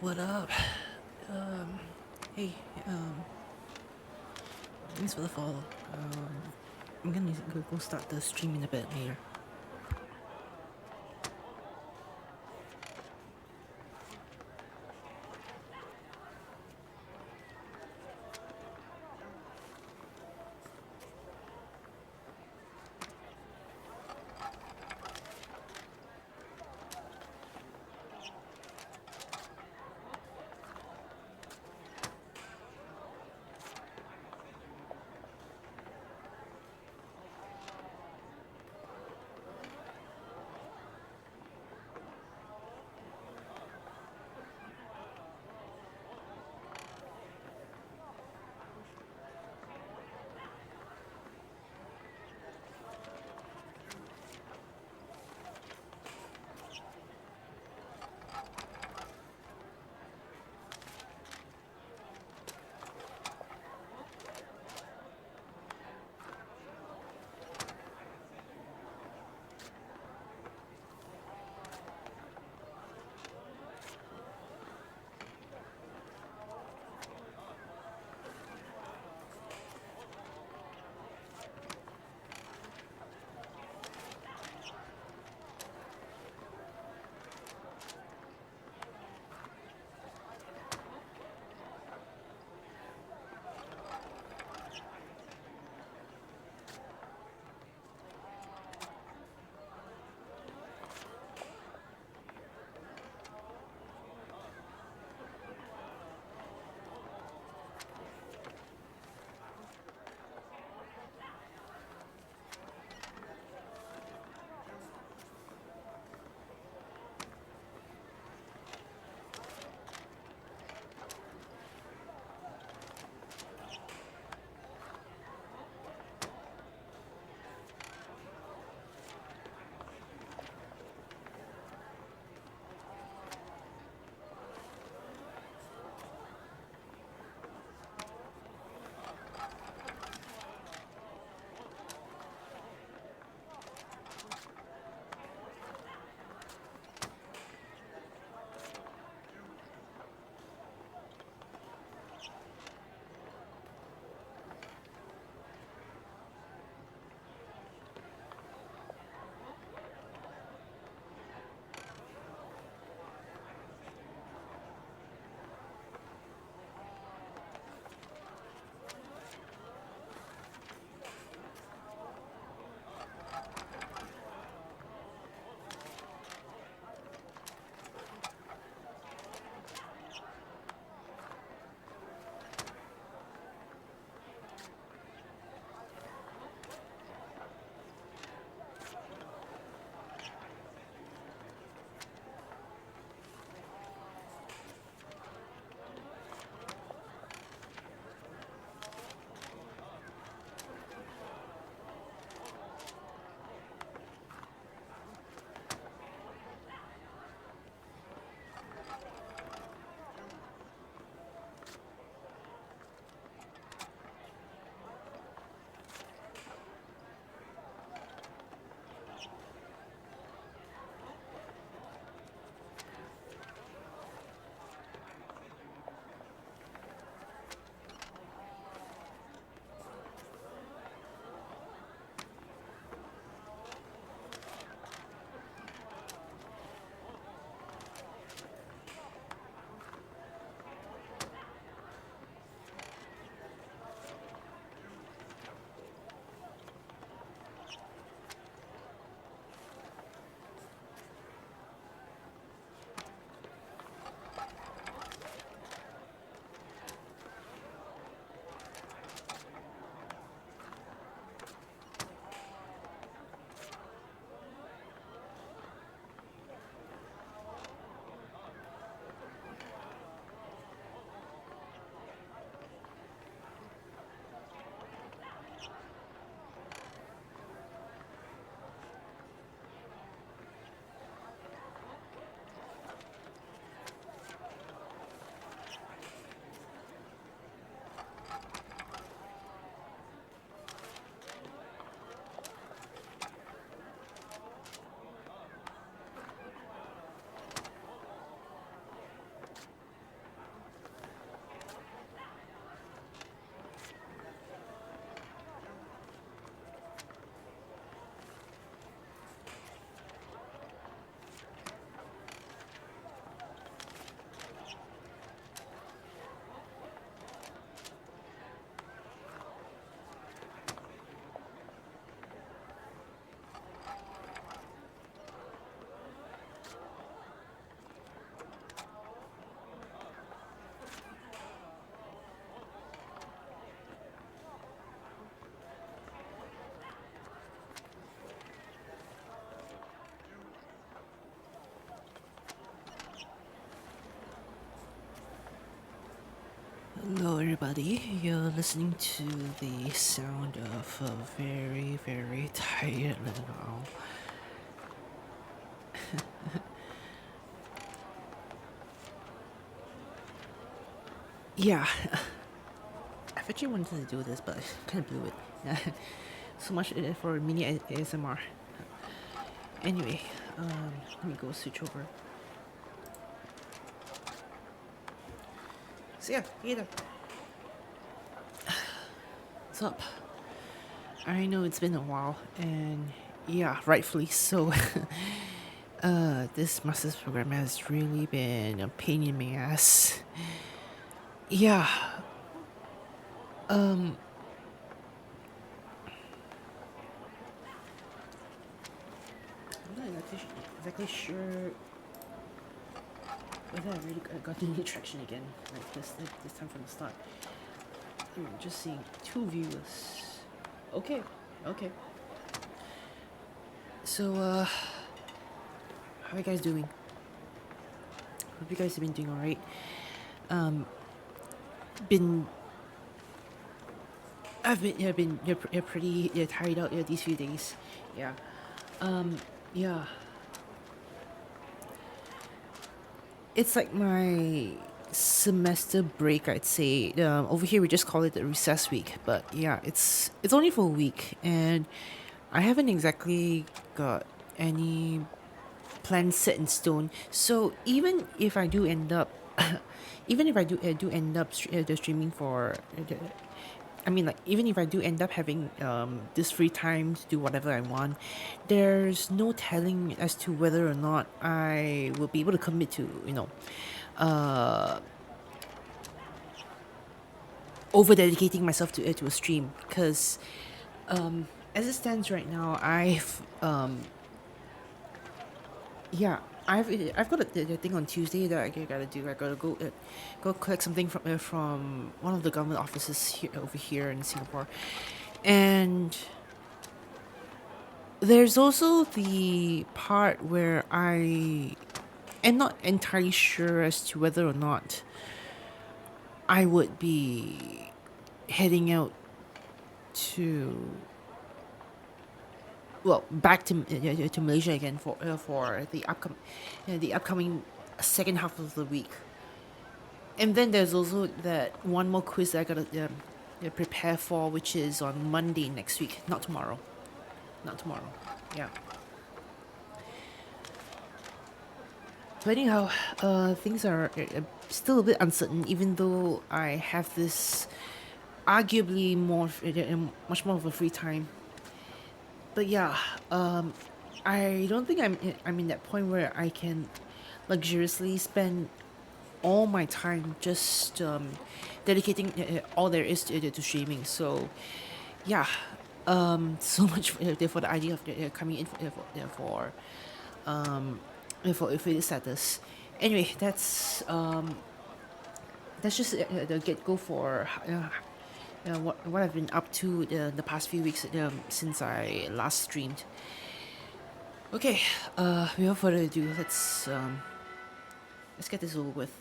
What up? Um, hey, thanks for the follow. I'm gonna go start the stream in a bit later. everybody. You're listening to the sound of a very, very tired little owl. Yeah, I've actually wanted to do this, but I kind of blew it. So much for mini ASMR. Anyway, let me go switch over. So yeah, either. What's up? I know it's been a while, and yeah, rightfully so. This master's program has really been a pain in my ass. Yeah, um, I'm not exactly sure whether I really got any traction again, like this time from the start. Just seeing 2 viewers. Okay, okay. So, how are you guys doing? Hope you guys have been doing alright. Um, been I've been pretty tired out these few days. Yeah. Yeah. It's like my semester break, I'd say. Over here we just call it the recess week, but yeah, it's only for a week, and I haven't exactly got any plans set in stone. So even if I do end up, even if I do end up the streaming for, I mean, like, even if I do end up having this free time to do whatever I want, there's no telling as to whether or not I will be able to commit to, uh, over dedicating myself to a stream. Because as it stands right now, yeah, I've got the thing on Tuesday that I gotta do. I gotta go collect something from one of the government offices here over here in Singapore, and there's also the part where I am not entirely sure as to whether or not I would be heading out to, well, back to Malaysia again for the upcoming second half of the week. And then there's also that one more quiz that I gotta prepare for, which is on Monday next week, not tomorrow. Not tomorrow. Yeah. But anyhow, things are still a bit uncertain, even though I have this arguably much more of a free time. But yeah, I don't think I'm in that point where I can luxuriously spend all my time just dedicating all there is to streaming. So yeah, so much for the idea of coming in for affiliate status. Anyway, that's just the get go for what I've been up to the past few weeks since I last streamed. Okay, without further ado, let's get this over with.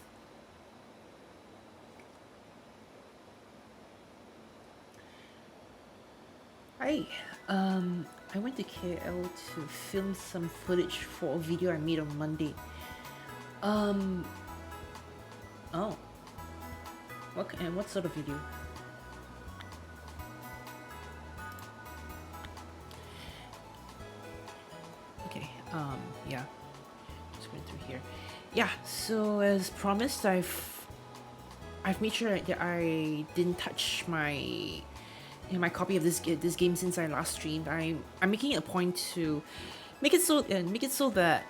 Hi, I went to KL to film some footage for a video I made on Monday. Oh, what sort of video? Okay, yeah, just going through here. Yeah, so as promised, I've made sure that I didn't touch my copy of this game since I last streamed. I'm making it a point to make it so that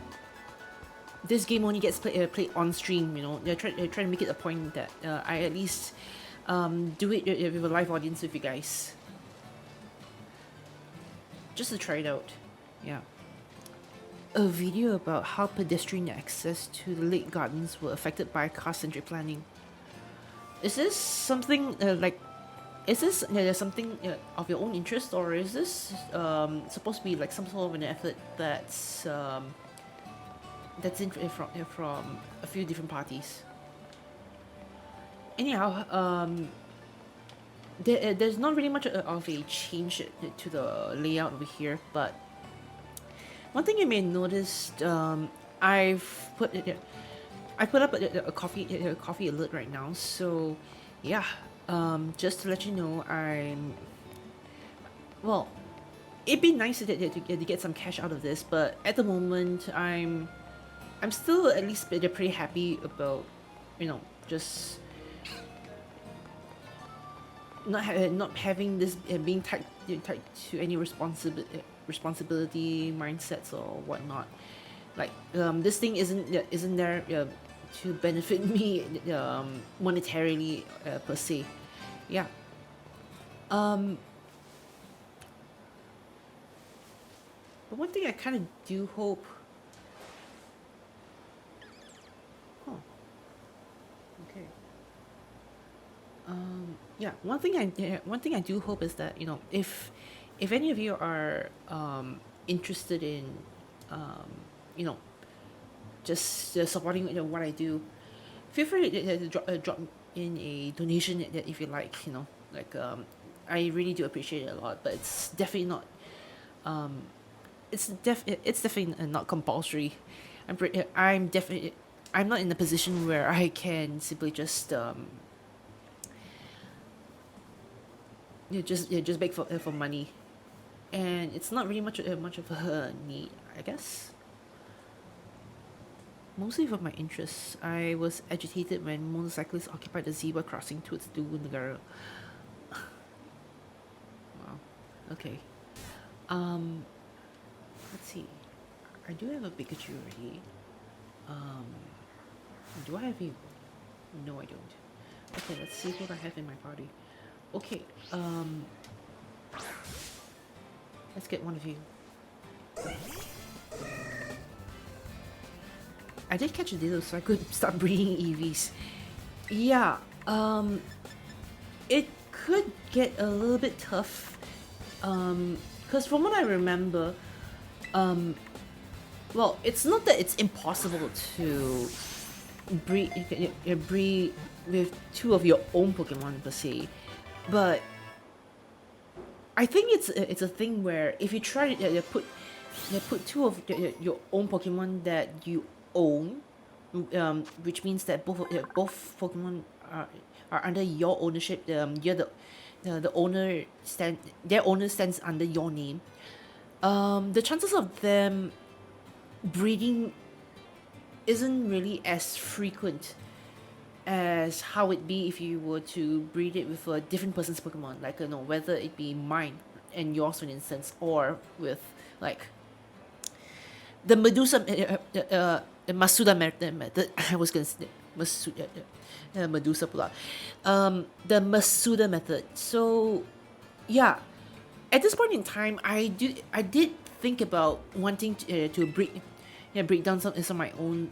this game only gets played on stream. They're trying to make it a point that I at least do it with a live audience with you guys, just to try it out. Yeah. A video about how pedestrian access to the lake gardens were affected by car-centric planning. Is this something is this something of your own interest, or is this supposed to be like some sort of an effort that's in from a few different parties? Anyhow, there's not really much of a change to the layout over here, but one thing you may notice, I've put I put up a coffee alert right now. So, yeah, just to let you know, well, it'd be nice to get some cash out of this, but at the moment, I'm still at least pretty happy about, just not having this being tied to any responsibility mindsets or whatnot. Like this thing isn't there to benefit me monetarily per se. Yeah. Um, but one thing I kind of do hope. Oh, okay. Yeah, one thing I do hope is that if any of you are interested in um, you know just supporting what I do, feel free to drop in a donation if you like. Like I really do appreciate it a lot, but it's definitely not um, it's definitely not compulsory. I'm definitely I'm not in a position where I can simply just just beg for money, and it's not really much of a need, I guess. Mostly for my interests, I was agitated when motorcyclists occupied the zebra crossing towards Tugu Negara. Wow. Okay. Um, let's see. I do have a Pikachu already. Um, do I have a? No, I don't. Okay, let's see what I have in my party. Okay. Let's get one of you. I did catch a dildo, so I could start breeding EVs. Yeah. It could get a little bit tough. Because from what I remember, well, it's not that it's impossible to breed with two of your own Pokemon per se, but I think it's a thing where if you try to put two of your own Pokemon that you own, which means that both Pokemon are under your ownership. You're the owner their owner stands under your name. The chances of them breeding isn't really as frequent as how it be if you were to breed it with a different person's Pokemon, like whether it be mine and yours, for instance, or with like the the Masuda method. I was gonna say Masuda, Medusa pula. The Masuda method. So, yeah, at this point in time, I did think about wanting to break down some of my own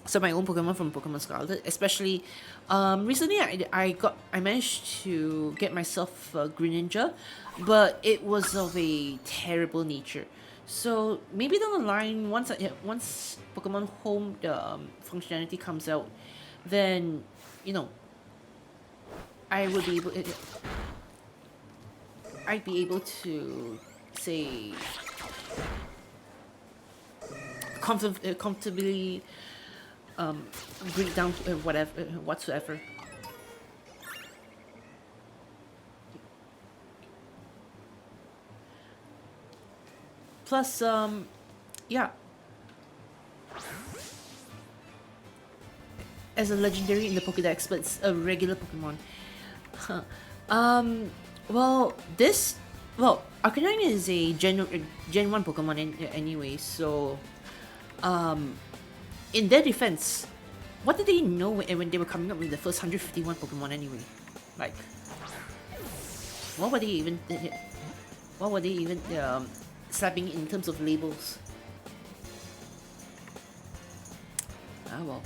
Pokemon from Pokemon Scarlet, especially recently I managed to get myself a Greninja, but it was of a terrible nature. So maybe down the line, once Pokemon Home functionality comes out, then you know I would be able I'd be able to say comfortably break down whatever whatsoever. Plus, yeah, as a legendary in the Pokédex, but it's a regular Pokemon. Huh. Um, well, Arcanine is a Gen 1 Pokemon anyway, so, in their defense, what did they know when they were coming up with the first 151 Pokemon anyway? Like, what were they even, slapping in terms of labels? Ah, well.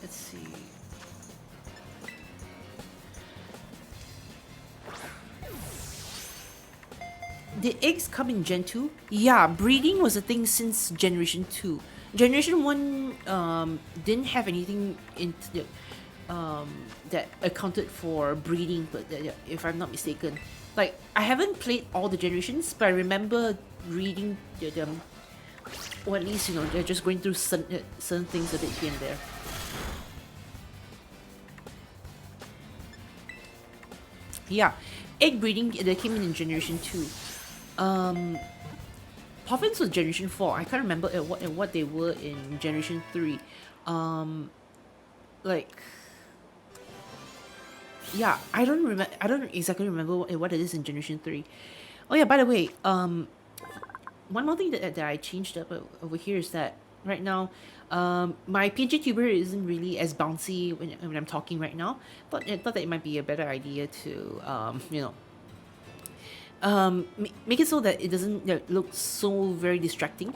Let's see. Did eggs come in Gen 2? Yeah, breeding was a thing since Generation 2. Generation 1 didn't have anything that accounted for breeding, but if I'm not mistaken. Like, I haven't played all the generations, but I remember reading them, or at least, you know, they're just going through certain things a bit here and there. Yeah, egg breeding, they came in generation 2. Poffins was generation 4. I can't remember what they were in generation 3. Like, yeah, I don't exactly remember what it is in generation 3. Oh yeah, by the way, one more thing that I changed up over here is that right now, my PNG tuber isn't really as bouncy when I'm talking right now. But I thought that it might be a better idea to, you know, make it so that it doesn't, look so very distracting.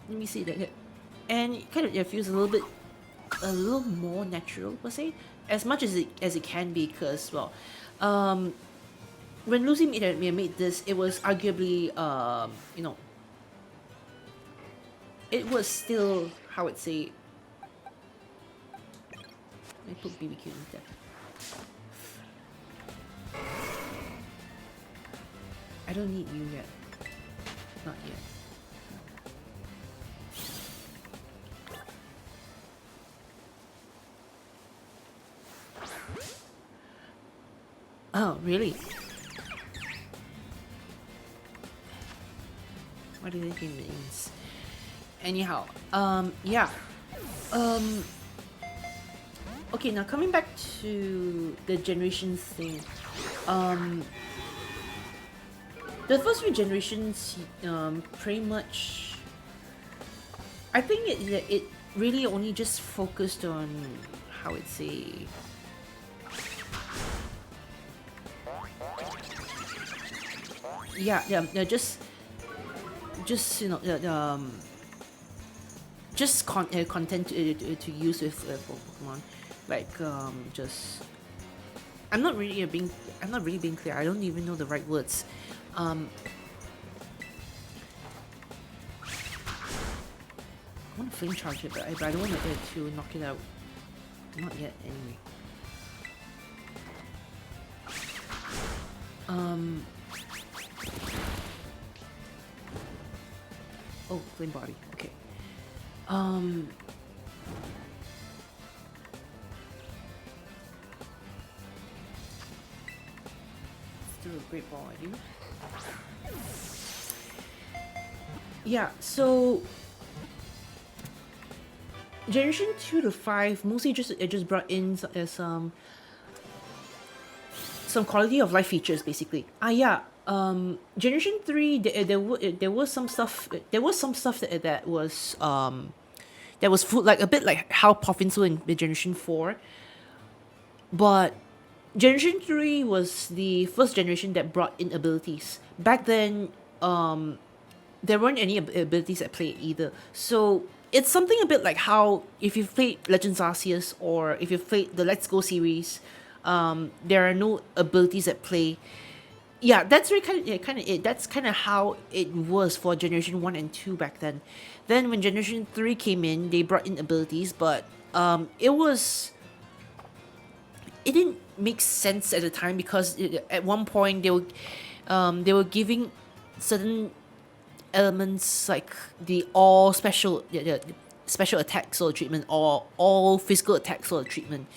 Let me see that, and it kind of, feels a little more natural per se, as much as it can be, because, well, when Lucy made this, it was arguably, you know, it was still, how I'd say, I put BBQ in there. I don't need you yet. Not yet. Oh, really? What do you think it means? Anyhow, yeah. Okay, now coming back to the generations thing. The first few generations, pretty much, I think it really only just focused on, how I'd say, yeah, just you know, just content to use with Pokemon, like, just, I'm not really being clear. I don't even know the right words. I want to flame charge it, but I don't want to knock it out. Not yet, anyway. Oh, flame body. Okay. Still a great ball, I do. Yeah, so generation 2 to 5 mostly just brought in some quality of life features, basically. Yeah. Generation 3, there was some stuff that was food, like a bit like how Poffins were in the generation 4. But generation 3 was the first generation that brought in abilities. Back then, there weren't any abilities at play either. So it's something a bit like how, if you've played Legends Arceus or if you've played the Let's Go series, there are no abilities at play. Yeah, that's really kind of it. That's kind of how it was for Generation 1 and 2 back then. Then when Generation 3 came in, they brought in abilities, but it didn't make sense at the time, because at one point they were giving certain elements like the all special special attack sort of treatment, or all physical attack sort of treatment.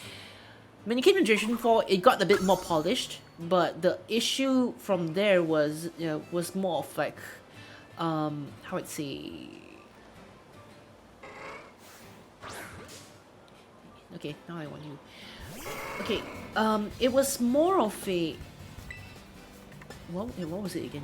When it came to Generation 4, it got a bit more polished, but the issue from there was, was more of like, how I'd say, okay, now I want you. Okay, it was more of a, what was it again?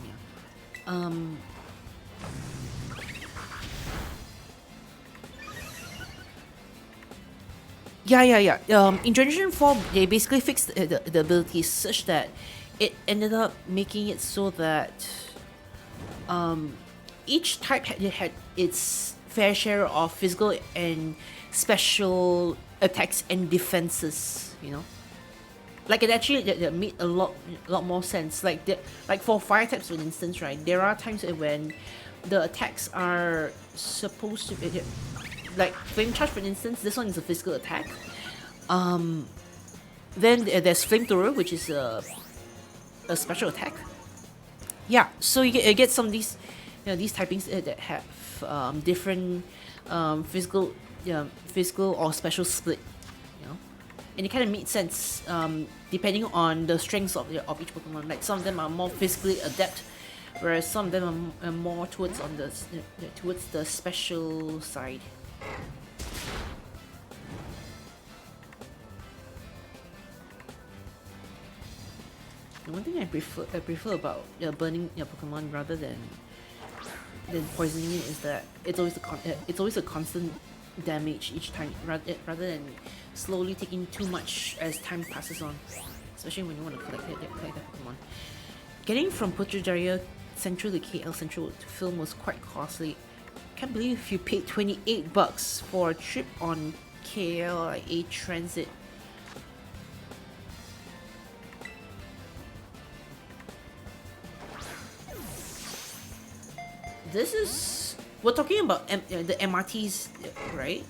Yeah, yeah. In Generation 4, they basically fixed the abilities such that it ended up making it so that each type had lot fair share of physical and special attacks and defenses, Like, it actually that made a lot more sense. Like for fire types, for instance, right? There are times when the attacks are supposed to be, like flame charge, for instance. This one is a physical attack, Then there's flamethrower, which is a special attack. Yeah, so you get some of these, these typings that have different physical or special split, you know, and it kind of makes sense depending on the strengths of each Pokemon. Like some of them are more physically adept, whereas some of them are more towards the special side. The one thing I prefer about burning your Pokemon rather than poisoning it is that it's always a constant damage each time, rather than slowly taking too much as time passes on, especially when you want to collect the Pokemon. Getting from Putrajaya Central to KL Central to film was quite costly. Can't believe you paid $28 for a trip on KLIA Transit. This is... We're talking about the MRTs, right?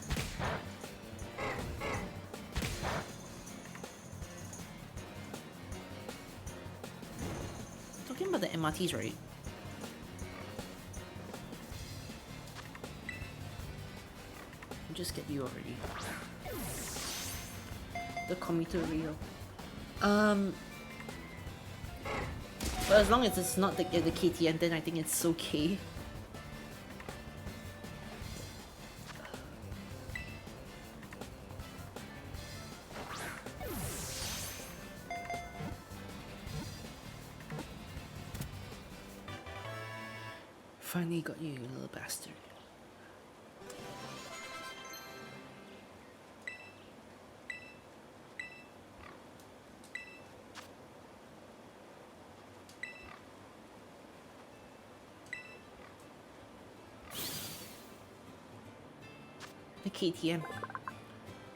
Talking about the MRTs, right? I'll just get you already. The commuter rail. But as long as it's not the KTM, then I think it's okay. Finally got you, you little bastard. The KTM.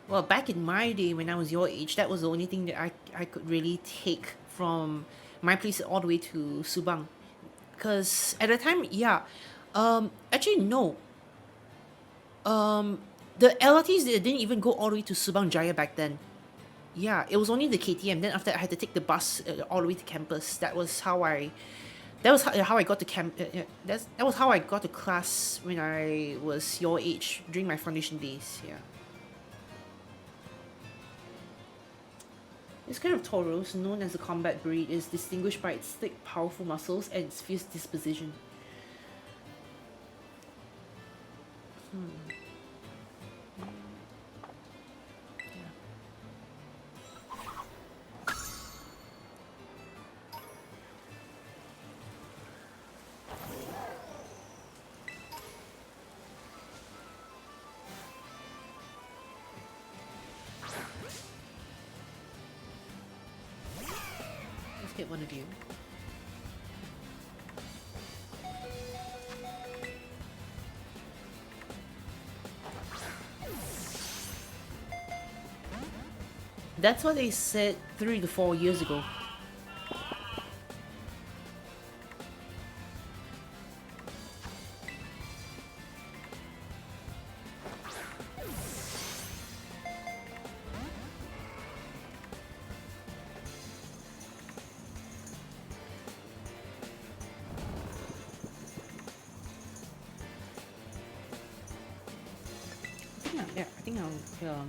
Well, back in my day when I was your age, that was the only thing that I could really take from my place all the way to Subang. Because at the time, yeah, actually no. The LRTs they didn't even go all the way to Subang Jaya back then. Yeah, it was only the KTM. Then after that, I had to take the bus all the way to campus. That was how I got to that was how I got to class when I was your age during my foundation days. Yeah. This kind of Tauros, known as a combat breed, is distinguished by its thick, powerful muscles and its fierce disposition. Hit one of you. That's what they said 3 to 4 years ago.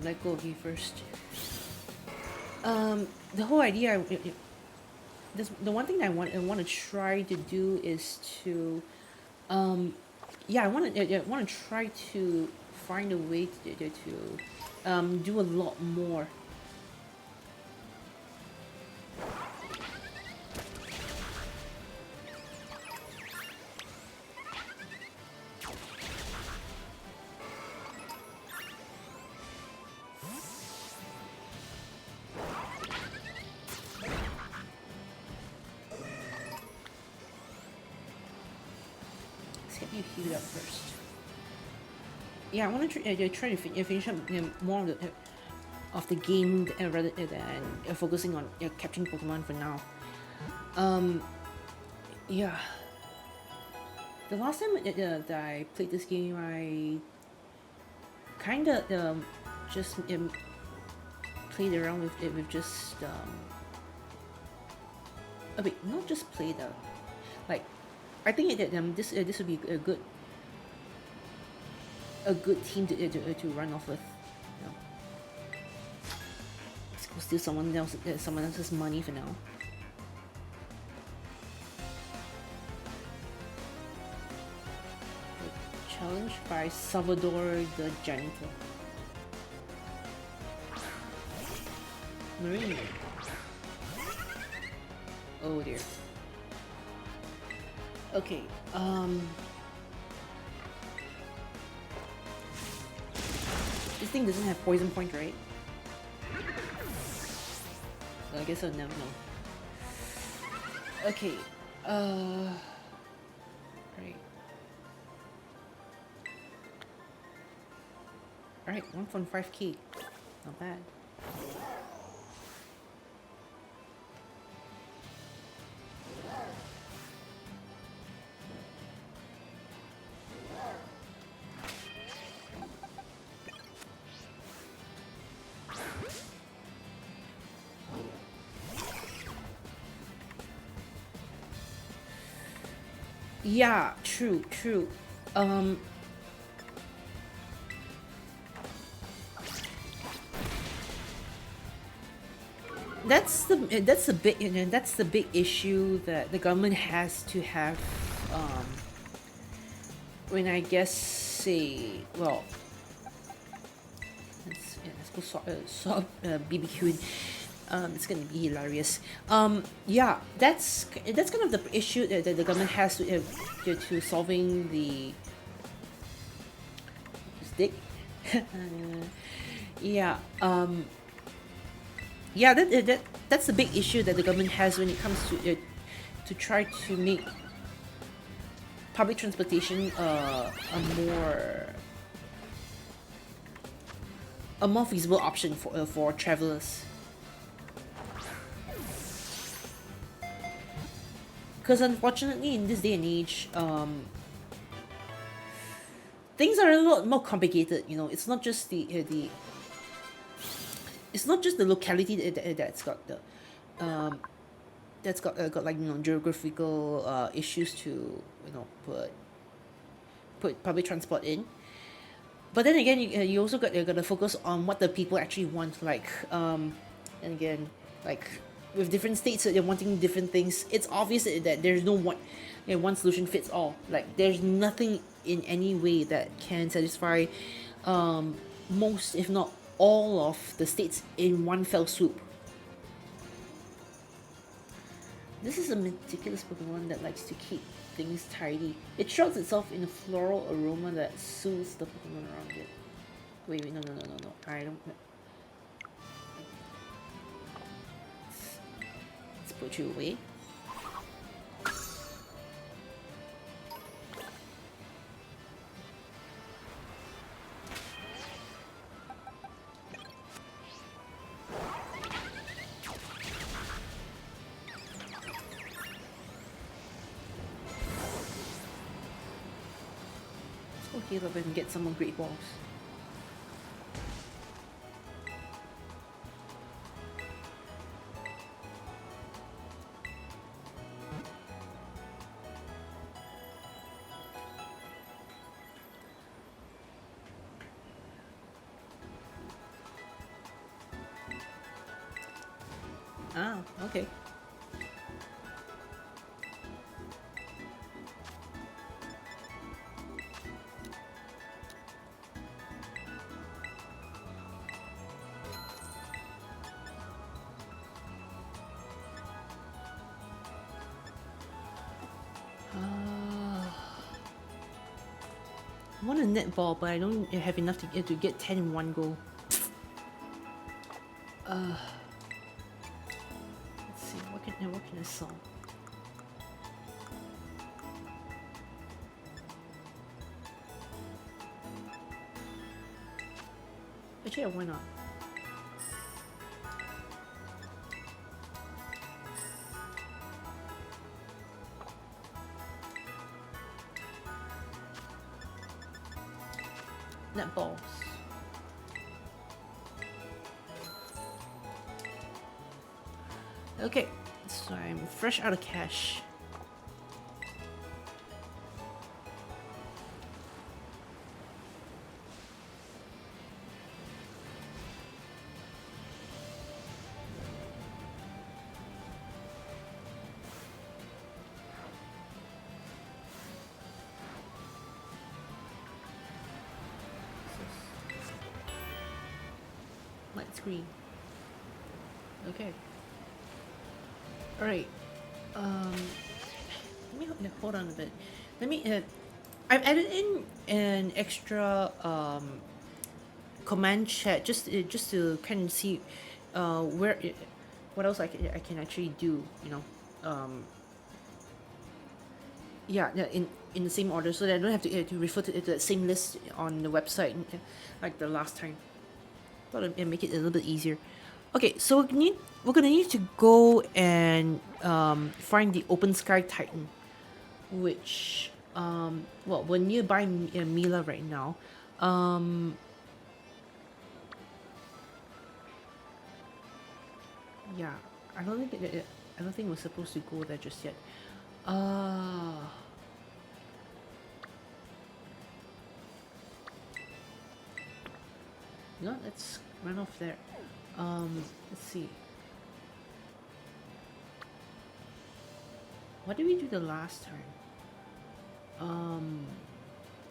Let go of you first. The whole idea, the one thing I want to try to do is to, I want to try to find a way to do a lot more. Yeah, I want to try to finish up more of the game rather than focusing on capturing Pokemon for now. Yeah. The last time that I played this game, I kind of just played around with it with just oh wait, not just played like I think that this would be a good team to run off with. You know. Let's go steal someone else's money for now. Challenge by Salvador the Janitor. Marine. Oh dear. Okay, this thing doesn't have poison point, right? I guess I'll never know. Okay, right. Alright, 1.5k. Not bad. Yeah, true. That's the big issue that the government has to have when I guess say well let's go swap BBQ. It's gonna be hilarious. Yeah, that's kind of the issue that the government has to solving the stick. Yeah. Yeah, that's the big issue that the government has when it comes to try to make public transportation a more feasible option for travelers. Because unfortunately, in this day and age, things are a lot more complicated. You know, it's not just it's not just the locality that's got the got like geographical issues to put public transport in. But then again, you also got to focus on what the people actually want. Like and again, like with different states they're wanting different things. It's obvious that there's no one solution fits all. Like there's nothing in any way that can satisfy most, if not all, of the states in one fell swoop. This is a meticulous Pokemon that likes to keep things tidy. It shrouds itself in a floral aroma that soothes the Pokemon around it. Wait, no. I don't. Let's put you away. Heal up and get some more great balls. Ah, okay. I want a netball, but I don't have enough to get 10 in one go. Let's see, what can I sell? Actually, why not? Netballs. Okay, so I'm fresh out of cash. Light screen. Okay. All right. Um, let me hold on a bit. Let me. I've added in an extra command chat just to kind of see where what else I can actually do. You know. Yeah, yeah, in the same order, so that I don't have to refer to the same list on the website like the last time. Thought it'd make it a little bit easier. Okay, so we're gonna need to go and find the Open Sky Titan, which well, we're nearby Mila right now. Um, yeah, I don't think I don't think we're supposed to go there just yet. Uh, no, let's run off there. Let's see. What did we do the last time?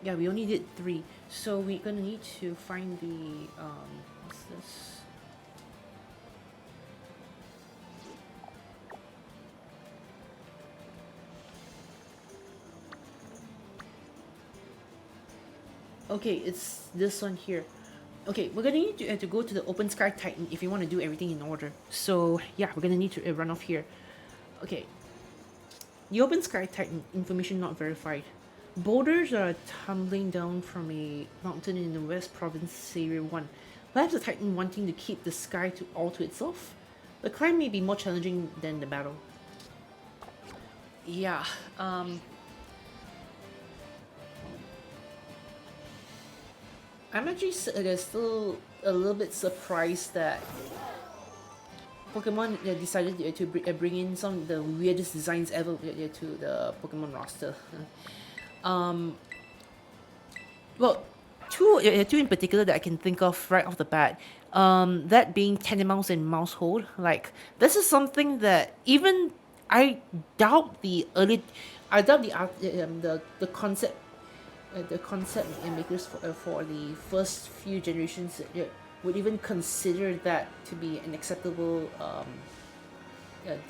Yeah, we only did 3, so we're gonna need to find the what's this? Okay, it's this one here. Okay, we're gonna need to go to the Open Sky Titan if you want to do everything in order. So yeah, we're gonna need to run off here. Okay, the Open Sky Titan information not verified. Boulders are tumbling down from a mountain in the West Province, Area 1. Perhaps the Titan wanting to keep the sky all to itself? The climb may be more challenging than the battle. Yeah, I'm actually still a little bit surprised that Pokemon decided to bring in some of the weirdest designs ever to the Pokemon roster. um, well, two in particular that I can think of right off the bat. That being Tendimouse and Mousehold. Like, this is something that even I doubt the early, I doubt the concept the concept makers for the first few generations would even consider that to be an acceptable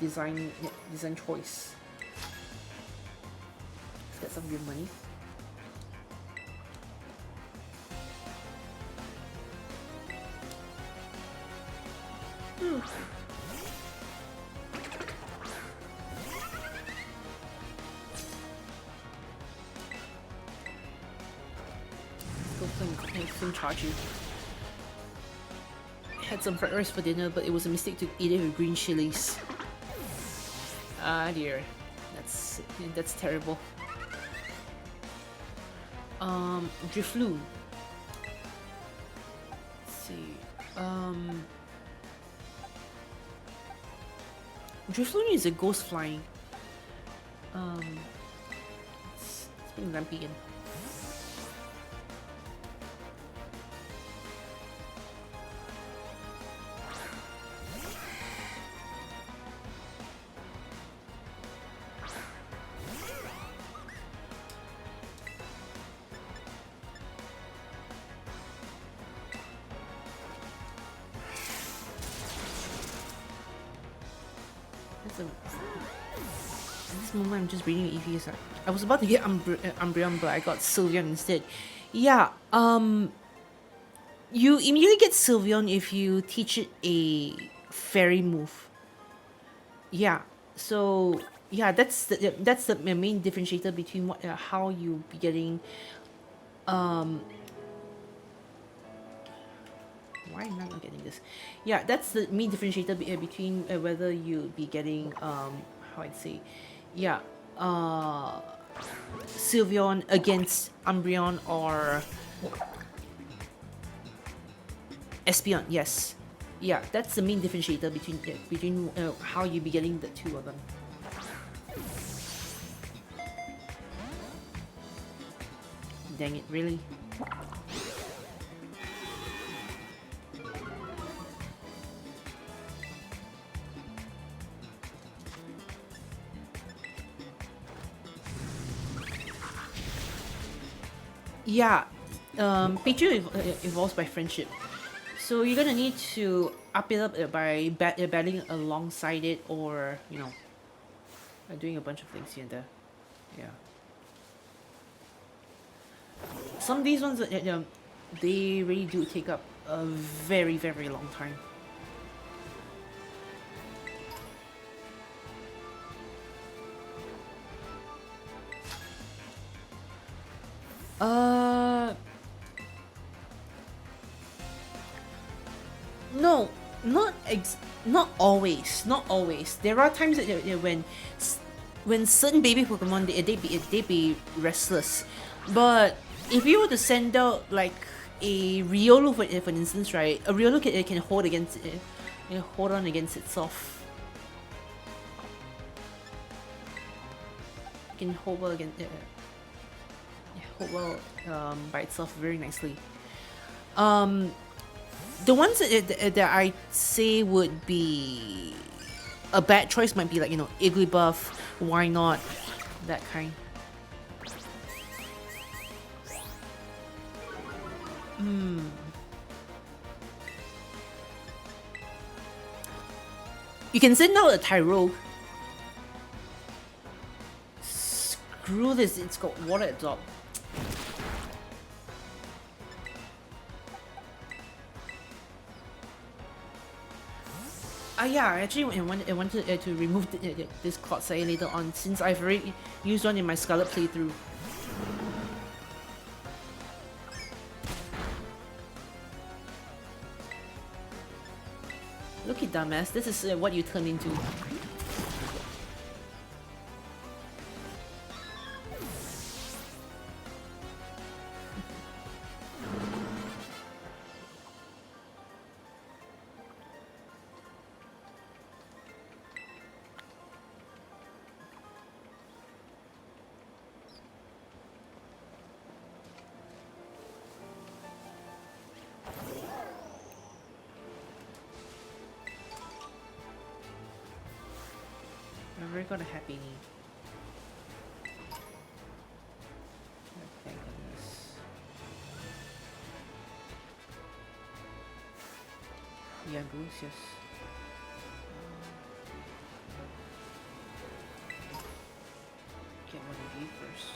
design choice. Let's get some of your money. Go flame charge you. Had some fried rice for dinner, but it was a mistake to eat it with green chilies. Ah dear, that's terrible. Drifloon. Let's see. Drifloon is a ghost flying. It's been rampy again. At this moment, I'm just reading EVs. I was about to get Umbreon, but I got Sylveon instead. Yeah, you immediately get Sylveon if you teach it a fairy move. Yeah, so yeah, that's the main differentiator between how you be getting. Why am I not getting this? Yeah, that's the main differentiator between whether you be getting how I'd say, yeah, Sylveon against Umbreon or Espeon. Yes. Yeah, that's the main differentiator between how you be getting the two of them. Dang it, really? Yeah, Pikachu evolves by friendship. So you're gonna need to up it up by battling alongside it, or doing a bunch of things here and there. Yeah. Some of these ones, they really do take up a very, very long time. Uh, no, not always. Not always. There are times that when certain baby Pokemon they be restless, but if you were to send out like a Riolu for instance, right? A Riolu can hold against it, hold on against itself. It can hold well against hold well by itself very nicely. The ones that I say would be a bad choice might be like Igglybuff, why not, that kind. You can send out a Tyrogue. Screw this, it's got water absorb. Yeah, actually I wanted to remove this Clotsai later on, since I've already used one in my Scarlet playthrough. Look at dumbass, this is what you turn into. I've already got a happy knee. Thank goodness. Yeah, Goose, yes. Get one of you first.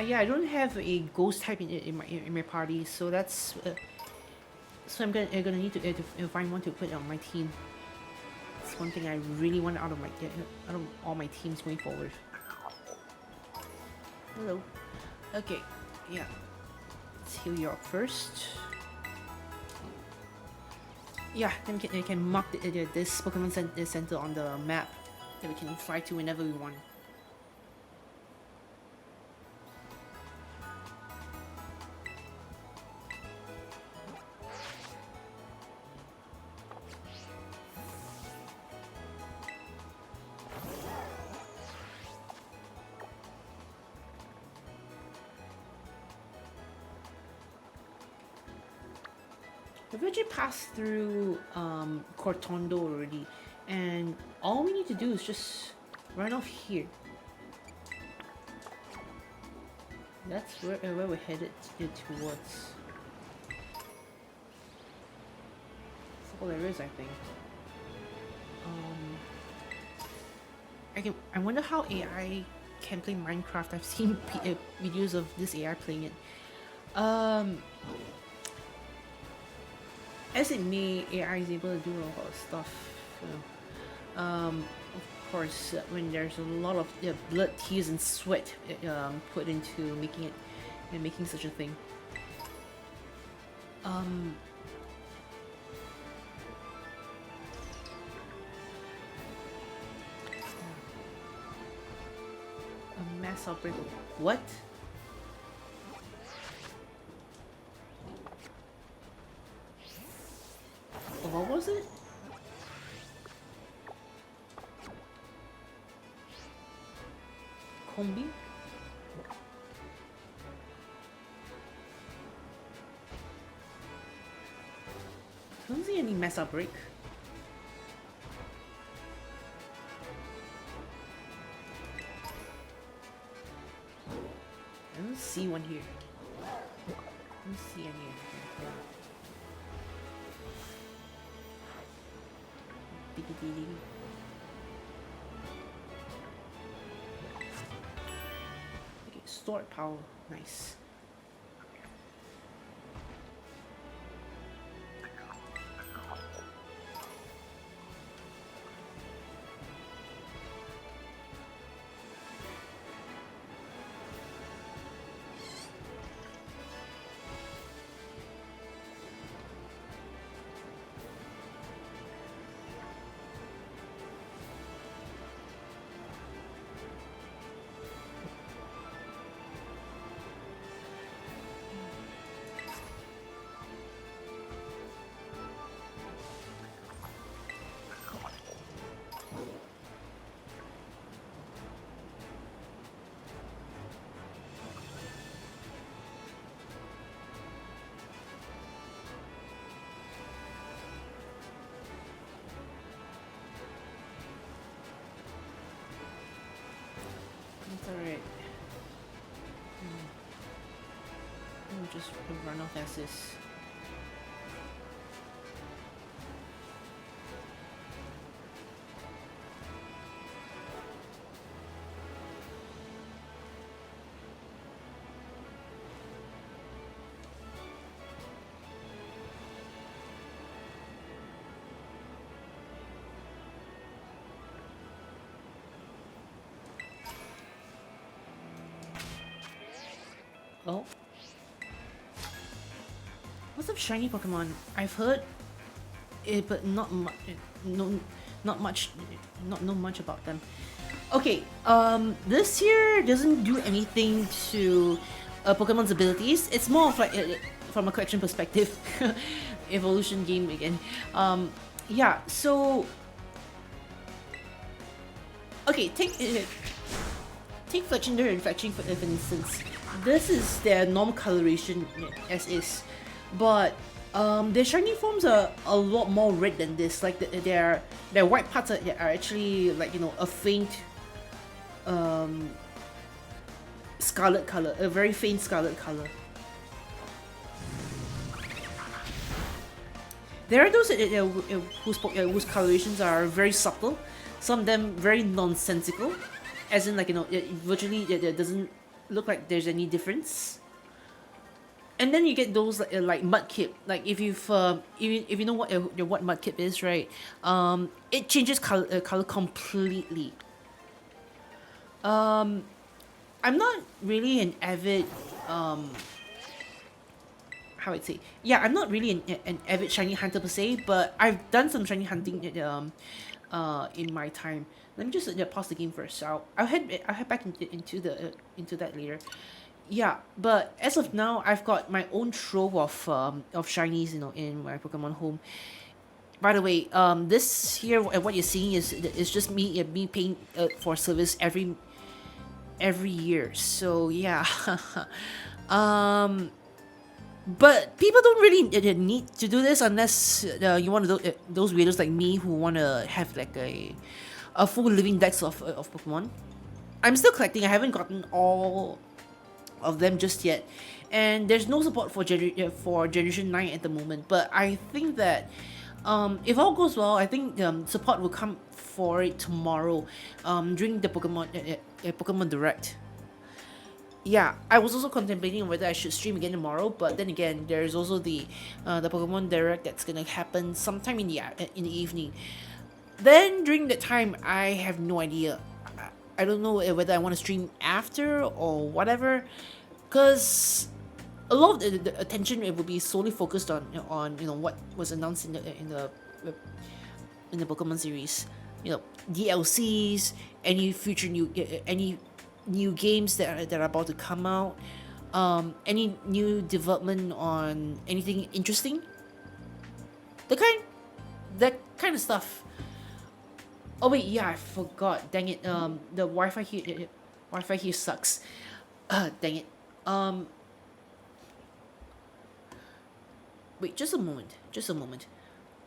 Yeah, I don't have a ghost type in my party, so that's so I'm gonna need to find one to put on my team. It's one thing I really want out of all my teams going forward. Hello. Okay, yeah. Let's heal you up first. Yeah, then we can mark this Pokemon Center on the map that we can fly to whenever we want. We've actually passed through Cortondo already, and all we need to do is just run off here. That's where we're headed towards. That's all there is, I think. I wonder how AI can play Minecraft. I've seen videos of this AI playing it. As it may, AI is able to do a lot of stuff. Of course, when there's a lot of blood, tears, and sweat put into making such a thing. A mass outbreak. What? Oh, what was it? Combi? I don't see any mass outbreak. I don't see one here. I don't see any. Okay, stored power. Nice. That's alright. We'll just run off as is. Oh. What's up, shiny Pokemon? I've heard it, but not much. No, not much. Not know much about them. Okay. This here doesn't do anything to Pokemon's abilities. It's more of like from a collection perspective, evolution game again. Yeah. So. Okay. Take Fletchinder and Fletching for instance. This is their normal coloration as is, but their shiny forms are a lot more red than this. Like their white parts are actually like, you know, a faint scarlet color, a very faint scarlet color. There are those whose colorations are very subtle, some of them very nonsensical, as in, like, you know, virtually it doesn't look like there's any difference. And then you get those like Mudkip. Like if you know what Mudkip is, right? It changes color completely. I'm not really an avid how I'd say, yeah, I'm not really an avid shiny hunter per se, but I've done some shiny hunting in my time. Let me just pause the game first. So I'll head back into that later. Yeah, but as of now, I've got my own trove of shinies, you know, in my Pokemon home. By the way, this here, what you're seeing is just me paying for service every year. So yeah, but people don't really need to do this unless you want those weirdos like me who want to have like a full living dex of Pokemon. I'm still collecting. I haven't gotten all of them just yet, and there's no support for Generation 9 at the moment. But I think that if all goes well, I think support will come for it tomorrow during the Pokemon Direct. Yeah, I was also contemplating whether I should stream again tomorrow, but then again, there's also the Pokemon Direct that's gonna happen sometime in the evening. Then during that time, I have no idea. I don't know whether I want to stream after or whatever, because a lot of the attention it will be solely focused on you know what was announced in the Pokemon series. You know, DLCs, any new games that are about to come out, any new development on anything interesting, the kind that kind of stuff. Oh wait, yeah, I forgot. Dang it. The Wi-Fi here sucks. Dang it. Um, wait, just a moment. Just a moment.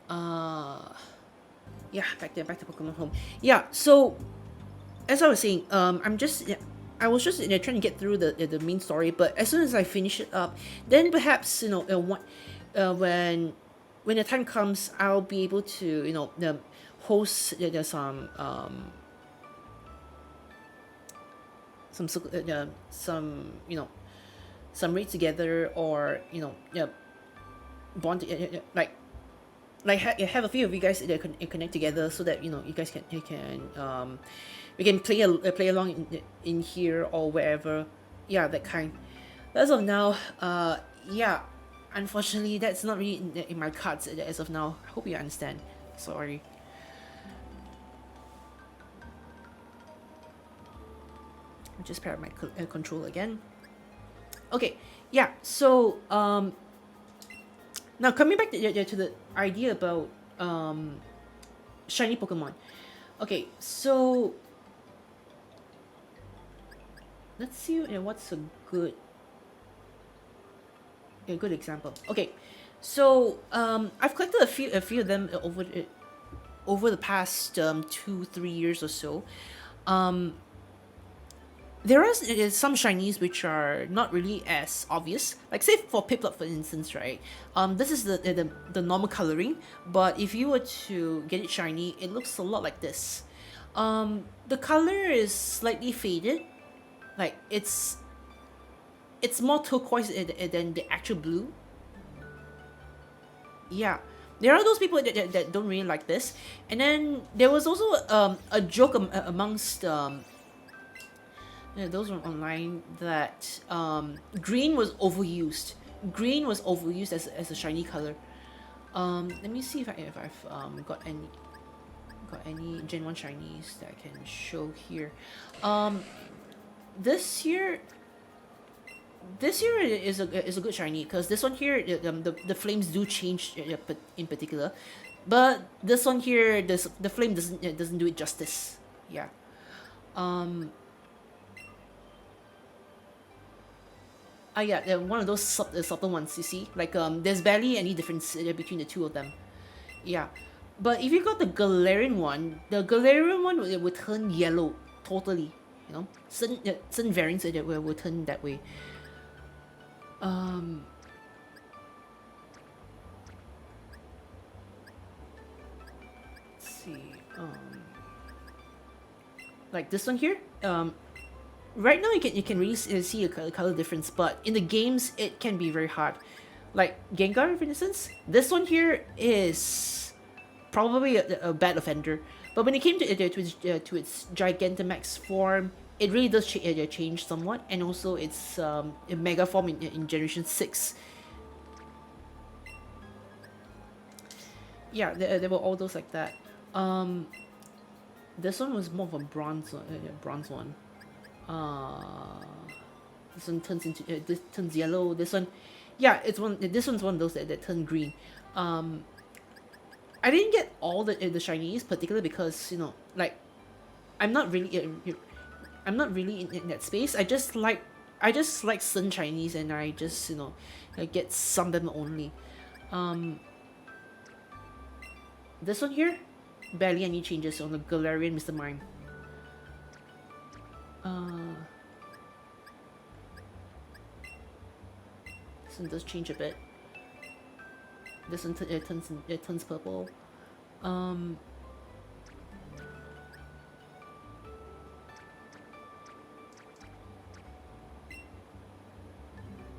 Uh, yeah, back to Pokemon Home. Yeah. So as I was saying, I was just trying to get through the main story, but as soon as I finish it up, then perhaps when the time comes, I'll be able to host some some raid together, or bond have a few of you guys that connect together, so that you guys can we can play along in here or wherever. Yeah, that kind. As of now, yeah, unfortunately that's not really in my cards as of now. I hope you understand. Sorry. I'll just pair up my control again. Okay, yeah, so now coming back to the idea about shiny Pokemon. Okay, so let's see what's a good example. Okay, so I've collected a few of them over the past 2-3 years or so. Um, there is some shinies which are not really as obvious. Like say for Piplup, for instance, right? This is the normal coloring, but if you were to get it shiny, it looks a lot like this. The color is slightly faded, like it's more turquoise than the actual blue. Yeah, there are those people that don't really like this. And then there was also a joke amongst those from online that green was overused. Green was overused as a shiny color. Let me see if I've got any Gen 1 shinies that I can show here. This year is a good shiny, because this one here, the flames do change in particular, but this one here, the flame doesn't do it justice. Yeah. Yeah, one of those subtle ones, you see, like there's barely any difference between the two of them. Yeah, but if you got the Galarian one, would turn yellow totally. Certain variants that will turn that way. Let's see. Like this one here. Right now you can really see a color difference, but in the games it can be very hard. Like Gengar, for instance, this one here is probably a bad offender. But when it came to its Gigantamax form, it really does change somewhat, and also its Mega form in Generation 6. Yeah, there were all those like that. This one was more of a bronze one. This one this turns yellow. This one, yeah, This one's one of those that turn green. I didn't get all the shinies, particularly because like I'm not really in that space. I just like sun shinies, and I just I get some of them only. This one here, barely any changes on the Galarian Mr. Mime. This one does change a bit. This one turns purple.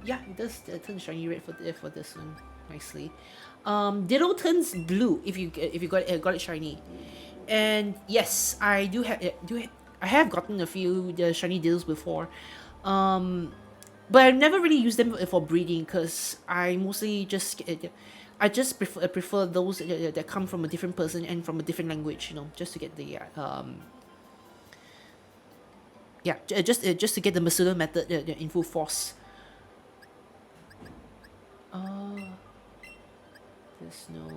Yeah, it does turn shiny red for this one nicely. Ditto turns blue if you got it shiny. And yes, I I have gotten a few the shiny Dittos before. But I've never really used them for breeding, because I mostly just prefer those that come from a different person and from a different language, just to get the Yeah, just to get the Masuda method in full force. Uh, there's no.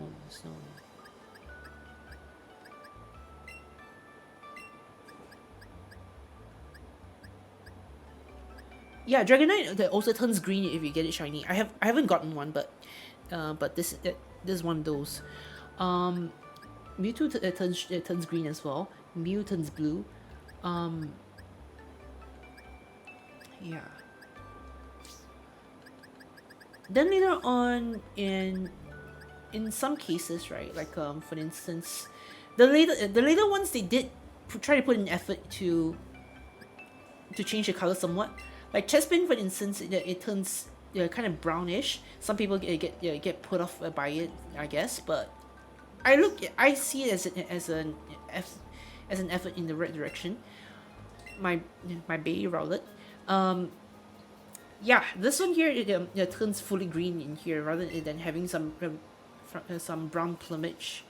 Yeah, Dragonite that also turns green if you get it shiny. I haven't gotten one, but this is one of those. Um, Mewtwo turns green as well. Mew turns blue. Um, yeah. Then later on, in some cases, right? Like for instance, the later ones they did try to put an effort to change the color somewhat. Like Chespin, for instance, it turns kind of brownish. Some people get put off by it, I guess, but I see it as an effort in the right direction. My baby Rowlet. Yeah, this one here it turns fully green in here rather than having some brown plumage.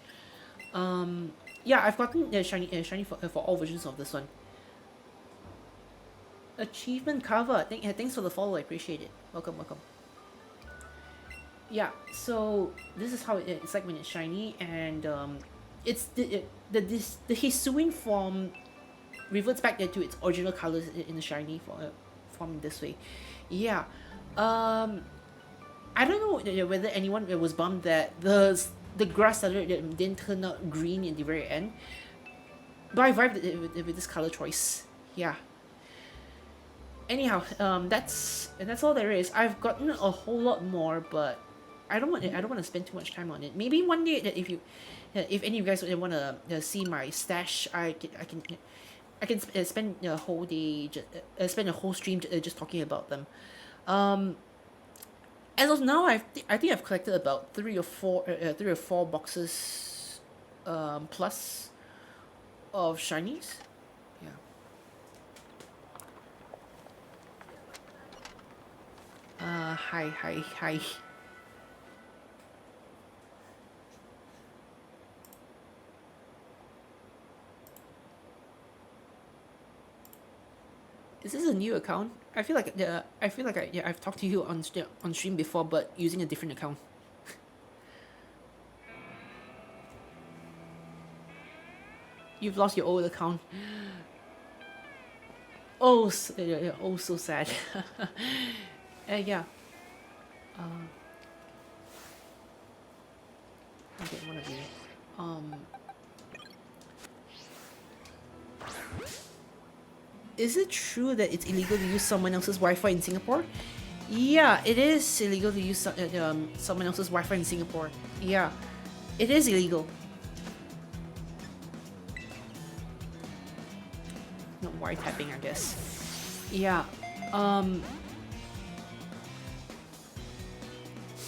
Yeah, I've gotten shiny for all versions of this one. Achievement cover. Thanks for the follow. I appreciate it. Welcome. Yeah. So this is how it's like when it's shiny, and it's the Hisuian form reverts back to its original colors in the shiny form this way. Yeah. I don't know whether anyone was bummed that the grass didn't turn out green in the very end, but I vibed with this color choice. Yeah. Anyhow, that's all there is. I've gotten a whole lot more, but I don't want to spend too much time on it. Maybe one day that if any of you guys want to see my stash, I can spend a whole day, spend a whole stream just talking about them. As of now, I think I've collected about three or four boxes, plus of shinies. Yeah. Hi. Is this a new account? I feel like I've talked to you on stream before, but using a different account. You've lost your old account. Oh, oh, so sad. Yeah. Okay, one of you. Is it true that it's illegal to use someone else's Wi-Fi in Singapore? Yeah, it is illegal to use someone else's Wi-Fi in Singapore. Yeah, it is illegal. No wiretapping, I guess. Yeah.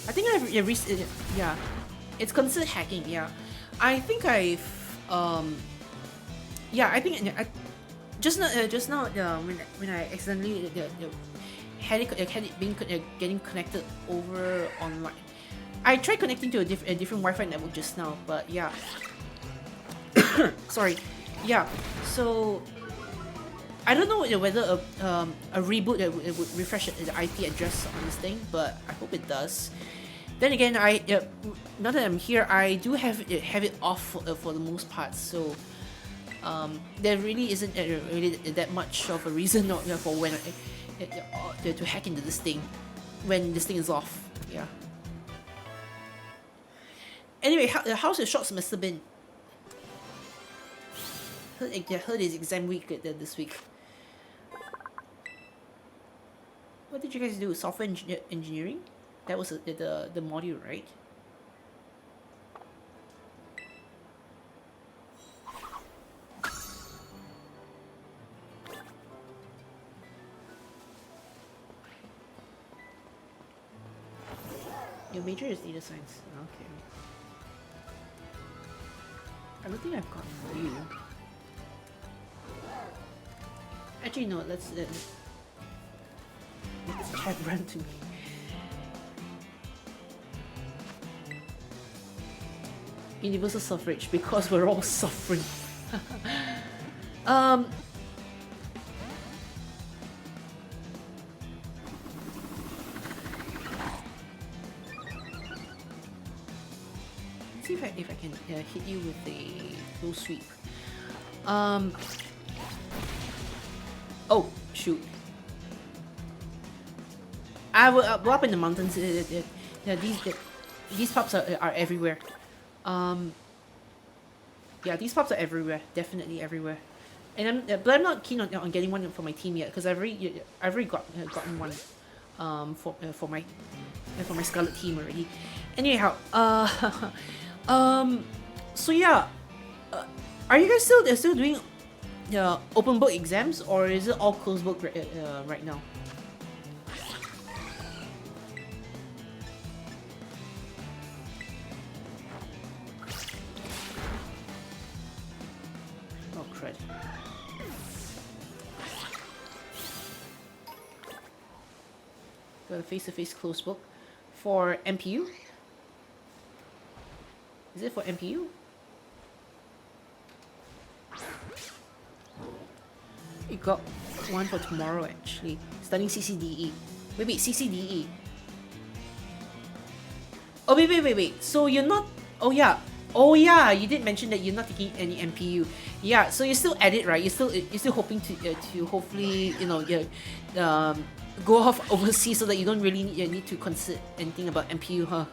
I think yeah, it's considered hacking. Yeah, I think yeah, I think just now when I accidentally had it being getting connected over online. I tried connecting to a different Wi-Fi network just now, but yeah. Sorry. Yeah. So I don't know whether a reboot would refresh the IP address on this thing, but I hope it does. Then again, now that I'm here, I do have it off for the most part, so there really isn't really that much of a reason for when to hack into this thing when this thing is off. Yeah. Anyway, how's your short semester been? Heard it's exam week this week. What did you guys do? Software engineering? That was the module, right? Your major is data science. Okay. I don't think I've got you. Actually, no. Let's chat run to me. Universal suffrage, because we're all suffering. see if I can hit you with a low sweep. Oh shoot! I will go up in the mountains. Yeah, these pups are everywhere. Yeah, these pups are everywhere. Definitely everywhere. And but I'm not keen on getting one for my team yet because I've already gotten one for my Scarlet team already. Anyhow, so yeah, are you guys still doing open book exams, or is it all closed book right now? Oh crud. Got a face-to-face closed book for MPU. Is it for MPU? You got one for tomorrow actually. Studying CCDE. Wait, CCDE. Oh wait. So you're not. Oh yeah. You did mention that you're not taking any MPU. Yeah. So you're still at it, right? You're still hoping to hopefully go off overseas so that you don't really need to consider anything about MPU, huh?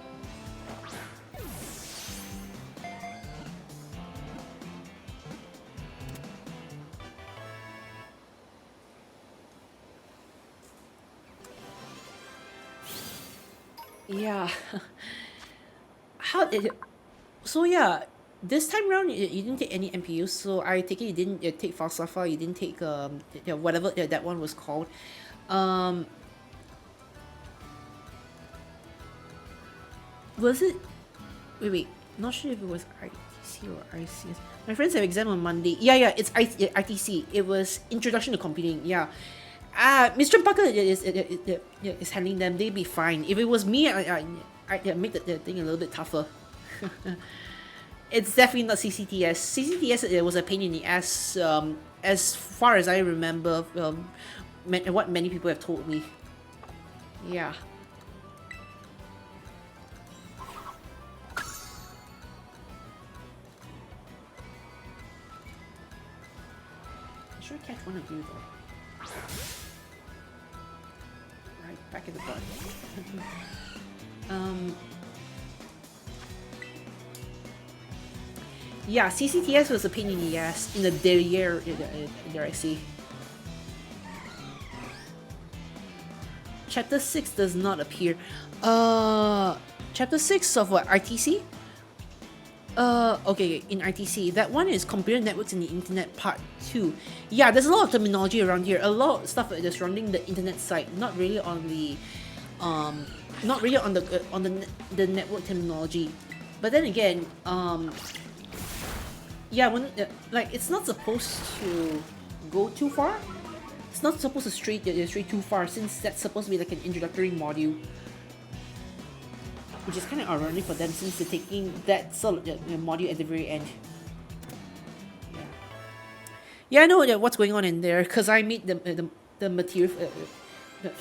Yeah. How did it? So yeah, this time around you didn't take any MPUs, so I take it you didn't take Falsafa, you didn't take whatever that one was called. Was it? Wait. Not sure if it was ITC or ICS. My friends have exam on Monday. Yeah, it's ITC. It was Introduction to Computing. Yeah. Mr. Parker is handling them. They'd be fine. If it was me, I make the thing a little bit tougher. It's definitely not CCTS. CCTS it was a pain in the ass. As far as I remember, what many people have told me. Yeah. I should catch one of you though. Right, back in the butt. Yeah, CCTS was a pain in the ass in the derriere, there I see. Chapter 6 does not appear. Chapter 6 of what? RTC? Okay, in RTC. That one is Computer Networks in the Internet Part 2. Yeah, there's a lot of terminology around here. A lot of stuff that's surrounding the internet site. Not really on the the network terminology. But then again, yeah, when like it's not supposed to go too far. It's not supposed to stray too far, since that's supposed to be like an introductory module, which is kind of ironic for them since they're taking that sort of module at the very end. Yeah, I know what's going on in there because I made the material.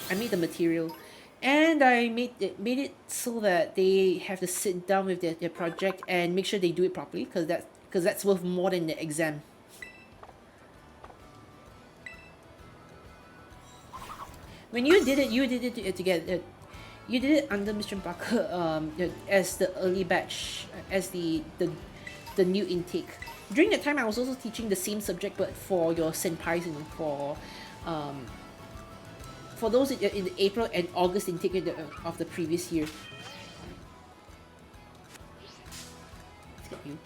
I made the material, and I made it so that they have to sit down with their project and make sure they do it properly, because that's worth more than the exam. When you did it together. You did it under Mr. Parker as the early batch, as the new intake. During that time, I was also teaching the same subject, but for your senpais, for those in the April and August intake of the previous year. Let's get you.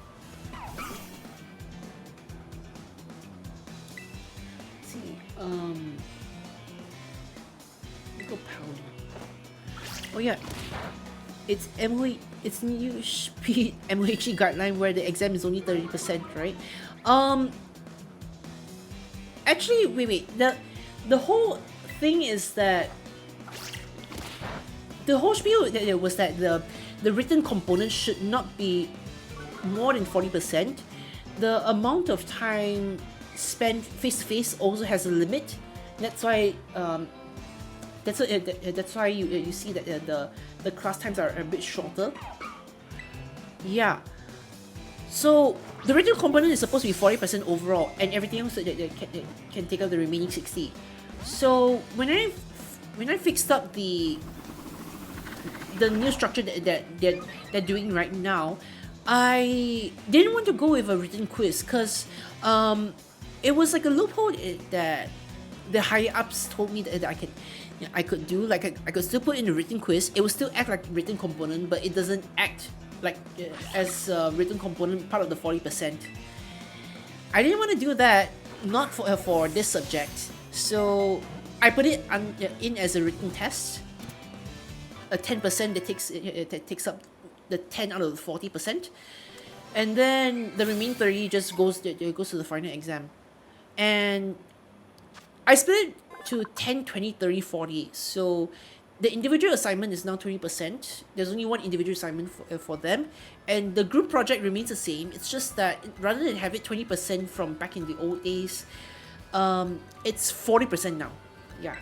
Let's see. Let's go powder. Oh yeah, it's it's new speed MOHE guideline where the exam is only 30%, right? Actually, wait. The whole thing is that the whole spiel was that the written component should not be more than 40%. The amount of time spent face to face also has a limit. That's why that's why you see that the class times are a bit shorter. Yeah, So the written component is supposed to be 40% overall, and everything else that can take up the remaining 60. So when I fixed up the new structure that they're doing right now, I didn't want to go with a written quiz because it was like a loophole that the higher ups told me that I could do. Like I could still put in a written quiz. It will still act like written component, but it doesn't act like as a written component part of the 40%. I didn't want to do that, not for this subject. So I put it in as a written test, a 10% that takes up the 10 out of the 40%, and then the remaining 30 just goes to the final exam. And I split it to 10, 20, 30, 40. So the individual assignment is now 20%. There's only one individual assignment for them, and the group project remains the same. It's just that rather than have it 20% from back in the old days, it's 40% now. Yeah,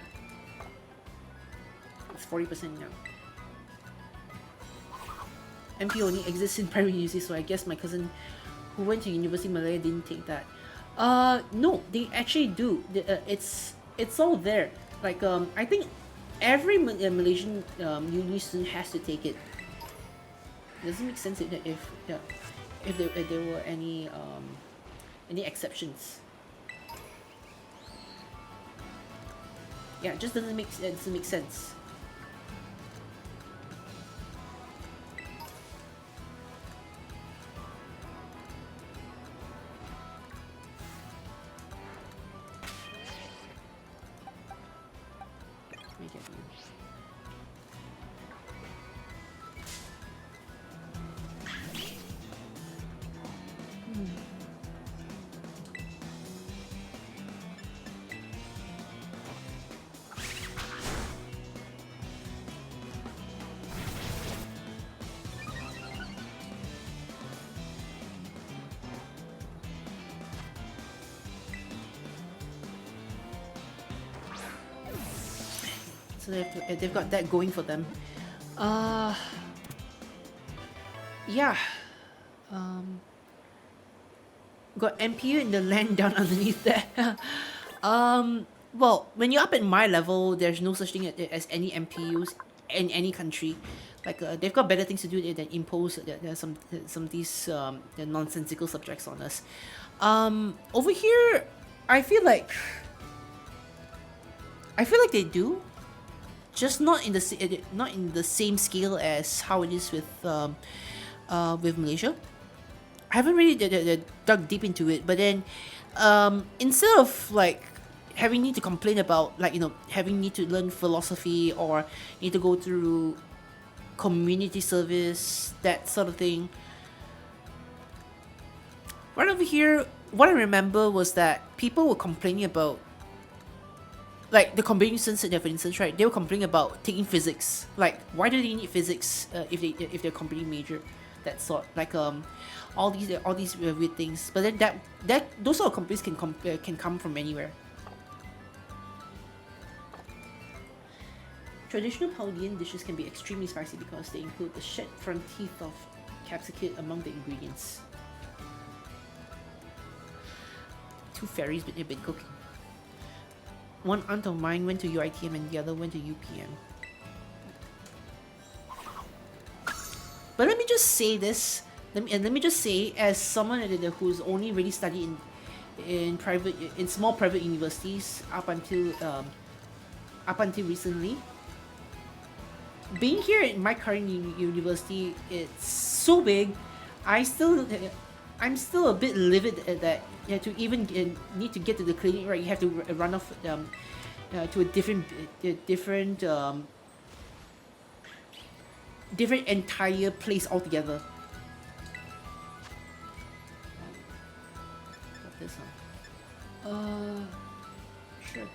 it's 40% now. MP only exists in private university, so I guess my cousin who went to University Malaya didn't take that. No, they actually do. It's all there. Like I think every Malaysian uni student has to take it. Doesn't make sense if there were any exceptions. Yeah, it just doesn't make sense. Let me get you. So they've got that going for them. Yeah. Got MPU in the land down underneath there. Well, when you're up at my level, there's no such thing as any MPUs in any country. Like they've got better things to do than impose some of these nonsensical subjects on us. Over here, I feel like they do, just not in the same scale as how it is with Malaysia. I haven't really dug deep into it, but then instead of like having need to complain about like having need to learn philosophy or need to go through community service, that sort of thing, right over here, what I remember was that people were complaining about, like the computing students, for instance, right? They were complaining about taking physics. Like, why do they need physics if they're computing major, that sort. Like all these weird things. But then that those sort of complaints can come from anywhere. Traditional Paldean dishes can be extremely spicy because they include the shed front teeth of capsicum among the ingredients. Two fairies have been cooking. One aunt of mine went to UITM and the other went to UPM. But let me just say this. Let me just say, as someone who's only really studied in small private universities up until recently, being here in my current university, it's so big. I'm still a bit livid at that. To even need to get to the clinic, right? You have to run off to a different entire place altogether. Got this one. Sure.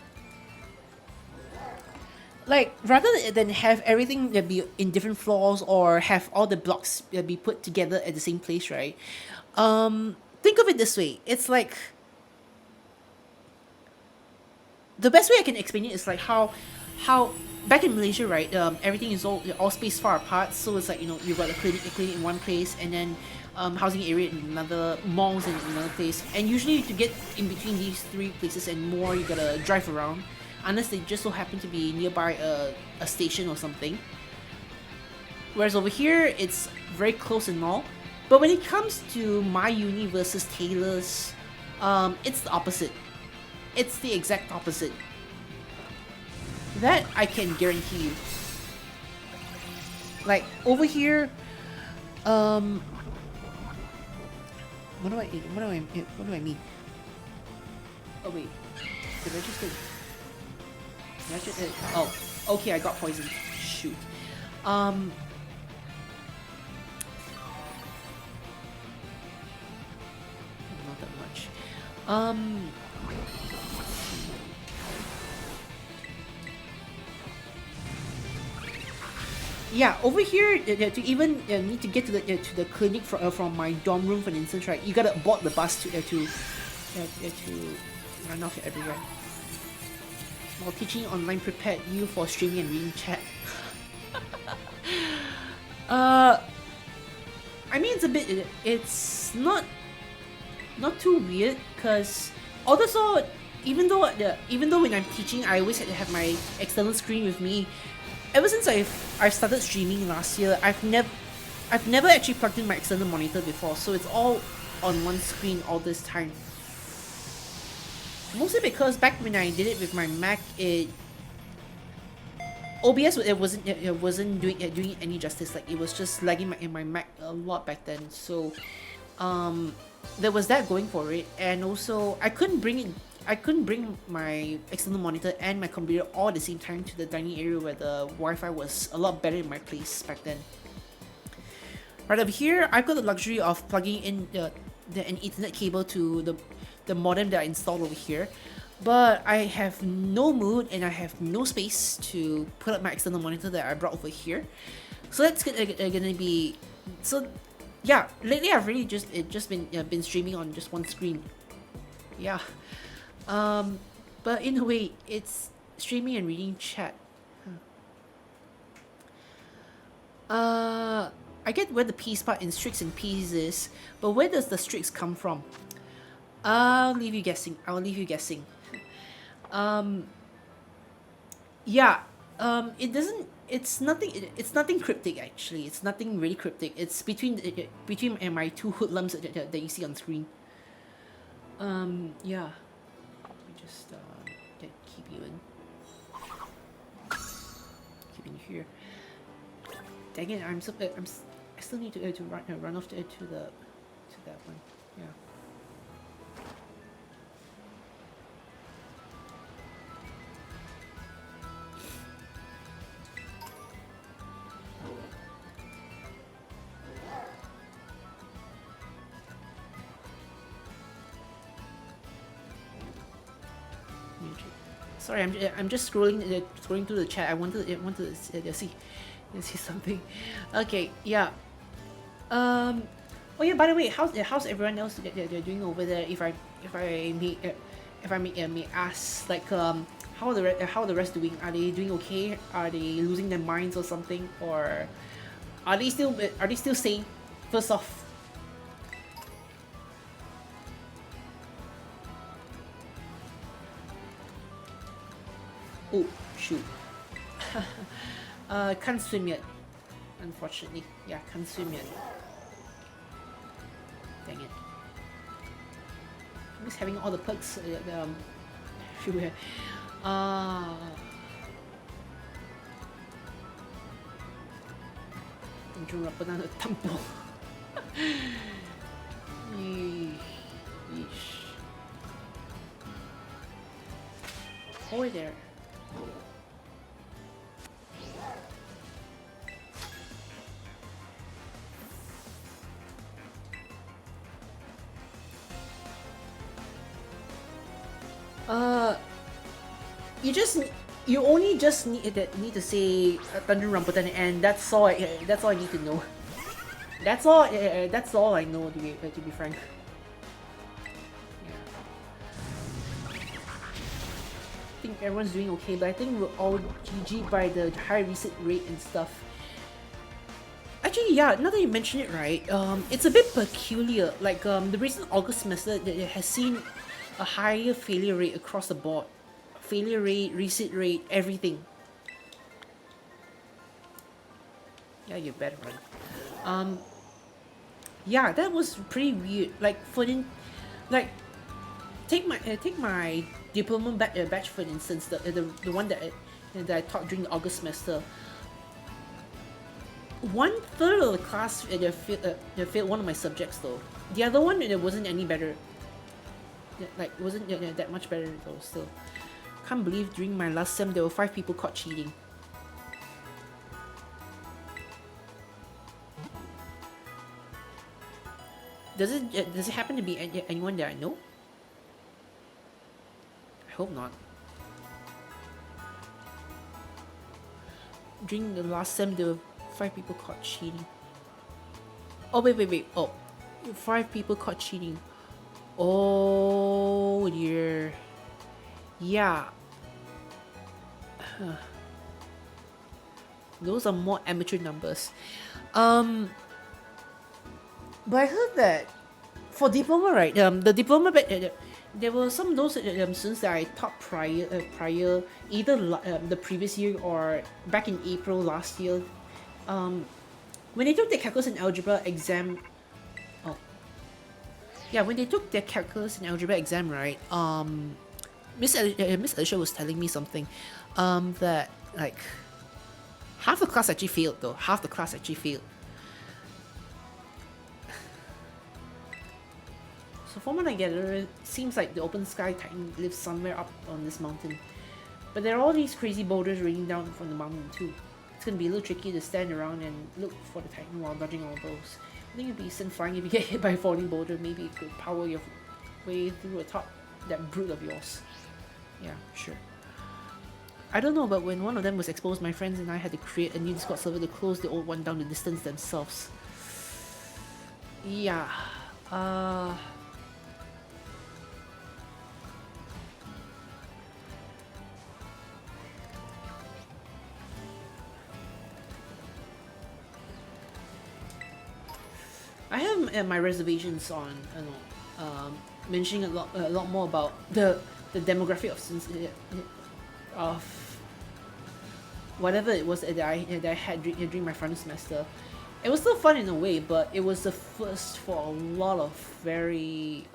Like, rather than have everything be in different floors or have all the blocks be put together at the same place, right? Think of it this way. It's like, the best way I can explain it is like how back in Malaysia, right? Everything is all spaced far apart, so it's like, you know, you've got a clinic in one place, and then housing area in another, malls in another place, and usually to get in between these three places and more, you gotta drive around, unless they just so happen to be nearby a station or something. Whereas over here, it's very close and all. But when it comes to my uni versus Taylor's, it's the opposite. It's the exact opposite. That I can guarantee you. Like over here, what do I mean? Oh wait, did I just oh, okay, I got poisoned. Shoot. Not that much. Yeah, over here, to even need to get to the clinic from my dorm room, for instance, right? You gotta board the bus to run off everywhere. While teaching online prepared you for streaming and reading chat. I mean, it's a bit. It's not too weird, cause also even though when I'm teaching, I always have my external screen with me. Ever since I've started streaming last year, I've never actually plugged in my external monitor before, so it's all on one screen all this time. Mostly because back when I did it with my Mac, OBS wasn't doing it any justice. Like, it was just lagging in my Mac a lot back then. So there was that going for it, and also I couldn't bring my external monitor and my computer all at the same time to the dining area where the Wi-Fi was a lot better in my place back then. Right over here, I've got the luxury of plugging in an Ethernet cable to the modem that I installed over here, but I have no mood and I have no space to put up my external monitor that I brought over here. So that's gonna be yeah. Lately, I've really just been streaming on just one screen. Yeah. But in a way, it's streaming and reading chat. I get where the peace part in Strix and peace is, but where does the Strix come from? I'll leave you guessing. Yeah. It doesn't. It's nothing cryptic actually. It's nothing really cryptic. It's between my two hoodlums that you see on screen. Yeah. Just keep you in here. Dang it! I still need to run off to that one. Yeah. Sorry, I'm just scrolling through the chat. I wanted to see something. Okay, yeah. Oh yeah. By the way, how's everyone else they're doing over there? If I may ask, like, how are the rest doing? Are they doing okay? Are they losing their minds or something, or are they still sane? First off. Oh, shoot. Can't swim yet. Unfortunately. Yeah, can't swim yet. Dang it. I'm just having all the perks everywhere. Jump up and down the temple. Yeesh. Oh, there. You only just need to say Thunder Rambutan, and that's all I need to know. That's all I know, to be frank. Yeah. think everyone's doing okay, but I think we're all GG by the high reset rate and stuff. Actually, yeah, now that you mention it, right, it's a bit peculiar. Like, the recent August semester that has seen a higher failure rate across the board. Failure rate, reset rate, everything. Yeah, you better run. Yeah, that was pretty weird. Like, like, take my diploma batch for instance, the one that I taught during the August semester. One third of the class they failed one of my subjects though. The other one it wasn't any better. Like wasn't that much better though. Still, can't believe during my last sem there were 5 people caught cheating. Does it happen to be anyone that I know? I hope not. During the last sem there were 5 people caught cheating. Oh wait. Oh, 5 people caught cheating. Oh dear. Yeah. Those are more amateur numbers. But I heard that for diploma, right? The diploma, there were some of those students that I taught prior, either the previous year or back in April last year. When they took the calculus and algebra exam, oh, yeah, when they took their calculus and algebra exam, right? Miss Alicia was telling me something, that like half the class actually failed though. Half the class actually failed. So from what I gather, it seems like the open sky titan lives somewhere up on this mountain. But there are all these crazy boulders raining down from the mountain too. It's gonna be a little tricky to stand around and look for the titan while dodging all those. I think it'd be fine if you get hit by a falling boulder. Maybe it could power your way through atop that brute of yours. Yeah, sure. I don't know, but when one of them was exposed, my friends and I had to create a new Discord server to close the old one down to distance themselves. Yeah. I have my reservations on, mentioning a lot more about the demographic of whatever it was that I had during my front semester. It was still fun in a way, but it was the first for a lot of very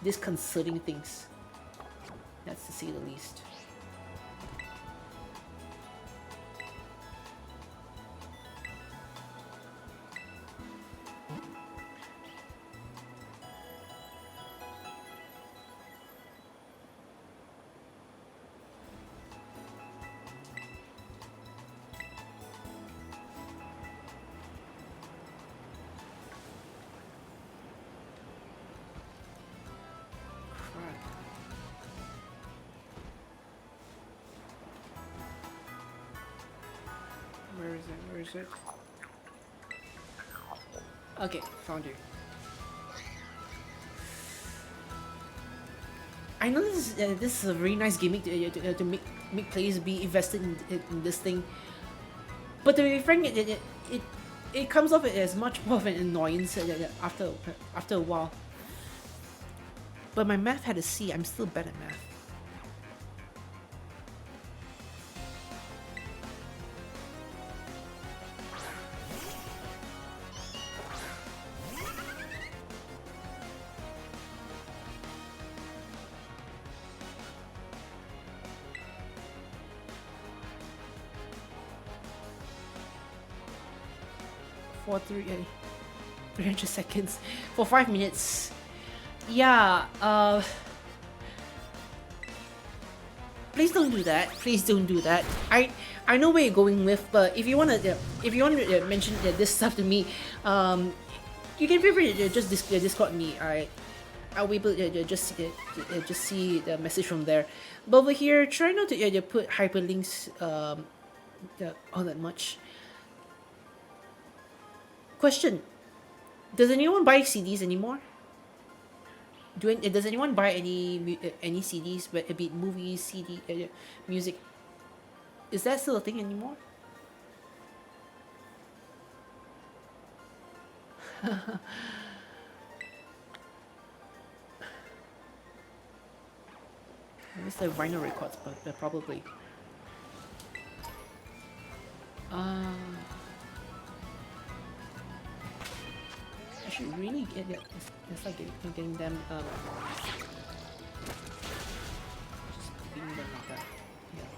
disconcerting things. That's to say the least. Where is it? Okay, found you. I know this is a very nice gimmick to make players be invested in this thing, but to be frank, it comes off as much more of an annoyance after a while. But my math had a C. I'm still bad at math. For 300 seconds for 5 minutes. Yeah, please don't do that. Please don't do that. I know where you're going with, but if you wanna mention this stuff to me, you can feel free to just Discord me. I'll be able to just see the message from there. But over here, try not to put hyperlinks all that much. Question: does anyone buy CDs anymore? Does anyone buy any CDs, but a bit movies, music? Is that still a thing anymore? I miss the vinyl records, but probably. Uh, I should really get it. It's like getting them. Just keeping them like that. Yeah.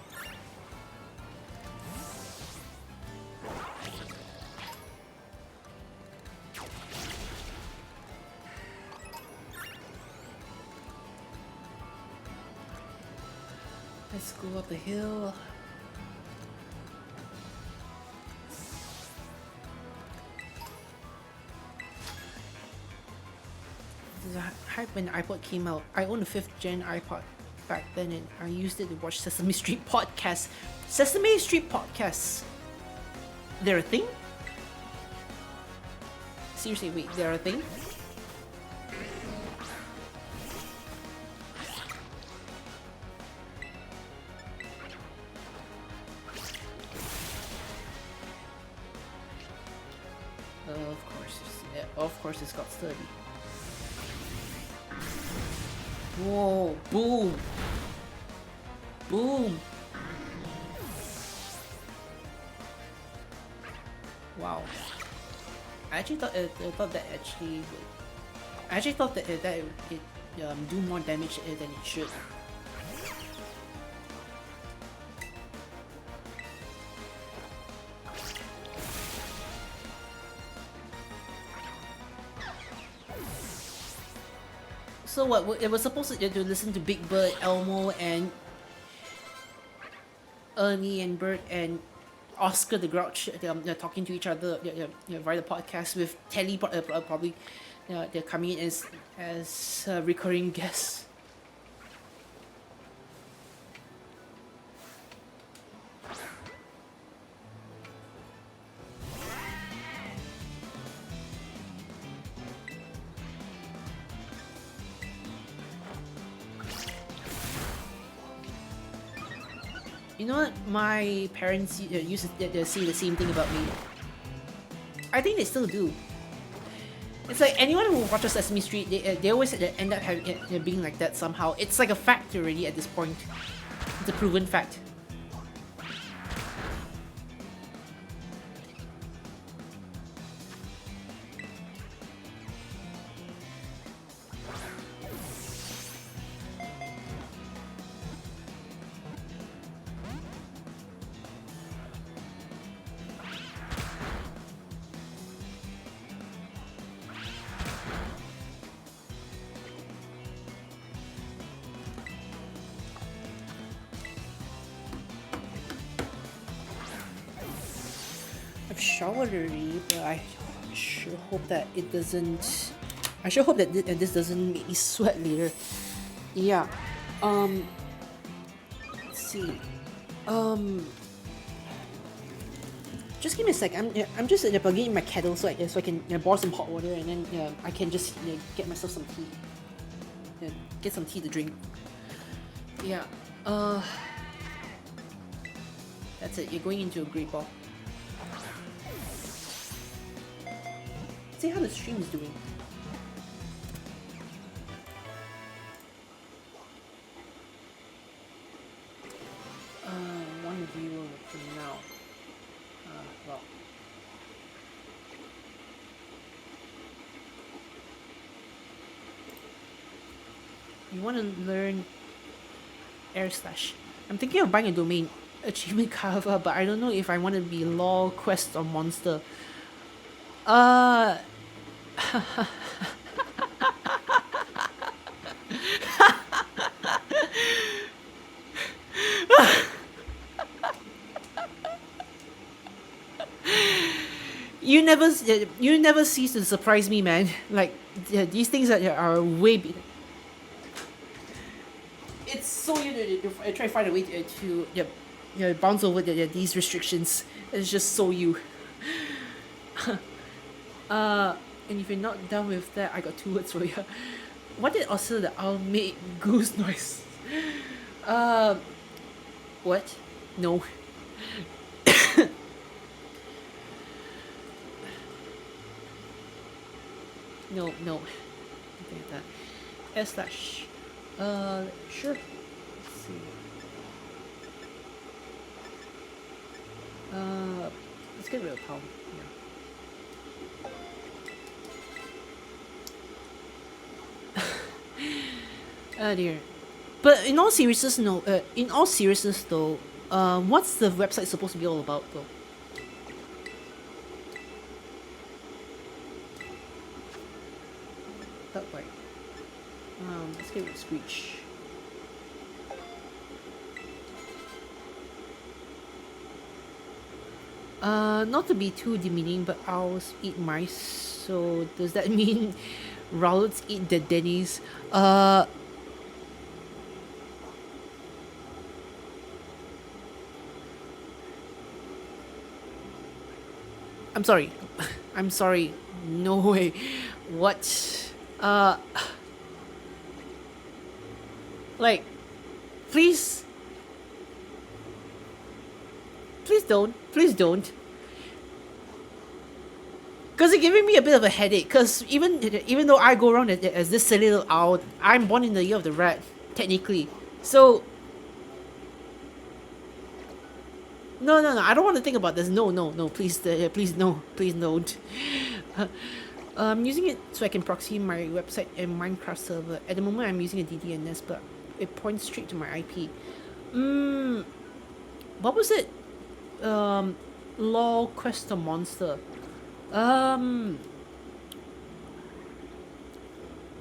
Let's go up the hill. There's a hype when the iPod came out. I owned a 5th gen iPod back then, and I used it to watch Sesame Street podcasts. Sesame Street podcasts. They're a thing? Seriously, wait, they're a thing? Of course it's got sturdy. Whoa, boom! Boom! Wow. I actually thought that actually I actually thought that it do more damage than it should. So what? It was supposed to listen to Big Bird, Elmo, and Ernie and Bert and Oscar the Grouch. They're talking to each other via the podcast with Telly probably. They're coming in as recurring guests. You know what? My parents used to say the same thing about me. I think they still do. It's like anyone who watches Sesame Street, they always end up having being like that somehow. It's like a fact already at this point. It's a proven fact. Showered already, but I sure hope that it doesn't. I sure hope that this doesn't make me sweat later. Yeah. Let's see. Just give me a sec. I'm just plugging in my kettle so I can boil some hot water, and then I can just get myself some tea. Get some tea to drink. Yeah. That's it. You're going into a great ball. See how the stream is doing. One viewer now. Well. You want to learn air slash. I'm thinking of buying a domain, achievement cover, but I don't know if I want to be law, quest, or monster. You never cease to surprise me, man. Like these things are way. It's so you to try to find a way to bounce over these restrictions. It's just so you. And if you're not done with that, I got 2 words for you. What did also the owl make goose noise? Uh, what? No. No, no. Something like that. S slash. Sure. Let's see. Let's get rid of pound. Yeah. Oh dear. But in all seriousness, no. In all seriousness, though, what's the website supposed to be all about, though? That way. Let's get rid of Screech. Not to be too demeaning, but owls eat mice. So does that mean Rowlets eat the Denny's? I'm sorry. I'm sorry. No way. What? Like, please, please don't. Please don't. Because it's giving me a bit of a headache. Because even though I go around as this silly little owl, I'm born in the year of the rat, technically. So, no, no, no. I don't want to think about this. No, no, no. Please, please, no. Please don't. I'm using it so I can proxy my website and Minecraft server. At the moment, I'm using a DDNS, but it points straight to my IP. What was it? Lol Quest a Monster.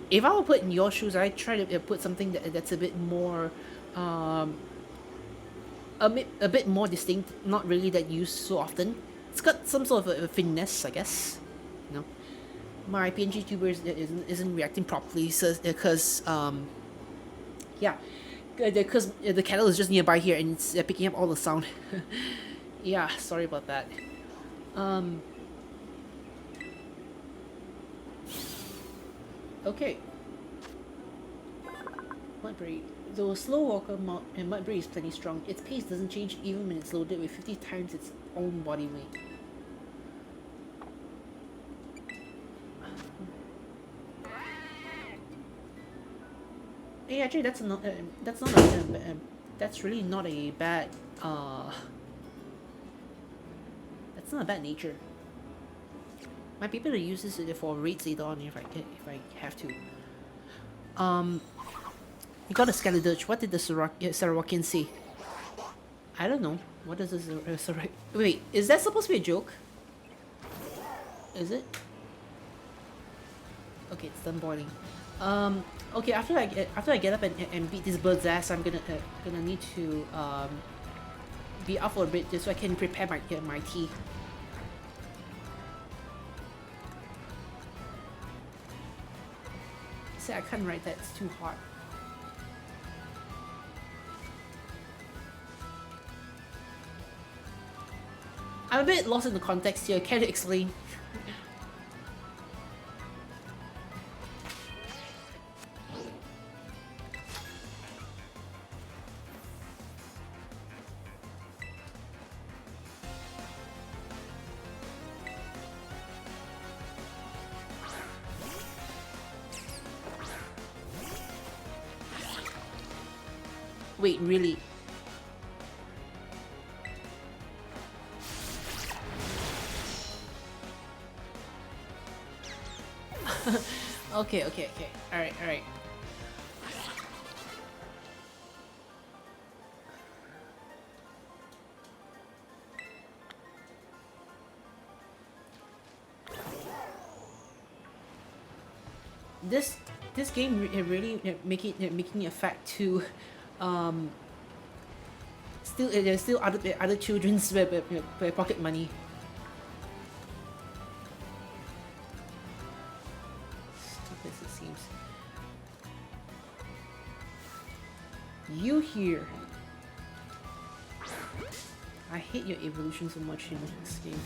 If I were put in your shoes, I'd try to put something that's a bit more, a bit more distinct. Not really that used so often. It's got some sort of a finesse, I guess. You know, my PNG tuber isn't reacting properly, so because yeah, because the kettle is just nearby here and it's picking up all the sound. Yeah, sorry about that. Okay. Mudberry. Though slow walker and Mudberry is plenty strong, its pace doesn't change even when it's loaded with 50 times its own body weight. Hey, actually, that's not that's really not a bad that's not a bad nature. Might be able to use this for raids later on if I have to. You got a Skelidurge. What did the Sarawakian say? I don't know. What does this Wait, is that supposed to be a joke? Is it? Okay, it's done boiling. Okay, after I get up and beat this bird's ass, I'm gonna need to be up for a bit just so I can prepare my tea. See, I can't write that. It's too hard. I'm a bit lost in the context here. Can you explain? Wait, really? Okay. Alright. This game really making a fact to still there's still other children's pocket money. Stupid as it seems. You here. I hate your evolution so much in this game.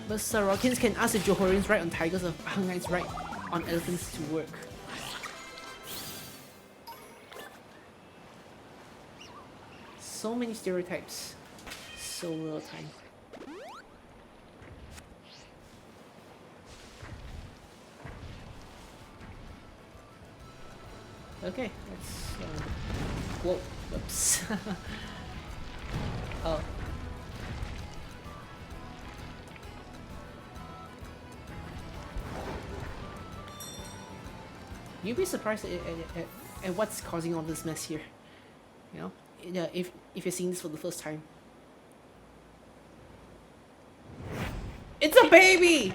But Sorokians can ask the Johorians ride on tigers or Hangites ride on elephants to work. So many stereotypes. So little time. Okay, let's... whoa, whoops. Oh. You'd be surprised at what's causing all this mess here. You know? If you're seeing this for the first time. It's a baby!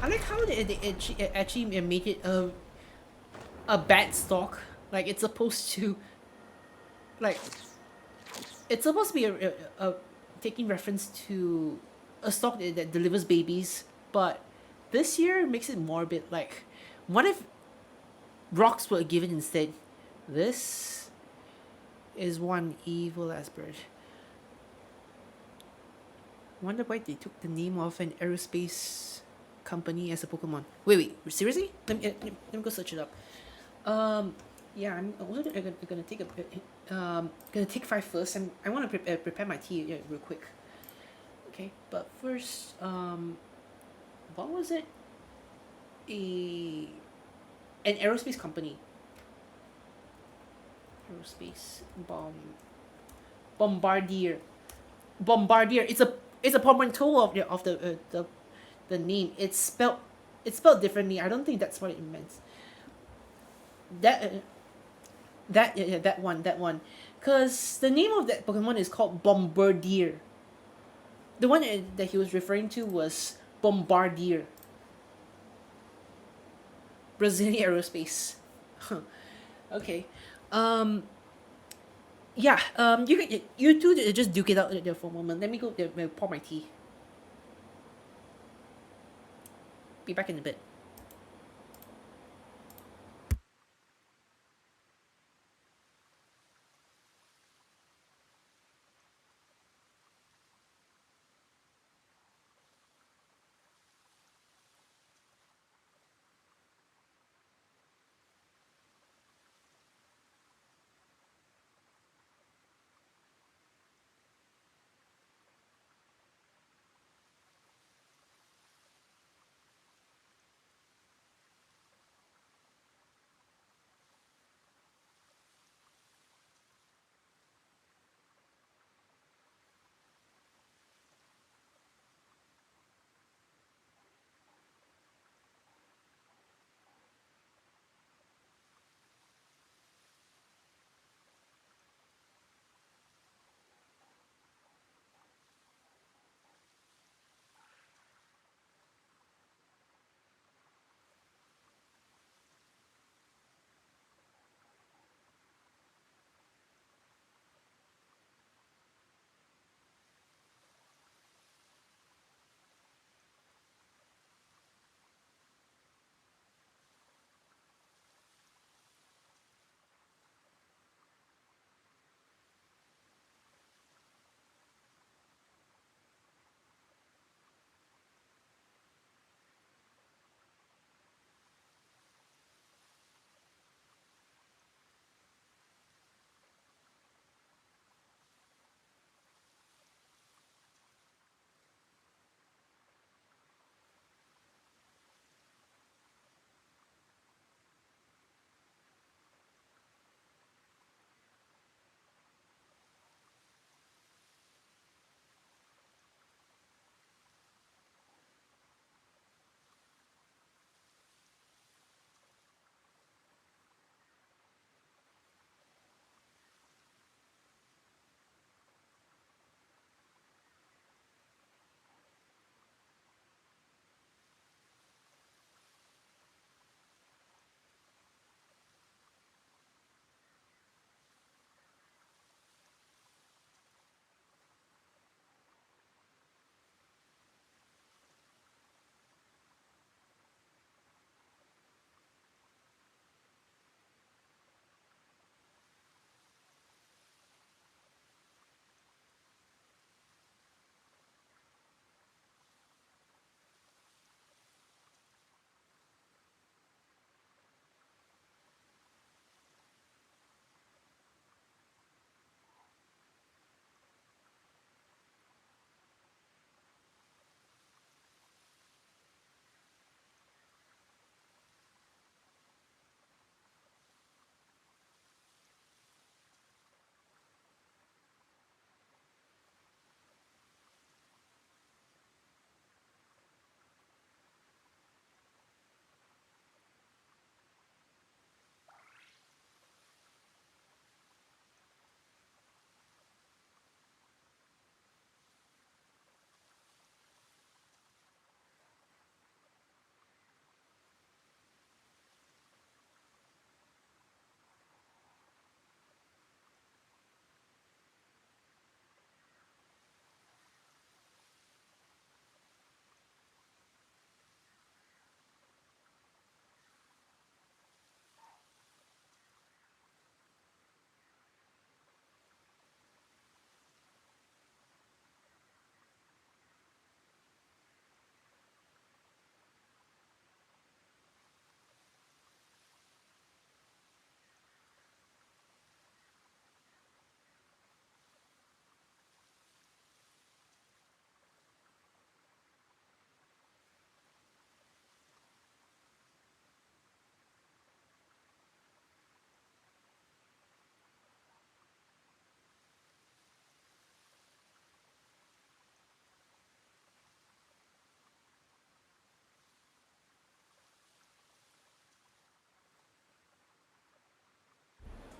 I like how they actually made it a bad stock. Like it's supposed to, like, it's supposed to be a taking reference to a stock that delivers babies, but this year makes it morbid. Like, what if rocks were given instead? This is one evil ass bird. Wonder why they took the name of an aerospace company as a Pokemon. Wait, seriously? Let me go search it up. Yeah, I'm also gonna take gonna take 5 first. I want to prepare my tea real quick. Okay, but first, what was it? An aerospace company. Aerospace Bombardier. Bombardier. It's a portmanteau of the name. It's spelled differently. I don't think that's what it meant. That that one. Cause the name of that Pokemon is called Bombardier. The one that he was referring to was Bombardier. Brazilian Aerospace. Okay. Um. Yeah. You two just duke it out there for a moment. Let me go pour my tea. Be back in a bit.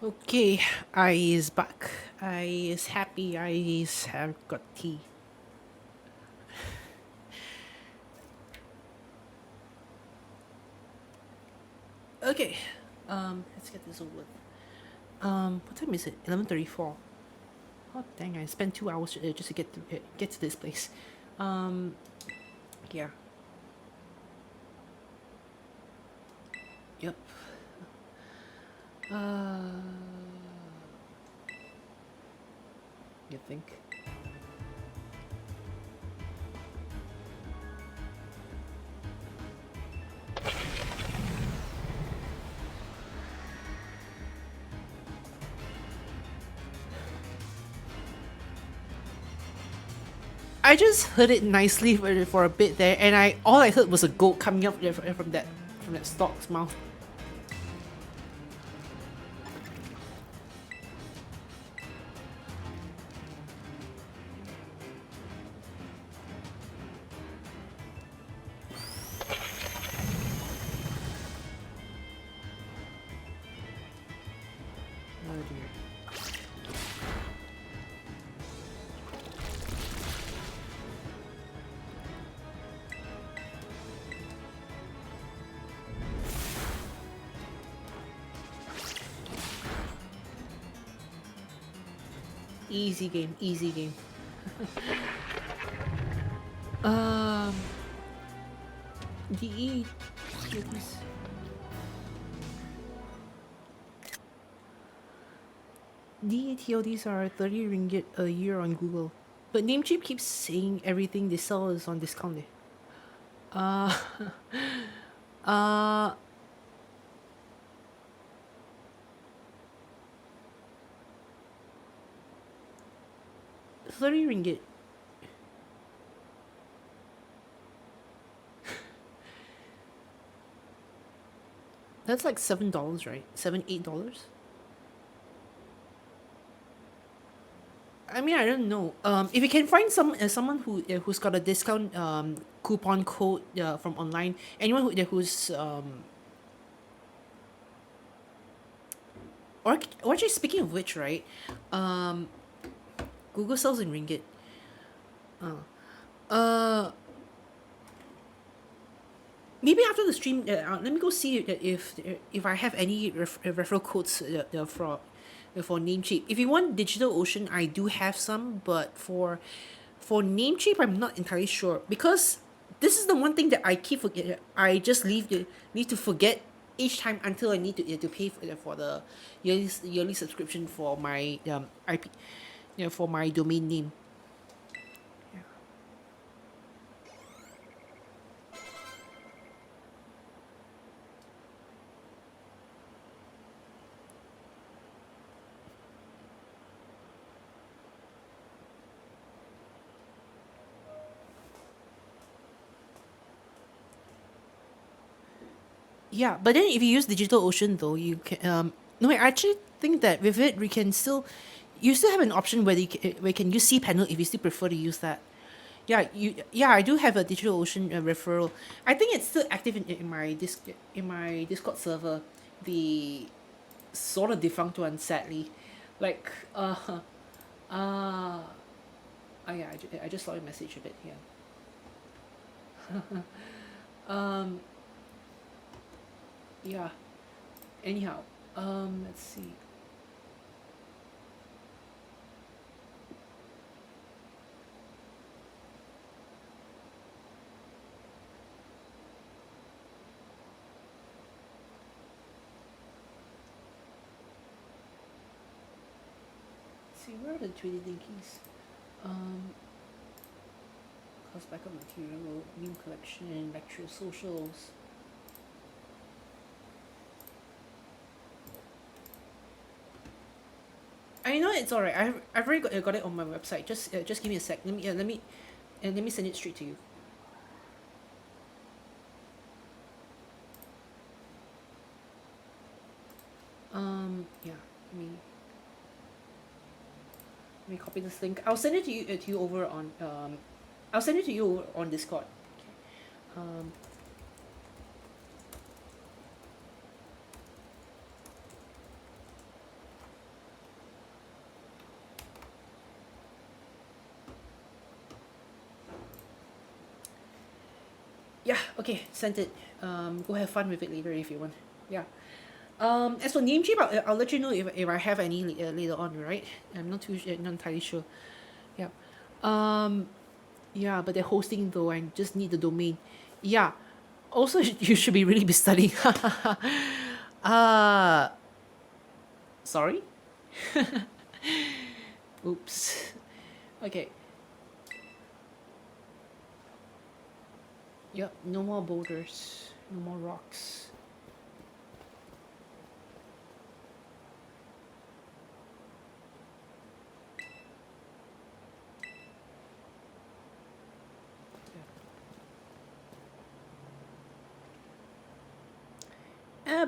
Okay, I is back. I is happy. I is have got tea. Okay, let's get this over with. What time is it? 11:34. Oh dang! I spent 2 hours just to get to this place. Um, yeah. Yep. Uh, you think? I just heard it nicely for a bit there, and all I heard was a goat coming up from that stalk's mouth. Oh dear. Easy game, easy game. Um, DE, goodness. DETODs are 30 ringgit a year on Google. But Namecheap keeps saying everything they sell is on discount. Uh, uh, 30 ringgit. That's like $7, right? $7, $8? I mean, I don't know. If you can find someone who's got a discount coupon code from online, anyone who's or actually speaking of which, right? Um, Google sells in ringgit. Uh, Maybe after the stream, let me go see if I have any referral codes for Namecheap. If you want DigitalOcean, I do have some, but for Namecheap, I'm not entirely sure because this is the one thing that I keep forget. I just need to forget each time until I need to pay for the yearly subscription for my IP, for my domain name. Yeah, but then if you use DigitalOcean though, you can no, I actually think that with it we can still you still have an option where you can use cPanel if you still prefer to use that. Yeah, I do have a DigitalOcean referral. I think it's still active in my Discord server. The sort of defunct one, sadly. Like uh oh yeah, I just saw a message a bit here. Um yeah. Anyhow, let's see. See, where are the 3D linkies? Um, cost backup material, meme collection, lecture socials. I know it's alright. I've already got it on my website. Just give me a sec. Let me send it straight to you. Yeah. Let me copy this link. I'll send it to you over on I'll send it to you on Discord. Um, Yeah, okay, sent it. Go have fun with it later if you want. Yeah. As for name chip, I'll let you know if I have any later on, right? I'm not entirely sure. Yeah. Um, yeah, but they're hosting though. I just need the domain. Yeah. Also, you should be really be studying. uh, sorry. Oops. Okay. Yep. No more boulders. No more rocks.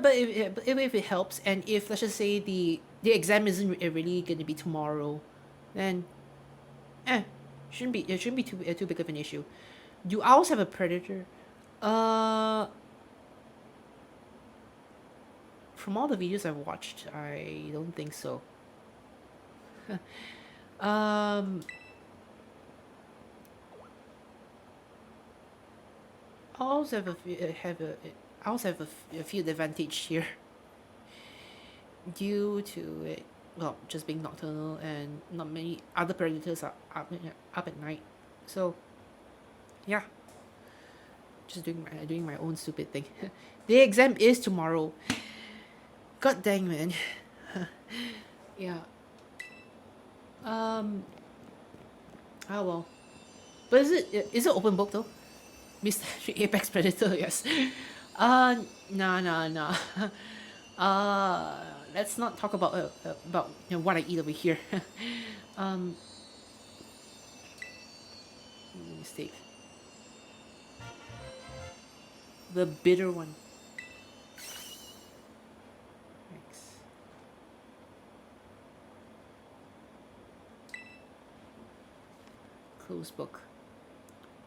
But if it helps, and if let's just say the exam isn't really going to be tomorrow, then eh, shouldn't be too big of an issue. Do owls have a predator? Uh, from all the videos I've watched, I don't think so. um, owls have a field advantage here due to it. Well, just being nocturnal and not many other predators are up at night. So, yeah, just doing my own stupid thing. The exam is tomorrow. God dang, man. Yeah. Um. Oh well. But is it open book though? Mr. Apex Predator, yes. No, no, no. Let's not talk about what I eat over here. um, mistake. The bitter one. Thanks. Close book.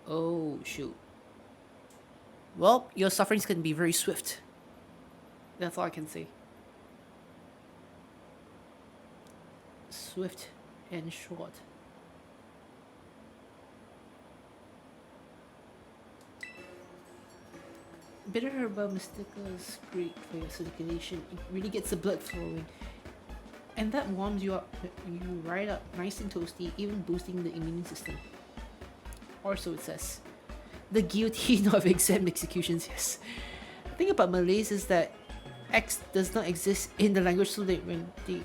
Oh shoot. Well, your sufferings can be very swift. That's all I can say. Swift and short. Bitter herba mystica is great for your circulation. It really gets the blood flowing. And that warms you up, you right up, nice and toasty, even boosting the immune system. Or so it says. The guillotine of exam executions, yes. The thing about Malays is that X does not exist in the language, so that when the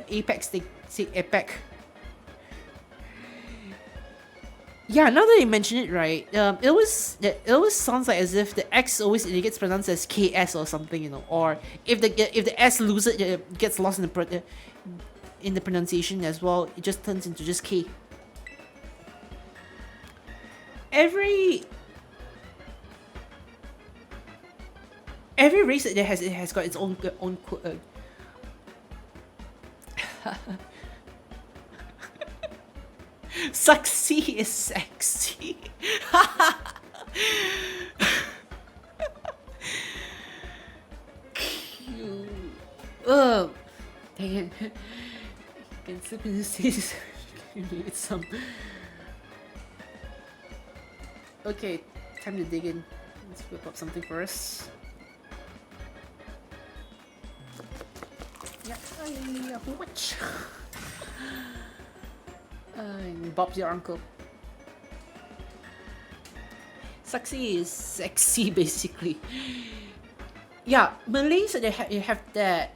apex, they say epic. Yeah, now that you mention it, right, it always sounds like as if the X always it gets pronounced as KS or something, or if the S loses it gets lost in the pronunciation as well, it just turns into just K. Every race that it has got its own Sucksy is sexy. Cute. Oh, dang it. Can slip in the seas. Need some. Okay, time to dig in. Let's whip up something for us. Yeah, watch. Bob's your uncle. Sexy is sexy, basically. Yeah, Malays they have that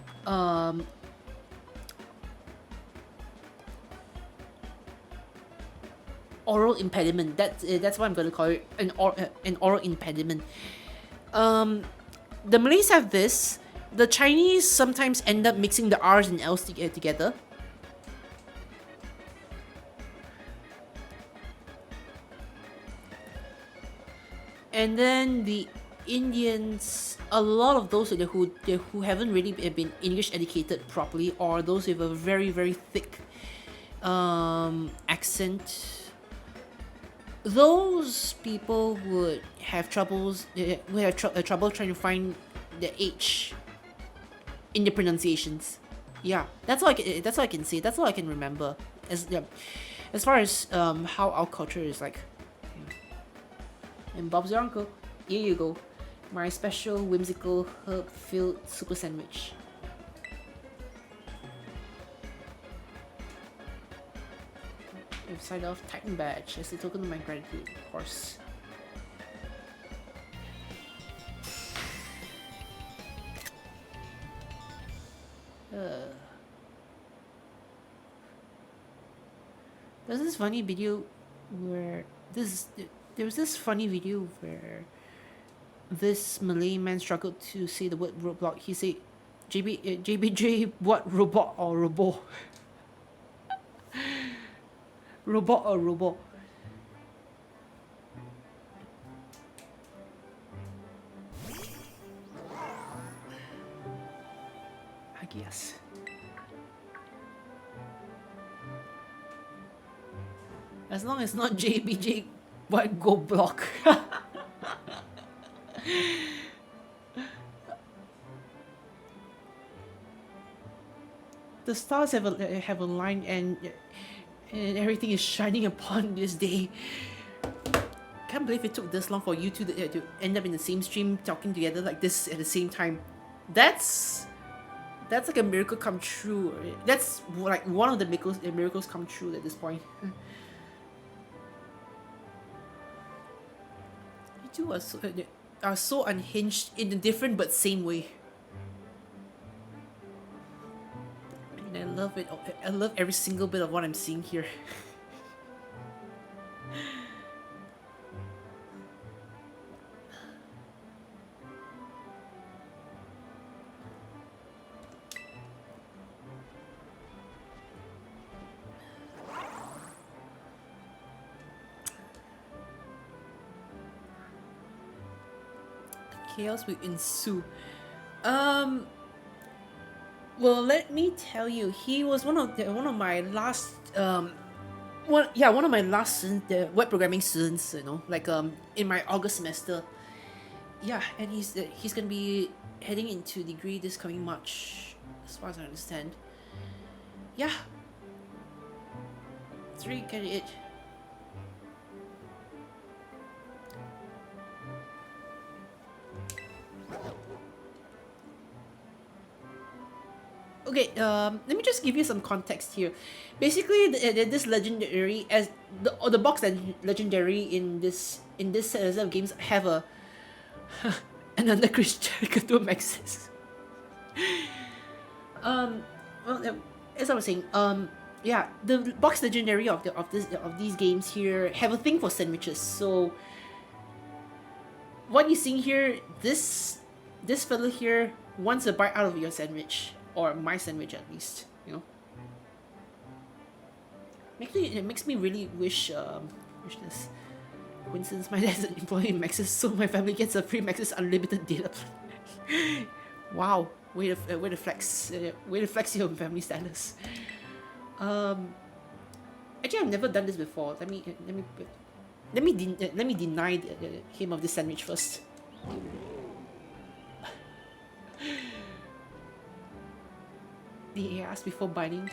oral impediment. That's what I'm gonna call it, an oral impediment. The Malays have this. The Chinese sometimes end up mixing the R's and L's together. And then the Indians, a lot of those who haven't really been English educated properly, or those with a very very thick accent, those people would have trouble trying to find the H in the pronunciations. Yeah, that's all I can say. That's all I can remember. As far as how our culture is like. And Bob's your uncle. Here you go. My special whimsical herb-filled super sandwich. Side of Titan badge as a token of my gratitude, of course. There's this funny video where there was this funny video where this Malay man struggled to say the word roadblock. He said, JBJ, what robot or robo? Robot or robo? I guess. As long as not JBJ, what go block? The stars have aligned and everything is shining upon this day. Can't believe it took this long for you two to end up in the same stream talking together like this at the same time. That's like a miracle come true. That's like one of the miracles come true at this point. You two are so unhinged in a different but same way. And I love it. I love every single bit of what I'm seeing here. Chaos will ensue. Well, let me tell you, he was one of my last one of my last web programming students. You know, like in my August semester. Yeah, and he's gonna be heading into degree this coming March, as far as I understand. Yeah, it's really kind of it. Okay, let me just give you some context here. Basically, this legendary the box legendary in this set of games have an undercharacter maxes. Well, as I was saying, yeah, the box legendary of these games here have a thing for sandwiches. So, what you're seeing here, this fellow here wants a bite out of your sandwich. Or my sandwich at least, you know. It makes me really wish this. For instance, my dad's an employee in Maxis, so my family gets a free Maxis unlimited data plan. Wow, way to flex your family status. Actually, I've never done this before. Let me deny him of this sandwich first. He asked before biting.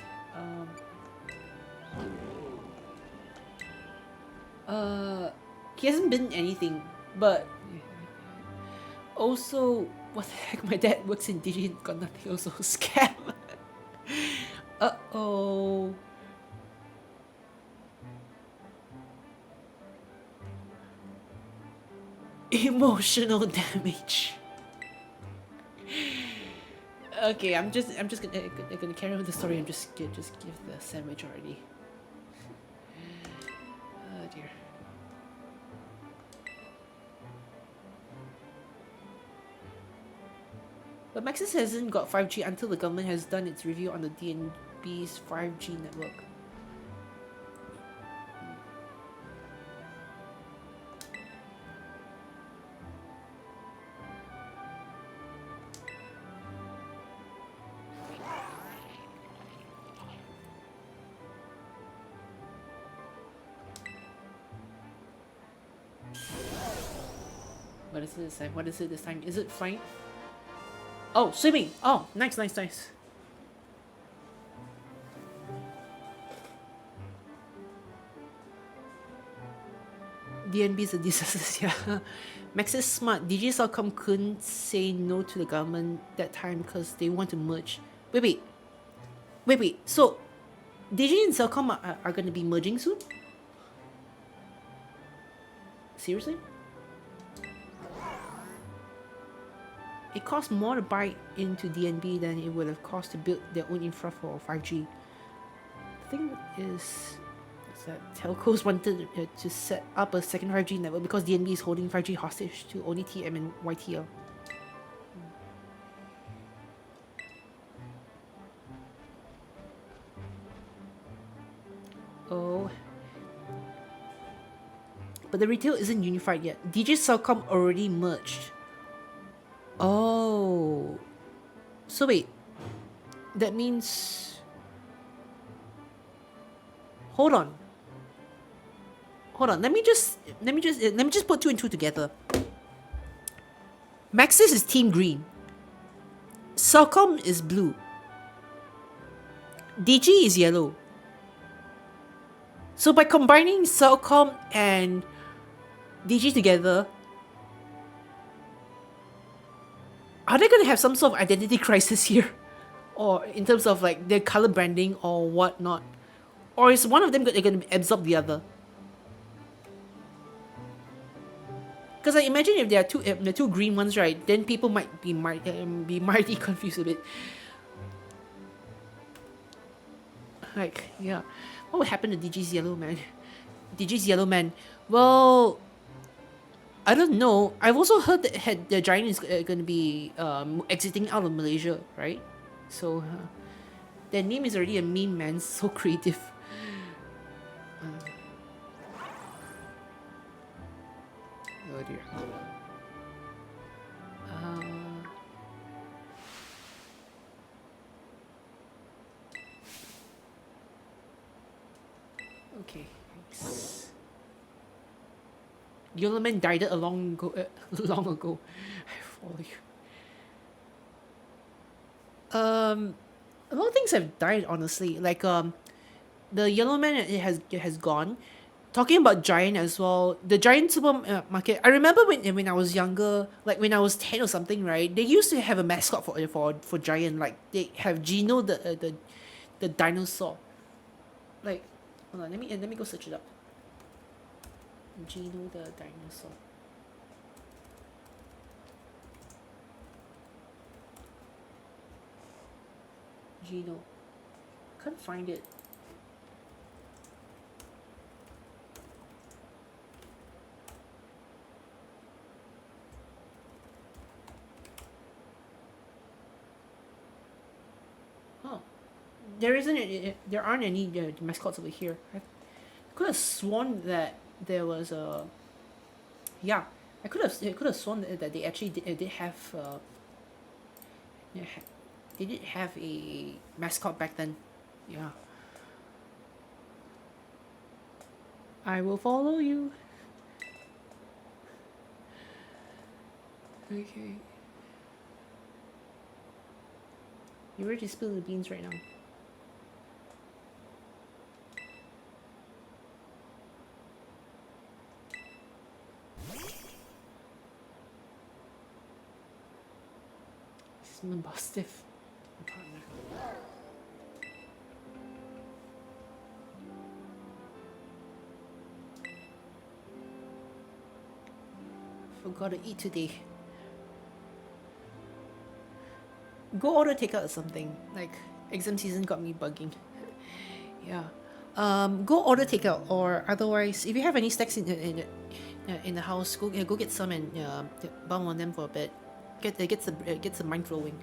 He hasn't been anything, but also, what the heck? My dad works in Digit, got nothing. Also, scam. Uh-oh. Emotional damage. Okay, I'm just gonna carry on the story and just give the sandwich already. Oh dear. But Maxis hasn't got 5G until the government has done its review on the DNB's 5G network. What is it this time? What is it this time? Is it flying? Oh, swimming! Oh, nice. DNB's a disaster. Yeah. Max is smart. DG Celcom couldn't say no to the government that time because they want to merge. Wait. So DG and Celcom are going to be merging soon? Seriously? It costs more to buy into DNB than it would have cost to build their own infra for 5G. The thing is that telcos wanted to set up a second 5G network because DNB is holding 5G hostage to only TM and YTL. Oh. But the retail isn't unified yet. DJ Celcom already merged. Oh. So wait. That means... Hold on. Let me just put 2 and 2 together. Maxis is team green. Celcom is blue. DG is yellow. So by combining Celcom and DG together, are they gonna have some sort of identity crisis here? Or in terms of like their color branding or whatnot? Or is one of them gonna absorb the other? Because I imagine if there are the two green ones, right, then people might be mighty confused a bit. Like, yeah. What would happen to DG's yellow man? DG's yellow man. Well, I don't know. I've also heard that the giant is going to be exiting out of Malaysia, right? So, their name is already a meme, man. So creative. Oh dear. Okay. Yellow man died long ago. I follow you. A lot of things have died, honestly. Like the yellow man it has gone. Talking about Giant as well, the Giant supermarket. I remember when I was younger, like when I was 10 or something, right? They used to have a mascot for Giant. Like they have Gino the dinosaur. Like, hold on, let me go search it up. Gino the dinosaur. Gino. Can't find it. Oh, there aren't any mascots over here. I could have sworn that there was a. Yeah, I could have sworn that they actually did have. They did have a mascot back then. Yeah. I will follow you. Okay. You're ready to spill the beans right now. Stiff. Forgot to eat today. Go order takeout or something. Like exam season got me bugging. Yeah. Go order takeout, or otherwise, if you have any stacks in the house, go get some and bum on them for a bit. Gets the mind flowing.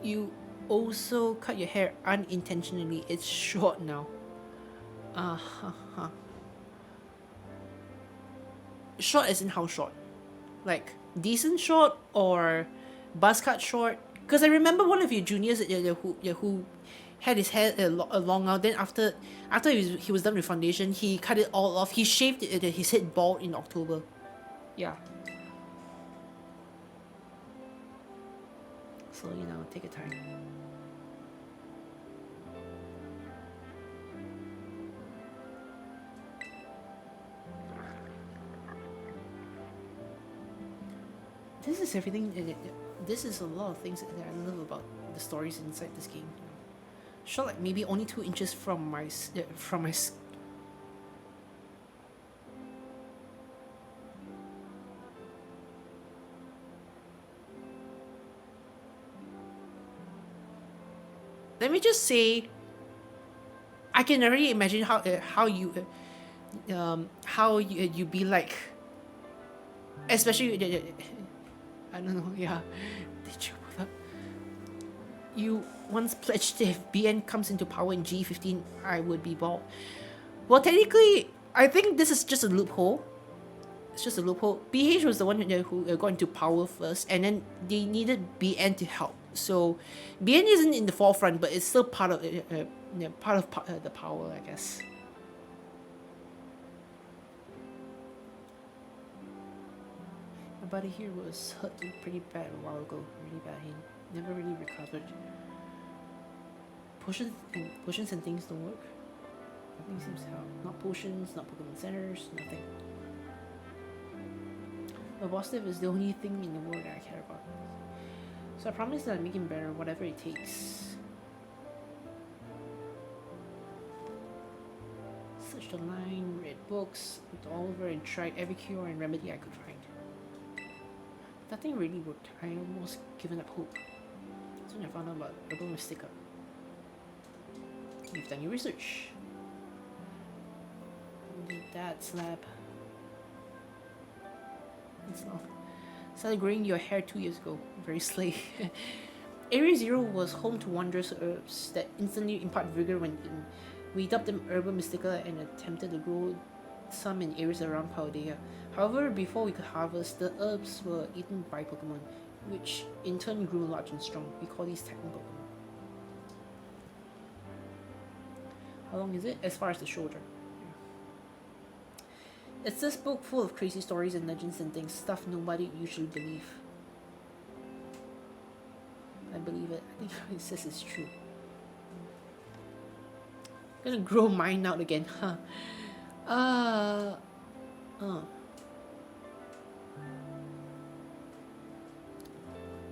You also cut your hair unintentionally. It's short now. Short as in how short? Like decent short or buzz cut short? Because I remember one of your juniors who had his hair long out. Then after he was done with foundation, he cut it all off. He shaved his head bald in October. Yeah. So take your time. This is everything. This is a lot of things that I love about the stories inside this game. Shot like maybe only 2 inches from my Let me just say, I can already imagine how you be like, especially I don't know, yeah. Did you once pledged if BN comes into power in G15, I would be bald. Well, technically, I think this is just a loophole. It's just a loophole. BH was the one who got into power first, and then they needed BN to help. So, BN isn't in the forefront, but it's still part of the power, I guess. My buddy here was hurt pretty bad a while ago. Really bad. He never really recovered. Potions and things don't work. Nothing seems to help. Not potions, not Pokemon centers, nothing. A boss dev is the only thing in the world that I care about. So I promise that I'll make him better, whatever it takes. Searched online, read books, looked all over and tried every cure and remedy I could find. Nothing really worked. I almost given up hope. Soon I found out about Herbal Mystica. You've done your research. That's lab. It's not. Started growing your hair 2 years ago. Very slay. Area 0 was home to wondrous herbs that instantly impart vigor when eaten. We dubbed them Herbal Mystica and attempted to grow some in areas around Paldea. However, before we could harvest, the herbs were eaten by Pokemon, which in turn grew large and strong. We call these Titan Pokemon. How long is it? As far as the shoulder. It's this book full of crazy stories and legends and things, stuff nobody usually believe. I believe it. I think it says it's true. I'm gonna grow mine out again, huh?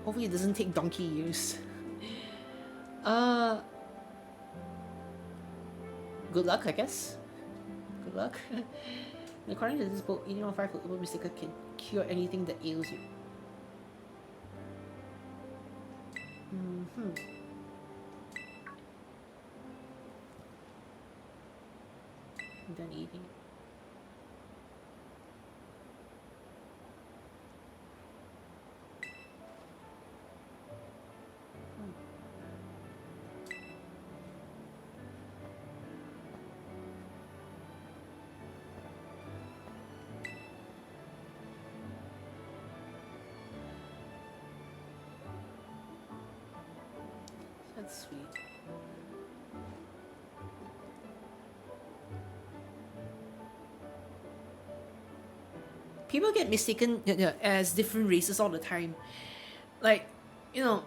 Hopefully it doesn't take donkey years. Good luck, I guess. Good luck. According to this book, eating on 5 Herbal Mystica can cure anything that ails you. I'm done eating. That's sweet. People get mistaken as different races all the time. Like, you know,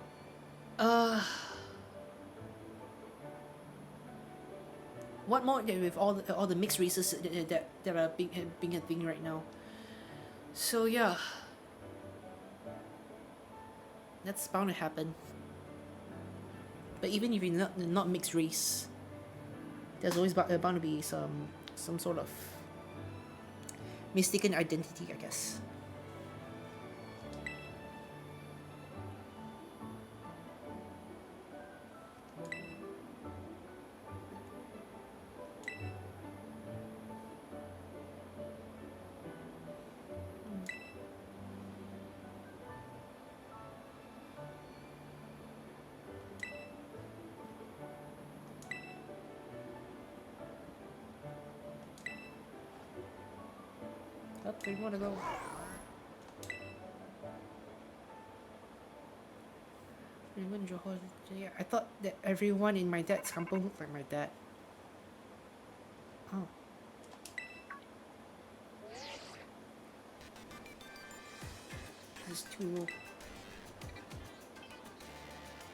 what more with all the mixed races that are being a thing right now. So yeah, that's bound to happen. But even if you're not mixed race, there's always bound to be some sort of mistaken identity, I guess. Where do you want to go? Yeah, I thought that everyone in my dad's kampong looked like my dad. Oh. There's two.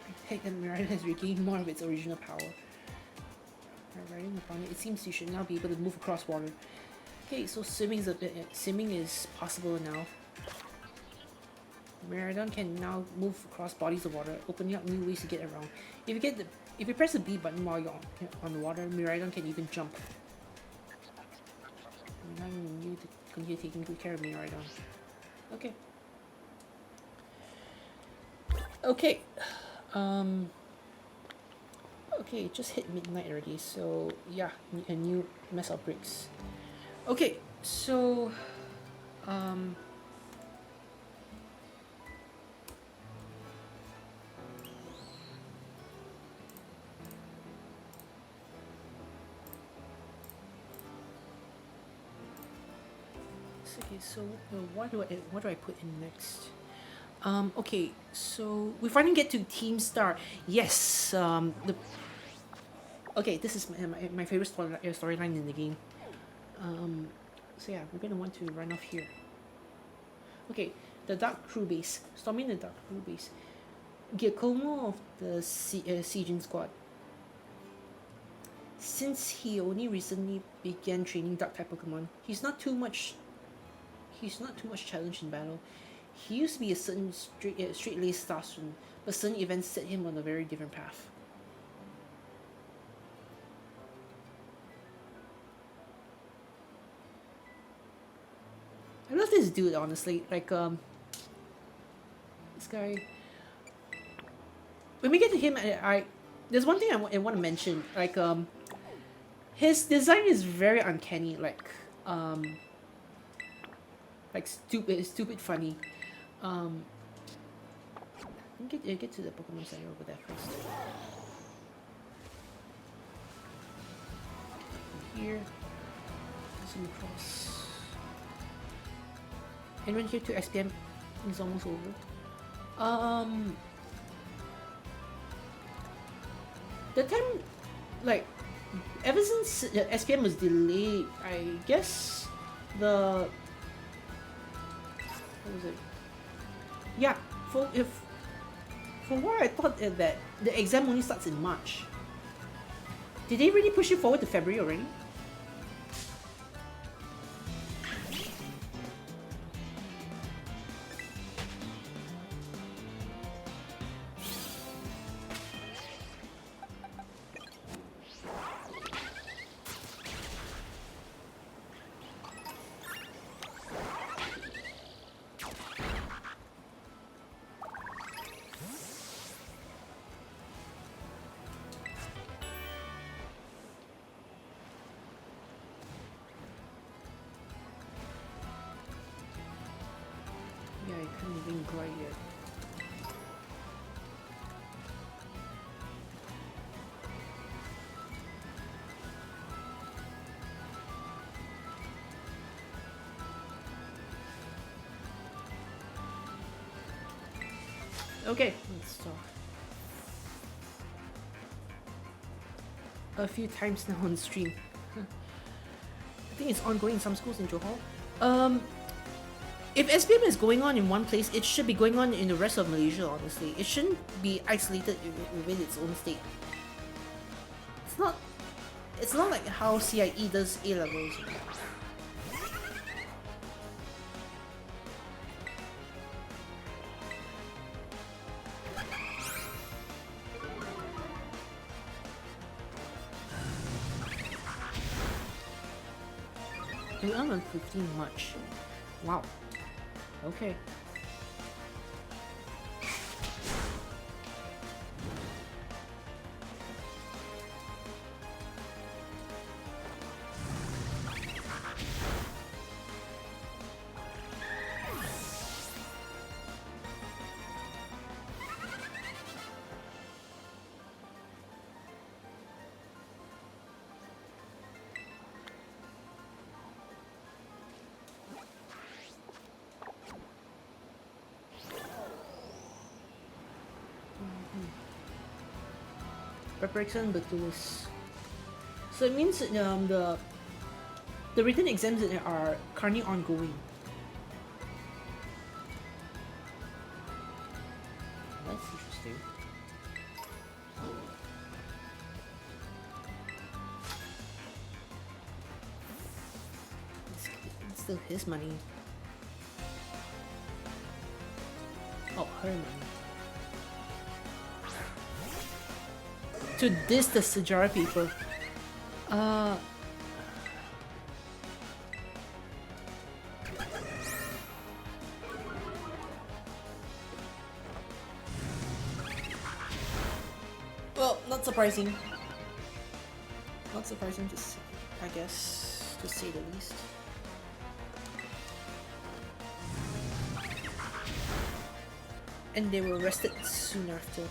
I think that Miranda has regained more of its original power. By riding upon it, it seems you should now be able to move across water. Okay, so swimming is possible now. Miraidon can now move across bodies of water, opening up new ways to get around. If you press the B button while you're on the water, Miraidon can even jump. Now you need to continue taking good care of Miraidon. Okay. Okay. Okay, it just hit midnight already, so yeah, a new mess outbreaks. Okay, so okay, so what do I put in next? Okay, so we finally get to Team Star. Yes, okay, this is my favorite storyline in the game. So yeah, we're gonna want to run off here. Okay, the Dark Crew base. Storming the Dark Crew base. Giacomo of the Sieging Squad. Since he only recently began training Dark type Pokemon, he's not too much challenged in battle. He used to be a certain straight-laced star student, but sudden events set him on a very different path. I love this dude, honestly. Like, this guy. When we get to him, there's one thing I want to mention. Like, his design is very uncanny. Like stupid funny. Get to the Pokemon Center over there first. Here, zoom across. Anyone here to SPM is almost over. The time, like, ever since the SPM was delayed, I guess what was it? Yeah, for what I thought that the exam only starts in March. Did they really push it forward to February already? Yeah, I couldn't even glide yet. Okay, let's start. A few times now on stream. I think it's ongoing in some schools in Johor. If SPM is going on in one place, it should be going on in the rest of Malaysia, honestly. It shouldn't be isolated within its own state. It's not like how CIE does A-levels. I'm on 15 much. Wow. Okay. Preparation Batulis. So it means the written exams are currently ongoing. That's interesting. It's still his money. Oh, Herman. To diss the Sajara people. Uh... Well, not surprising. Not surprising, just I guess, to say the least. And they were arrested soon after.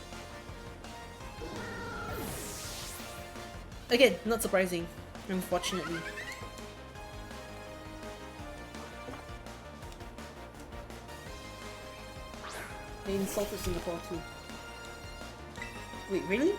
Again, not surprising, unfortunately. They insulted Singapore too. Wait, really?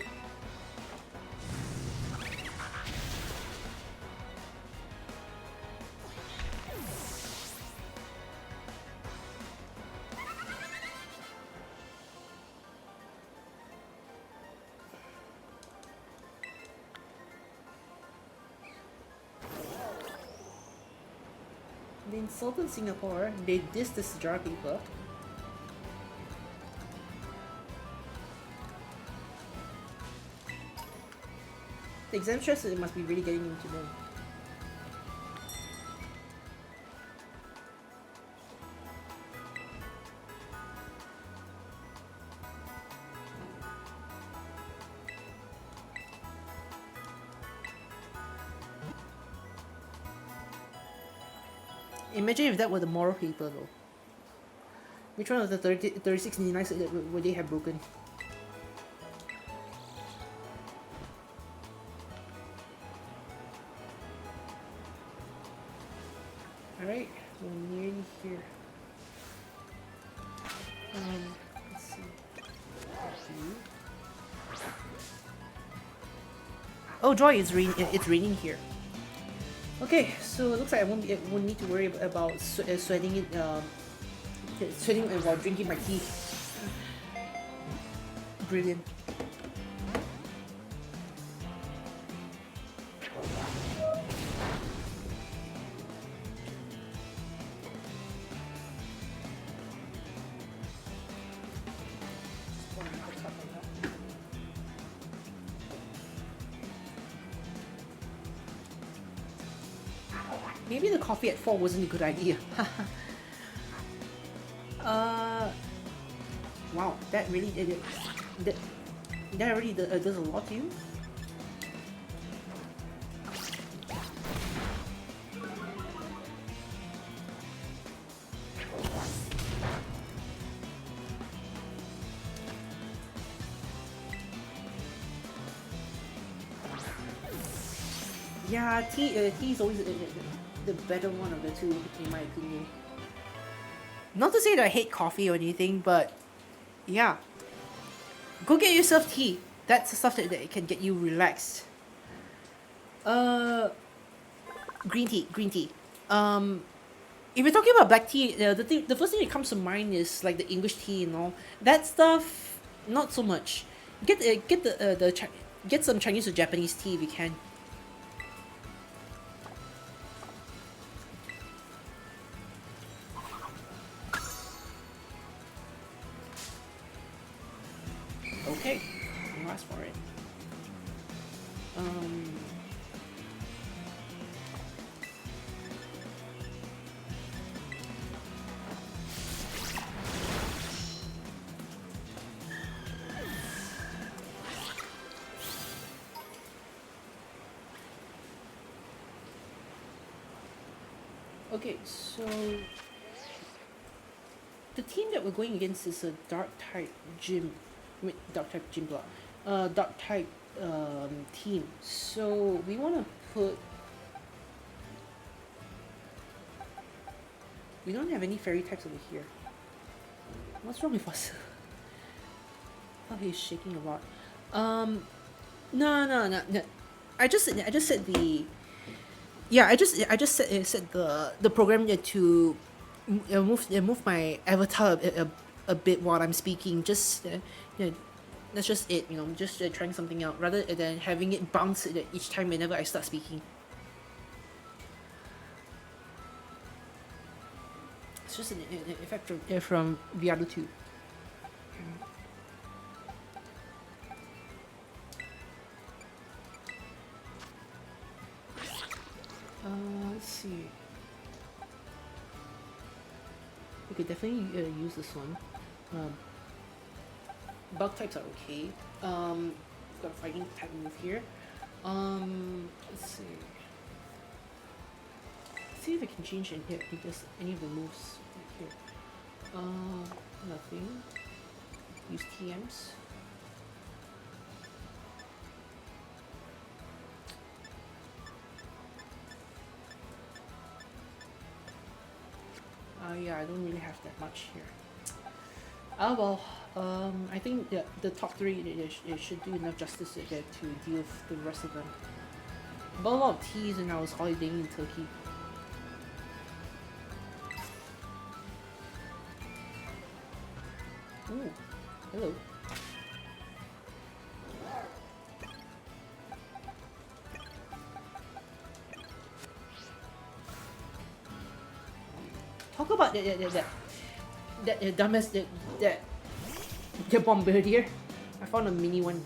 They insulted Singapore, they dissed the Sejarah people. The exam stress, it must be really getting into them. Imagine if that were the moral paper though. Which one of the 36 denies would they have broken? Alright, we're nearly here. Let's see. Oh joy, it's raining here. Okay, so it looks like I won't need to worry about sweating it, sweating while drinking my tea. Brilliant. Maybe the coffee at 4 wasn't a good idea. Wow, that really did it. That already does a lot to you. Yeah, tea is always the better one of the two, in my opinion. Not to say that I hate coffee or anything, but yeah. Go get yourself tea. That's the stuff that can get you relaxed. Green tea. If you're talking about black tea, the first thing that comes to mind is like the English tea and all. That stuff, not so much. Get some Chinese or Japanese tea if you can. Okay, I'll ask for it. Okay, so the team that we're going against is a dark type gym. Wait, dark type gym block. Dark type team. So we want to put. We don't have any fairy types over here. What's wrong with us? Oh, he's shaking a lot. No. I just said the. Yeah, I just set the program to move my avatar a bit while I'm speaking. Just that's just it. Just trying something out rather than having it bounce each time whenever I start speaking. It's just an effect from Violet 2. could definitely use this one. Um, Bug types are okay. Got a fighting type move here. Let's see. See if I can change in here. Just any of the moves right here. Nothing. Use TMs. Yeah, I don't really have that much here. Oh well, I think the top three it should do enough justice to deal with the rest of them. Bought a lot of teas when I was holidaying in Turkey. Ooh, hello. Talk about that dumbest the bombardier. I found a mini one.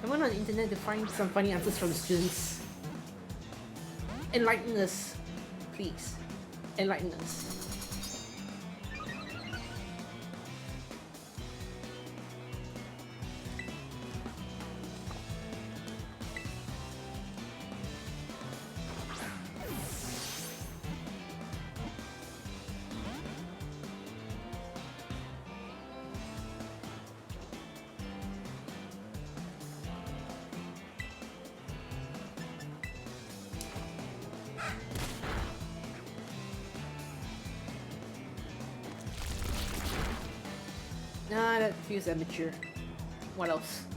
I went on the internet to find some funny answers from students. Enlighten us, please. Enlighten us. Nah, that feels amateur. What else?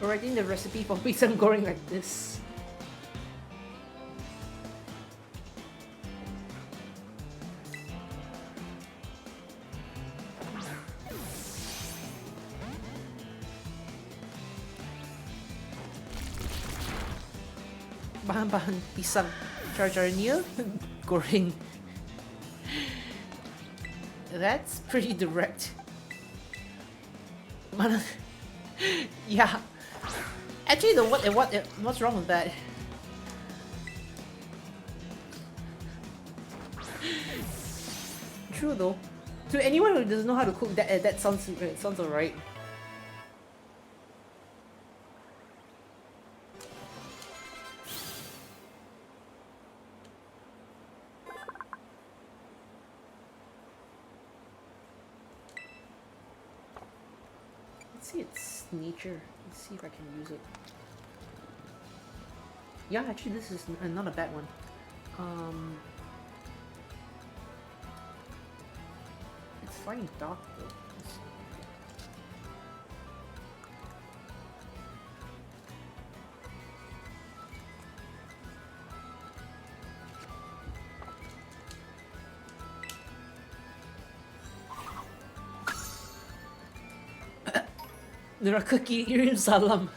Writing the recipe for pisang goreng like this. Bahan-bahan pisang char-charnil goreng. That's pretty direct. Yeah. Actually, what's wrong with that? True though. To anyone who doesn't know how to cook, that sounds alright. Let's see its nature. Let's see if I can use it. Yeah, actually this is not a bad one. It's fine dark though. Neraka kirim salam.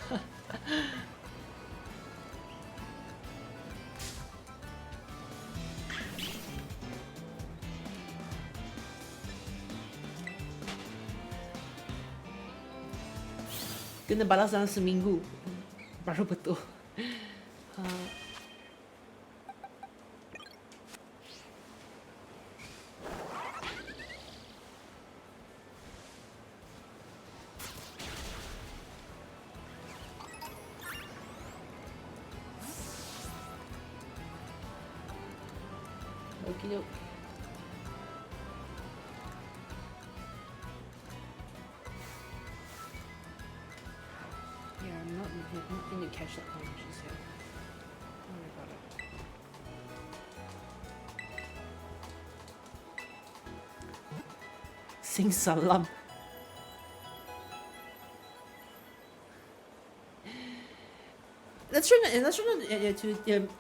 Kena balas dalam seminggu baru betul. Okey-doke. I'm going to catch that conversation here. Don't worry about it. Sing salam. Let's try not to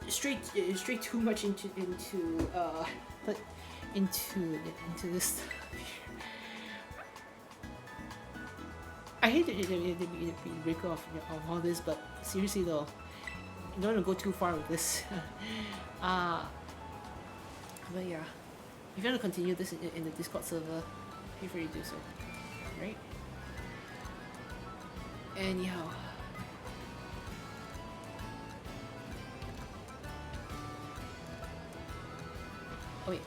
stray too much into this. I hate the break off of all this, but seriously though, I don't want to go too far with this. But yeah, if you want to continue this in the Discord server, feel free to do so. Right? Anyhow. Oh wait.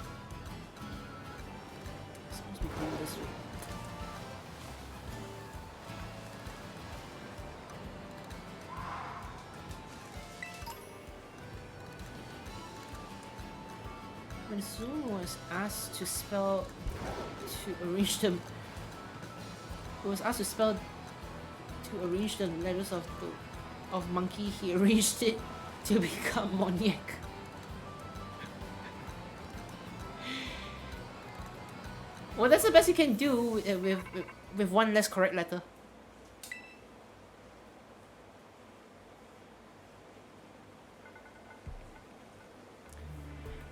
I'm supposed to be going this way. When Zoom was asked to spell to arrange them, was asked to spell to arrange the letters of monkey, he arranged it to become Moniac. Well, that's the best you can do with one less correct letter.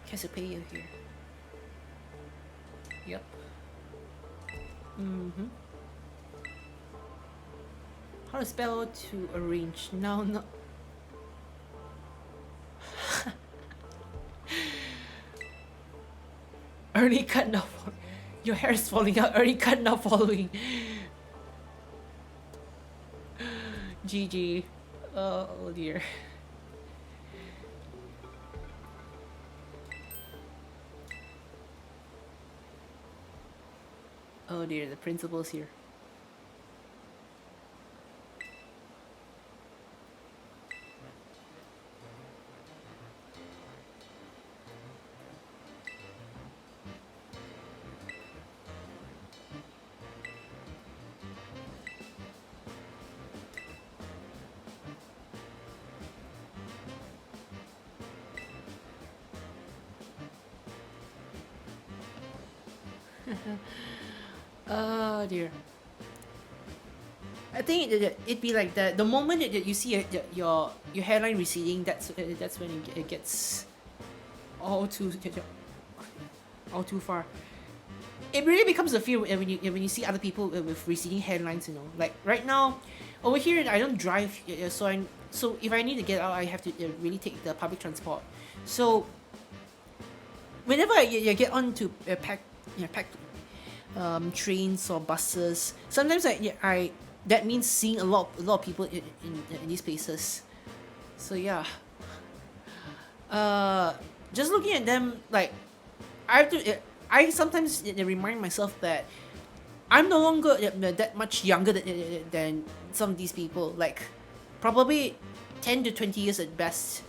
Cassiopeia here. Yep. Mm-hmm. How to spell to arrange? No, no. Early cut now. Your hair is falling out. Early cut now following. GG. Oh dear. Oh dear, the principal's here. Oh dear. I think it'd be like that. The moment that you see your hairline receding, that's when it gets all too far. It really becomes a fear when you see other people with receding hairlines. You know, like right now, over here I don't drive, so if I need to get out, I have to really take the public transport. So whenever I get onto packed trains or buses, sometimes I that means seeing a lot of people in these places. So yeah, just looking at them, like I sometimes remind myself that I'm no longer that much younger than some of these people. Like probably 10 to 20 years at best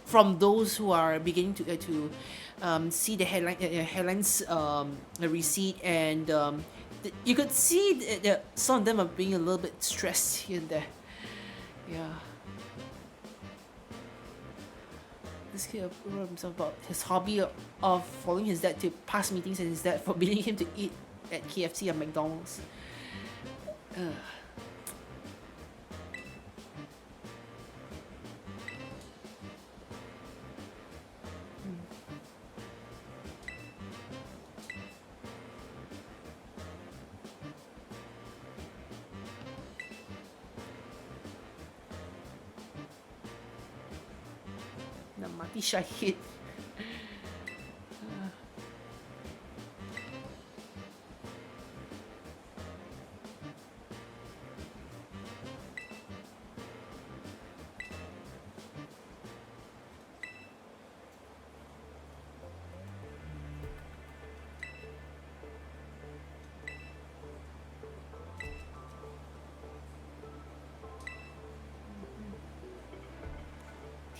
from those who are beginning to see the headlines recede, and you could see that some of them are being a little bit stressed here and there. Yeah. This kid wrote himself about his hobby of following his dad to past meetings and his dad forbidding him to eat at KFC or McDonald's. Mati Syahid.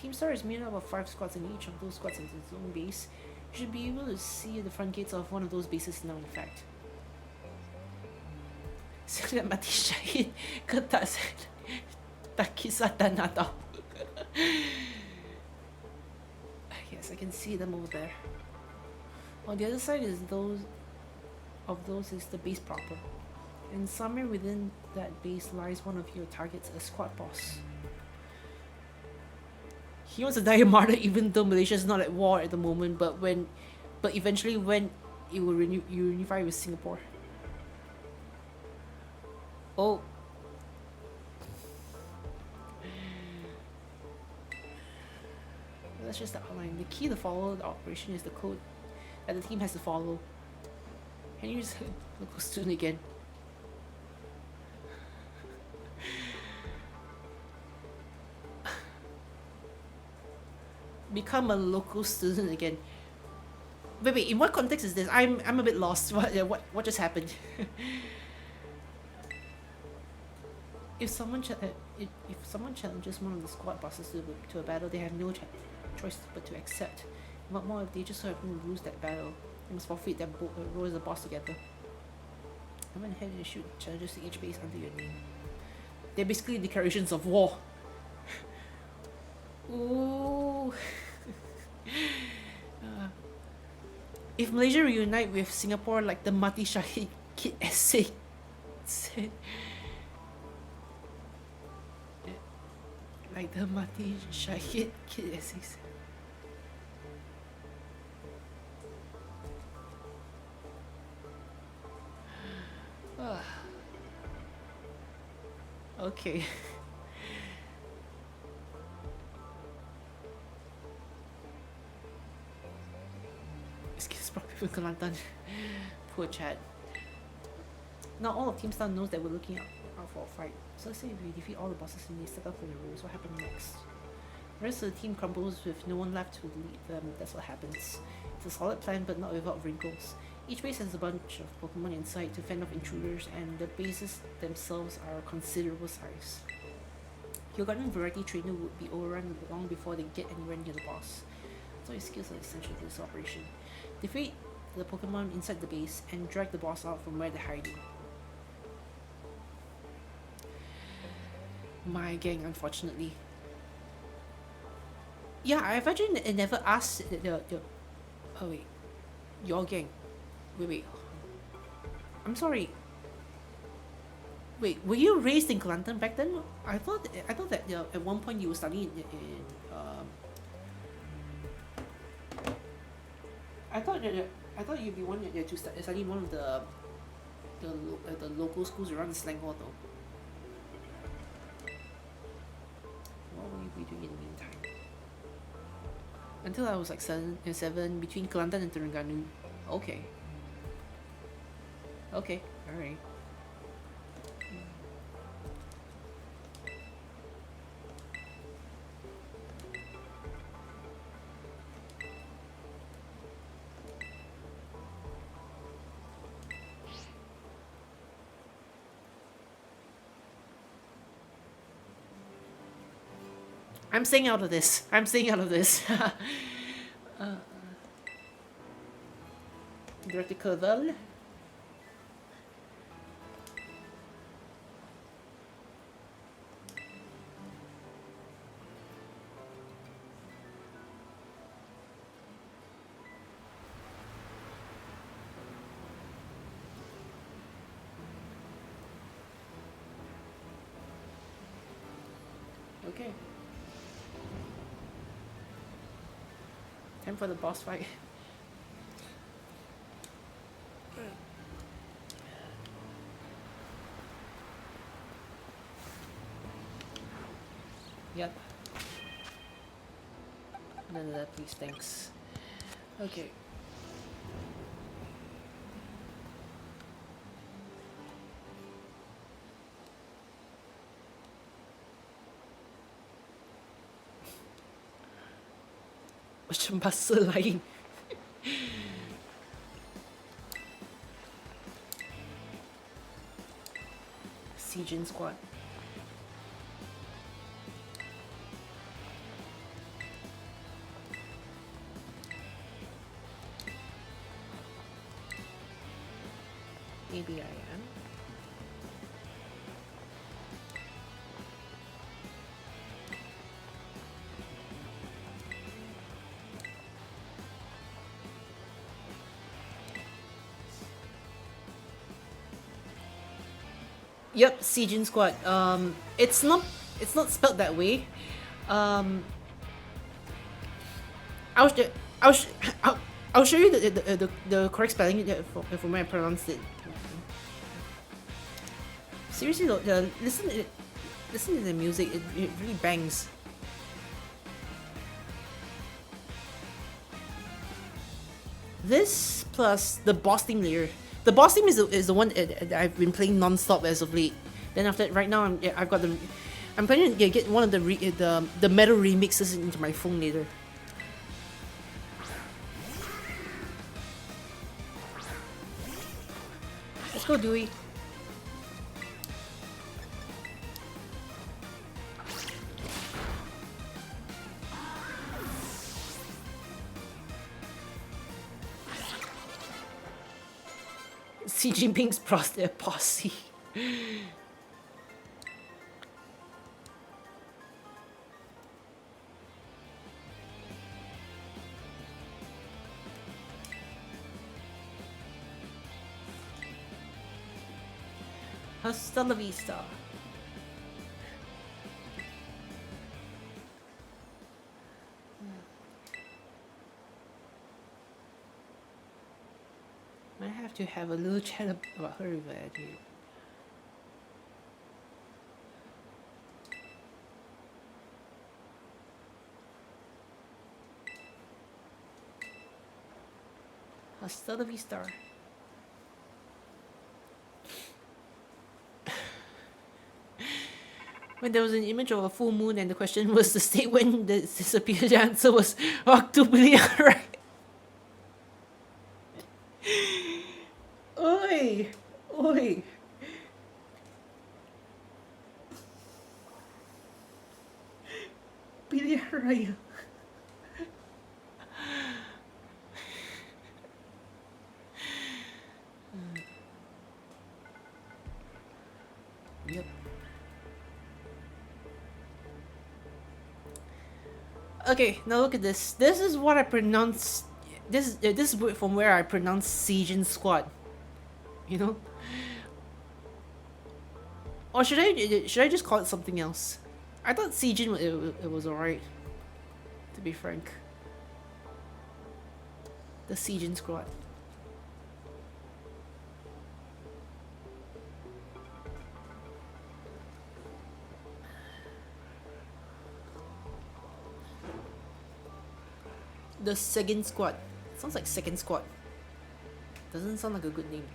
Team Star is made up of 5 squads, and each of those squads has its own base. You should be able to see the front gates of one of those bases now, in fact. Mati Syahid, cut that. Takisata Nato. Yes, I can see them over there. On the other side is those is the base proper. And somewhere within that base lies one of your targets, a squad boss. He wants to die a martyr even though Malaysia is not at war at the moment, but eventually when it will unify with Singapore. Oh. That's just the outline. The key to follow the operation is the code that the team has to follow. Can you just look student again? Become a local student again. Wait, in what context is this? I'm a bit lost. What just happened? If someone challenges one of the squad bosses to a battle, they have no choice but to accept. What more if they just so happen to lose that battle? They must forfeit their role as a boss together. I went ahead and shoot challenges to each base under your name. They're basically declarations of war. Ooh. If Malaysia reunite with Singapore like the Mati Shahid Kid essay said, like the Mati Shahid Kid essay said. Okay. Excuse me, people Kelantan. Poor Chad. Now all of Team Star knows that we're looking out for a fight. So let's say if we defeat all the bosses and they set up for the rules, what happens next? The rest of the team crumbles with no one left to lead them. That's what happens. It's a solid plan but not without wrinkles. Each base has a bunch of Pokemon inside to fend off intruders, and the bases themselves are considerable size. Your Garden Variety Trainer would be overrun long before they get anywhere near the boss. So your skills are essential to this operation. Defeat the Pokemon inside the base and drag the boss out from where they're hiding. My gang, unfortunately. Yeah, I've actually never asked the oh wait, your gang. Wait. I'm sorry. Wait, were you raised in Kelantan back then? I thought that at one point you were studying in I thought you'd be one to study one of the local schools around the Selangor though. What will you be doing in the meantime? Until I was like 7 between Kelantan and Terengganu. Okay. Okay, alright. I'm staying out of this. Director Curvel. Okay. Time for the boss fight. Yep. None of that, please, thanks. Okay. Macam bahasa lain. Siegen Squad. Maybe I am. Yep, Siegen Squad. It's not spelled that way. Um, I'll sh- I'll sh- I'll, I'll show you the correct spelling from where I pronounced it. Seriously though, listen to the music. It really bangs. This plus the boss theme layer. The boss theme is the one that I've been playing non-stop as of late. Then after that, right now I've got the. I'm planning to get one of the metal remixes into my phone later. Let's go, Dewey. Xi Jinping's posse. Hasta la vista. I have to have a little chat about her with attitude. Hasta la vista. When there was an image of a full moon and the question was the state when the disappeared, the answer was October, right? Oi! Oi! Billy Raya. Yep. Okay, now look at this. This is what I pronounce. This is from where I pronounce Siegen Squad. You know, or should I just call it something else? I thought Siegen it was alright. To be frank, the Siegen Squad. The second squad. Sounds like second squad. Doesn't sound like a good name.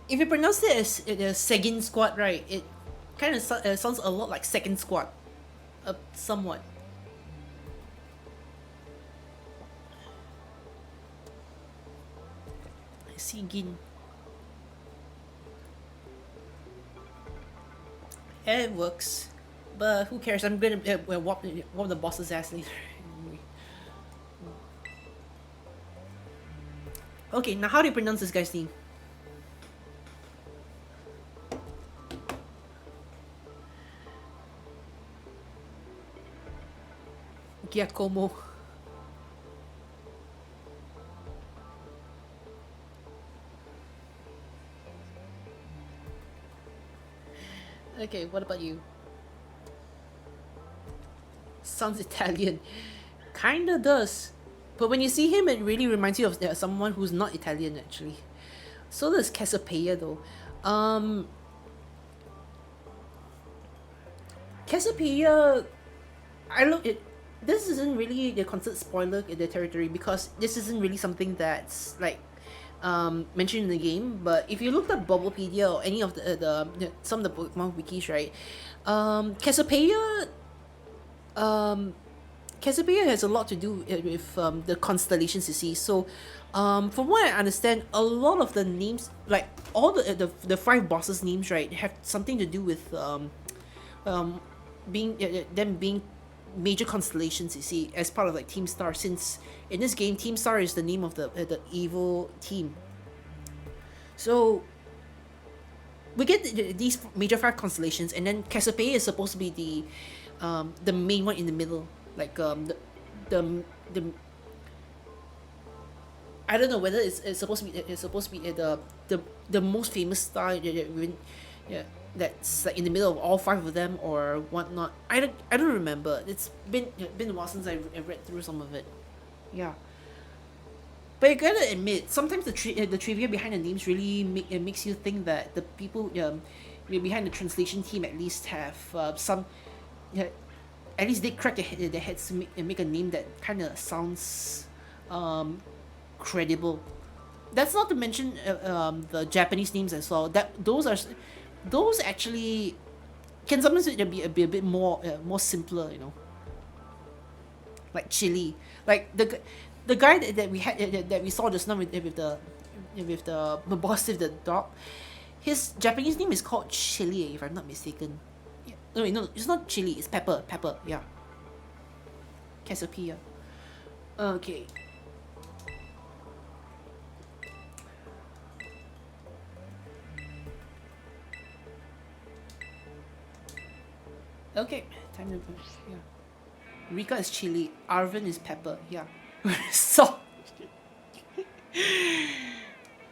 If you pronounce it as the second squad, right, it kind of sounds a lot like second squad. Somewhat. I see Gin. It works, but who cares? I'm gonna whoop the boss's ass later. Anyway. Okay, now how do you pronounce this guy's name? Giacomo. Okay, what about you? Sounds Italian. Kinda does. But when you see him, it really reminds you of someone who's not Italian, actually. So does Cassiopeia, though. Cassiopeia, I look at this isn't really the considered spoiler in the territory because this isn't really something that's like mentioned in the game. But if you look at Bubblepedia or any of the some of the Pokemon wikis, right, Cassiopeia, Cassiopeia has a lot to do with the constellations you see. So, from what I understand, a lot of the names, like all the five bosses' names, right, have something to do with being them being major constellations. You see, as part of like Team Star. Since in this game, Team Star is the name of the evil team. So we get these major five constellations, and then Cassiopeia is supposed to be the main one in the middle, like the I don't know whether it's supposed to be the most famous star yeah, that's like in the middle of all five of them or whatnot. I don't remember. It's been a while since I read through some of it. Yeah, but you gotta admit sometimes the trivia behind the names really it makes you think that the people behind the translation team at least have some yeah, at least they crack their heads to make a name that kind of sounds um, credible. That's not to mention the Japanese names as well. Those actually can sometimes be a bit more simpler, you know, like chili. Like the guy that we had that we saw just now with the boss with the dog. His Japanese name is called Chili, if I'm not mistaken. Yeah. No, wait, no, it's not chili. It's pepper. Pepper. Yeah. Cassiopeia. Okay. Okay. Time to yeah. Rika is chili. Arvin is pepper. Yeah. So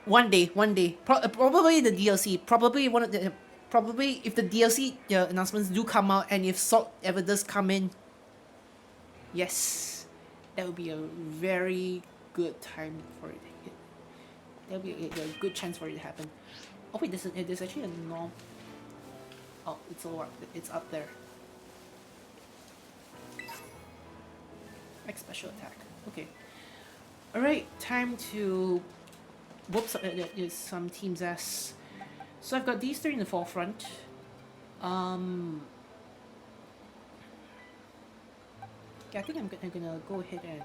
one day, probably the DLC. Probably one of the probably if the DLC announcements do come out and if Salt ever does come in, yes, that would be a very good time for it. That would be a good chance for it to happen. Oh wait, there's actually a norm. Oh, it's up there. Like special attack. Okay. All right, time to whoop some team's ass. So I've got these three in the forefront. Yeah, I think I'm gonna go ahead and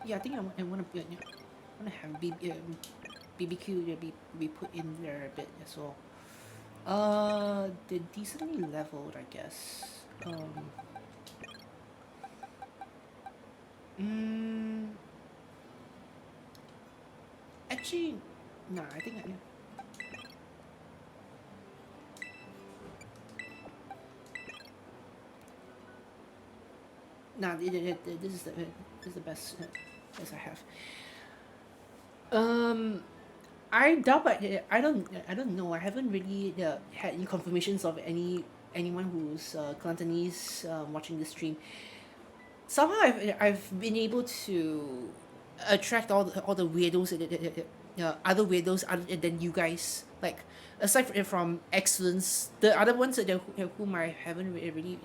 yeah, I think I want to have BBQ to be put in there a bit as well. They're decently leveled, I guess. Mm, actually, nah. I think nah. This is the best I have. I doubt, but I don't know. I haven't really had any confirmations of anyone who's Cantonese watching the stream. Somehow I've been able to attract all the weirdos other weirdos other than you guys. Like aside from excellence, the other ones whom I haven't really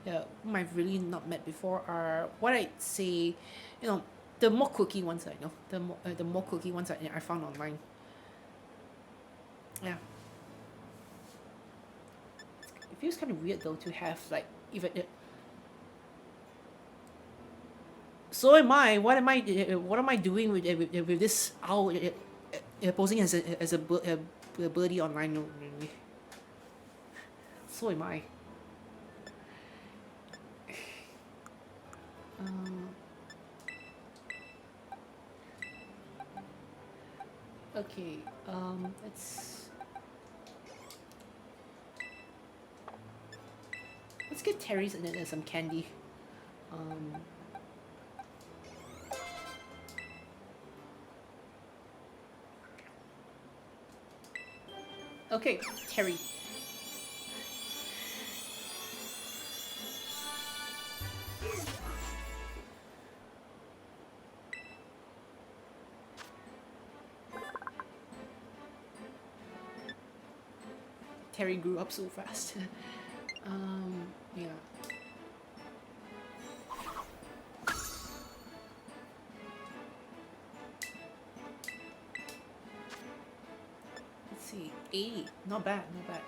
whom I've really not met before are what I'd say, you know, the more quirky ones I know, the more quirky ones I found online. Yeah, it feels kind of weird though to have like even. So am I. What am I doing with this owl posing as a birdie online? No, really. So am I. Um, okay. Let's get Terry's and then some candy. Um, okay, Terry. Terry grew up so fast. Yeah. Let's see. 80. Not bad, not bad.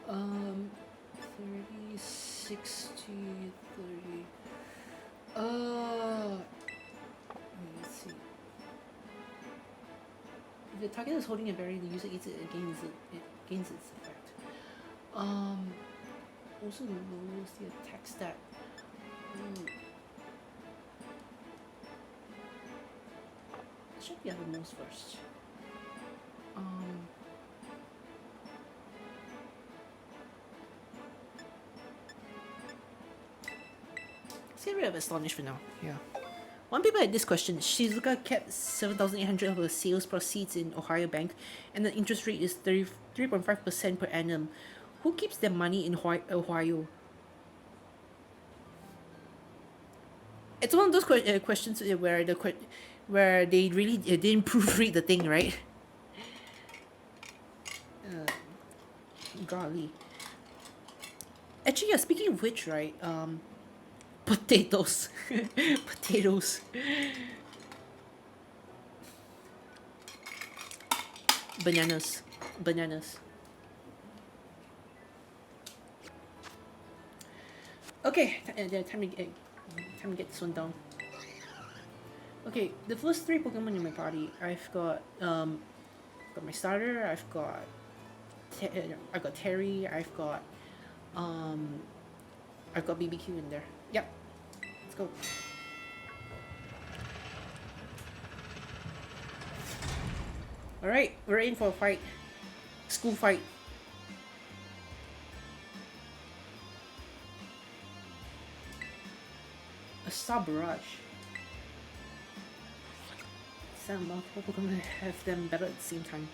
30, 60, 30. Let's see. If the target is holding a berry, the user eats it and gains its effect. Also lowers the attack stat. Let's check the other moves first. Let's get rid of astonished for now. Yeah. One paper had this question. Shizuka kept 7,800 of her sales proceeds in Ohio Bank, and the interest rate is 33.5% per annum. Who keeps their money in Ohio? It's one of those questions where where they really didn't proofread the thing, right? Golly. Actually, yeah. Speaking of which, right? Potatoes, potatoes. Bananas, bananas. Okay, time to get this one down. Okay, the first three Pokemon in my party, got my starter. I've got Terry. I've got BBQ in there. Yep, let's go. All right, we're in for a fight. School fight. A Star Barrage. Some multiple Pokemon have them battle at the same time.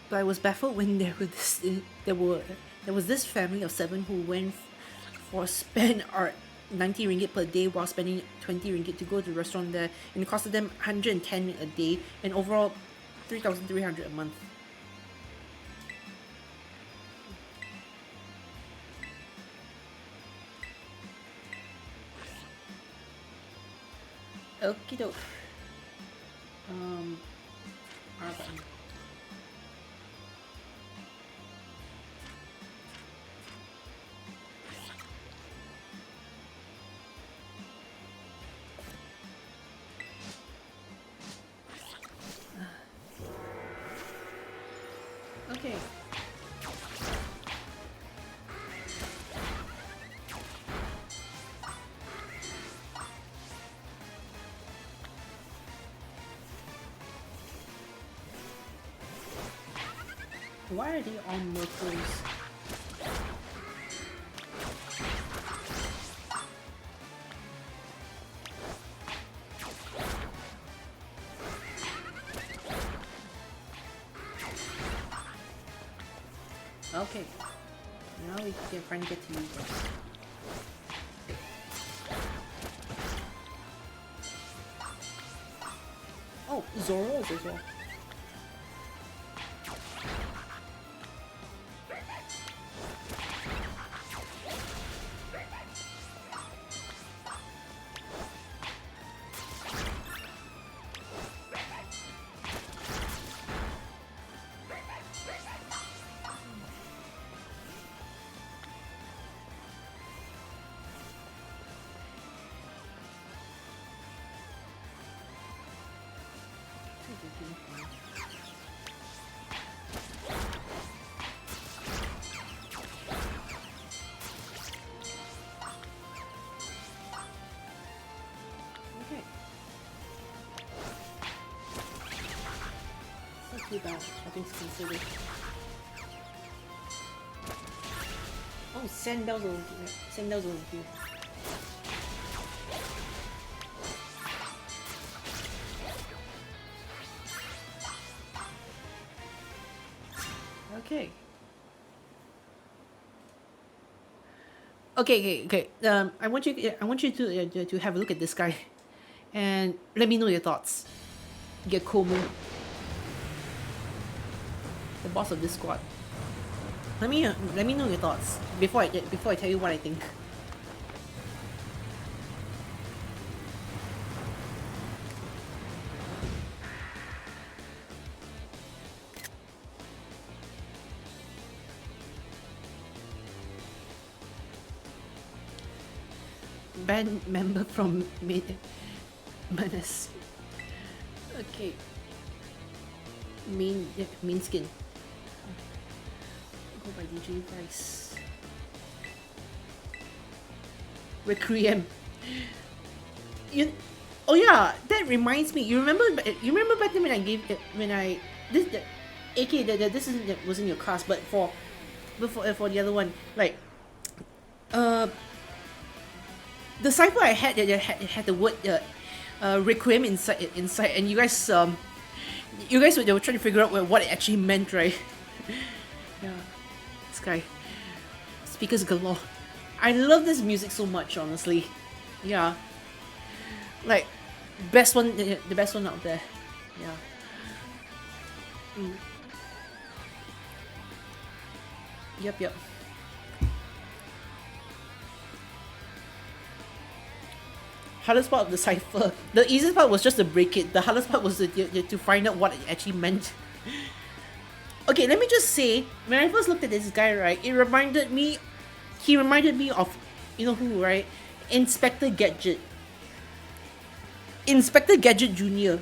But I was baffled when there was this family of 7 who went for spend 90 ringgit per day while spending 20 ringgit to go to the restaurant there, and it costed them 110 a day and overall 3,300 a month. Okie doke. R button. Okay. Why are they all Murkrows? Okay. Now we can finally get to use this. Oh, Zoro's as well. Too bad. Nothing's considered. Oh, Sandow's over here. Okay. Okay. I want you to have a look at this guy, and let me know your thoughts. Get Komu, the boss of this squad. Let me know your thoughts before I tell you what I think. Band member from Menace. Okay. Mean skin. Go by DJ Vice. Requiem. Oh yeah, that reminds me. You remember? You remember back then when I gave when I this the, AK this isn't that was in your class, but for the other one, like uh the cipher I had that had the word requiem inside, and you guys were, they were trying to figure out what it actually meant, right? Yeah, this guy speakers galore. I love this music so much, honestly. Yeah, like best one, the best one out there. Yeah. Mm. Yep, yep. Hardest part of the cipher. The easiest part was just to break it. The hardest part was to find out what it actually meant. Okay, let me just say, when I first looked at this guy, right, he reminded me of, you know who, right? Inspector Gadget. Inspector Gadget Jr.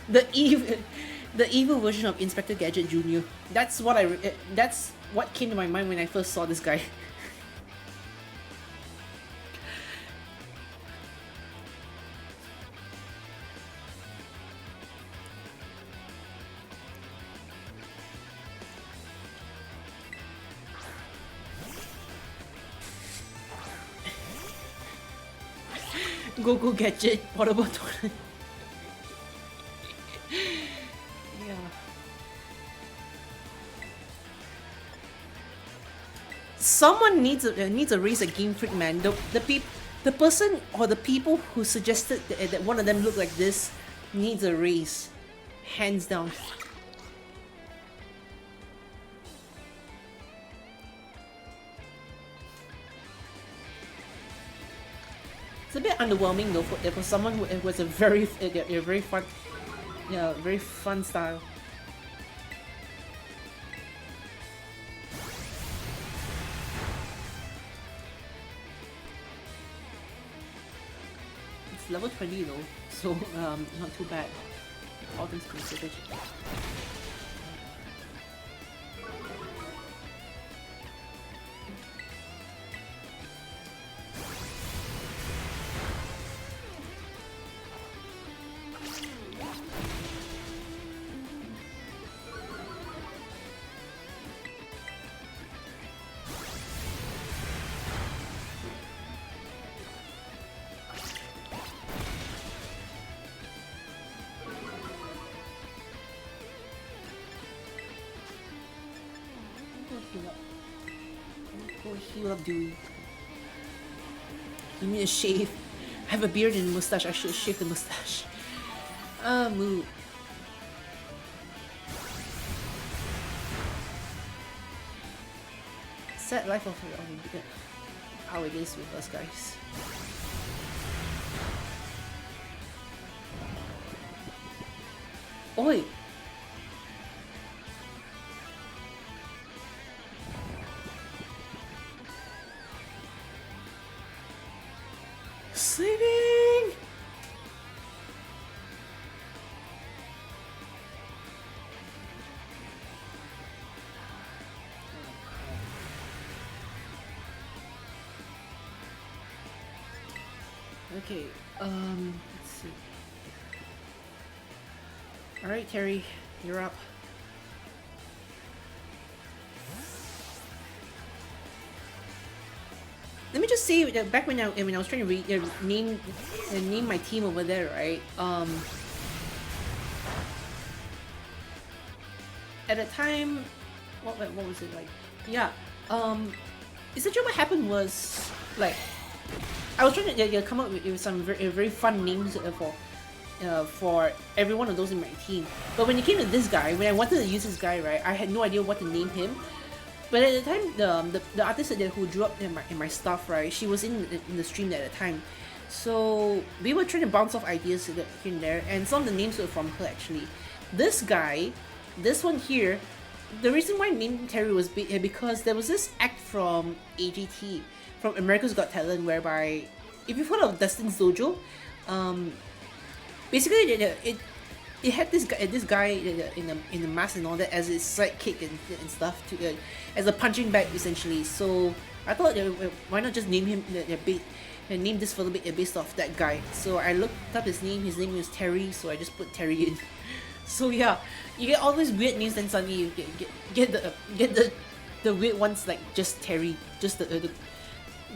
The evil, the evil version of Inspector Gadget Jr. That's what came to my mind when I first saw this guy. Go Gadget portable toilet. Yeah. Someone needs to raise a Game Freak, man. The person or the people who suggested that one of them look like this needs a raise, hands down. It's a bit underwhelming though for someone who was a very fun, yeah, very fun style. It's level 20 though, so not too bad. All things considered. Heal up, Dewey. You need a shave. I have a beard and a mustache. I should shave the mustache. Moo. Sad life of how it is with us guys. Oi! Sleeping! Okay, let's see. Alright, Terry, you're up. Let me just say that back when I was trying to name my team over there, right? At the time, what was it like? Yeah. Essentially what happened was like I was trying to come up with some very fun names for every one of those in my team. But when it came to this guy, when I wanted to use this guy, right, I had no idea what to name him. But at the time, the artist who drew up in my stuff, right, she was in the stream at the time. So we were trying to bounce off ideas here and there, and some of the names were from her actually. This guy, this one here, the reason why I named Terry was because there was this act from AGT, from America's Got Talent, whereby, if you've heard of Dustin's Dojo, basically it had this guy in the mask and all that as his sidekick and stuff as a punching bag essentially. So I thought why not just name him I named this for a little bit based off that guy. So I looked up his name. His name was Terry, so I just put Terry in. So yeah, you get all these weird names, then suddenly you get the weird ones like just Terry, just the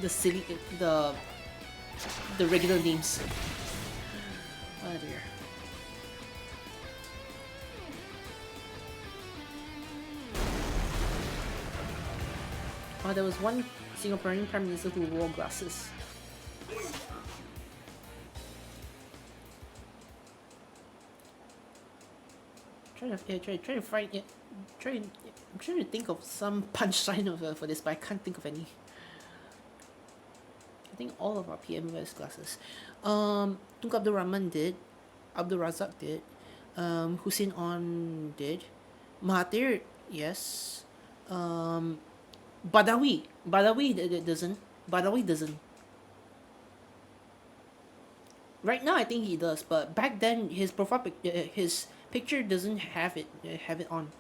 silly the regular names. Oh dear. Oh, there was one Singaporean Prime Minister who wore glasses. Trying to find it. I'm trying to think of some punchline of for this, but I can't think of any. I think all of our PM wears glasses. Tunku Abdul Rahman did. Abdul Razak did. Hussein On did. Mahathir, yes. Badawi doesn't. Badawi doesn't. Right now, I think he does, but back then his his picture doesn't have it on.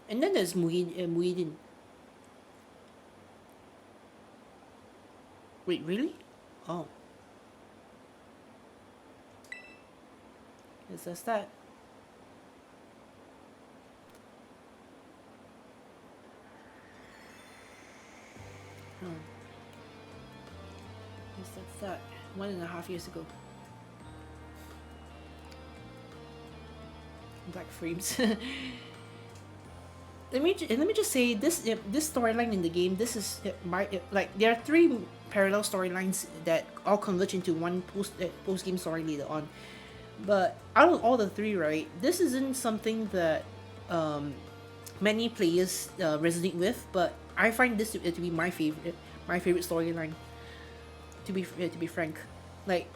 And then there's Muhyiddin. Wait, really? Oh. Is that? Yes, that's that. 1.5 years ago. Black frames. Let me just say this storyline in the game. This is like there are 3 parallel storylines that all converge into one post game story later on. But out of all the 3, right, this isn't something that many players resonate with. But I find this to be my favorite storyline. To be frank, like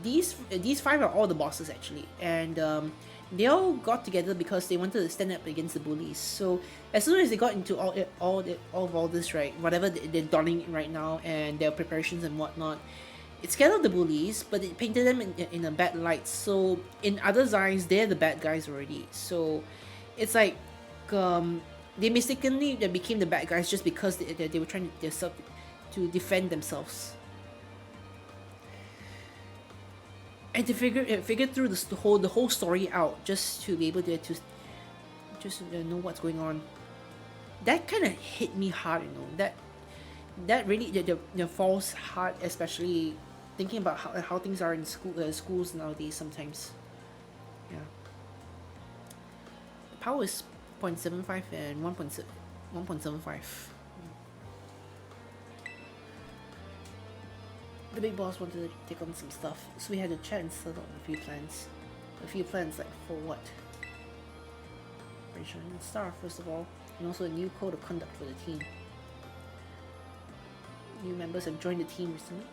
these 5 are all the bosses actually, and they all got together because they wanted to stand up against the bullies. So as soon as they got into all of this, right, whatever they're donning right now and their preparations and whatnot, it scared off the bullies, but it painted them in a bad light. So in others' eyes, they're the bad guys already. So it's like they mistakenly became the bad guys just because they were trying to defend themselves. And to figure through the whole story out, just to be able to know what's going on. That kind of hit me hard, you know. That really the falls hard, especially thinking about how things are in schools nowadays. Sometimes, yeah. The power is 0.75 and 1.75. The big boss wanted to take on some stuff, so we had to chat and settle on a few plans. Like for what? Operation Star, first of all, and also a new code of conduct for the team. New members have joined the team recently.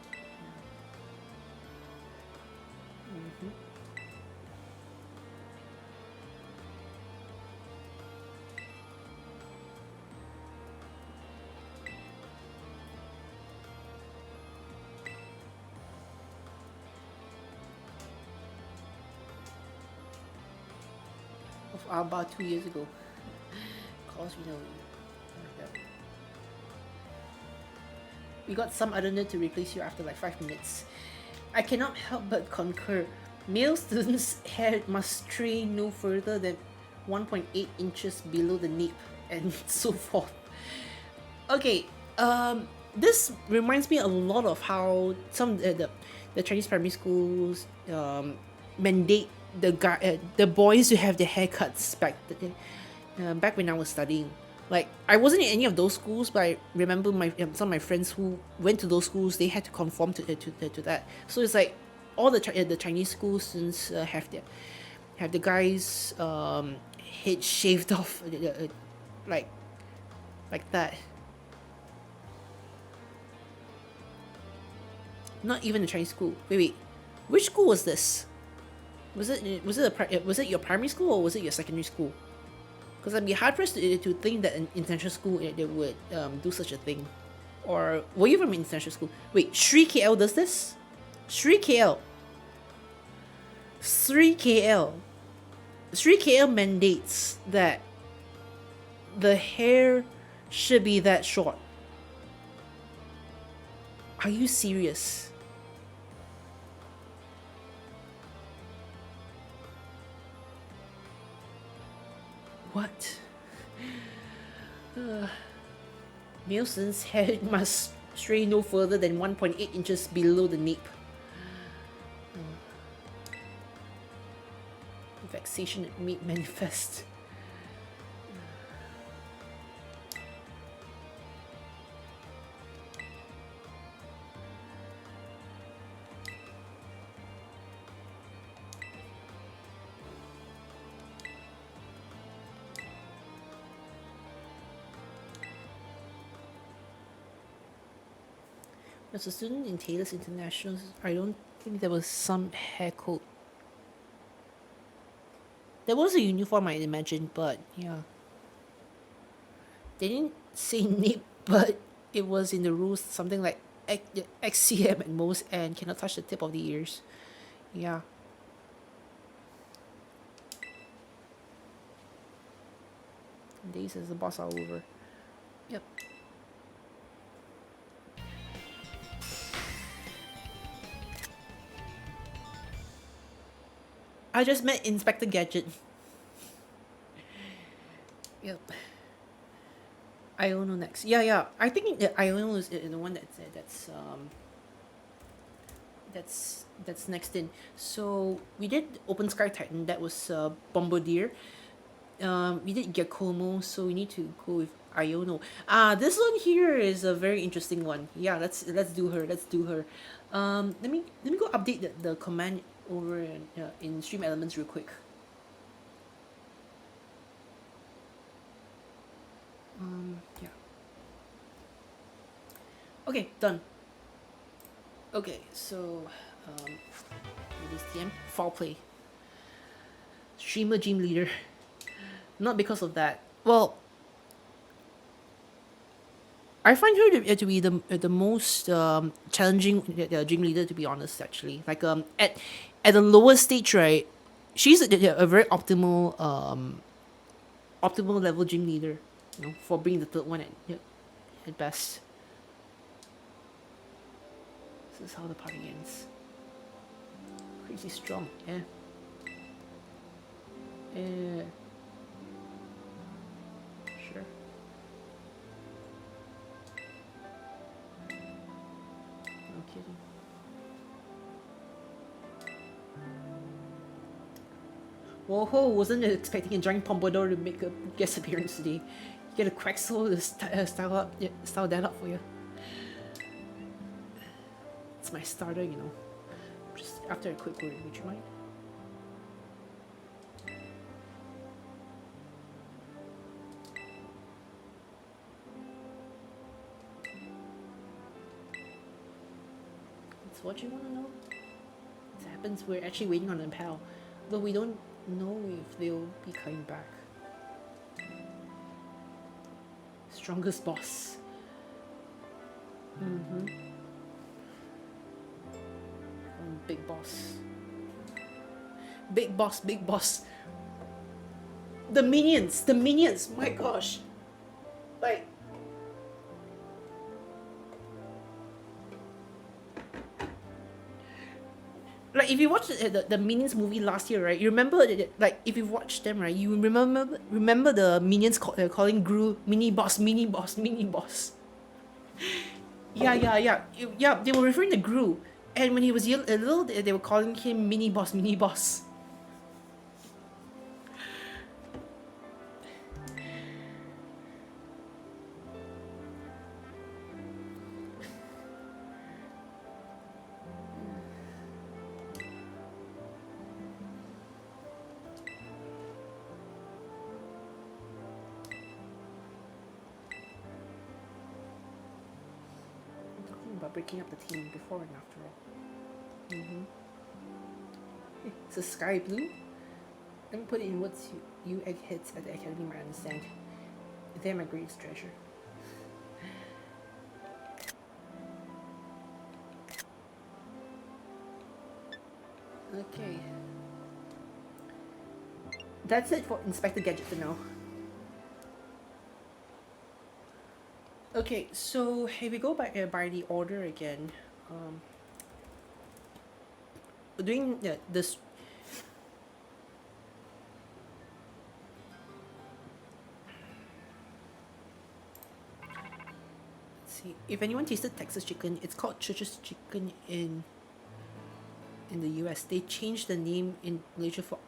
About 2 years ago. Cause you know, we got some other nerd to replace you after like 5 minutes. I cannot help but concur. Male students' hair must stray no further than 1.8 inches below the nape, and so forth. Okay, this reminds me a lot of how some the Chinese primary schools mandate the boys to have their haircuts back when I was studying. Like I wasn't in any of those schools, but I remember some of my friends who went to those schools. They had to conform to that. So it's like all the Chinese school students have the guys head shaved off like that. Not even a Chinese school. Wait, which school was this? Was it your primary school or was it your secondary school? Because I'd be hard pressed to think that an international school they would do such a thing. Or were you from international school? Wait, Sri KL does this? Sri KL. 3KL mandates that the hair should be that short. Are you serious? What? Nielsen's hair must stray no further than 1.8 inches below the nape. Vexation at meat manifest. As a student in Taylor's International, I don't think there was some hair code. There was a uniform, I imagine, but yeah. They didn't say nip, but it was in the rules, something like XCM at most, and cannot touch the tip of the ears. Yeah. Days as the boss are over. Yep. I just met Inspector Gadget. Yep. Iono next. Yeah. I think Iono is the one that's next in. So we did Open Sky Titan. That was Bombardier. We did Giacomo, so we need to go with Iono. This one here is a very interesting one. Yeah, let's do her. Let's do her. Let me go update the command over in Stream Elements real quick. Yeah. Okay, done. Okay, so this TM foul play. Streamer gym leader. Not because of that. Well, I find her to be the most challenging gym leader, to be honest. Actually, like at the lower stage, right? She's a very optimal level gym leader, you know, for being the third one at best. This is how the party ends. Crazy strong, yeah. Yeah. Sure. No kidding. Whoa, wasn't expecting a giant Pompadour to make a guest appearance today. You get a Quaxel to style that up for you. It's my starter, you know. Just after a quick word, would you mind? That's what you want to know? It happens, we're actually waiting on a pal. Though we don't know if they'll be coming back. Strongest boss. Big boss. Big boss, big boss. The minions, my gosh. Like, if you watched the Minions movie last year, right? You remember, like, if you watched them, right? You remember the Minions calling Gru mini boss, mini boss, mini boss. Yeah. They were referring to Gru, and when he was little, they were calling him mini boss, mini boss. Breaking up the team before and after all. It's a sky blue. Let me put it in what you eggheads at the academy might understand. They're my greatest treasure. Okay. That's it for Inspector Gadget for now. Okay, so if we go back by the order again, um, doing this. Let's see, if anyone tasted Texas chicken, it's called Church's Chicken in the U.S. They changed the name in Malaysia for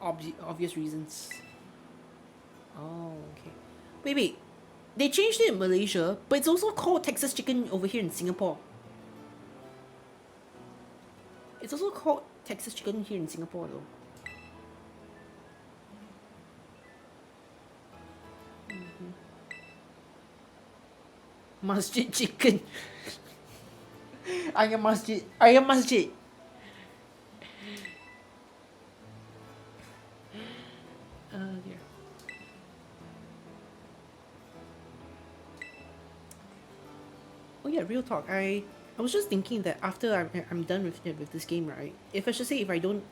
obvious reasons. Oh, okay. Wait. They changed it in Malaysia, but it's also called Texas chicken over here in Singapore. It's also called Texas chicken here in Singapore, though. Masjid chicken. Ayam masjid. Ayam masjid. Dear. Oh yeah, real talk. I was just thinking that after I'm done with this game, right? If I should say if I don't,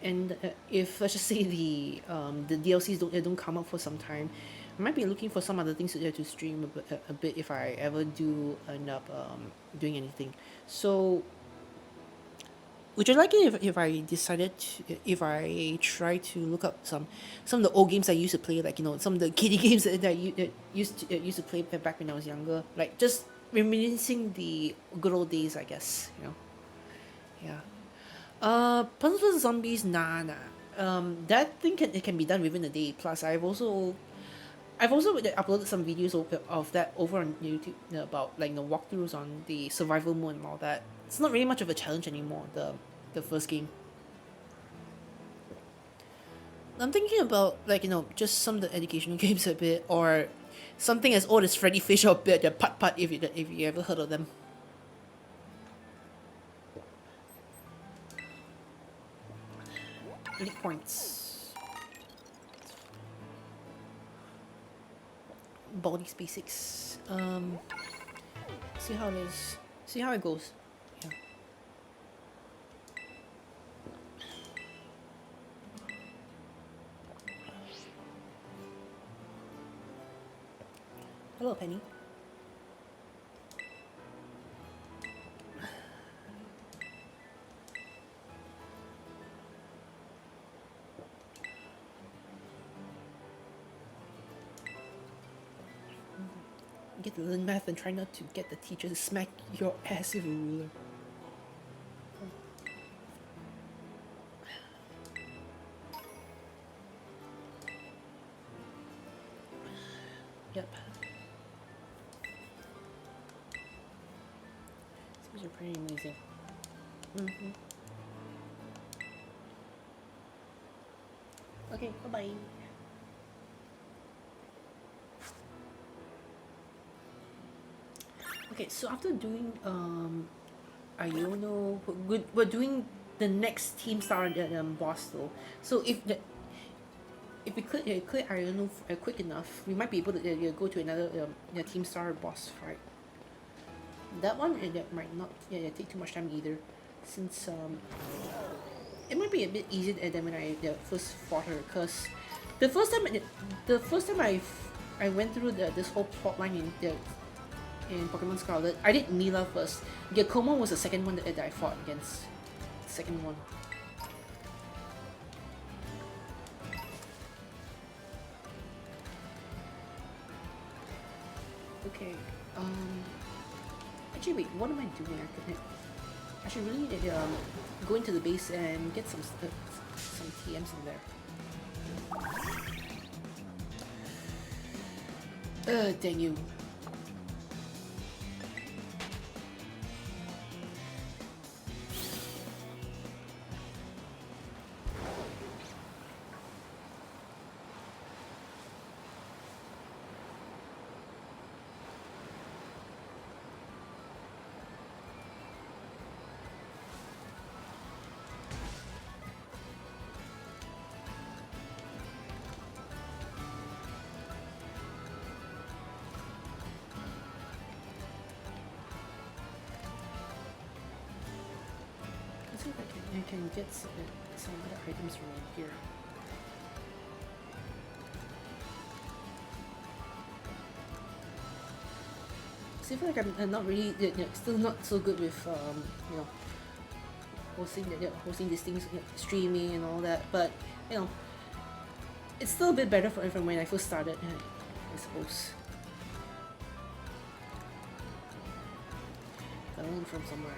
and if let's just say the DLCs don't come up for some time, I might be looking for some other things to stream a bit if I ever do end up doing anything. So would you like it if I decided to, if I try to look up some of the old games I used to play, like some of the kiddie games that used to play back when I was younger, like just reminiscing the good old days, I guess. Yeah. Plants vs Zombies, nah. That thing it can be done within a day. Plus, I've also uploaded some videos of that over on YouTube, about like the walkthroughs on the survival mode and all that. It's not really much of a challenge anymore. The first game. I'm thinking about like just some of the educational games a bit, or something as old as Freddy Fish or the Putt Putt, if you ever heard of them. Elite points. Bodies basics. See how it is. See how it goes. Yeah. Hello, Penny. Get to learn math and try not to get the teacher to smack your ass with a ruler. Yep. These are pretty amazing. Okay, bye-bye. Okay, so after doing Iono, we're doing the next Team Star boss though. So if we clear Iono quick enough, we might be able to go to another Team Star boss fight. That one that might not take too much time either, since it might be a bit easier than when I first fought her. Cause the first time I went through this whole plot line in Pokemon Scarlet, I did Mila first. Giacomo was the second one that I fought against. Second one. Okay. Actually, wait. What am I doing? I should really go into the base and get some TMs in there. Dang you. I can get some other items from here. I feel like I'm not really, still not so good with, you know, hosting these things, streaming and all that. But you know, it's still a bit better from when I first started, I suppose. Gotta learn from somewhere.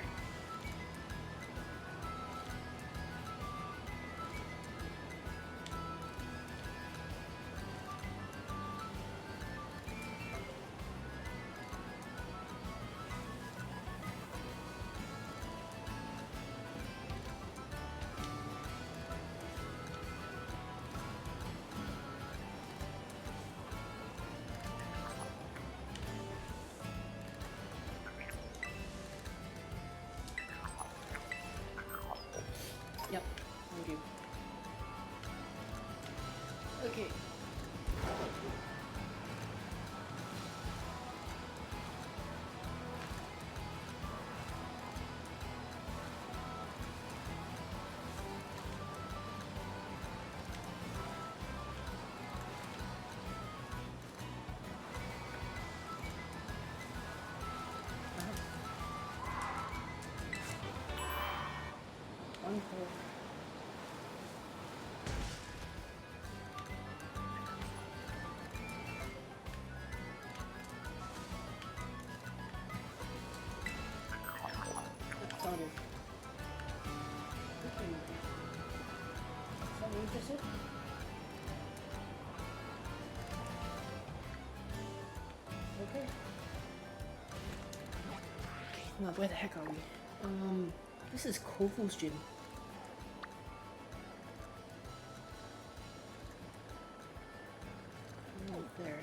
Yep, thank you. Okay. Wonderful. Started. Okay. Someone interested? Okay. Now where the heck are we? This is Kofu's gym. Right there.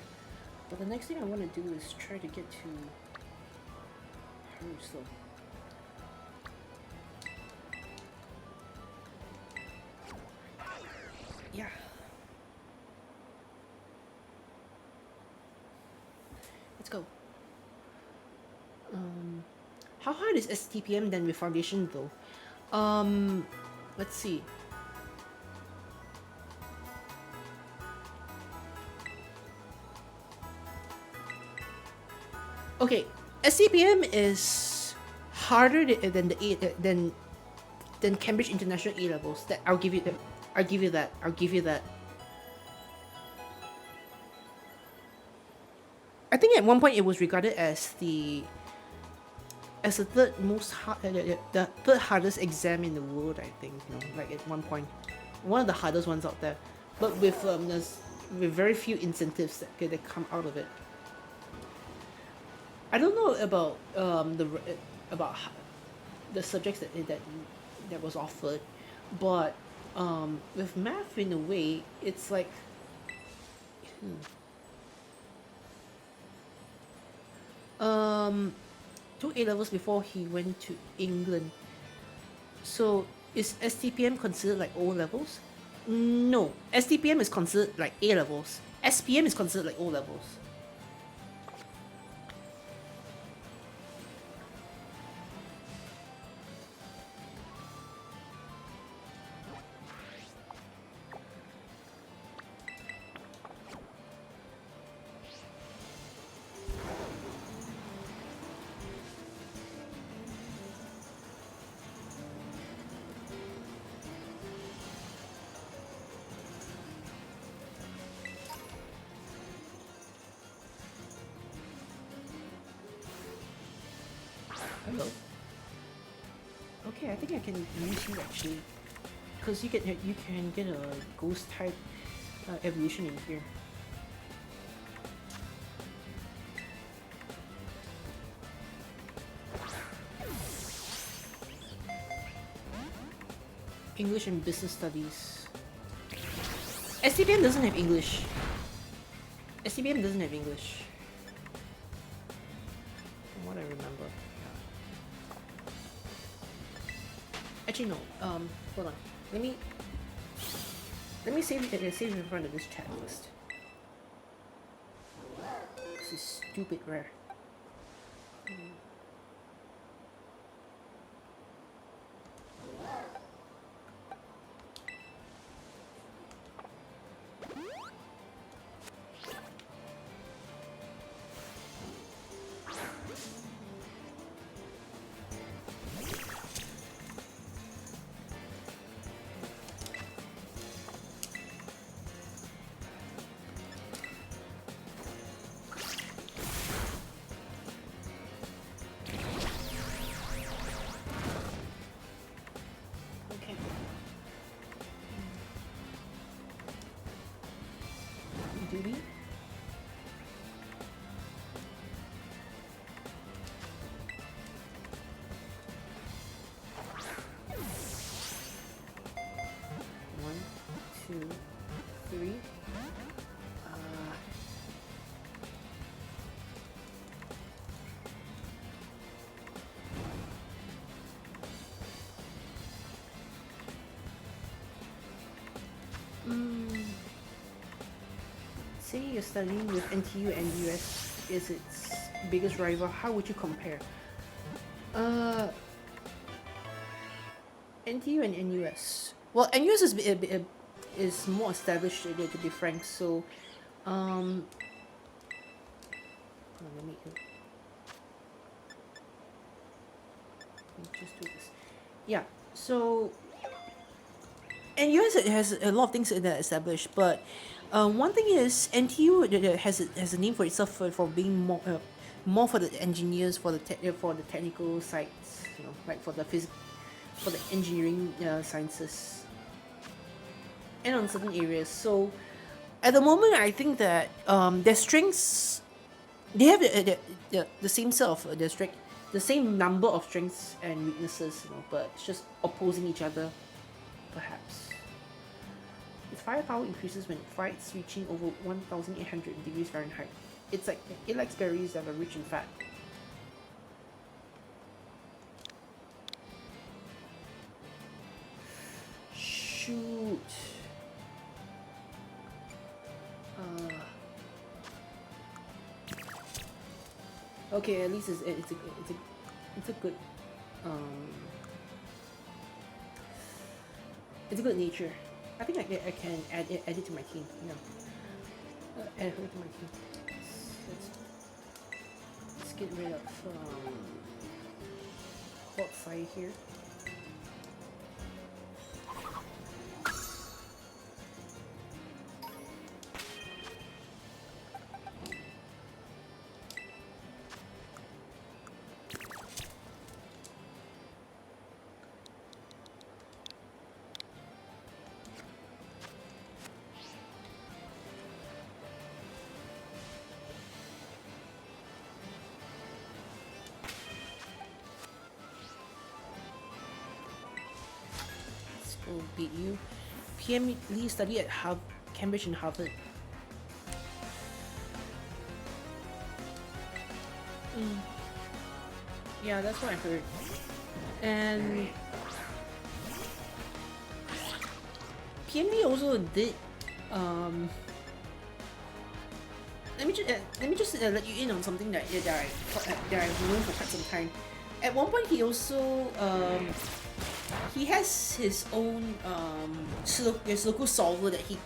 But the next thing I want to do is try to get to Haruso. Yeah. Let's go. How hard is STPM than with Foundation though? Let's see. Okay, STPM is harder than than Cambridge International A levels. That I'll give you that. I'll give you that. I'll give you that. I think at one point it was regarded as the third most hard, the third hardest exam in the world. I think, you know, like at one point, one of the hardest ones out there. But with with very few incentives that come out of it. I don't know about about the subjects that was offered, but with math in a way, it's like. Two A levels before he went to England. So is STPM considered like O levels? No, STPM is considered like A levels. SPM is considered like O levels. Hello. Okay, I think I can use you actually, because you can get a ghost type evolution in here. English and Business Studies. STBM doesn't have English. STBM doesn't have English. From what I remember. Actually no. Hold on. Let me save it in front of this chat list. This is stupid rare. maybe. One, two, three. Say you're studying with NTU and US is its biggest rival. How would you compare? NTU and NUS. Well, NUS is more established to be frank. So, let me just do this. Yeah. So, NUS has a lot of things that are established, but one thing is NTU has a name for itself for being more for the engineers, for the technical sides, like for the for the engineering sciences, and on certain areas. So at the moment, I think that their strengths, they have the same set of their strength, the same number of strengths and weaknesses, but it's just opposing each other, perhaps. Its firepower increases when it fights, reaching over 1,800 degrees Fahrenheit. It's like it likes berries that are rich in fat. Shoot. Okay, at least it's a good it's a good nature. I think I can add it to my team. Add her to my team. Let's get rid of Bot here. Will beat you. PM Lee studied at Cambridge and Harvard. Yeah, that's what I heard. And PM Lee also did. Let me just let you in on something that I've known for quite some time. At one point, he also he has his own Sudoku solver that he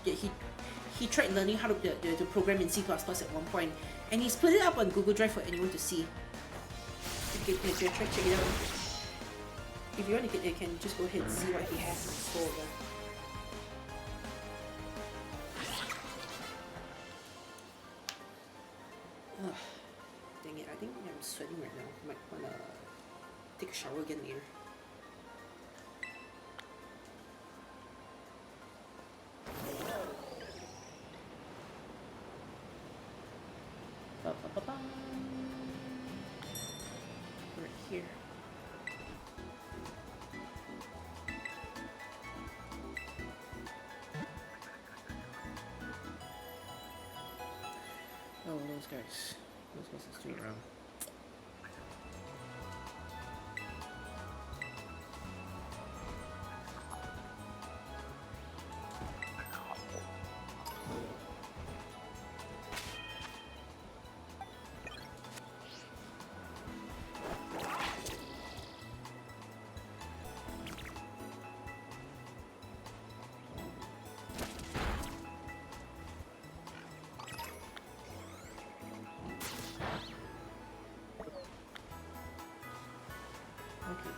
tried learning how to program in C++ at one point, and he's put it up on Google Drive for anyone to see. You can check it out. If you want, you can just go ahead and see what he has in store there. Dang it, I think I'm sweating right now. Might wanna take a shower again later. Right here. Oh, those guys are still around.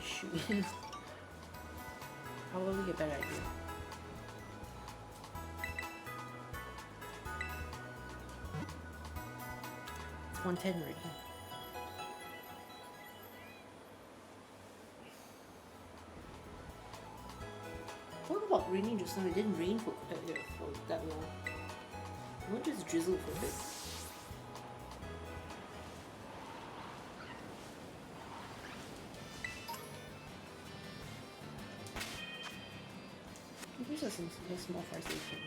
Shoot. Probably a bad idea. It's 110 already. What about raining just now? It didn't rain for that long. We'll just drizzle for a bit. Here's some small fire station.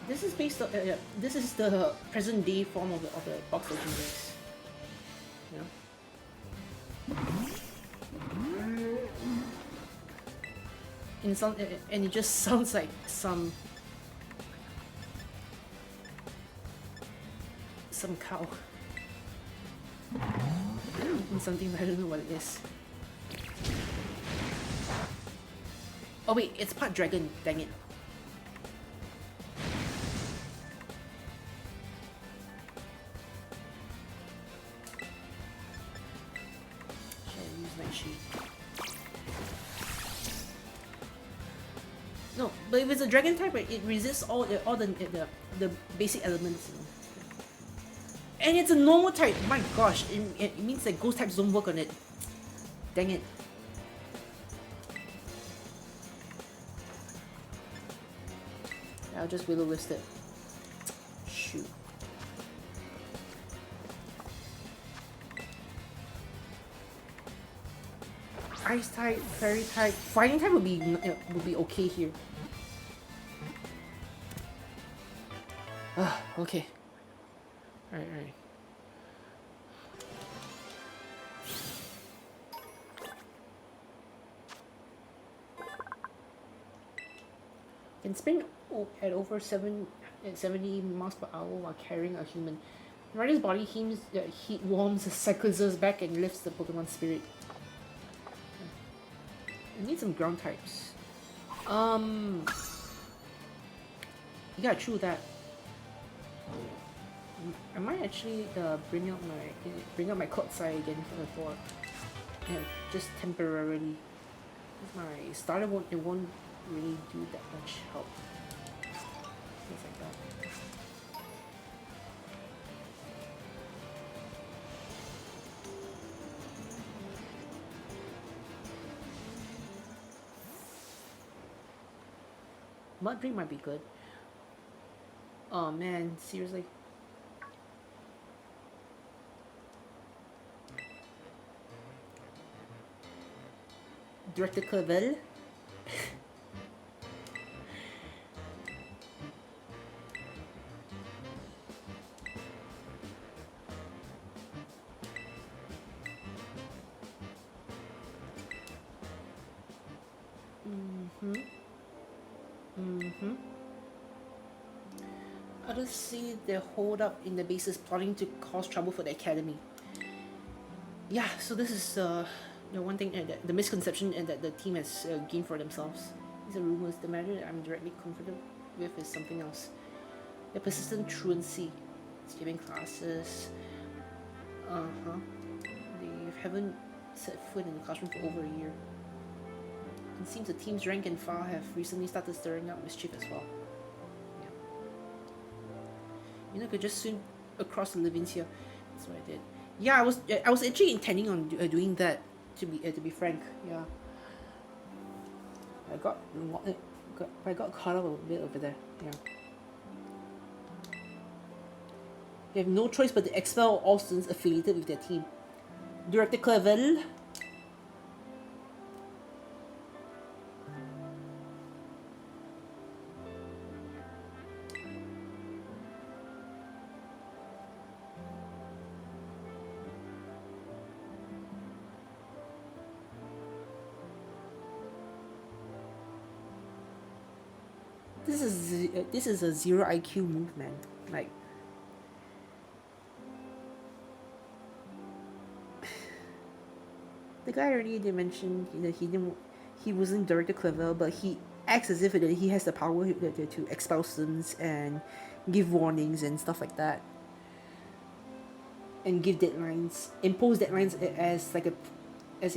This is based on this is the present day form of the box legendaries. And it just sounds like some cow. And something I don't know what it is. Oh wait, it's part dragon, dang it. No, but if it's a dragon type, it resists all the basic elements. You know? And it's a normal type. My gosh, it means that ghost types don't work on it. Dang it. I'll just willow list it. Shoot. Ice type, fairy type, fighting type would be okay here. Okay. Alright. Can spin at over 70 miles per hour while carrying a human. The rider's body heat warms the cyclist's back and lifts the Pokemon spirit. I need some ground types. Yeah, true that. I might actually bring up my Kotsai again from before. Yeah, just temporarily. My starter won't really do that much help. Things like that. Mud Drink might be good. Oh man, seriously. Director Clavel. Others see their hold up in the bases plotting to cause trouble for the academy. Yeah, so this is the one thing, the misconception that the team has gained for themselves. These are rumors. The matter that I'm directly confident with is something else. The persistent truancy, skipping classes. They haven't set foot in the classroom for over a year. It seems the team's rank and file have recently started stirring up mischief as well. Yeah. You know, I could just swim across the livings here. That's what I did. Yeah, I was actually intending on doing that. To be frank, yeah. I got caught up a bit over there. Yeah. They have no choice but to expel all students affiliated with their team. Director Clavel. This is a zero IQ move, man. Like, the guy already did mention that he wasn't directly clever, but he acts as if he has the power to expel students and give warnings and stuff like that, and give deadlines, impose deadlines as like a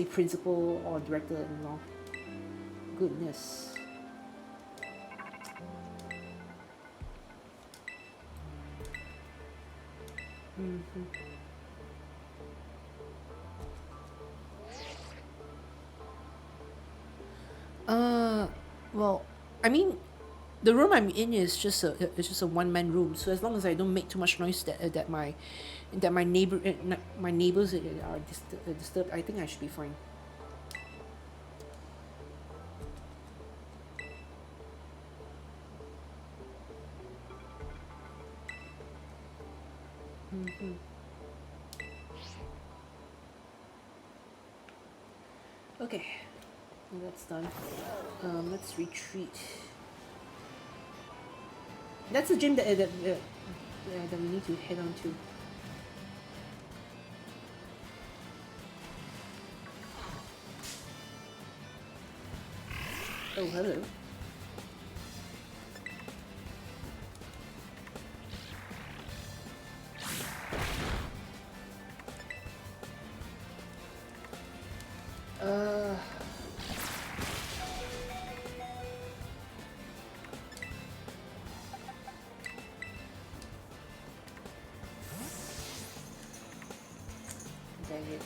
principal or director and all. Goodness. Mm-hmm. Well, I mean, the room I'm in is just a one man room. So as long as I don't make too much noise that my neighbors are disturbed, I think I should be fine. Mm-hmm. Okay, well, that's done. Let's retreat. That's the gym that we need to head on to. Oh, hello. Dang it.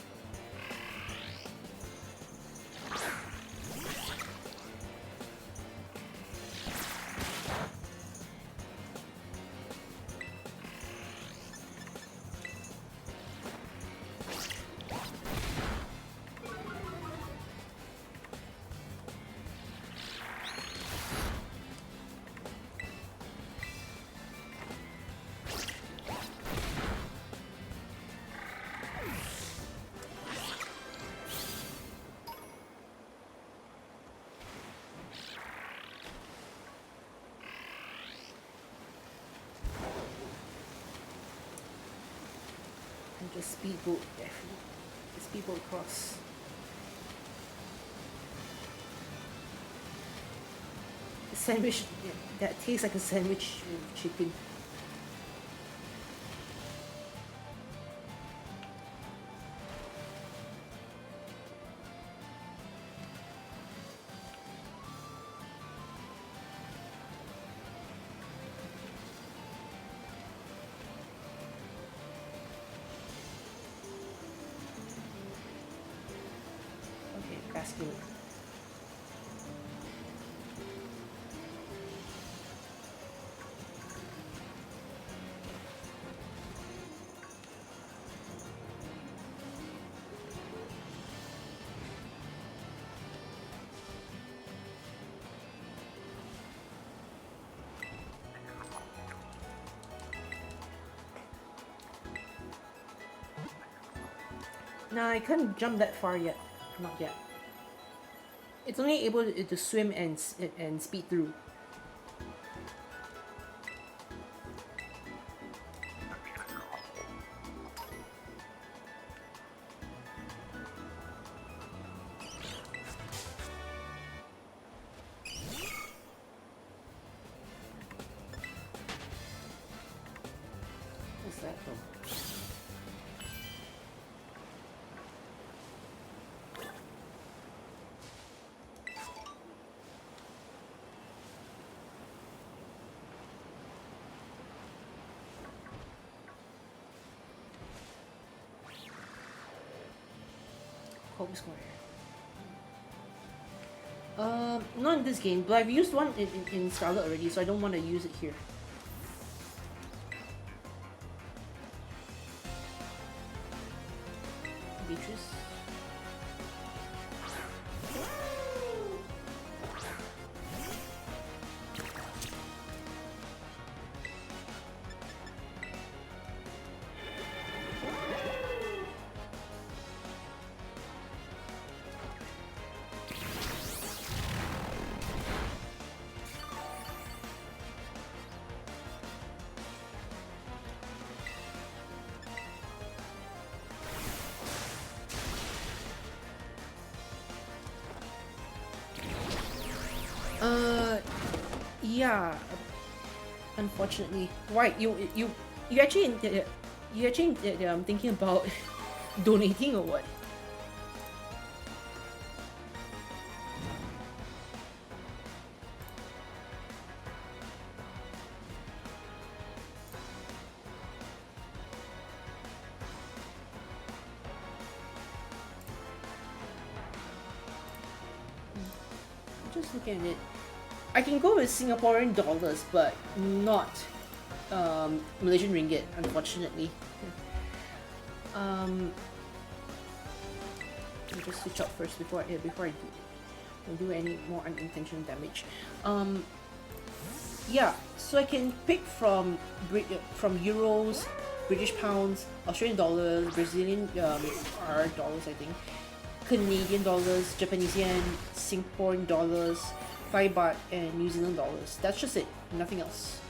And just speedboat, definitely. Speedboat across. A sandwich, yeah, that tastes like a sandwich with chicken. Okay, basket. No, I can't jump that far yet. Not yet. It's only able to swim and speed through. What's that though? Home Square. Not in this game, but I've used one in Scarlet already, so I don't want to use it here. Beatrice. Uh, yeah. Unfortunately, why you actually thinking about donating or what? I'm just looking at it. I can go with Singaporean dollars, but not Malaysian ringgit, unfortunately. Let me just switch up first before I do any more unintentional damage. Yeah, so I can pick from euros, British pounds, Australian dollars, Brazilian R dollars, I think, Canadian dollars, Japanese yen, Singaporean dollars, Thai baht, and New Zealand dollars. That's just it. Nothing else.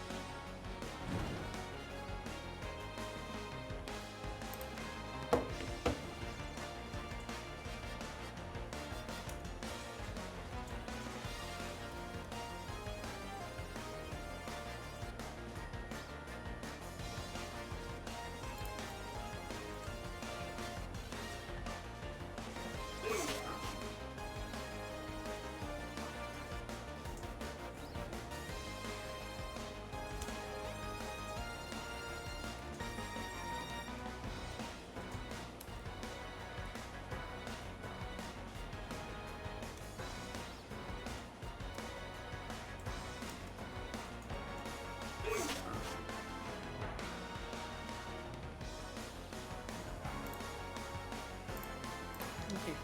Okay.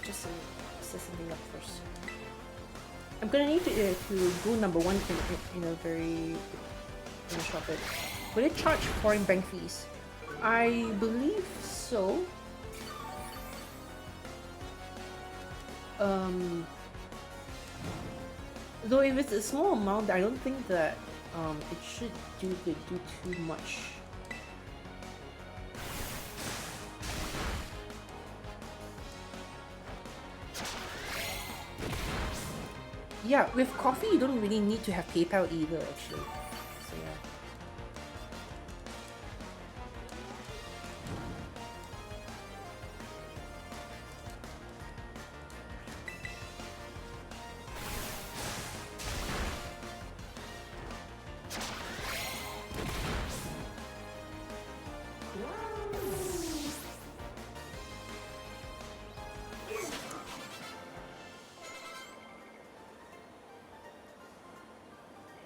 Just set something up first. I'm gonna need to go number one in a very in a short bit. Will it charge foreign bank fees? I believe so. Though if it's a small amount, I don't think that it should do too much. Yeah, with coffee you don't really need to have PayPal either, actually. So yeah.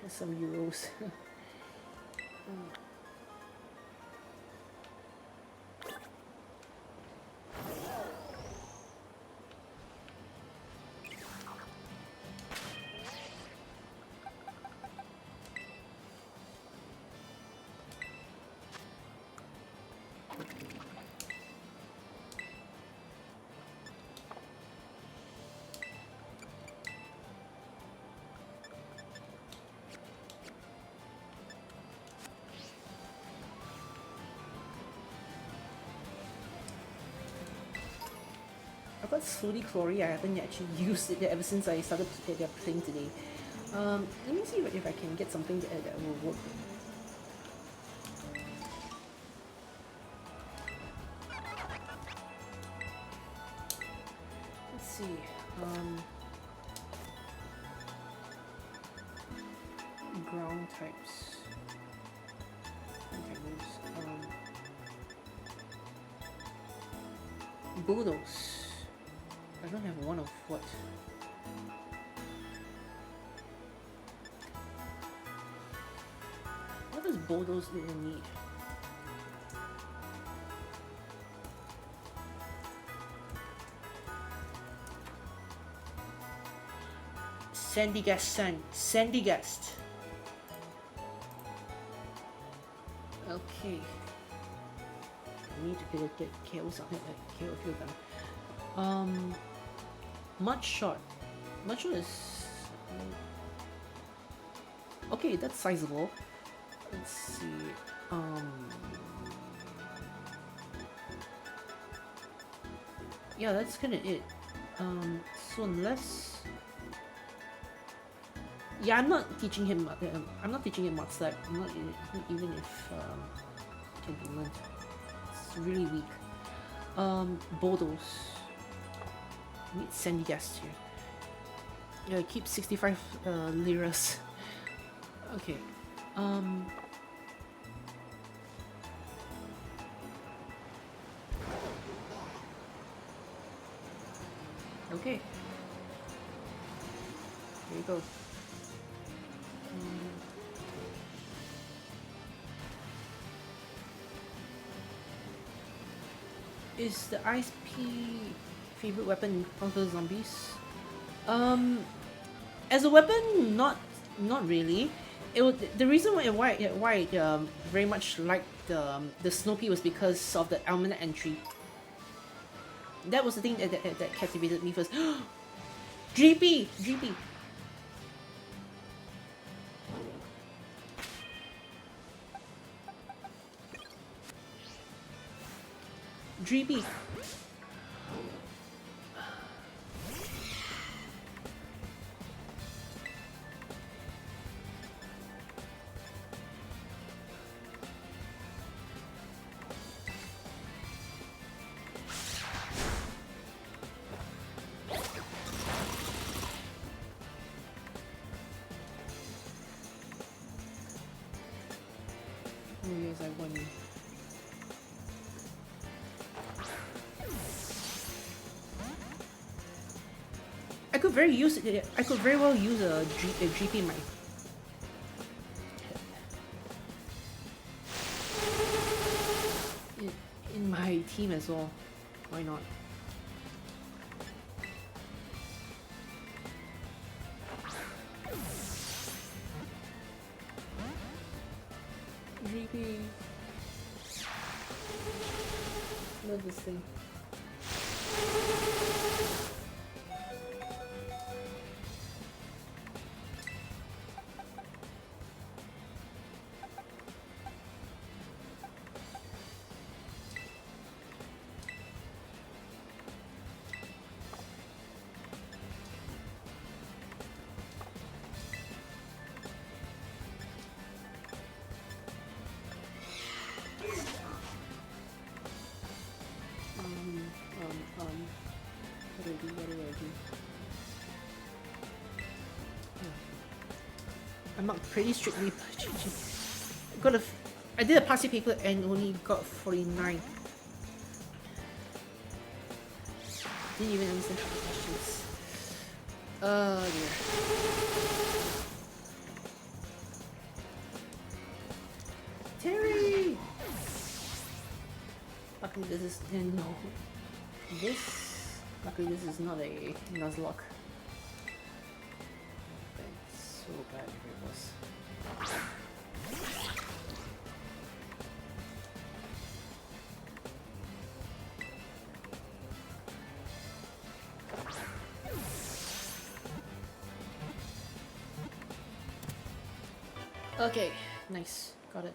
Some euros. I've got slowly Clory. I haven't actually used it ever since I started playing today. Let me see if I can get something that will work. Let's see. Ground types. Bulldoze. I don't have one of what? What does Bulldoze need? Sandygast. Okay. I need to get KOs on it, KO a few of them. Mudshot. Mudshot is... okay, that's sizable. Let's see. Yeah, that's kinda it. So unless... Yeah, I'm not teaching him. I'm not teaching him Mudslap. I'm not even if it can be learned. It's really weak. Bodos. I need Sandy Gas here. Yeah, keep 65 liras. Okay. Okay. Here you go. Is the ISP favorite weapon Conquer Zombies? As a weapon, not really. It would, the reason why I very much liked the Snoopy was because of the Almanac entry. That was the thing that captivated me first. GP! GP! GP! Oh yes, I won. I could very well use a GP mic. In my team as well. Why not? GP. Love this thing. What do I do? I'm not pretty strictly. I did a passive paper and only got 49. Didn't even understand the questions. Oh dear. Terry! Luckily this is no. Luckily this is not a Nuzlocke. That's so bad if it was. Okay, nice. Got it.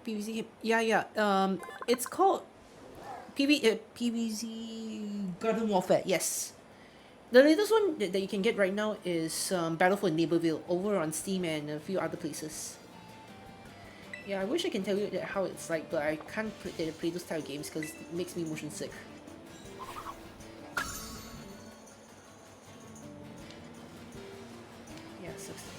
PVZ, yeah. It's called PVZ Garden Warfare. Yes, the latest one that you can get right now is Battle for Neighborville over on Steam and a few other places. Yeah, I wish I can tell you how it's like, but I can't play those type of games because it makes me motion sick. Yeah, sucks to be.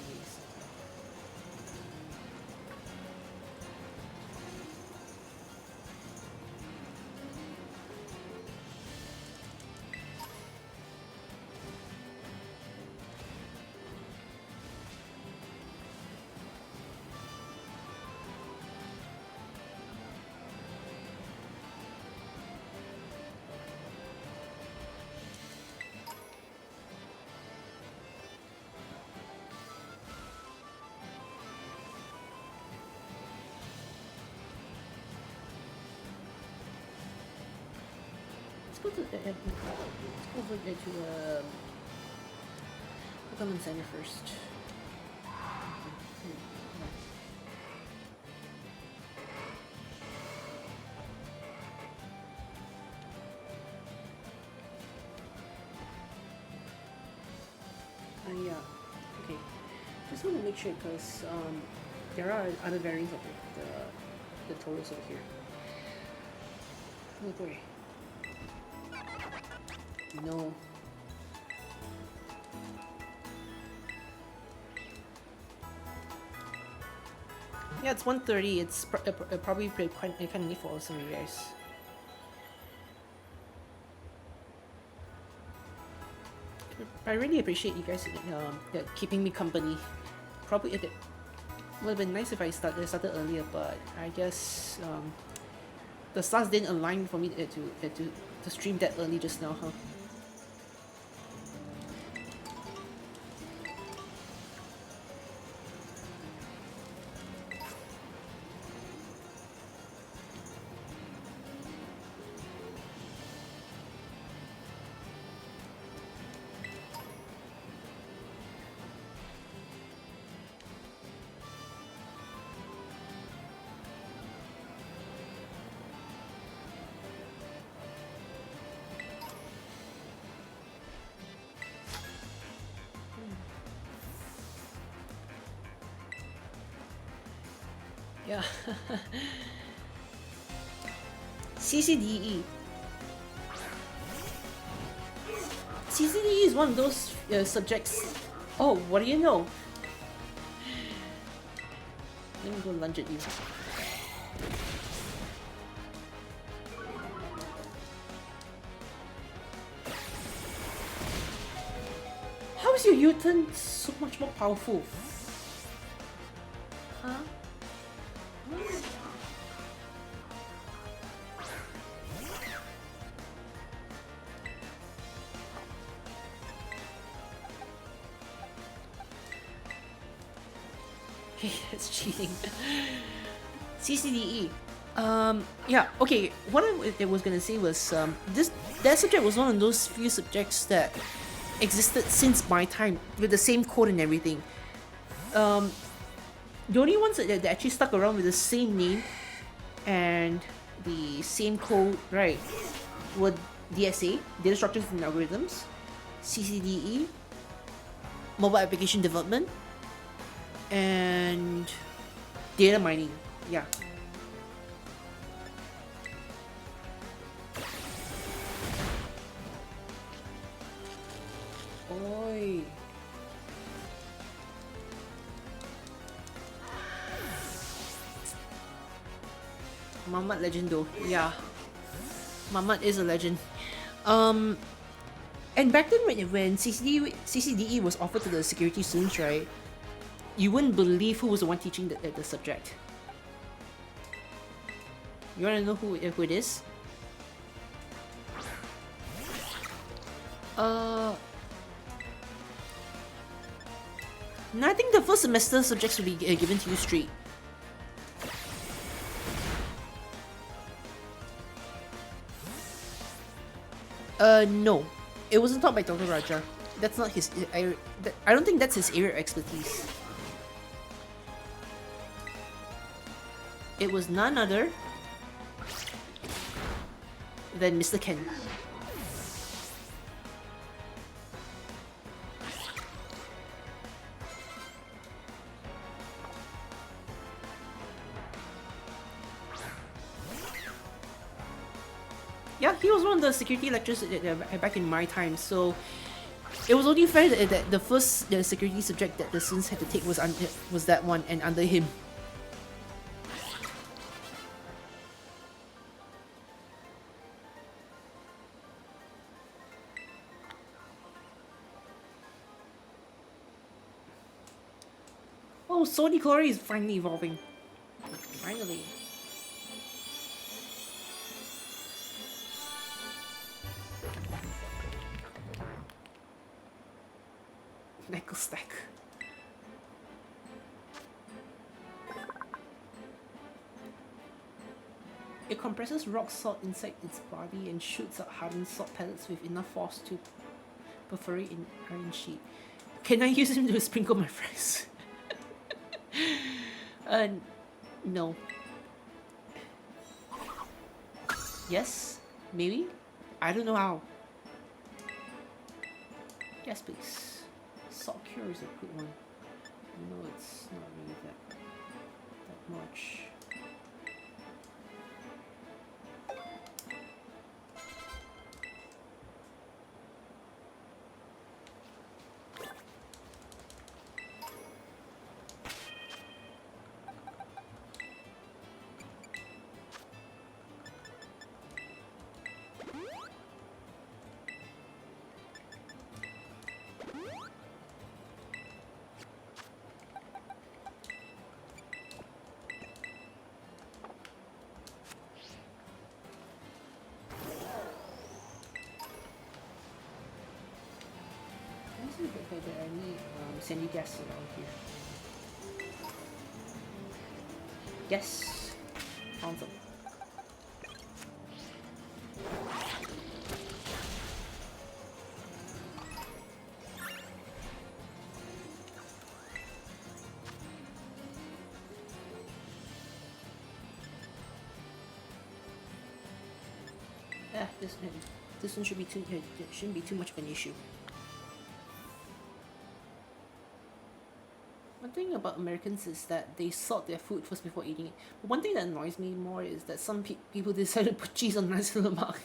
Let's go over there to Pokémon Center first. just want to make sure because there are other variants of the Tauros over here. Oh boy. No. Yeah, it's 1:30. It's probably quite kind of late for some of you guys. I really appreciate you guys keeping me company. Probably it would have been nice if I started earlier, but I guess the stars didn't align for me to stream that early just now, huh? Yeah. CCDE. CCDE is one of those subjects. Oh, what do you know? Let me go lunge at you. How is your U-turn so much more powerful? Huh? That's cheating. CCDE. Yeah, okay. What I was gonna say was that subject was one of those few subjects that existed since my time with the same code and everything. The only ones that actually stuck around with the same name and the same code, right, were DSA, Data Structures and Algorithms, CCDE, Mobile Application Development, and data mining. Yeah. Oi. Mamat legend though. Yeah. Mamat is a legend. And back then when CCDE was offered to the security students, right? You wouldn't believe who was the one teaching the subject. You wanna know who it is? No, I think the first semester subjects will be given to you straight. No. It wasn't taught by Dr. Raja. That's not his... I don't think that's his area of expertise. It was none other than Mr. Ken. Yeah, he was one of the security lecturers back in my time, so it was only fair that the first security subject that the students had to take was that one, and under him. Oh, Sony Glory is finally evolving. Finally. Nickel stack. It compresses rock salt inside its body and shoots out hardened salt pellets with enough force to perforate an iron sheet. Can I use him to sprinkle my fries? No. Yes? Maybe? I don't know how. Yes, please. Salt cure is a good one. even though it's not really that much. Are there any sandy gas around here? Yes, found some. This one shouldn't be too much of an issue. One thing about Americans is that they salt their food first before eating it. But one thing that annoys me more is that some people decide to put cheese on nasi lemak.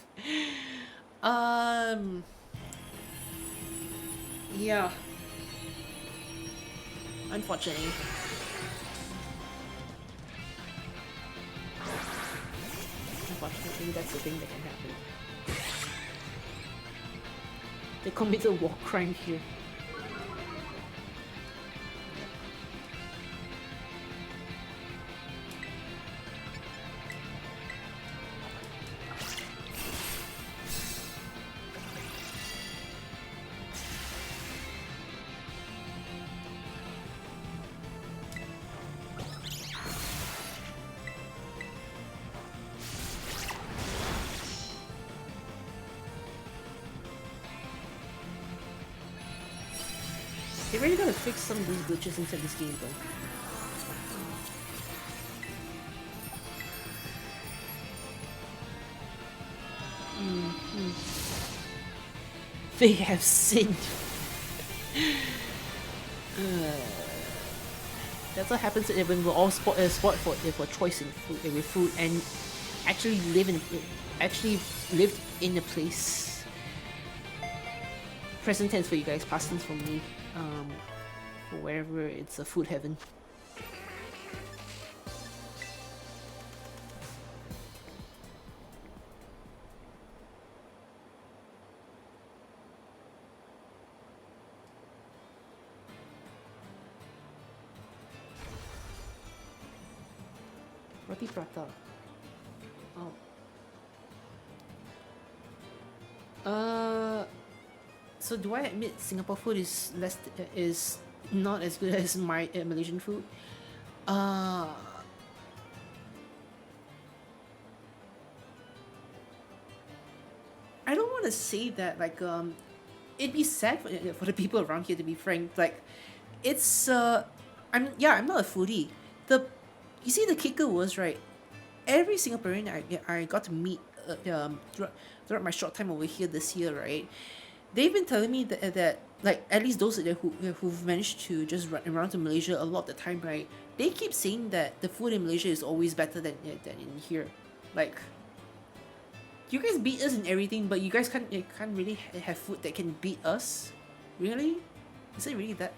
Yeah. Unfortunately. Unfortunately, that's the thing that can happen. They committed a war crime here. They really gotta fix some of these glitches inside this game though. They have sinned. That's what happens when we're all sport for choice in food, with food, and actually lived in a place. Present tense for you guys, past tense for me. For wherever it's a food heaven. Roti prata. Oh. So do I admit Singapore food is not as good as my Malaysian food? I don't want to say that, like, it'd be sad for the people around here, to be frank. Like, it's I'm not a foodie. You see, the kicker was, right, every Singaporean I got to meet throughout my short time over here this year, right, they've been telling me that like, at least those who've managed to just run around to Malaysia a lot of the time, right, they keep saying that the food in Malaysia is always better than in here. Like, you guys beat us in everything, but you guys can't really have food that can beat us. Really? Is it really that?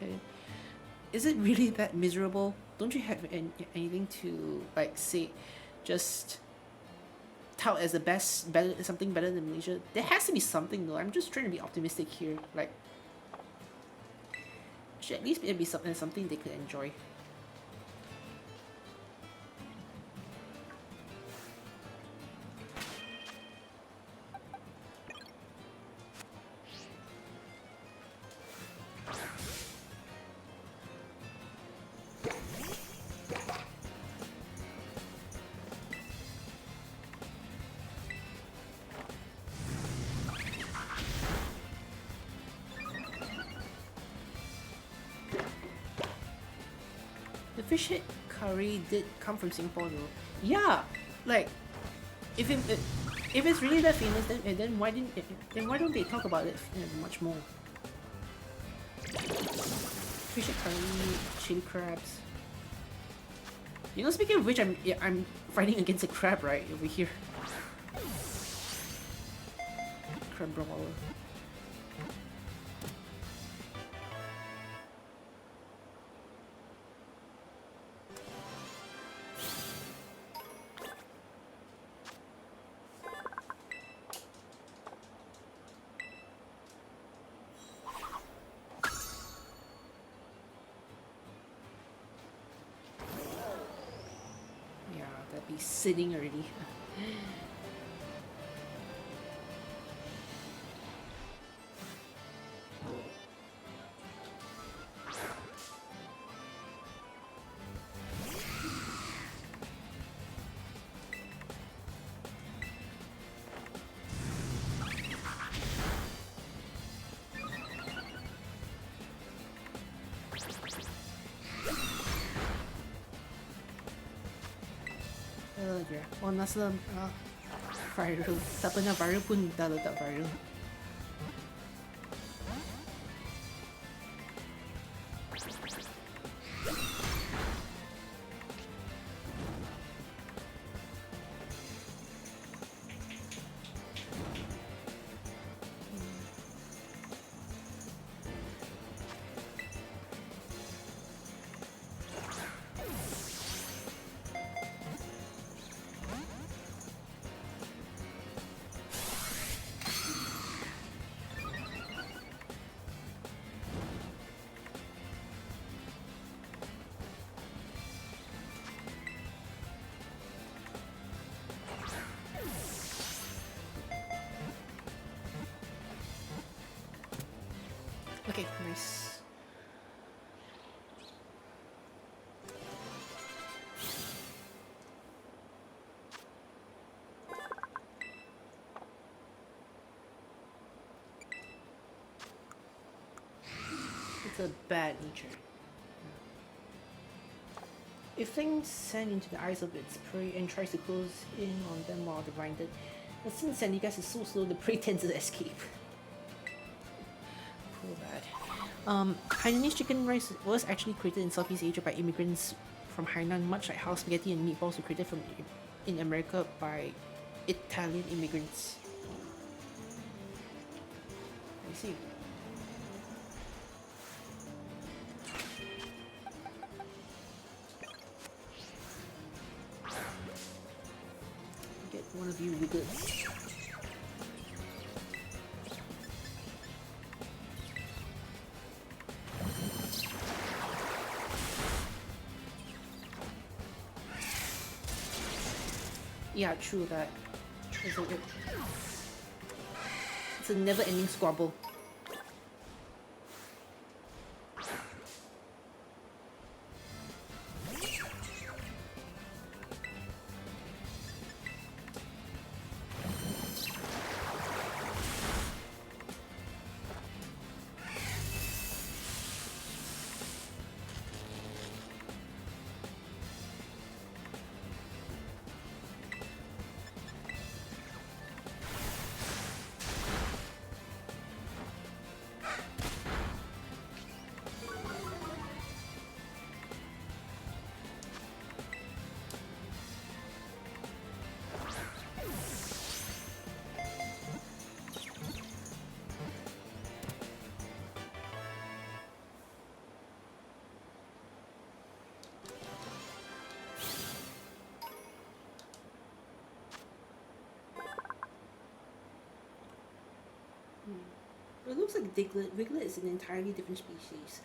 Is it really that miserable? Don't you have anything to, like, say, just tout as the best, something better than Malaysia? There has to be something though. I'm just trying to be optimistic here. Like, should at least be something they could enjoy. Fish head curry did come from Singapore though. Yeah, like, if it's really that famous, then why don't they talk about it much more? fish curry, chili crabs. You know, speaking of which, I'm fighting against a crab right over here. Crab brawler. Be sitting already. Oh, nasa viral. Tapos na viral pun talaga viral. Okay, nice. It's a bad nature. If things send into the eyes of its prey and tries to close in on them while they're blinded, but since Sendigas is so slow, the prey tends to escape. Poor lad. Hainanese chicken rice was actually created in Southeast Asia by immigrants from Hainan, much like how spaghetti and meatballs were created in America by Italian immigrants. I see. Get one of you wiggles. Yeah, true that. It's a never-ending squabble. It looks like Diglett. Wiglet is an entirely different species.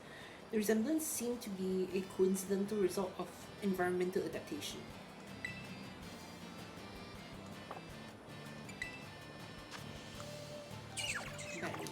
The resemblance seemed to be a coincidental result of environmental adaptation. Bad nature.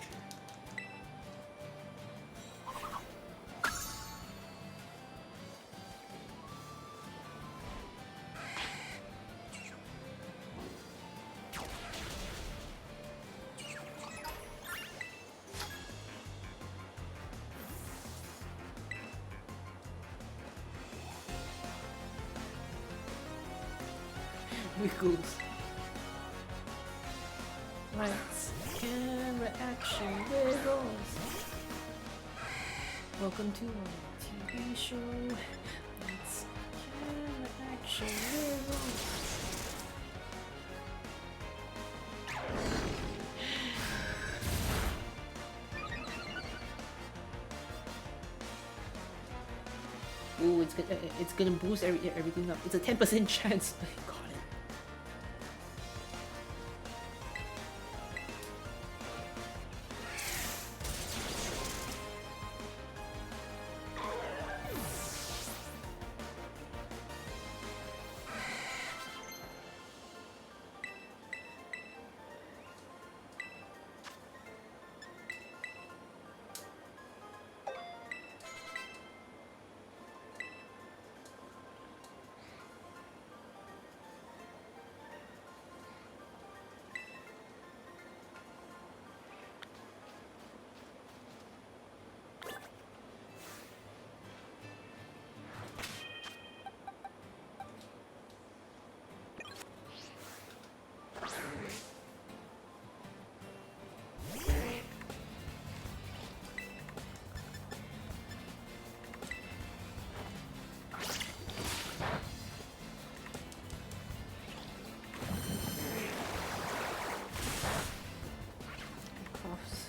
Wiggles. Lights, camera, action, wiggles. Welcome to our TV show. It's camera action. Ooh, it's gonna boost everything up. It's a 10% chance. Got it.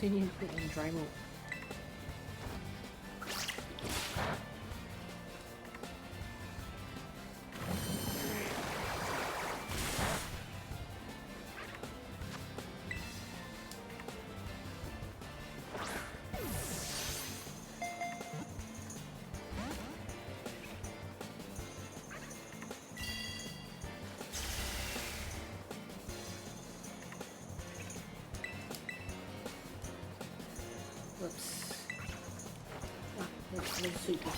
So you need to put in dry mode. Whoops. Ah, let's sweep it.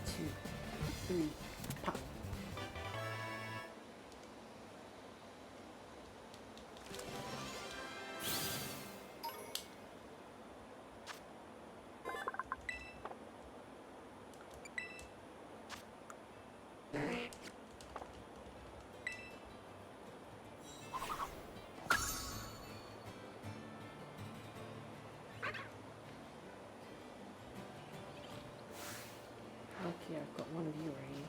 Two, three, pop. Okay, I've got one of you already.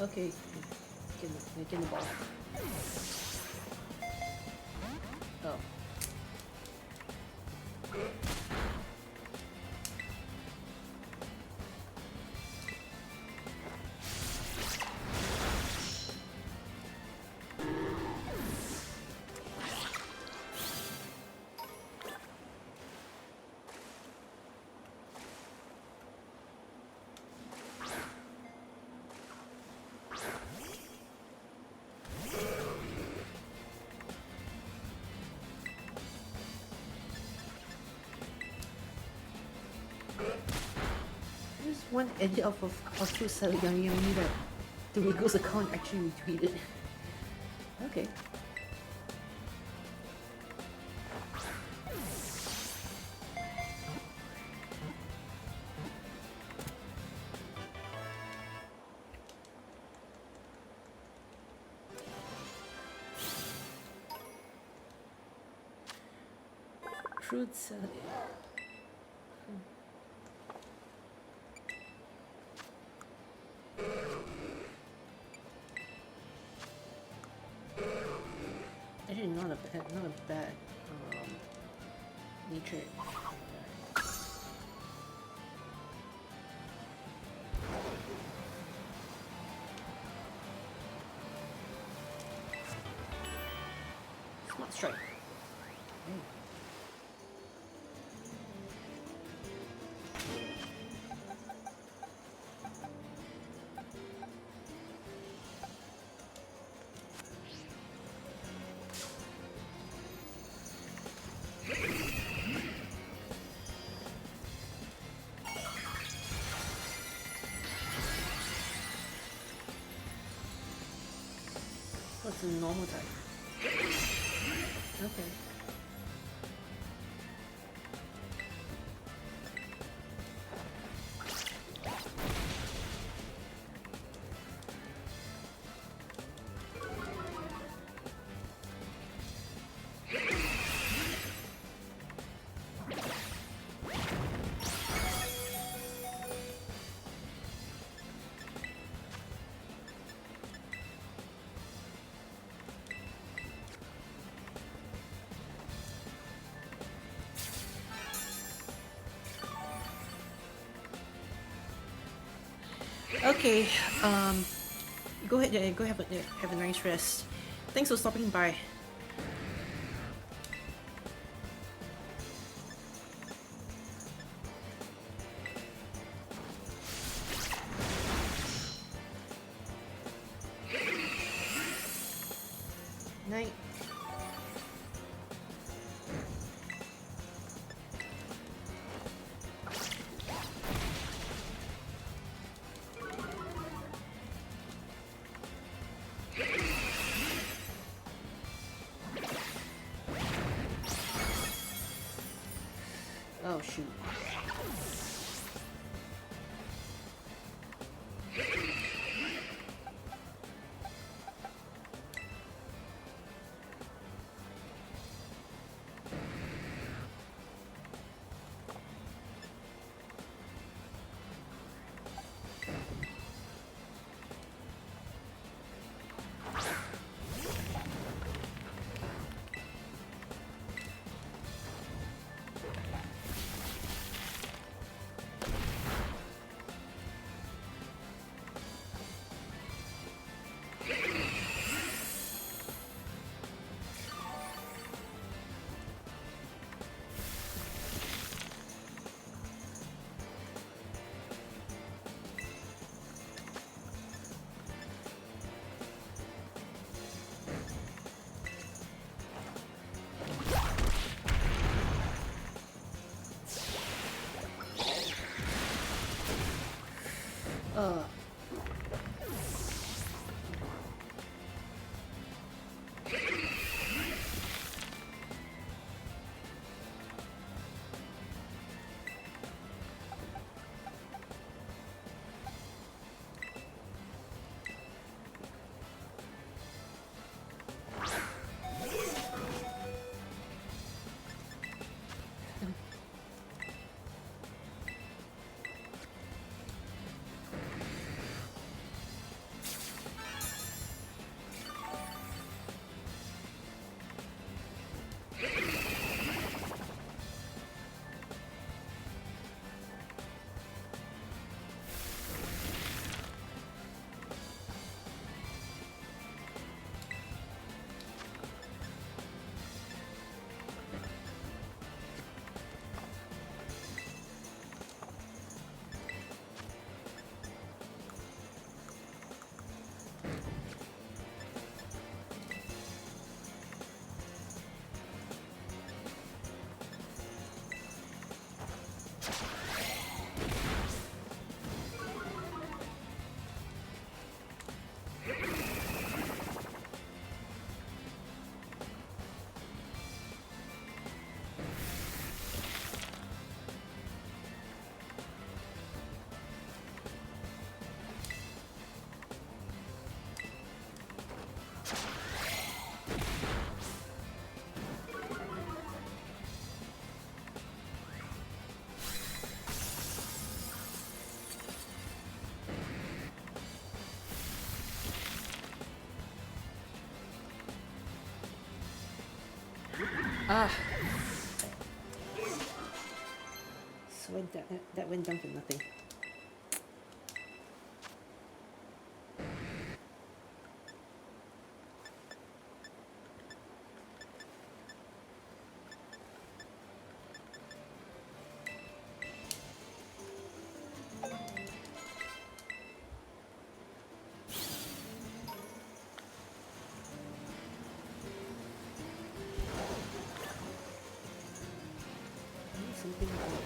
Okay, get in the ball. Oh. There's one edit of Cute Yummy that the Wiggles account actually retweeted. Okay. Fruit salad. Actually, not a bad nature. Smart strike. It's a normal type. Okay. Okay, go ahead, yeah, go have a nice rest. Thanks for stopping by. Night. Oh shoot. Uh. Ah. So that went down to nothing. Something about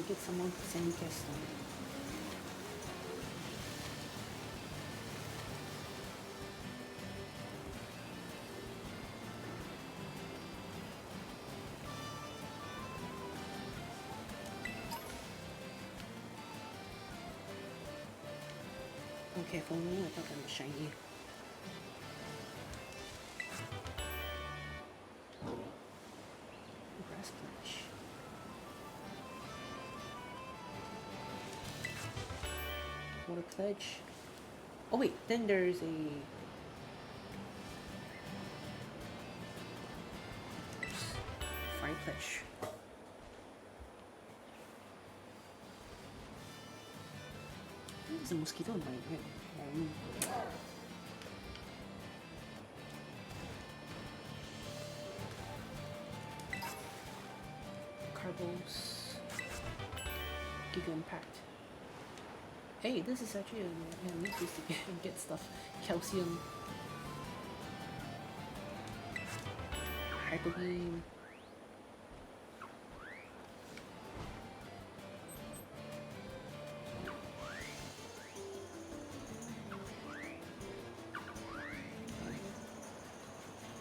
get someone to send me cast on. Okay, for me, I thought that was shiny. Grass pledge. Water pledge. Oh wait, then there's a fire pledge. There's a mosquito in my head. Carbos. Giga impact. Hey, this is actually I need this to get stuff. Calcium. Hyper beam.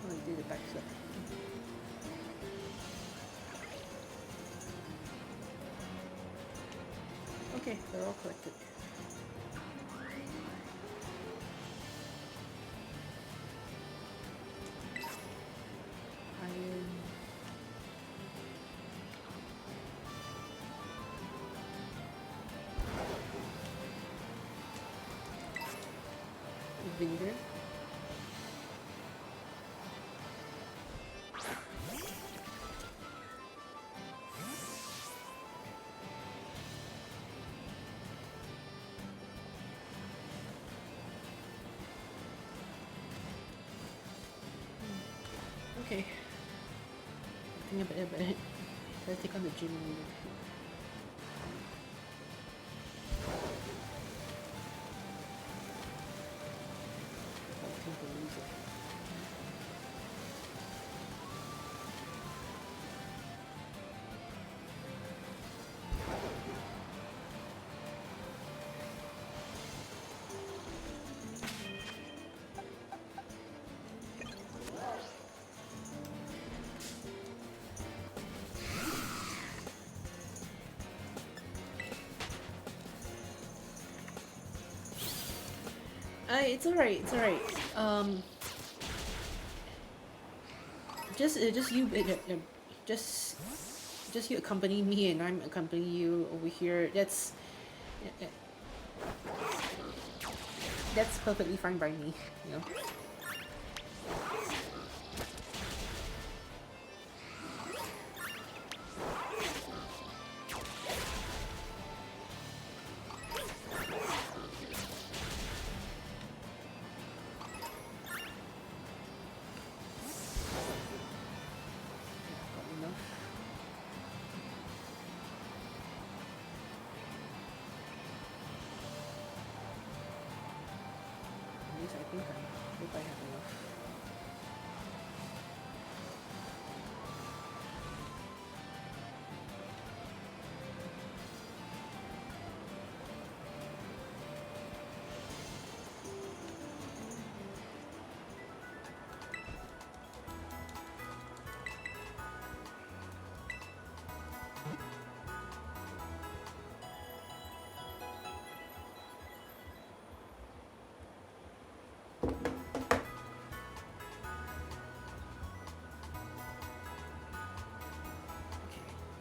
Oh, I did it back flip. Okay, they're all collected. Iron. Vinegar. Okay. I think I better take on the gym later. I think I'll lose it. It's alright. It's alright. Just you, just you accompany me, and I'm accompanying you over here. That's perfectly fine by me. You know. I hope I have enough.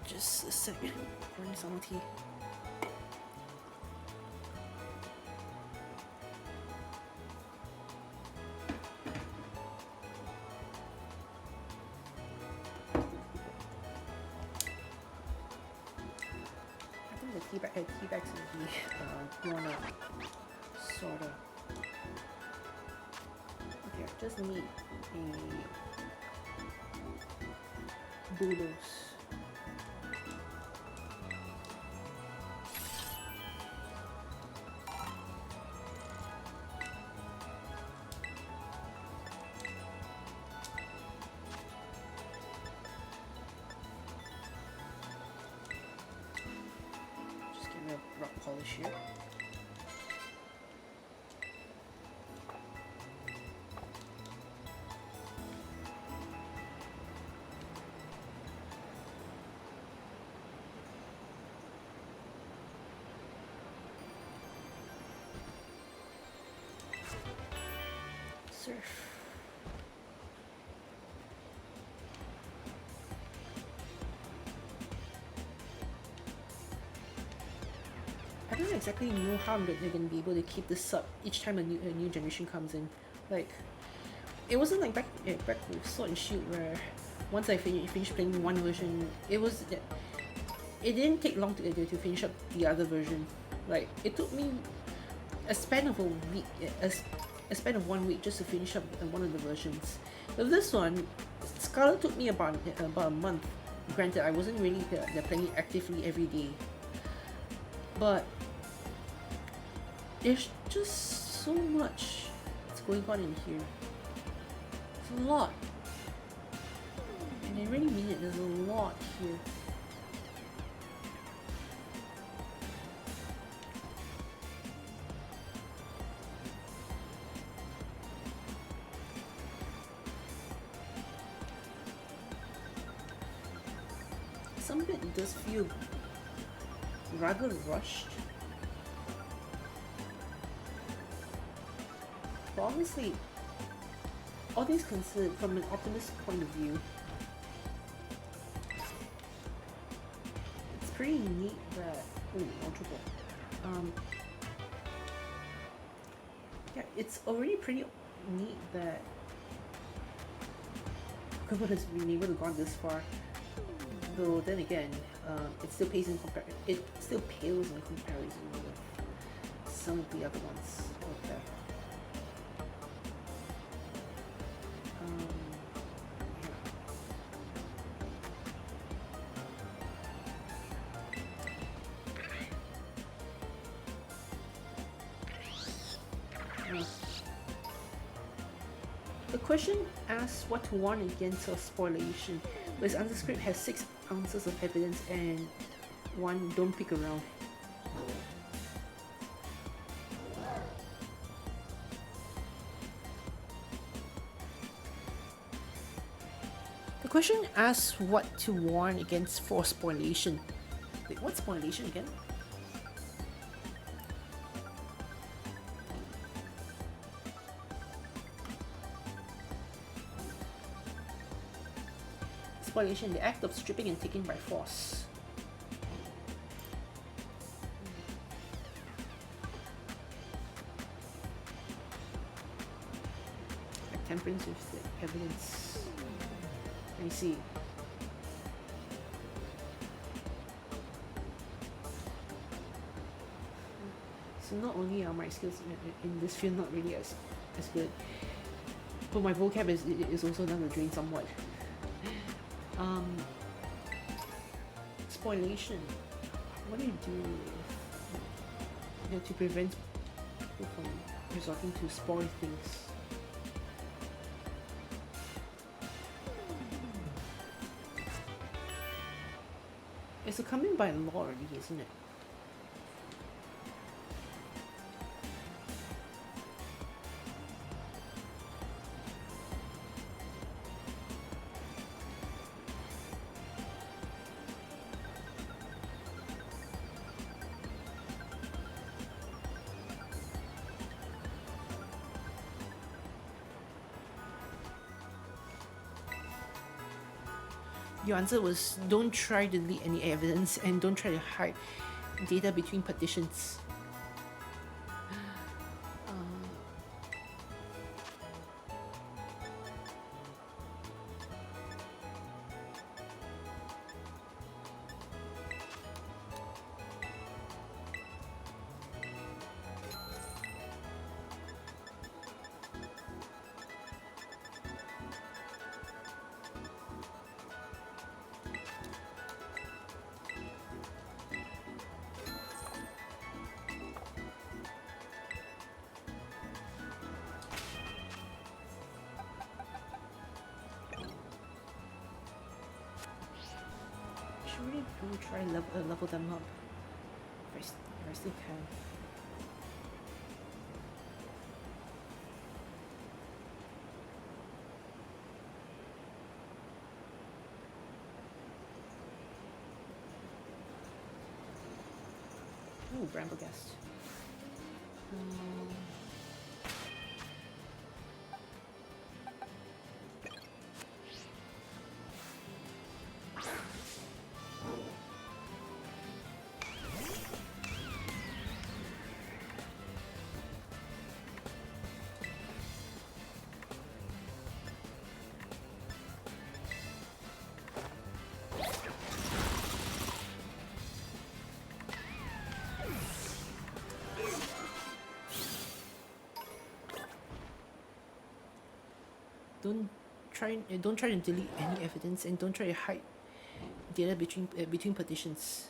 Just a second. Pouring some tea. I think the tea bags will be blown up. Sorta. Okay, I just need a bulldoze. Rock polish here. surf. I don't exactly know how they're gonna be able to keep this up each time a new generation comes in. Like, it wasn't like back with Sword and Shield where once I finished playing one version, it didn't take long to finish up the other version. Like, it took me a span of a week, a span of 1 week just to finish up one of the versions. With this one, Scarlet took me about a month. Granted, I wasn't really playing it actively every day, but there's just so much that's going on in here. It's a lot, and I really mean it. There's a lot here. Some of it does feel rather rushed. But honestly, all things considered, from an optimist point of view, it's pretty neat that... Ooh, triple. Yeah, it's already pretty neat that Pokémon has been able to go this far. Though then again, it still pales in comparison with some of the other ones out there. Yeah. The question asks what to warn against or spoilation, whereas Underscript has 6 ounces of evidence and 1 don't pick around. The question asks what to warn against for spoilation. Wait, what's spoilation again? Spoliation, the act of stripping and taking by force. Like temperance with the evidence. Let me see. So not only are my skills in this field not really as good, but my vocab is also down the drain somewhat. Spoilation. What do you do to prevent people from resorting to spoil things? It's coming by law already, isn't it? Your answer was don't try to delete any evidence and don't try to hide data between partitions. Really do try level them up if I still can. Ooh, Bramblegast. don't don't try to delete any evidence, and don't try to hide data between partitions.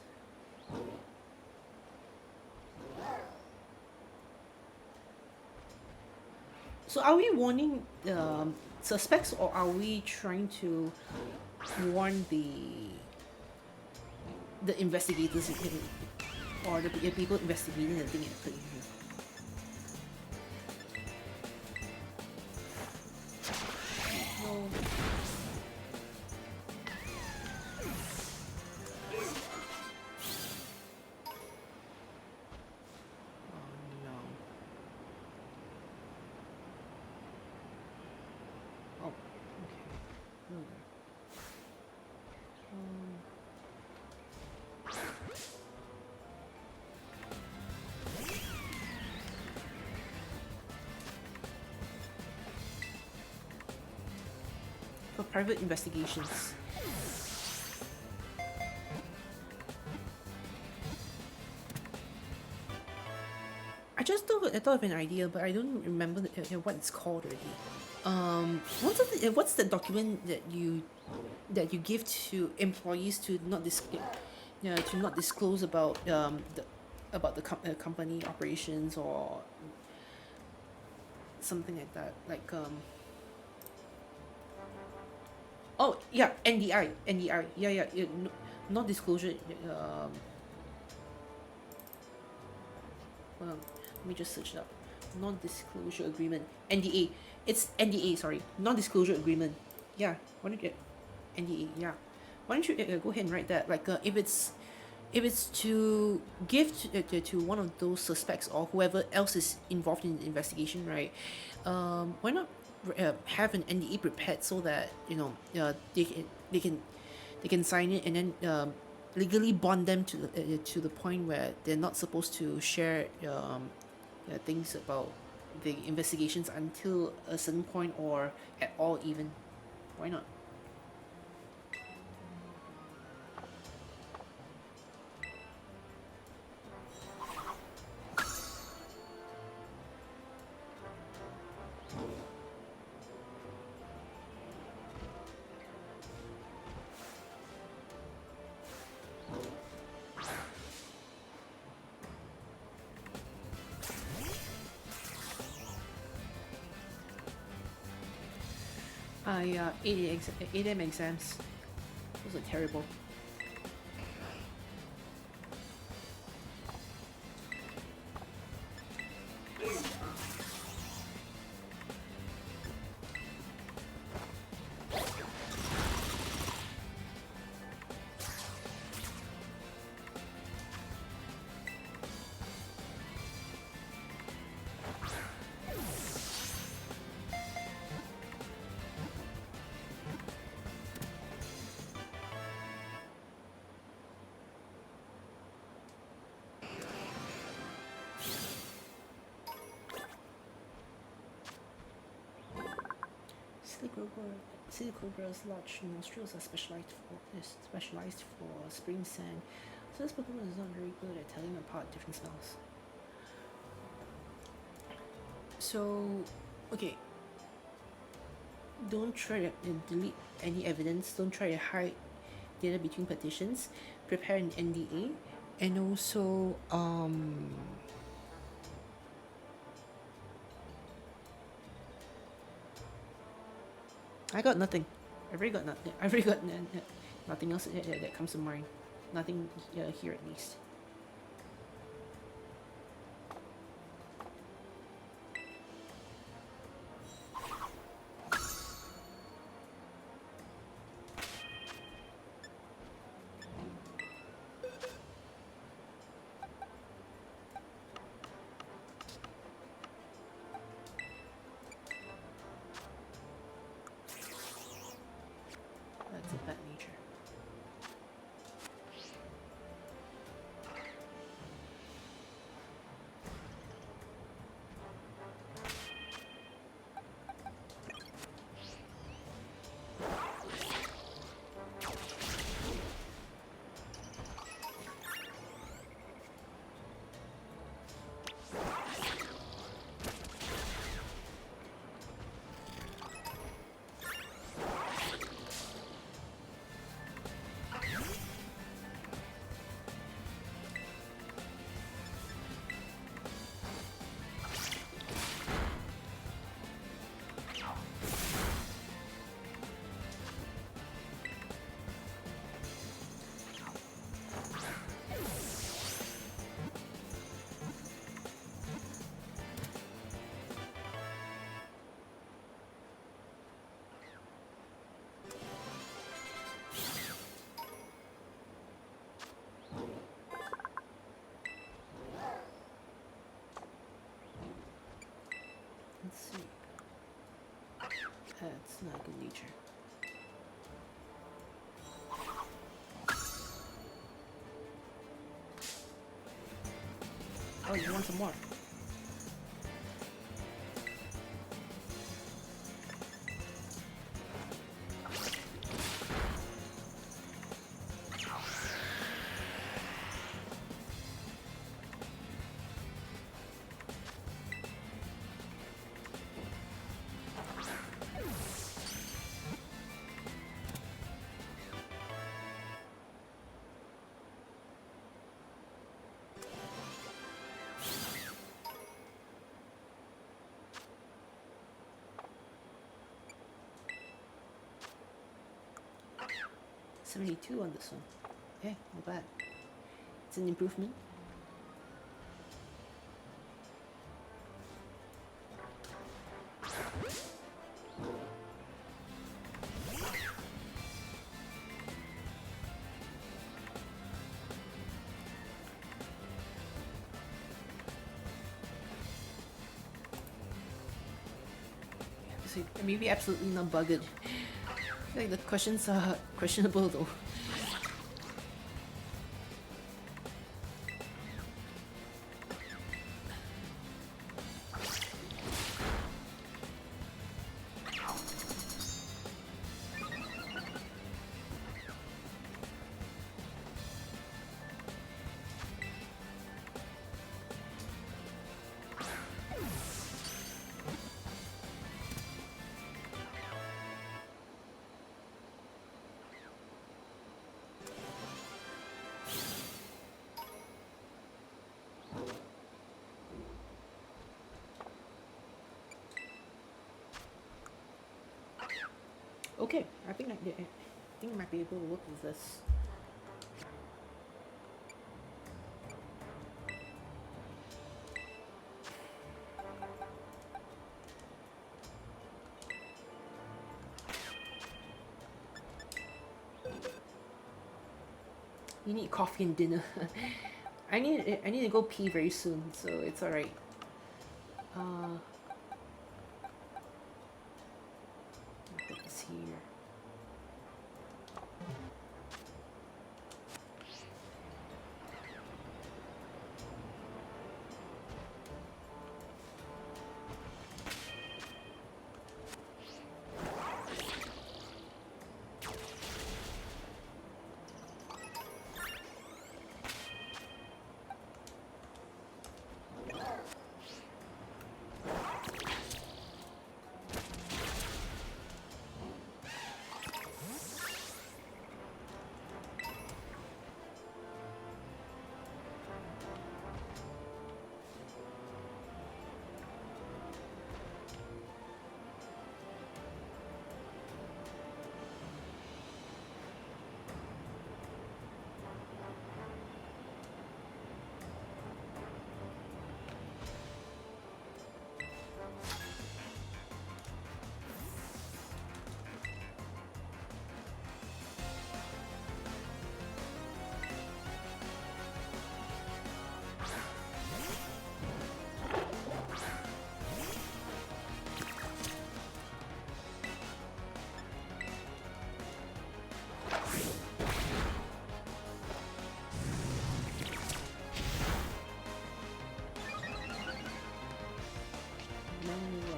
So are we warning suspects, or are we trying to warn the investigators or the people investigating the thing and putting here? No. Oh no. Oh, okay. Hmm. For private investigations. I thought of an idea, but I don't remember what it's called already. What's the document that you give to employees to not disclose about the company operations or something like that, like oh yeah, NDI, yeah, non disclosure. Hold on, let me just search it up. Non disclosure agreement, NDA. It's NDA, sorry, non disclosure agreement. Yeah, why don't you get NDA? Yeah, why don't you go ahead and write that? Like if it's to give to one of those suspects or whoever else is involved in the investigation, right? Why not have an NDA prepared so that they can sign it, and then legally bond them to the point where they're not supposed to share things about the investigations until a certain point, or at all even. Why not? I 8M exams. Those are terrible. Silly Cobra's large nostrils are specialized for spraying sand, so this Pokemon is not very good at telling apart different smells. So, okay, don't try to delete any evidence. Don't try to hide data between partitions. Prepare an NDA, and also I got nothing. I've already got nothing. I've already got nothing else that comes to mind. Nothing here at least. That's of that nature. Oh, you want some more? $72 on this one. Okay, not bad. It's an improvement. So maybe absolutely not bugged. I feel like the questions are questionable though. Okay, I think I might be able to work with this. You need coffee and dinner. I need to go pee very soon, so it's alright. I'll put this here.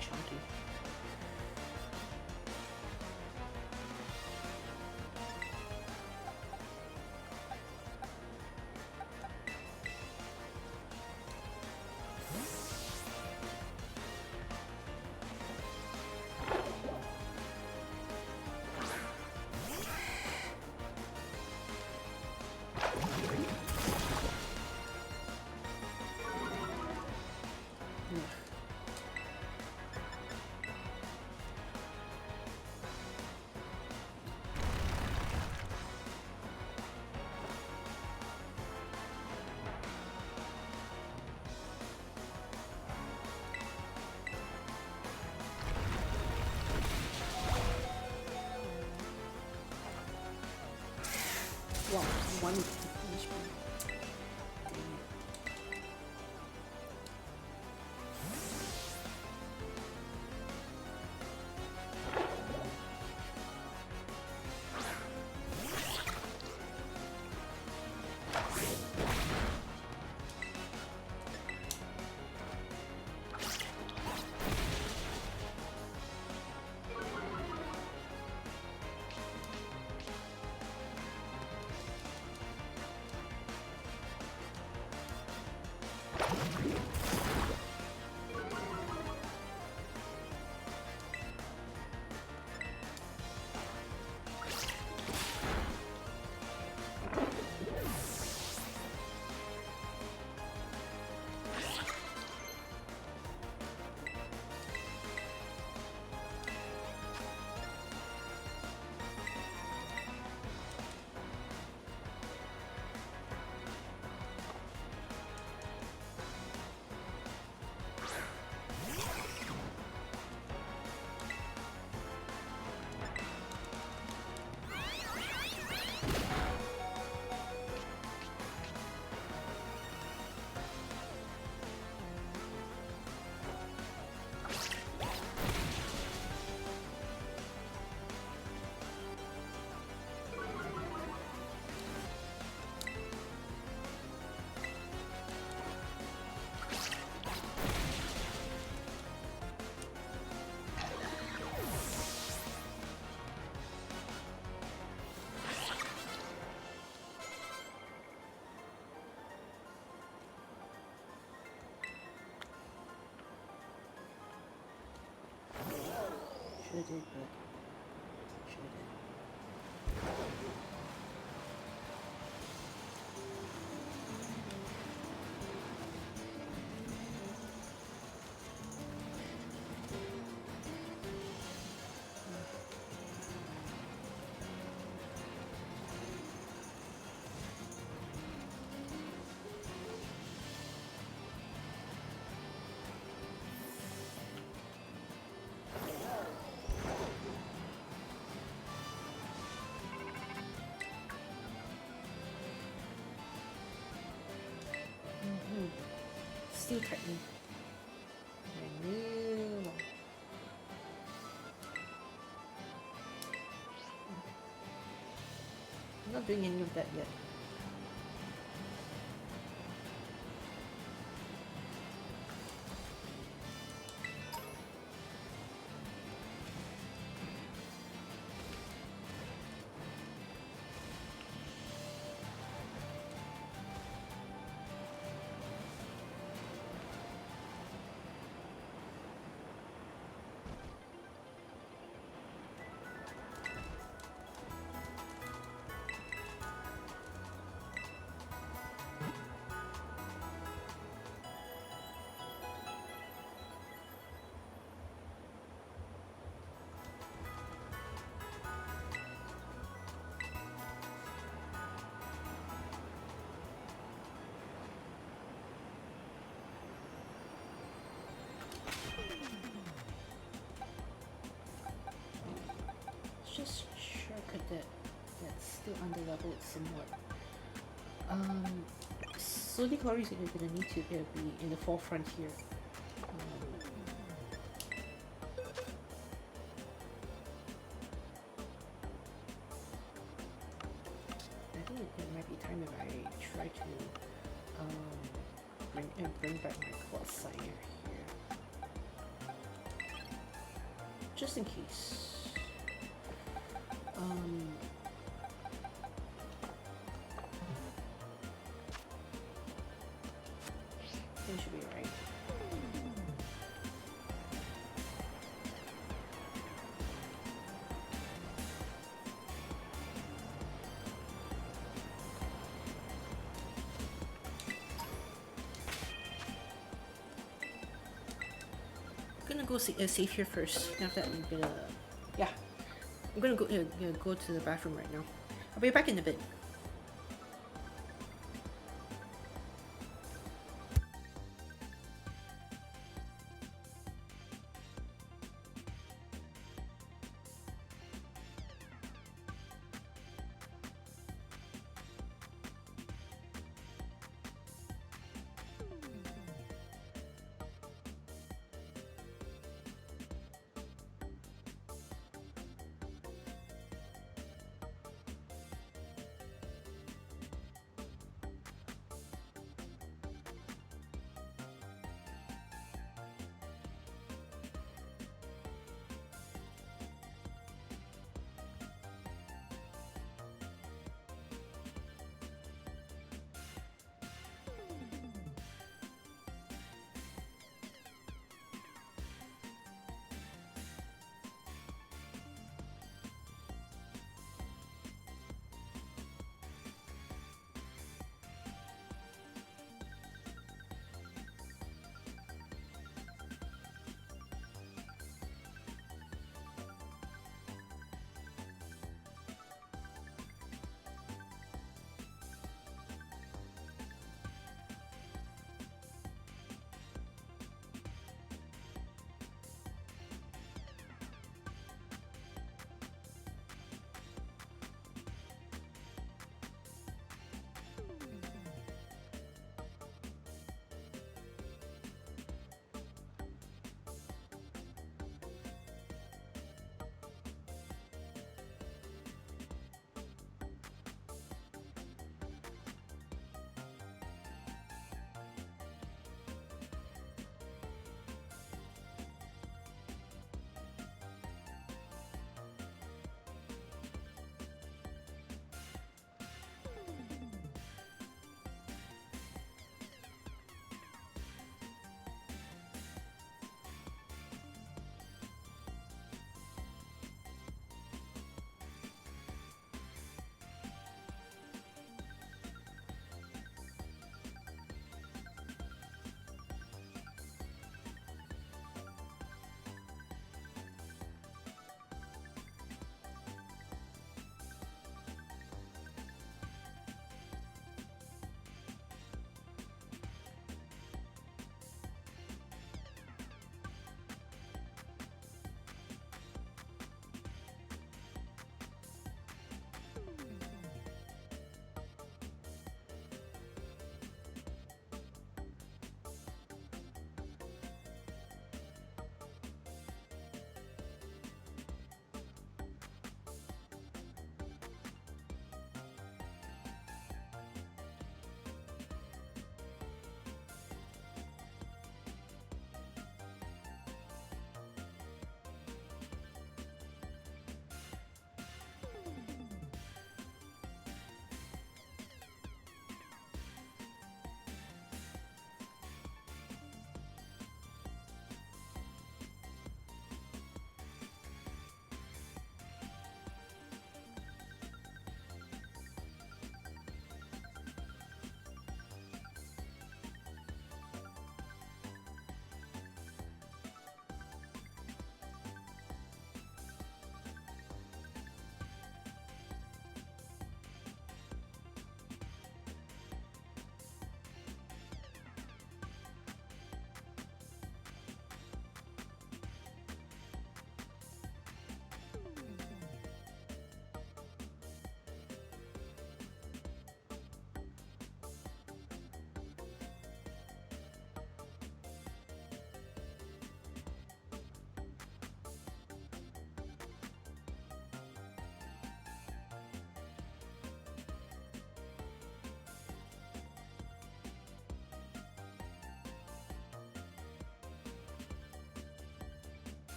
Chunky. Wow, one HP. Should have did, but should have did. Steel Titan. I knew. I'm not doing any of that yet. Just shortcut that's still under-leveled somewhat. Slowly Glory is gonna need to be in the forefront here. I think it might be time if I try to bring back my quad sire here. Just in case. It should be right. I'm gonna go save here first. After that, I'm gonna, yeah, I'm gonna go to the bathroom right now. I'll be back in a bit.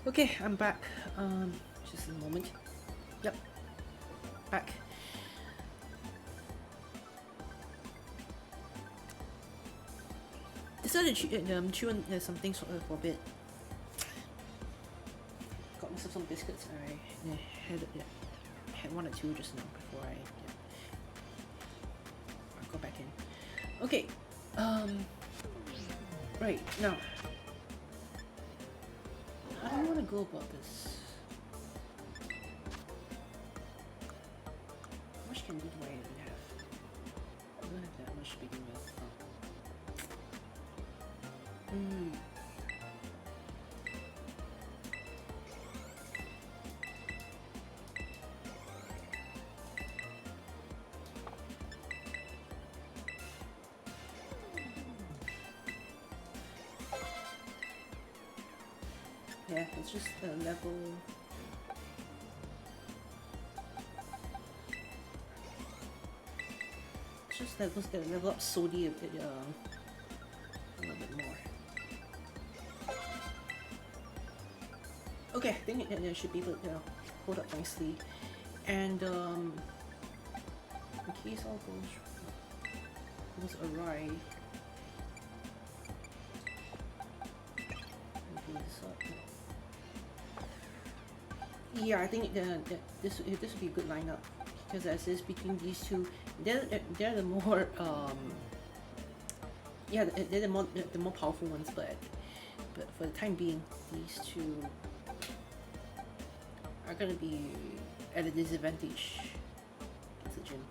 Okay, I'm back. Just a moment. Yep, back. Decided to chew on some things for a bit. Got myself some biscuits. I had one or two just now before I go back in. Okay. Right now, how do you want to go about this? How much candy do I even have? I don't have that much to begin with. Yeah, it's just a level. It's just level up slowly a little bit more. Okay, I think it should be able to hold up nicely. And in case all goes awry, yeah, I think this would be a good lineup because as is between these two, they're the more yeah, they're the more powerful ones, but for the time being, these two are gonna be at a disadvantage against the gym.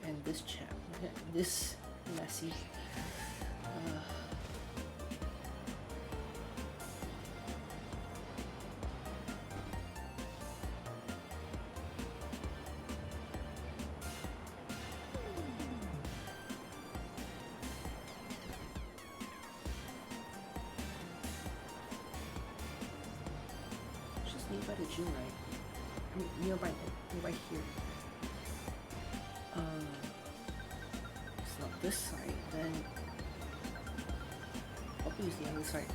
And this chap, this Lassie. Nearby the gym, right? I mean, nearby here. It's not this side, then probably use the other side.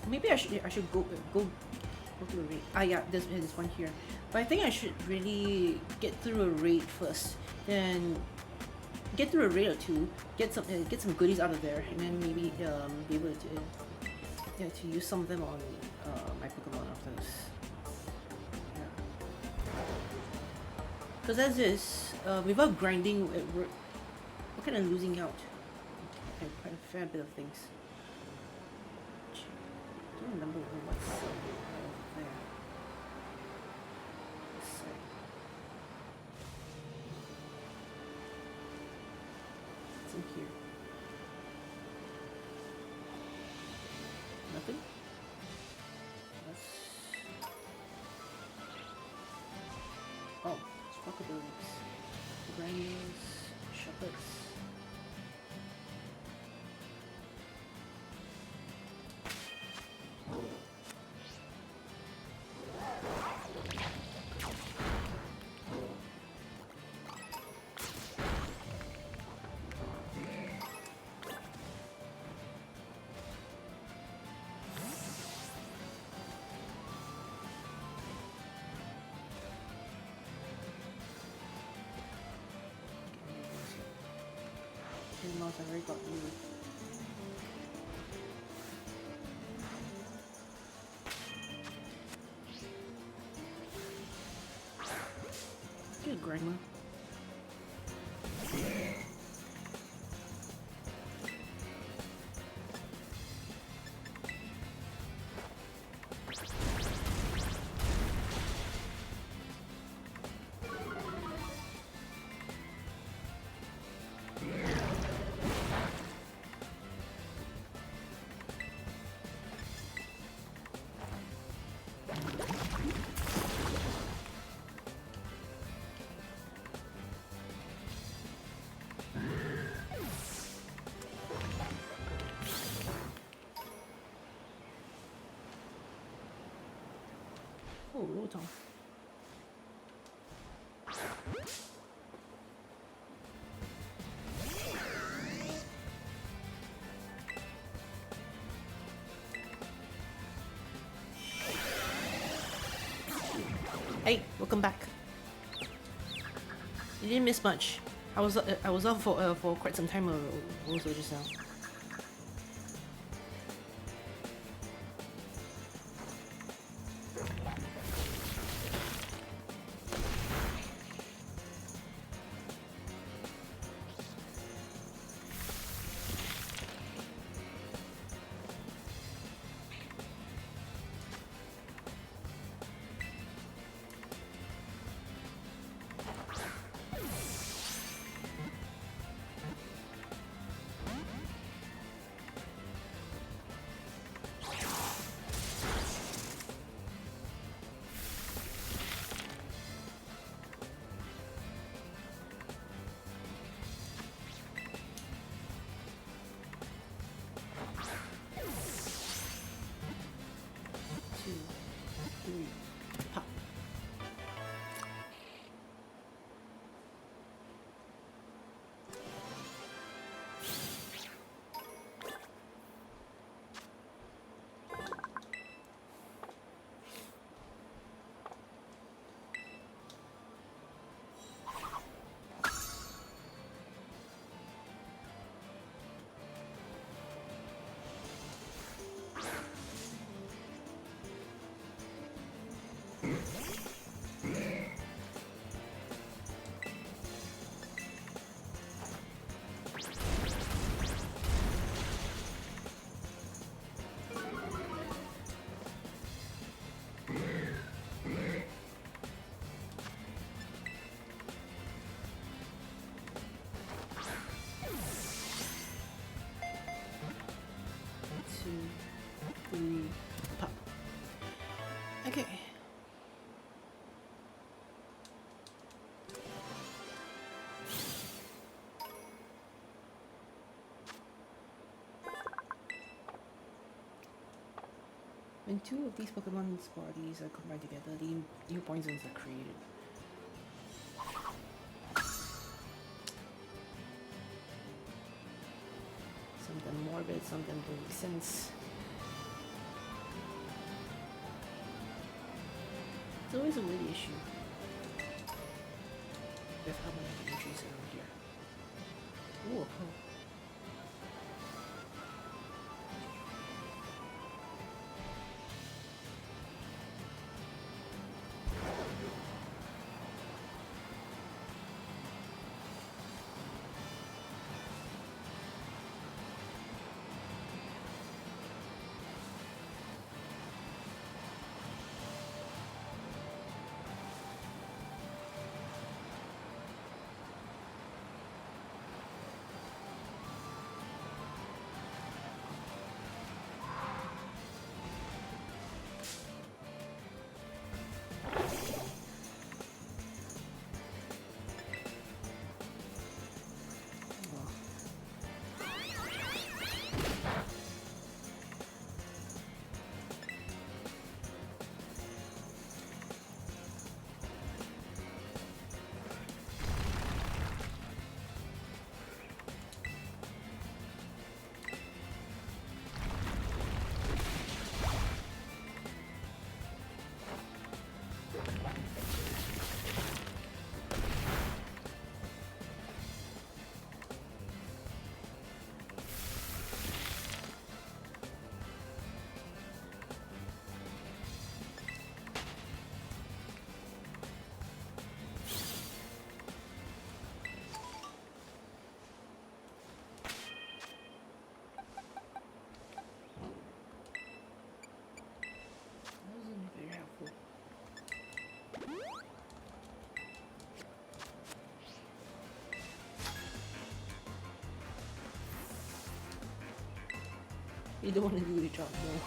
Maybe I should go to the raid. Ah yeah, there's one here. But I think I should really get through a raid first. Then get through a raid or two, get some goodies out of there, and then maybe be able to use some of them on my Pokemon after this. Yeah. Because as is, without grinding, we're kind of losing out. Quite a fair bit of things. I don't remember what's there. In here. Nothing? Oh, crocodiles, granules, chocolates. Mouse, I already got you. Good grandma. Oh, Rotom. Hey, welcome back. You didn't miss much. I was off for quite some time also just now. Pop. Pop. Okay. When two of these Pokemon's bodies are combined together, the new poisons are created. Something morbid, something to make sense. It's always a weird issue with how many entries around here. Ooh, oh. You don't want to do your job more.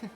This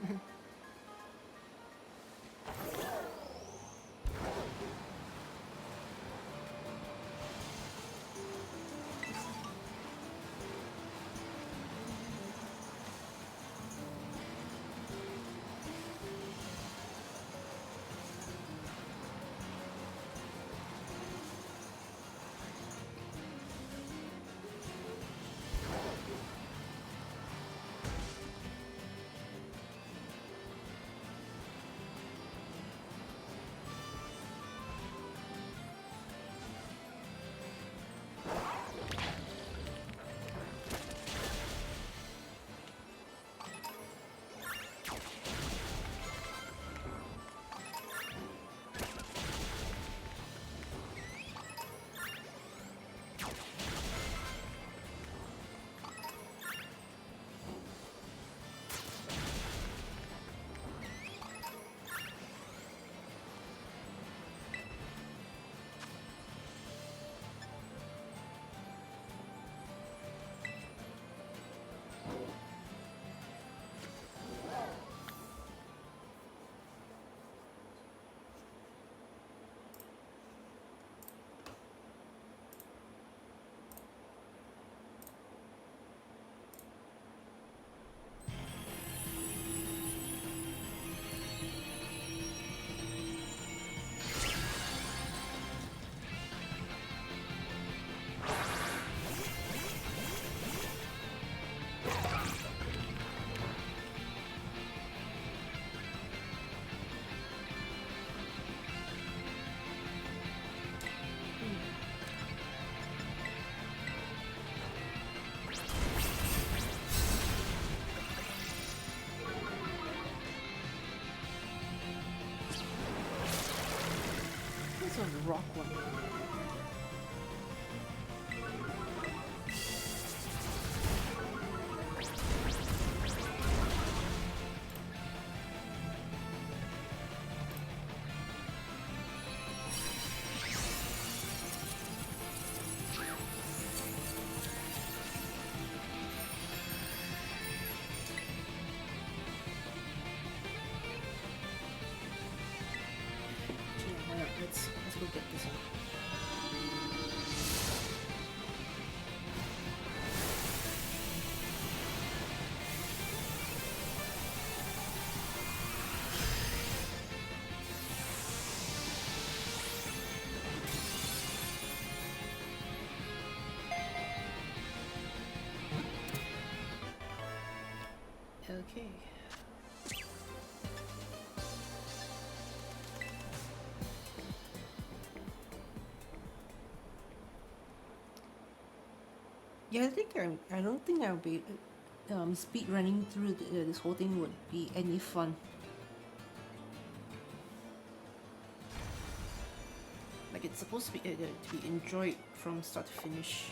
one's a rock one. Let's go get this one. Okay. Yeah, I don't think I'll be speed running through this whole thing would be any fun. Like it's supposed to be enjoyed from start to finish.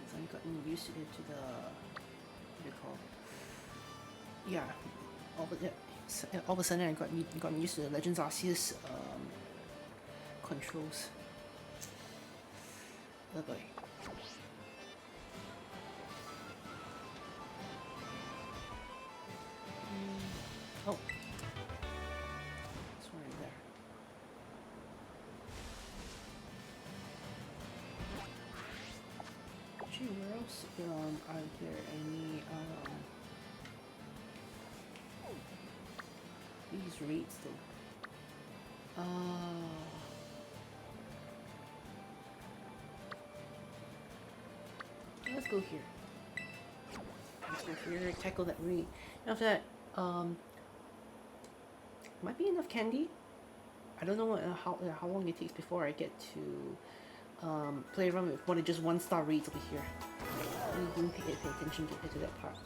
So I've gotten used to the what do you call it? Yeah, all of a sudden I got used to the Legends Arceus controls. Oh boy. Oh, it's right there. Gee, where else are there any these raids though? Let's go here. Let's go here, tackle that raid. After that, might be enough candy. I don't know how long it takes before I get to play around with one of just 1-star raids over here. I didn't pay attention to that part.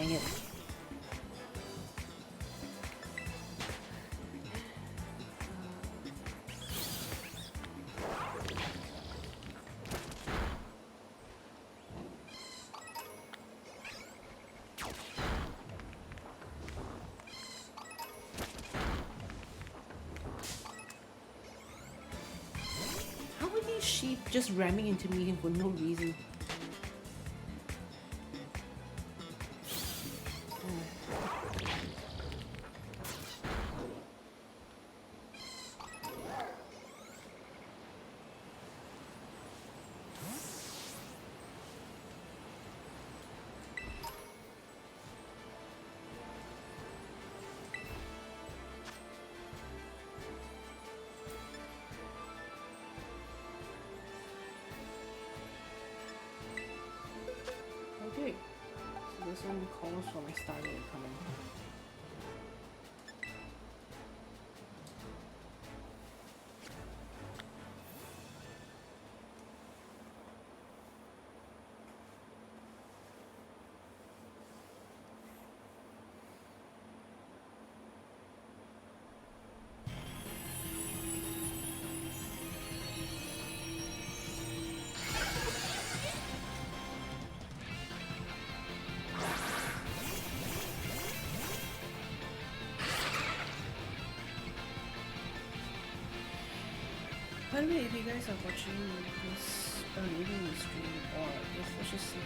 Dang it. How are these sheep just ramming into me for no reason? Okay, so this one calls for my starter coming. By the way, if you guys are watching this reading the stream, or if let's just say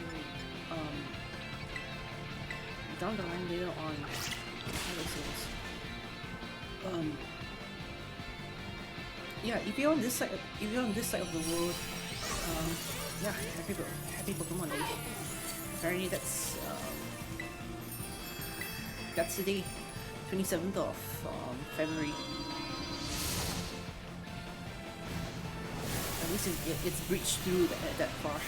down the line later on, how do I say this? Yeah, if you're on this side, of the world, yeah, happy Pokemon Day. Apparently that's today, 27th of February. At least it's breached through that far.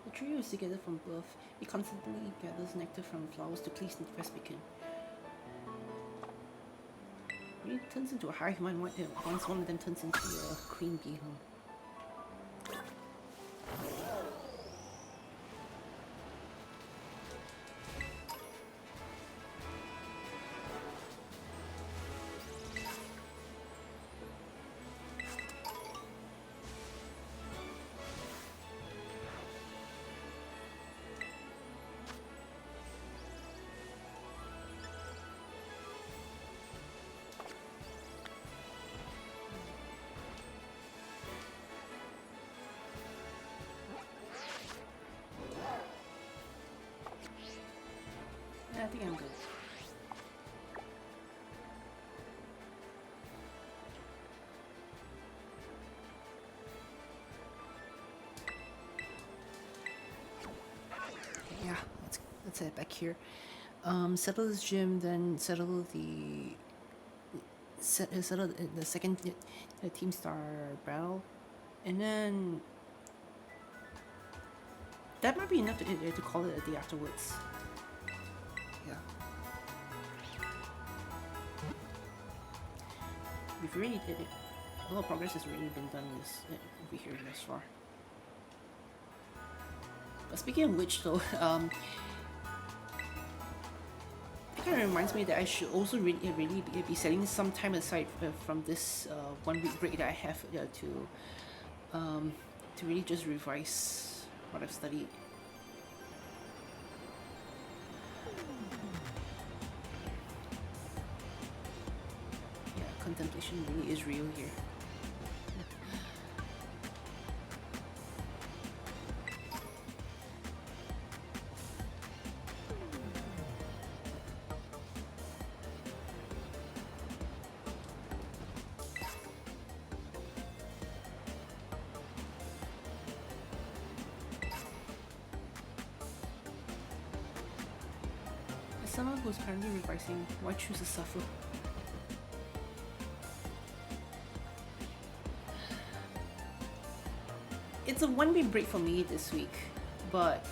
The trio is together from birth. It constantly gathers nectar from flowers to please the best we can. When it turns into a hive mind, once one of them turns into a queen bee, huh? I think I'm good. Okay, yeah, let's head back here. Settle this gym, then settle the second team star battle, and then that might be enough to call it a day afterwards. Yeah. We've already did it. A lot of progress has already been done over here thus far. But speaking of which, though, it kind of reminds me that I should also really be setting some time aside from this 1 week break that I have to really just revise what I've studied. Contemplation really is real here. someone who's currently revising, why choose to suffer? It's a one-week break for me this week, but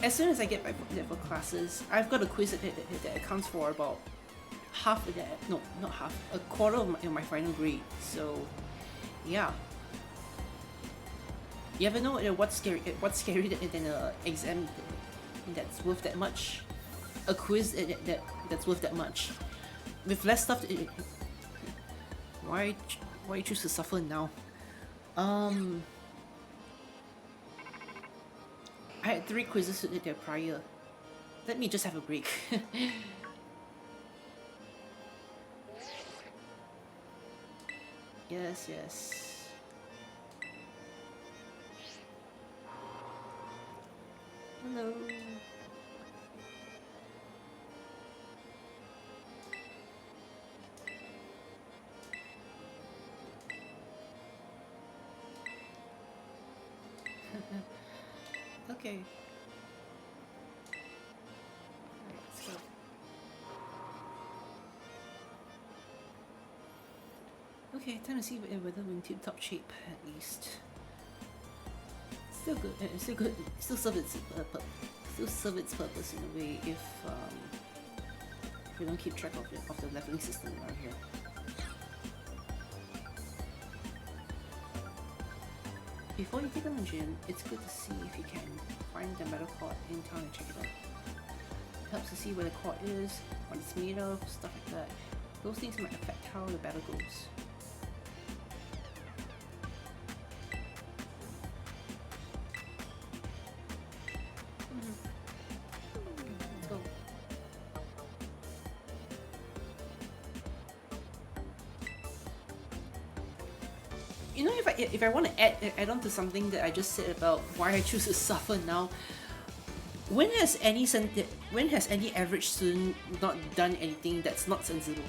as soon as I get back for classes, I've got a quiz that accounts for about half of that. No, not half. A quarter of my final grade. So, yeah. You ever know what's scarier than an exam that's worth that much? A quiz that's worth that much. With less stuff, why choose to suffer now? I had 3 quizzes there prior. Let me just have a break. Yes, yes. Hello. Okay. Alright, let's go. Okay, time to see whether we're in tip-top shape at least. Still good. Still good. Still serve its purpose in a way if we don't keep track of the leveling system around here. Before you take on a gym, it's good to see if you can find the metal court in town and check it out. It helps to see where the court is, what it's made of, stuff like that. Those things might affect how the battle goes. Let's go. You know, if I want to add on to something that I just said about why I choose to suffer now, when has any average student not done anything that's not sensible?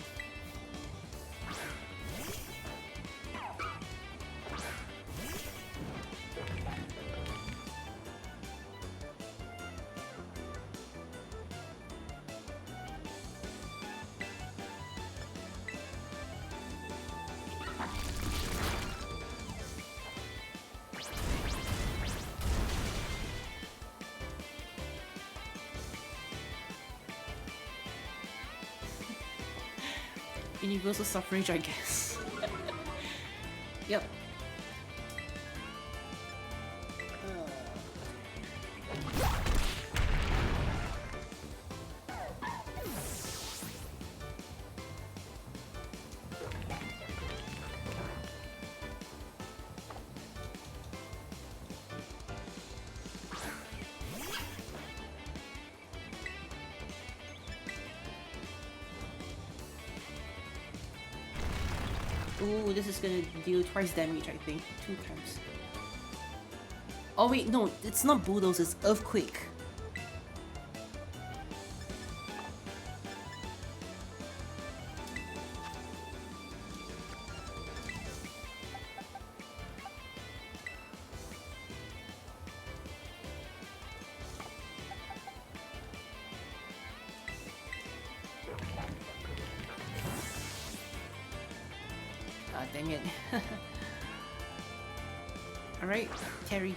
Universal suffrage, I guess. Yep. Ooh, this is gonna deal twice damage, I think. 2 times. Oh wait, no, it's not bulldoze, it's earthquake. Dang it. Alright, Terry.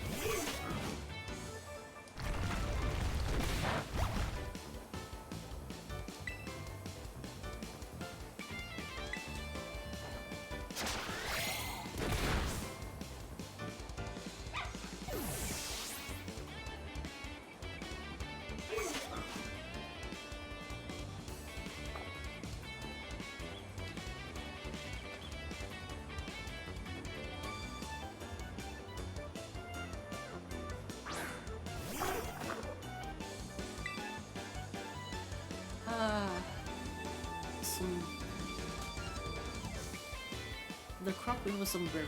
The croc with a sombrero.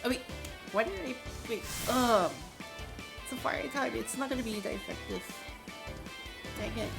Oh wait, why did I wait? It's a fire type. It's not gonna be that effective. Dang it.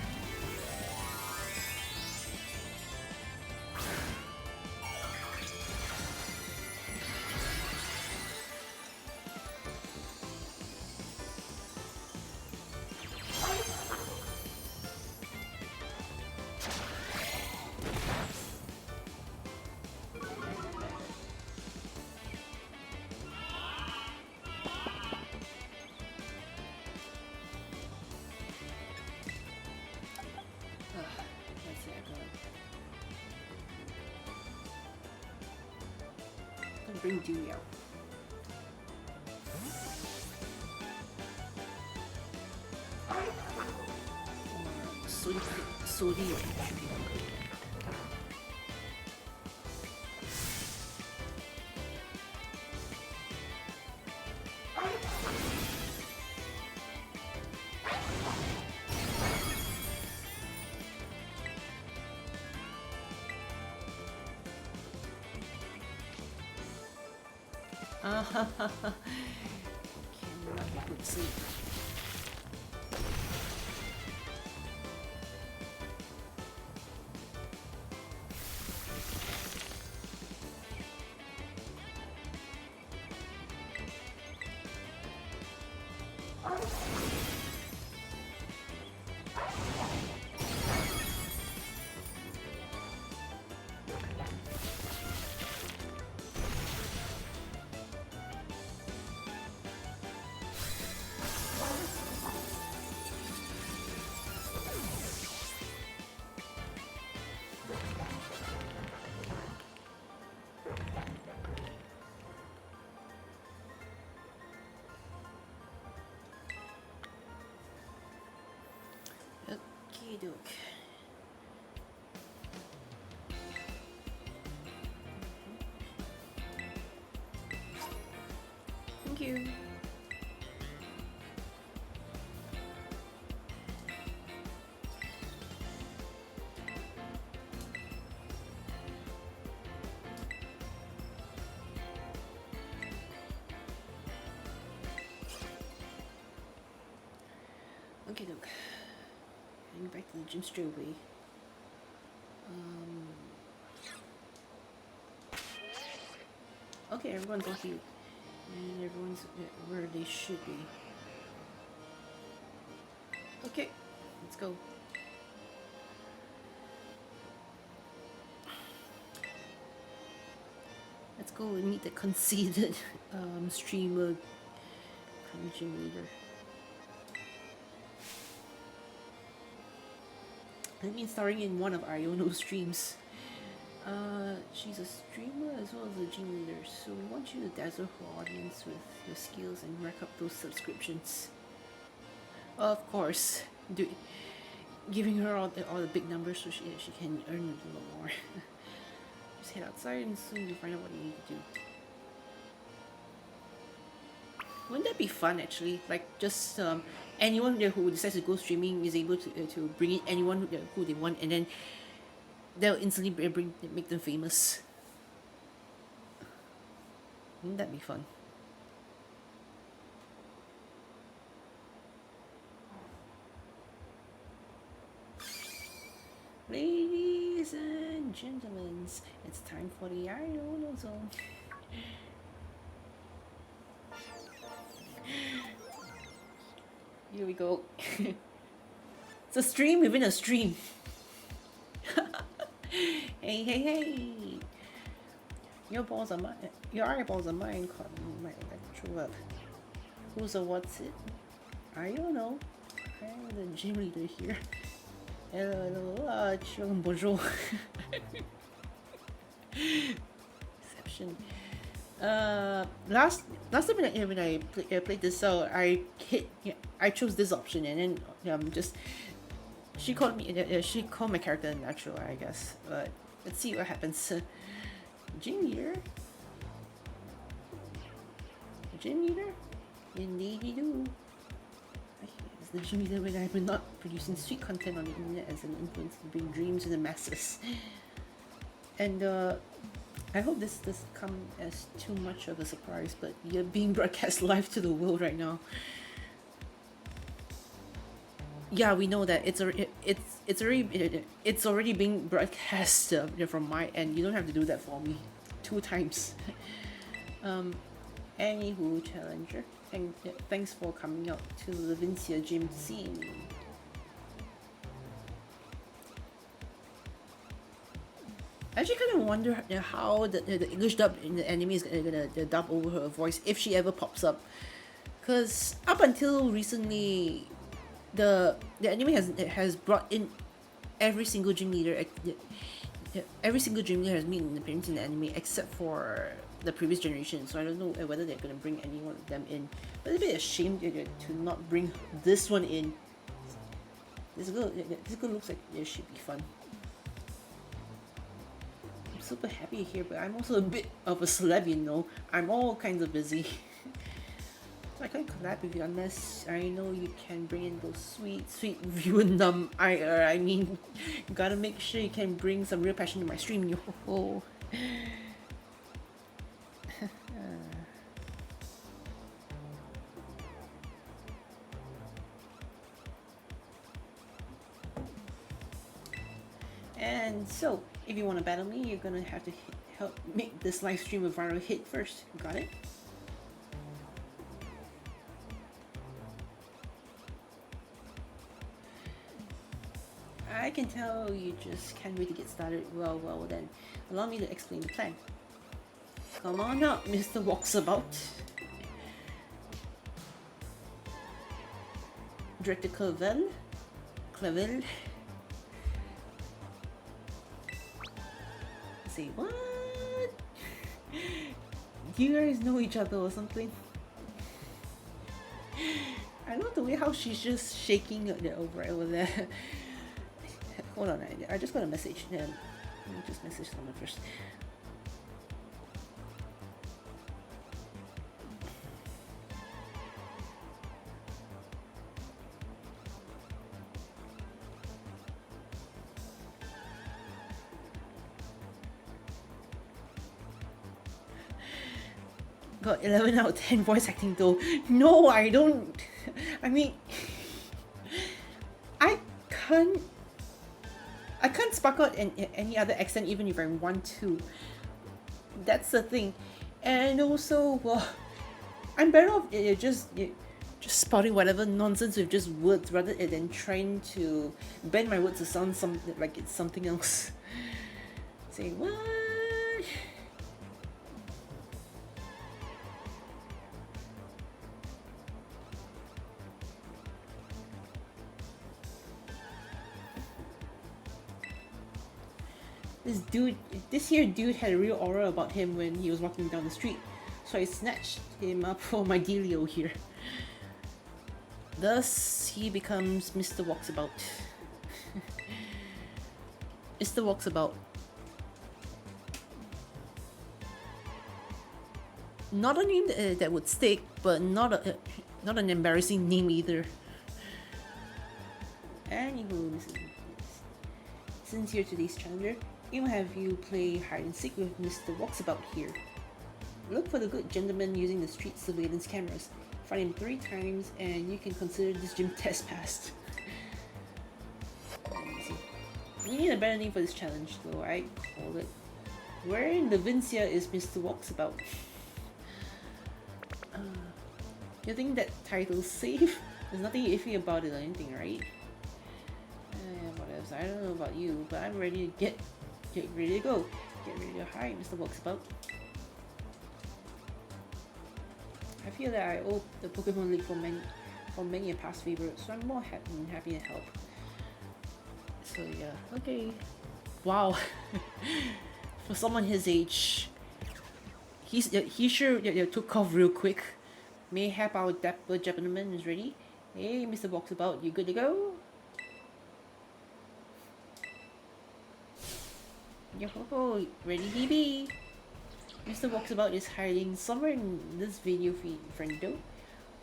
bring Dewey out. Sodium should be good. Cannot be good sleep. Okay, doke. Thank you. Okay, doke. Heading back to the gym straight away. Okay, everyone's lucky. And everyone's where they should be. Okay, let's go. Let's go and meet the conceited streamer gym leader. I mean, starring in one of Iono's streams. She's a streamer as well as a gym leader, so we want you to dazzle her audience with your skills and rack up those subscriptions. Of course, giving her all the big numbers so she can earn a little more. Just head outside and soon you'll find out what you need to do. Wouldn't that be fun actually? Like just anyone who decides to go streaming is able to bring in anyone who they want, and then they'll instantly make them famous. Wouldn't that be fun? Ladies and gentlemen, it's time for the Iono Zone. Here we go. It's a stream within a stream. Hey, hey, hey! Your eyeballs are mine, caught my electro web. Who's a what's it? I don't know. I'm the gym leader here. Hello, bonjour. Reception. Last time when I played this out, I chose this option, and then she called my character natural, I guess. But let's see what happens. Gym leader. Indeed you do. As the gym leader, when I've been not producing sweet content on the internet as an influence to bring dreams to the masses. And I hope this doesn't come as too much of a surprise, but you're being broadcast live to the world right now. Yeah, we know that it's already being broadcast from my end. You don't have to do that for me 2 times. Anywho, challenger, thanks for coming out to the Vincia gym scene. I actually kind of wonder how the English dub in the anime is gonna dub over her voice if she ever pops up, because up until recently, the anime has brought in every single gym leader. Every single gym leader has made an appearance in the anime except for the previous generation, so I don't know whether they're gonna bring any one of them in. But it's a bit ashamed to not bring this one in. This girl looks like it should be fun. I'm super happy here, but I'm also a bit of a celeb, you know. I'm all kinds of busy. So I can't collab with you unless I know you can bring in those sweet viewer I mean, you gotta make sure you can bring some real passion to my stream, yo ho ho. And so, if you want to battle me, you're gonna have to help make this live stream a viral hit first. Got it? I can tell you just can't wait to get started. Well then, allow me to explain the plan. Come on up, Mr. Walksabout. Director Clavel. Say what? Do you guys know each other or something? I love the way how she's just shaking over there. Hold on, I just got a message. Let me just message someone first. Got 11 out of 10 voice acting though. No, I don't. I mean, I can't spark out any other accent even if I want to. That's the thing. And also, well, I'm better off just spouting whatever nonsense with just words rather than trying to bend my words to sound like it's something else. Say what? This here dude had a real aura about him when he was walking down the street, so I snatched him up for my dealio here. Thus, he becomes Mr. Walksabout. Mr. Walksabout. Not a name that would stick, but not an embarrassing name either. Anywho, since you're today's challenger, we will have you play hide and seek with Mr. Walksabout here. Look for the good gentleman using the street surveillance cameras. Find him 3 times and you can consider this gym test passed. We need a better name for this challenge though. I call it Where in the Vincia is Mr. Walksabout? You think that title's safe? There's nothing iffy about it or anything, right? Whatever. I don't know about you, but I'm ready to get ready to go. Get ready to hide, Mr. Walksabout. I feel that I owe the Pokemon League for many a past favorite, so I'm more happy to help. So yeah, okay. Wow. For someone his age, he sure took off real quick. Mayhap our dapper gentleman is ready. Hey, Mr. Walksabout, you good to go? Yo-ho-ho, ready he be. Mr. Walksabout is hiding somewhere in this video feed, friendo.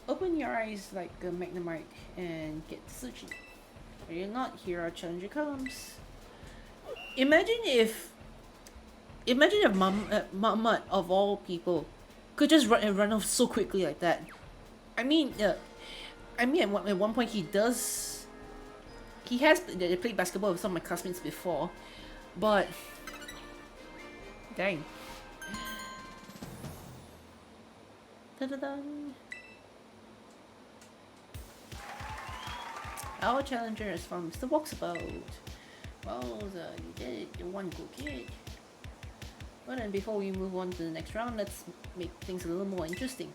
Open your eyes like a Magnemite and get searching. Ready or not, here our challenger comes. Imagine if Muhammad of all people could just run off so quickly like that. I mean at one point he has played basketball with some of my classmates before, but dang. Da-da-dun. Our challenger is from Mr. Walksabout. Well, you did it, the one good kid. Well then, before we move on to the next round, let's make things a little more interesting.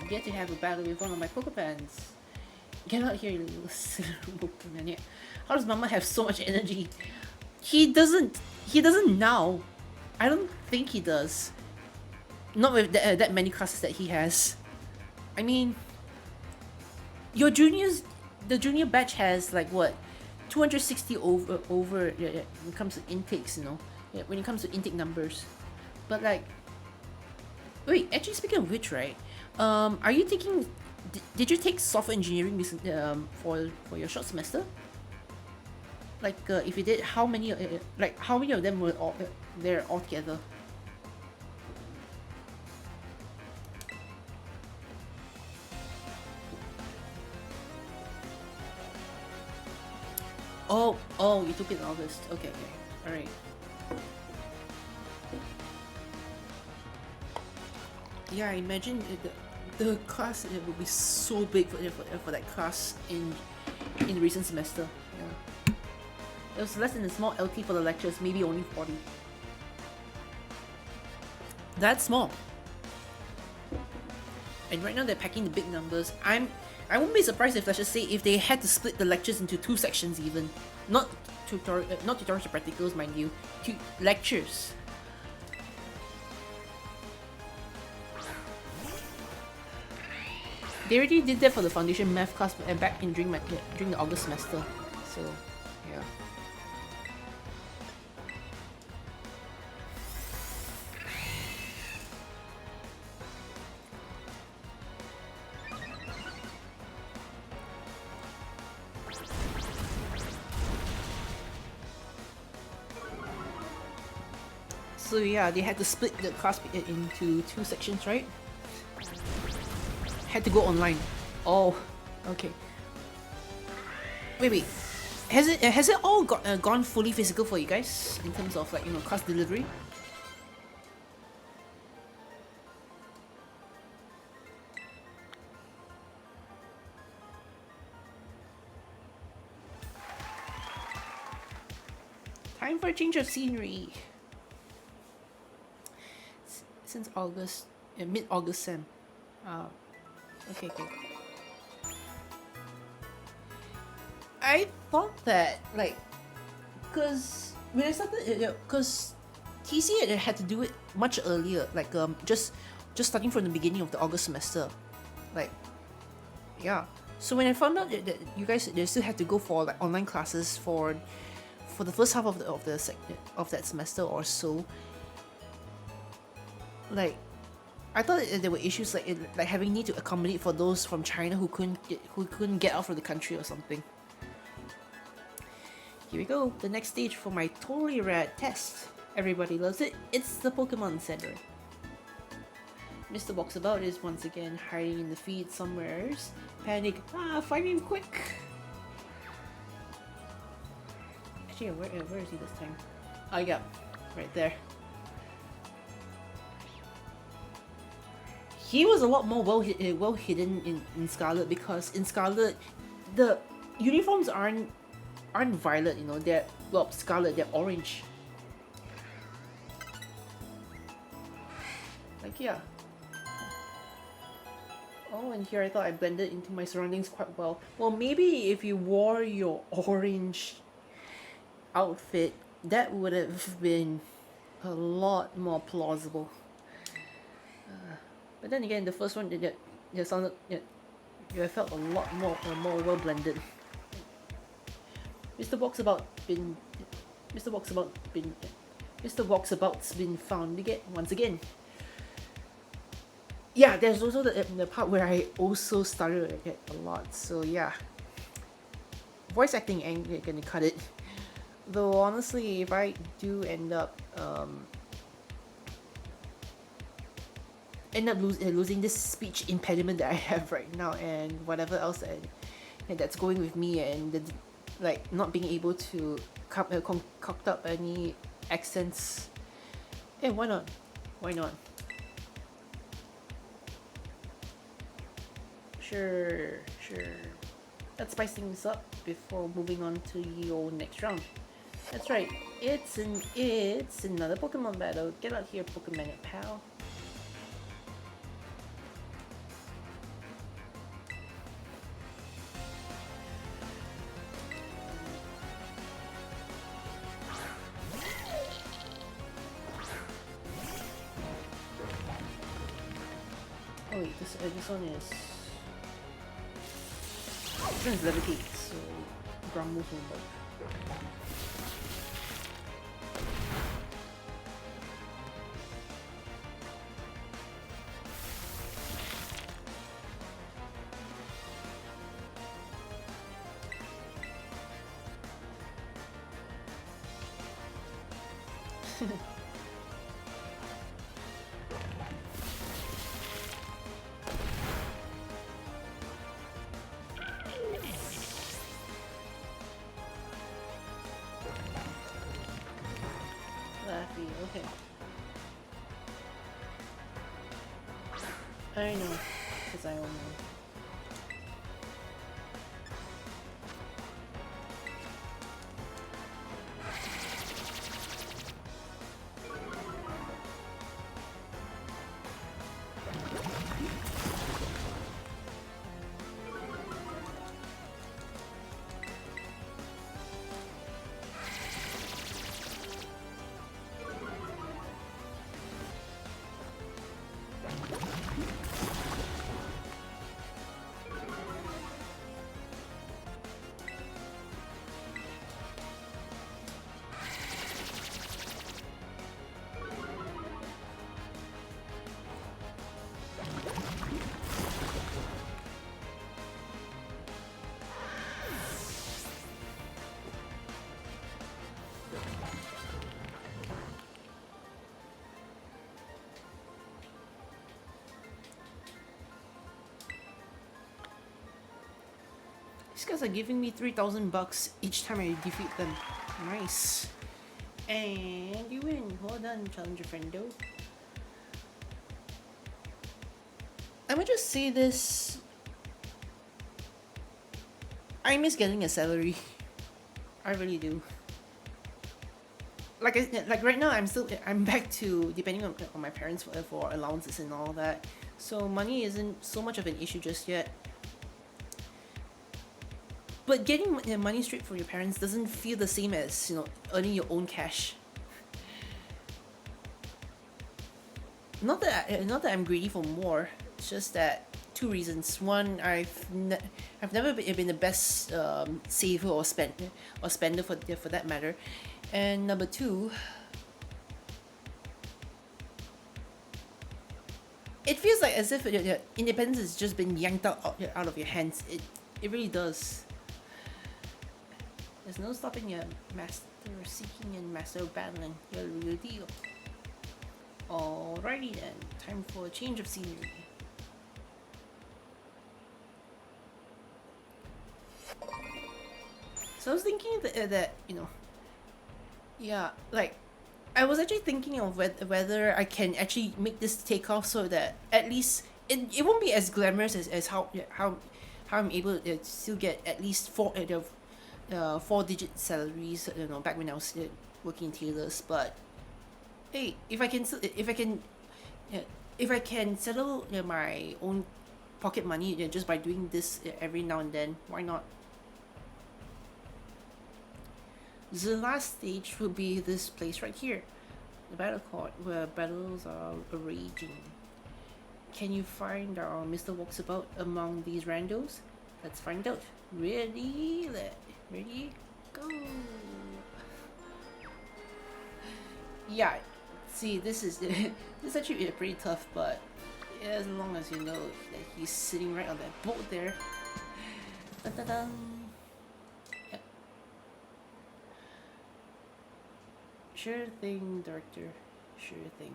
You get to have a battle with one of my Pokepans. Get out here, you little silly Pokemon. Yeah. How does Mama have so much energy? He doesn't now. I don't think he does. not with that many classes that he has. I mean, your juniors, the junior batch has like what, 260 over yeah, when it comes to intakes, you know, yeah, when it comes to intake numbers. But like, wait, actually speaking of which, right? Are you taking? Did you take software engineering for your short semester? Like, if you did, how many? Like, how many of them were all there all together? Oh, you took it in August. Okay, all right. Yeah, I imagine the class it would be so big for that class in the recent semester. Yeah, it was less than a small LT for the lectures, maybe only 40. That's small. And right now they're packing the big numbers. I wouldn't be surprised if, let's just say, if they had to split the lectures into 2 sections even. Not tutorials to practicals, mind you. Lectures. They already did that for the foundation math class back in during the August semester. So, yeah. So yeah, they had to split the class into 2 sections, right? Had to go online. Oh, okay. Wait. Has it all gone fully physical for you guys in terms of, like, you know, class delivery? Time for a change of scenery. Since August, mid-August sem. Okay. I thought that, like, cause when I started, cause TC had to do it much earlier, like just starting from the beginning of the August semester, like, yeah. So when I found out that you guys they still had to go for like online classes for the first half of that semester or so, like, I thought there were issues like having need to accommodate for those from China who couldn't get out of the country or something. Here we go, the next stage for my totally rad test. Everybody loves it. It's the Pokemon Center. Mr. Walksabout is once again hiding in the feed somewheres. Panic! Find him quick! Actually, where is he this time? Oh yeah, right there. He was a lot more well hidden in Scarlet, because in Scarlet, the uniforms aren't violet, you know, they're, well, Scarlet, they're orange. Like, yeah. Oh, and here I thought I blended into my surroundings quite well. Well, maybe if you wore your orange outfit, that would have been a lot more plausible. But then again, the first one, it sounded, you felt a lot more well blended. Mr. Walksabout's been found again once again. Yeah, there's also the part where I also started to get a lot. So yeah, voice acting ain't gonna cut it. Though honestly, if I do end up losing this speech impediment that I have right now, and whatever else that's going with me, and like not being able to concoct up any accents, hey, why not? Sure. Let's spice things up before moving on to your next round. That's right, it's another Pokemon battle. Get out here, Pokemon pal. This one is levitate, so ground move won't work. Okay. I know, because I don't know. These guys are giving me 3,000 bucks each time I defeat them. Nice. And you win. Well done, challenger friendo. I'm gonna just say this. I miss getting a salary. I really do. Like right now, I'm back to depending on my parents for allowances and all that. So money isn't so much of an issue just yet. But getting money straight from your parents doesn't feel the same as, you know, earning your own cash. Not that I'm greedy for more. It's just that two reasons. One, I've never been the best saver or spender for that matter. And number two, it feels like as if independence has just been yanked out of your hands. It really does. There's no stopping your master seeking and master battling. You're the real deal. Alrighty then, time for a change of scenery. So I was thinking that you know, yeah, like I was actually thinking of whether I can actually make this take off so that at least it won't be as glamorous as how I'm able to still get at least 4-digit salaries, you know, back when I was working in tailors. But hey, if I can settle my own pocket money just by doing this every now and then, why not? The last stage would be this place right here, the battle court, where battles are raging. Can you find Mr. Walksabout among these randos? Let's find out. Ready? Ready? Go! Yeah, see, this is actually pretty tough, but as long as you know that he's sitting right on that boat there. Dun, dun, dun. Yep. Sure thing, director. Sure thing.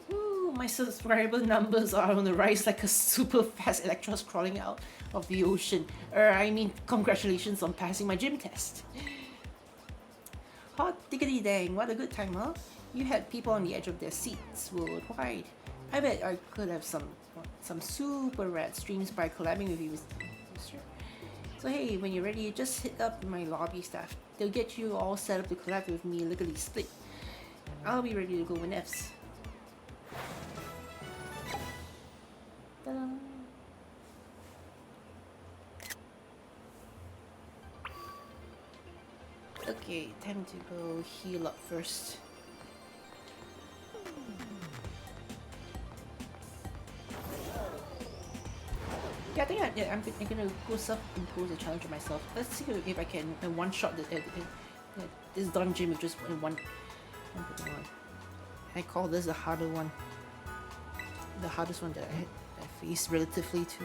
Woo, my subscriber numbers are on the rise like a super fast Electros crawling out of the ocean. I mean, congratulations on passing my gym test. Hot diggity dang, what a good time, huh? You had people on the edge of their seats worldwide. I bet I could have some super rad streams by collabing with you. So hey, when you're ready, just hit up my lobby staff. They'll get you all set up to collab with me legally split. I'll be ready to go when F's. Ta-da. Okay, time to go heal up first. Yeah, I think I'm gonna go self-impose a challenge on myself. Let's see if I can one-shot this dungeon with just one Pokemon. I call this the harder one. The hardest one that I faced relatively to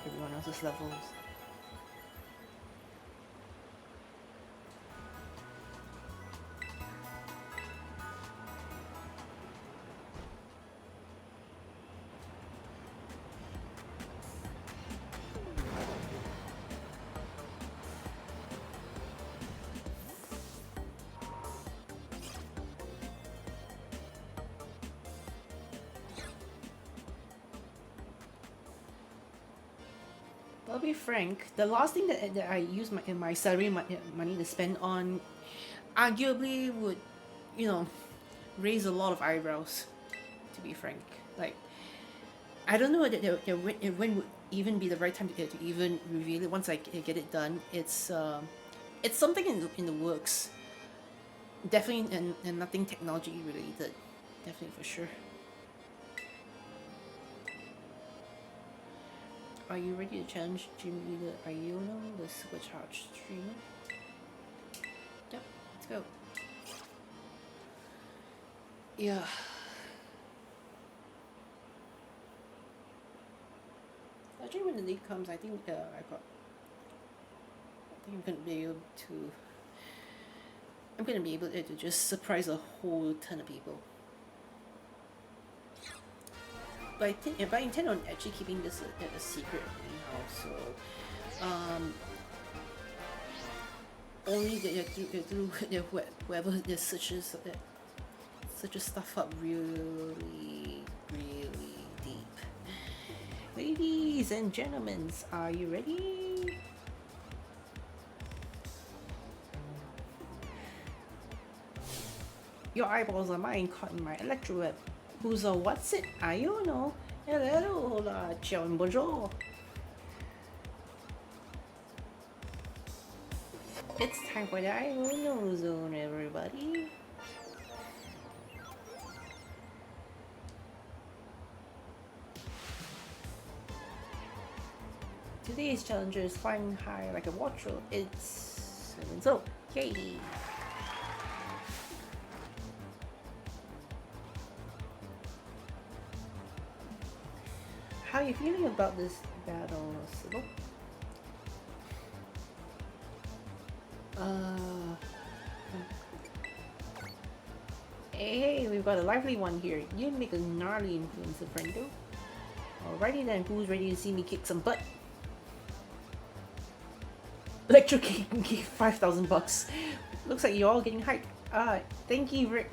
everyone else's levels. I'll be frank. The last thing that I use my salary money to spend on, arguably would, you know, raise a lot of eyebrows. To be frank, like I don't know when would even be the right time to even reveal it. Once I get it done, it's something in the works. Definitely, and nothing technology related. Definitely for sure. Are you ready to challenge Jim Leader Iono, the supercharged streamer? Yep, let's go. Yeah. Actually, when the league comes, I think I'm gonna be able to. I'm gonna be able to just surprise a whole ton of people. But I intend on actually keeping this a secret anyhow. So, only through whoever searches stuff up really deep. Ladies and gentlemen, are you ready? Your eyeballs are mine, caught in my electro web. Who's a what's it? I don't know. Hello, la ciao and bonjour. It's time for the Iono zone, everybody. Today's challenger is flying high like a watcher. It's so yay! How are you feeling about this battle, Sybil? Hey, we've got a lively one here. You make a gnarly influencer, friendo. Alrighty then, who's ready to see me kick some butt? Electro King 5,000 bucks. Looks like you're all getting hyped. Thank you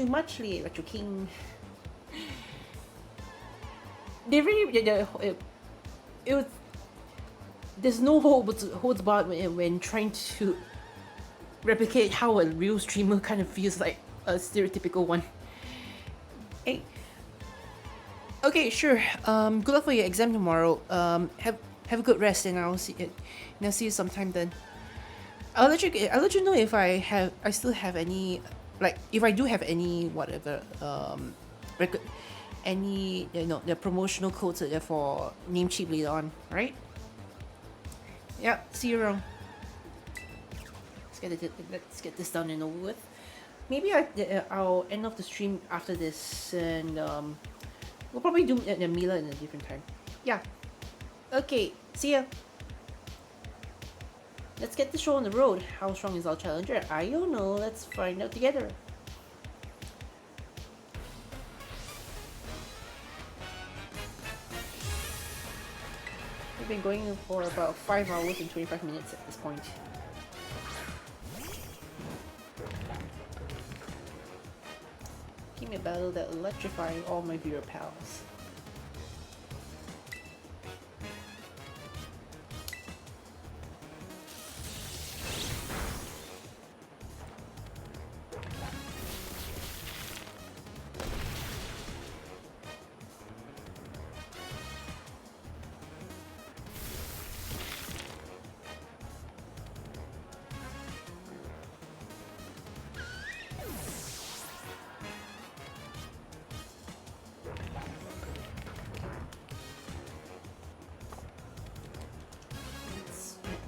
much, Electro King. They really, it was. There's no holds barred when trying to replicate how a real streamer kind of feels like a stereotypical one. Hey. Okay, sure. Good luck for your exam tomorrow. Have a good rest, and I'll see you sometime then. I'll let you know if I still have any, like, if I do have any whatever record, any the promotional codes for Namecheap later on, right? Yeah, see you around. Let's get this done and over with. Maybe I'll end off the stream after this, and we'll probably do Mila in a different time. Yeah. Okay, see ya. Let's get the show on the road. How strong is our challenger? I don't know. Let's find out together. We've been going for about 5 hours and 25 minutes at this point. Give me a battle that electrifying all my viewer pals.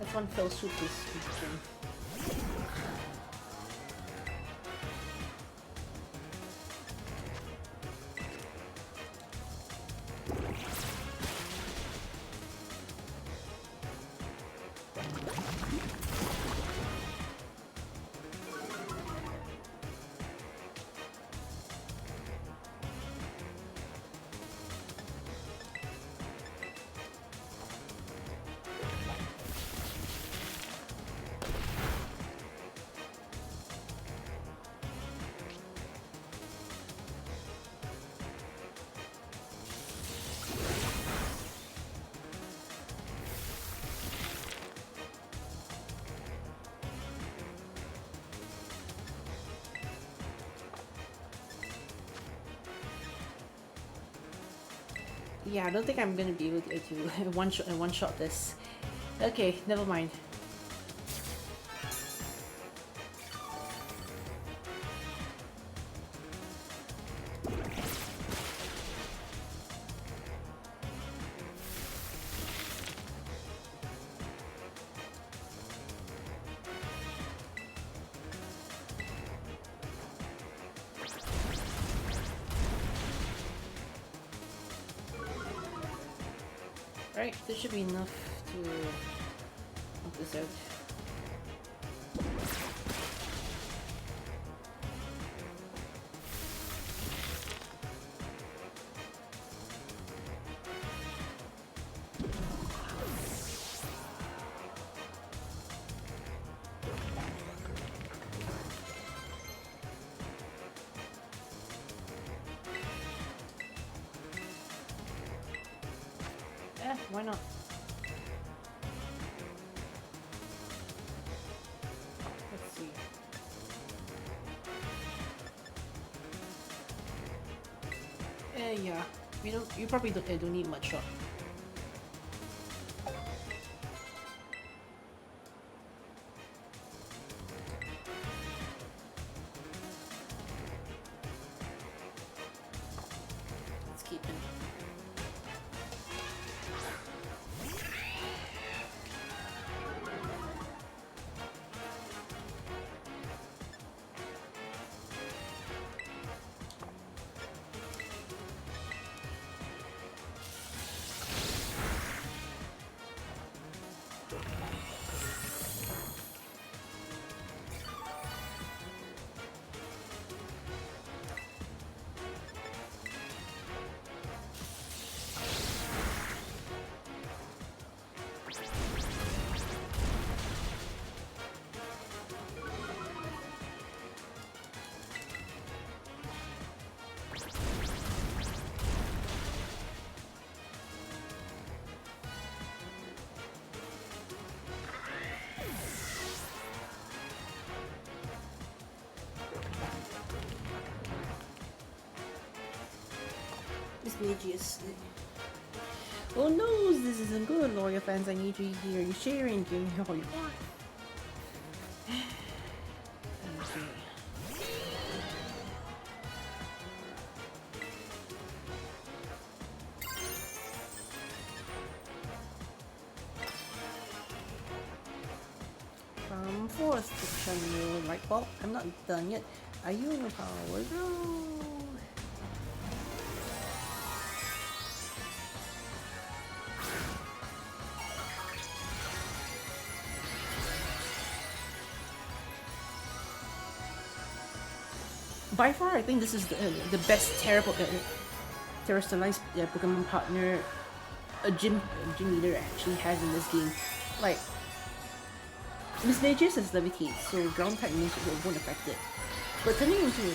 if one fell swoop this weekend. Yeah, I don't think I'm gonna be able to one shot this. Okay, never mind. Right, this should be enough to knock this out. Why not? Let's see. Yeah. You probably don't need much shot. Let's keep it. Mismagious. Oh no, this isn't good, loyal fans. I need you here. You're sharing. Give me all you want. Okay. Force to channel light bulb. I'm not done yet. Are you in the power zone? By far, I think this is the best terrestrialized Pokemon partner a gym leader actually has in this game. Like, Mismagious is levitate, so ground type moves won't affect it. But turning into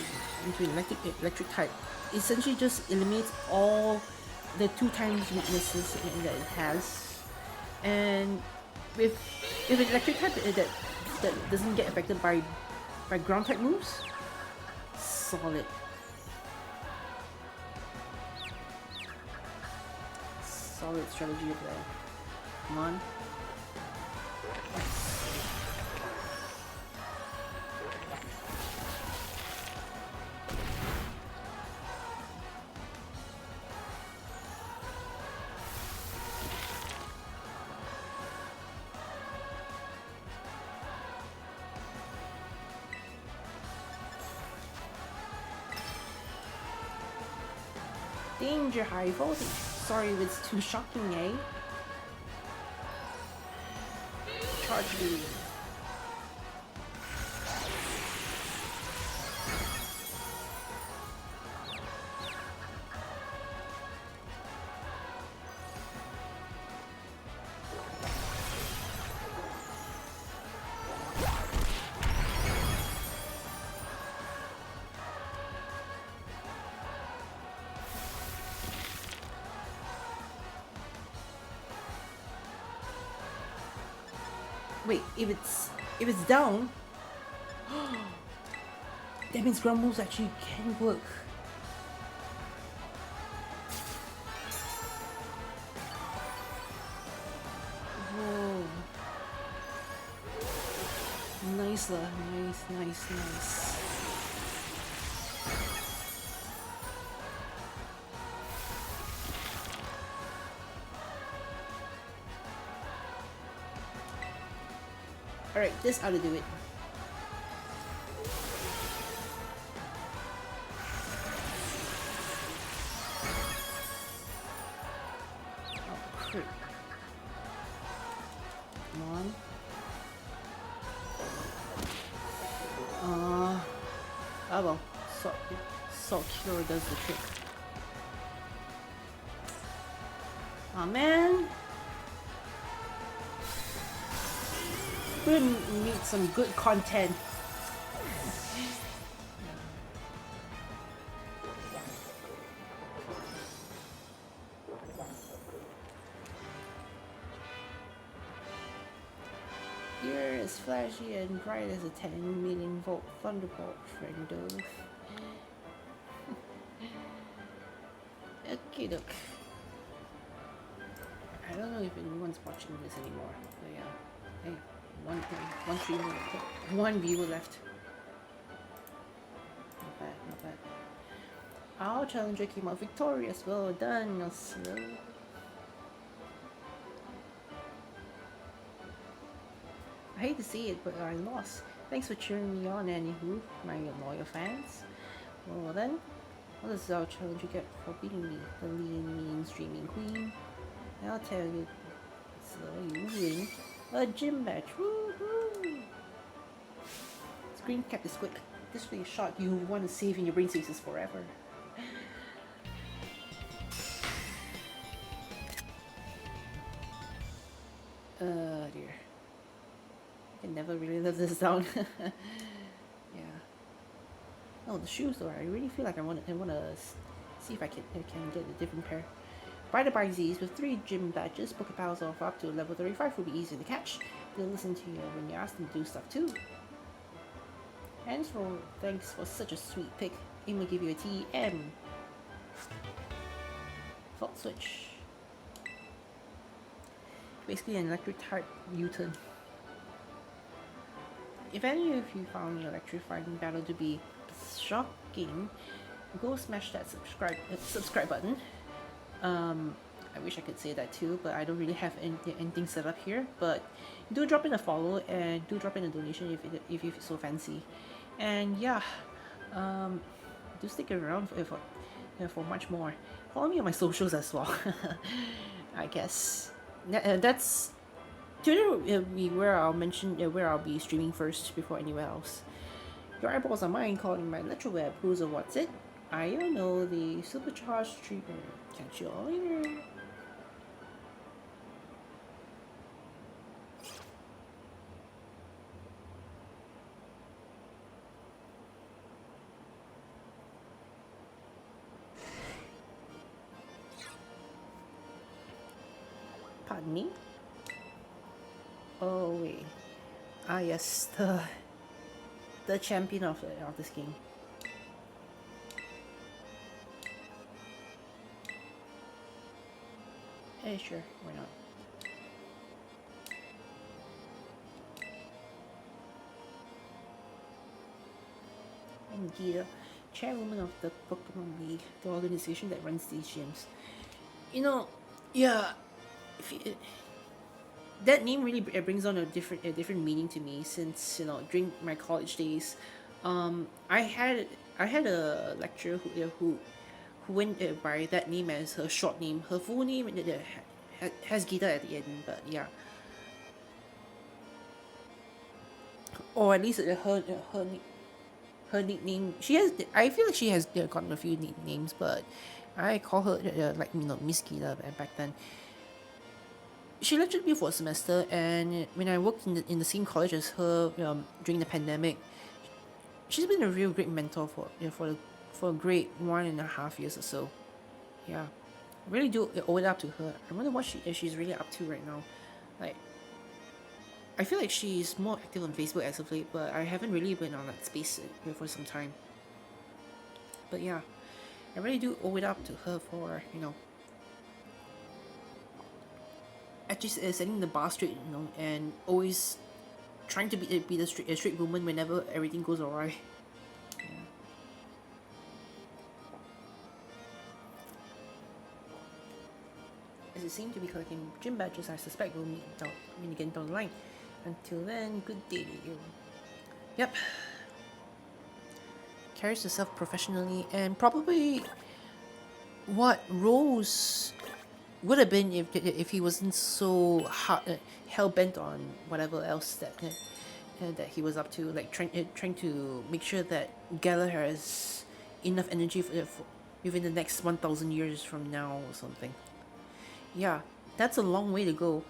electric type essentially just eliminates all the 2 times weaknesses that it has. And if an electric type that doesn't get affected by ground type moves, solid. Solid strategy of that. Come on. Danger, high voltage. Sorry if it's too shocking, eh? Charge beam. Wait, if it's down, that means ground moves actually can work. Whoa. Nice lah, nice. Alright, this ought to do it. Oh, crit. Come on. Oh well. Salt Cure does the trick. Oh man! We're gonna meet some good content. You're as flashy and bright as a 10 million volt thunderbolt, friendo. Okay, look. I don't know if anyone's watching this anymore, but yeah. Hey. One viewer left. Not bad. Our challenger came out victorious. Well done, Oslo. I hate to see it, but I lost. Thanks for cheering me on, anywho, my loyal fans. Well then, what does our challenger get for beating me? The lean, mean, streaming queen? I'll tell you, Oslo, you win. A gym badge, woohoo! Screen cap is quick. This will be a shot you want to save in your brain spaces forever. Dear. I can never really live this down. Yeah. Oh, the shoes though. I really feel like I want to see if I can get a different pair. By these, with 3 gym badges, Pokepals off up to level 35 will be easy to catch. They'll listen to you when you ask them to do stuff too. Thanks for such a sweet pick. I'm gonna give you a TM. Fault switch. Basically an electric type U-turn. If any of you found the electrifying battle to be shocking, go smash that subscribe button. I wish I could say that too, but I don't really have anything set up here. But do drop in a follow and do drop in a donation if you so fancy. And yeah, do stick around for much more. Follow me on my socials as well. I guess that's Twitter will be where I'll mention where I'll be streaming first before anywhere else. Your eyeballs are mine, calling my electroweb. Who's or what's it? I don't know, the supercharged streamer. Catch you all later. Pardon me? Oh wait. Ah yes, the champion of this game. Eh, sure, why not? I'm Gita, chairwoman of the Pokemon League, the organization that runs these gyms. You know, yeah, that name really brings on a different meaning to me, since during my college days, I had a lecturer who went by that name as her short name. Her full name has Gita at the end, but yeah, or at least her nickname. She has. I feel like she has gotten a few nicknames, but I call her like Miss Gita back then. She lectured me for a semester, and when I worked in the same college as her during the pandemic, she's been a real great mentor for a great 1.5 years or so. Yeah, really do owe it up to her. I wonder what she's really up to right now. Like, I feel like she's more active on Facebook as of late, but I haven't really been on that space for some time. But yeah, I really do owe it up to her for actually setting the bar straight, and always trying to be a straight woman whenever everything goes awry. As it seemed to be collecting gym badges, I suspect we'll meet again down the line. Until then, good day to you. Yep. Carries herself professionally, and probably what Rose would have been if he wasn't so hell bent on whatever else that he was up to, like trying to make sure that Gallagher has enough energy for within the next 1,000 years from now or something. Yeah, that's a long way to go.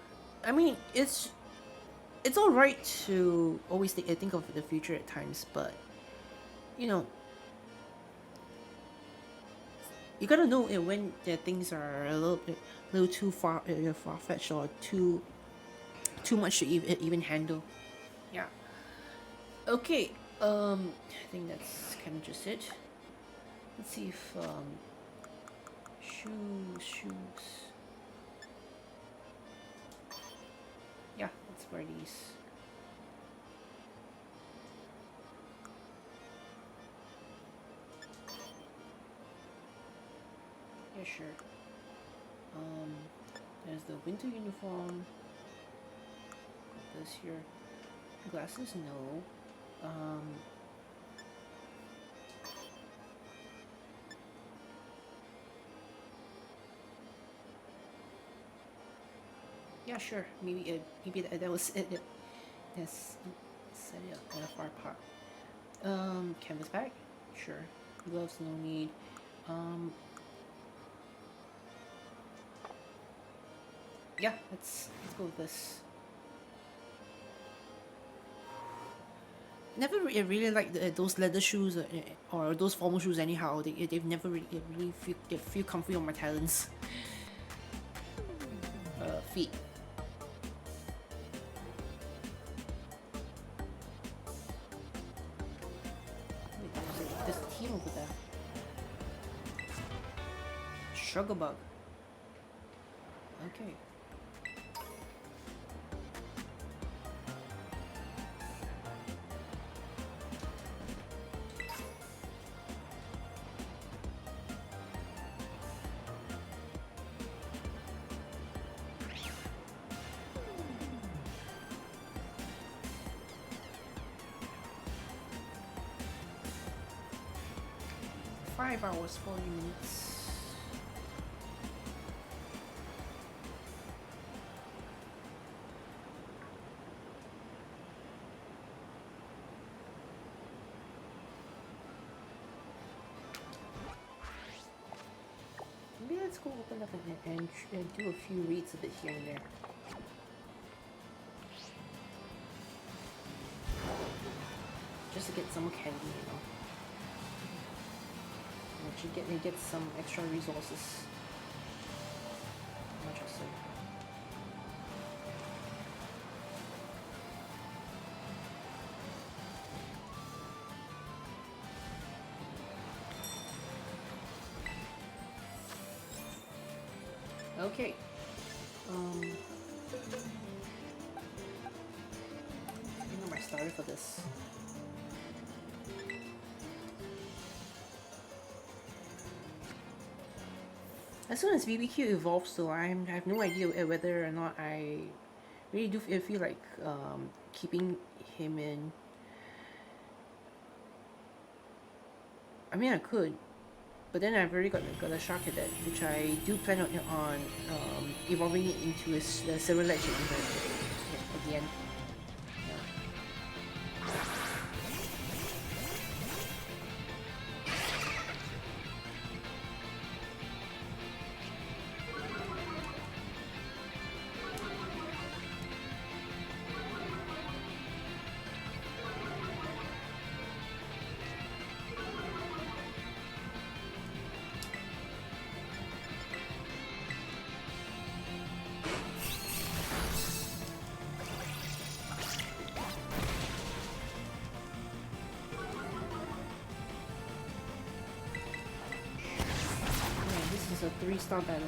I mean, it's all right to always think of the future at times, but you know, you gotta know when things are little too far fetched or too much to even handle. Yeah. Okay. I think that's kind of just it. Let's see if shoes. Yeah, let's wear these. Yeah, sure. There's the winter uniform. This here. Glasses, no. Yeah, sure. Maybe that was it. Yes, set it up in a far part. Canvas bag, sure. Gloves, no need. Um, yeah, let's go with this. Never really liked those leather shoes or those formal shoes. Anyhow, they've never really feel comfy on my talons. Feet. Wait, there's a team over there. Sugar bug. Okay. 5 hours, 40 minutes. Maybe let's go open up and do a few reads a bit here and there. Just to get some candy. And get some extra resources. Much I say. Okay. I think I'm my starter for this. As soon as BBQ evolves, so I have no idea whether or not I really do feel like keeping him in. I mean, I could, But then I've already got a shark cadet, which I do plan on evolving it into a silver legend at the end. A 3-star battle.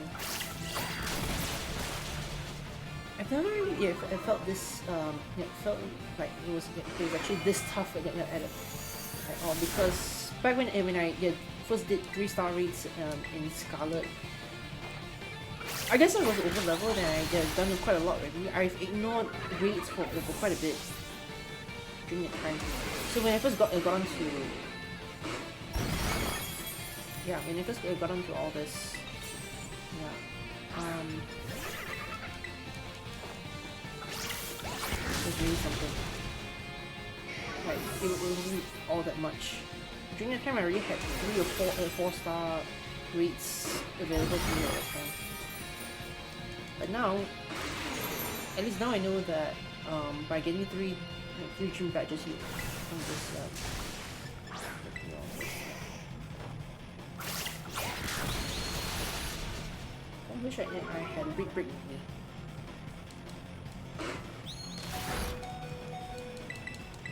I've never really I felt this felt like it was actually this tough at all, because back when I first did 3-star raids in Scarlet, I guess I was over leveled and I done quite a lot already. I've ignored raids for quite a bit during that time. So when I first got onto when I first got onto all this, it was really something. Like, it wasn't all that much. During that time, I already had 3 or 4-star rates available to me at that time. But now, at least now I know that by getting 3 dream badges, you can just I wish I had a big break with me.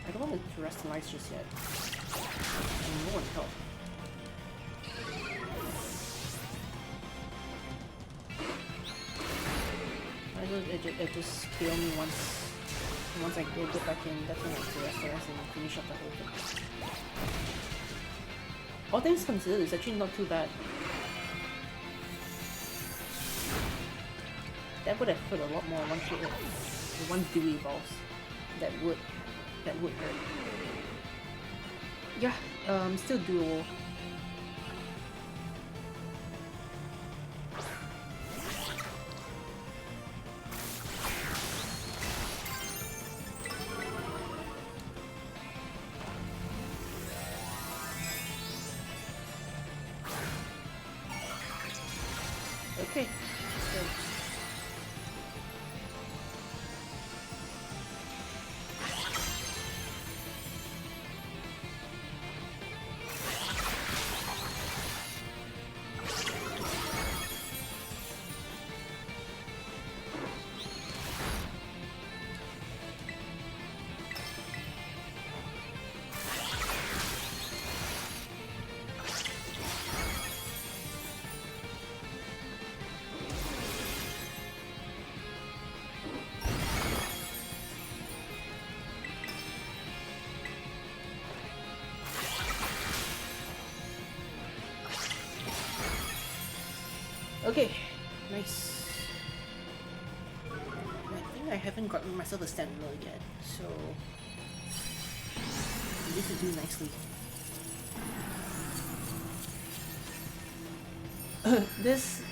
I don't want to terrestrialize just yet. I want help. It just kill me once I go get back in. That's when I terrestrialize and finish up the whole thing. All things considered, it's actually not too bad. That would have hurt a lot more once Dewey evolves. That would hurt. Yeah, still doable. Okay. Okay, nice. I think I haven't gotten myself a stamina yet, so this will do nicely. This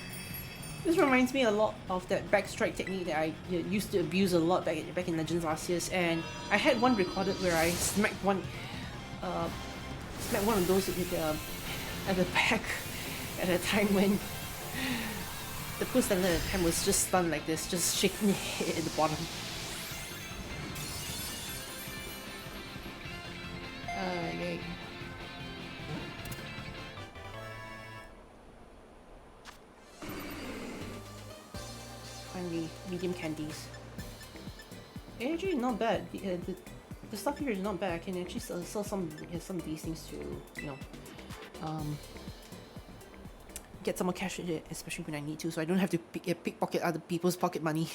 reminds me a lot of that backstrike technique that I used to abuse a lot back in Legends last year, and I had one recorded where I smacked one of those at the back at a time when the poor standard at the time was just stunned like this, just shaking their head at the bottom. Yay. Finally, medium candies. Actually, not bad. The stuff here is not bad. I can actually sell some of these things to, you know, get some more cash with it, especially when I need to, so I don't have to pickpocket other people's pocket money.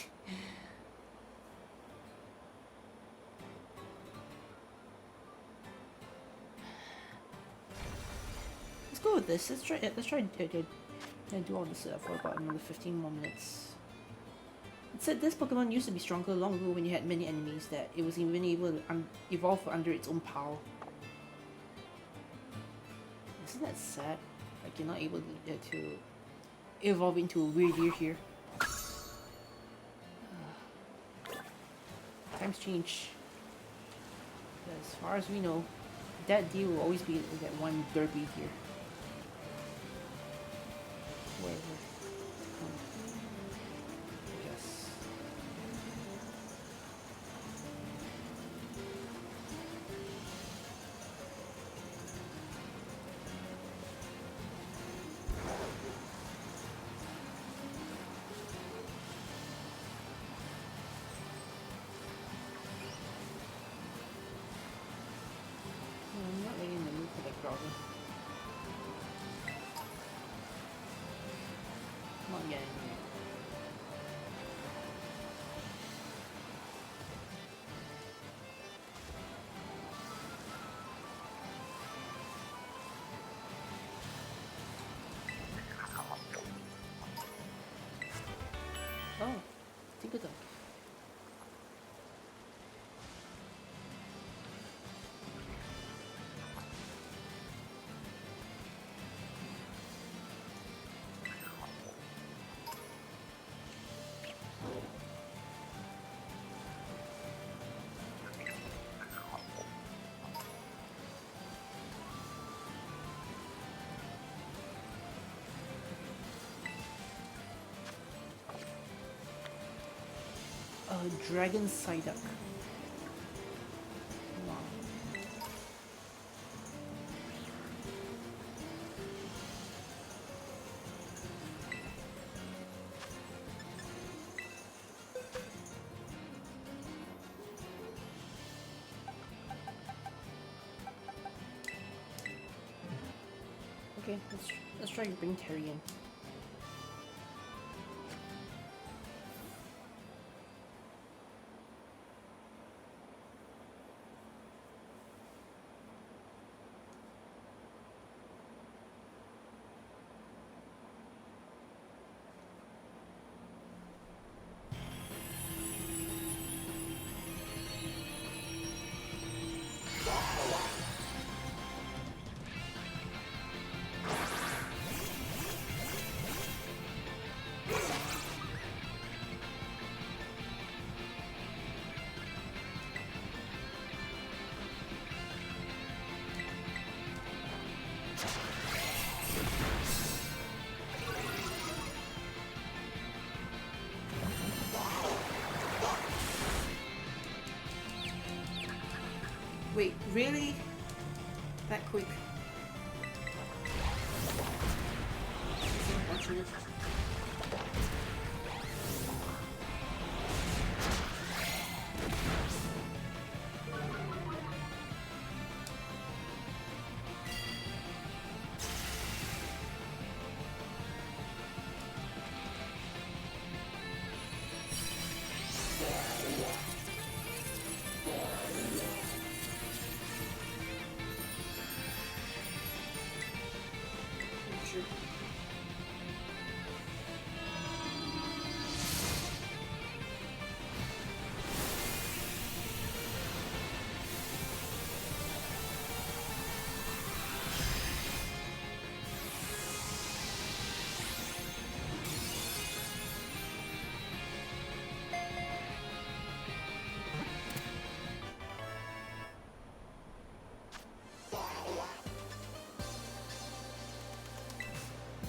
Let's go with this. Let's try do all this for about another 15 more minutes. It said this Pokemon used to be stronger long ago when you had many enemies that it was even able to evolve under its own power. Isn't that sad? Like you're not able to evolve into a weird deer here. Times change. As far as we know, that deer will always be that one derpy here. Wherever. I guess. I'm not really in the mood for that growler. Not yet anyway. Oh, think of that. Dragon Psyduck. Wow. Okay, let's try to bring Terry in. Wait, really? That quick? Unfortunate. Sure.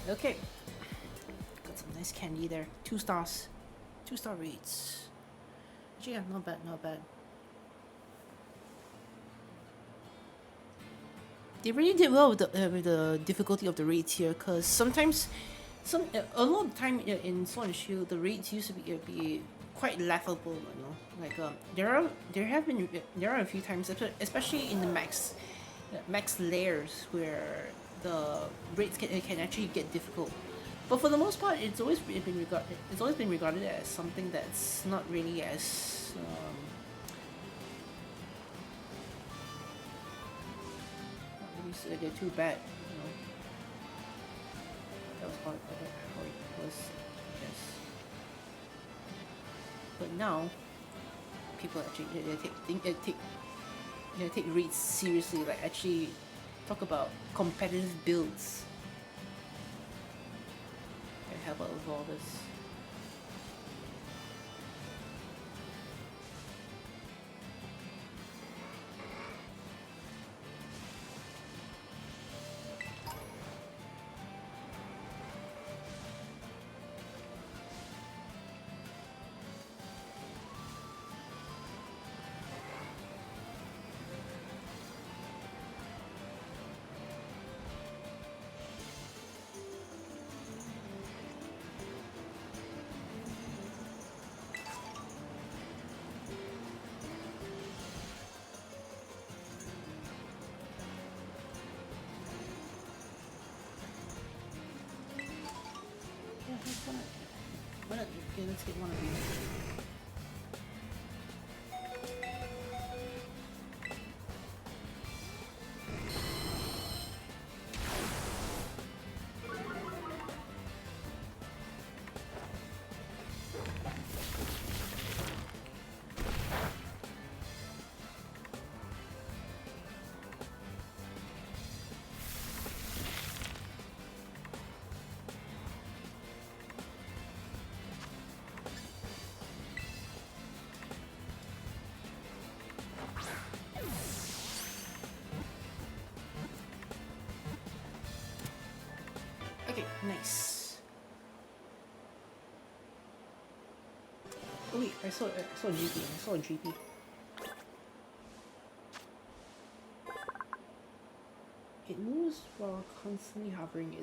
Okay. Got some nice candy there. 2 stars. 2-star rates. Actually, yeah, not bad, not bad. They really did well with the difficulty of the raids here, because sometimes, a lot of the time in Sword and Shield, the raids used to be quite laughable. You know, like there are a few times, especially in the max layers, where the raids can actually get difficult. But for the most part, it's always been regarded as something that's not really as they're too bad, you know. That was how it was, I guess. But now, people actually take reads seriously. Like actually talk about competitive builds. help out with all this. Why not? Okay, let's get one of these. Okay, nice. Oh wait, I saw a GP. I saw a GP. It moves while constantly hovering.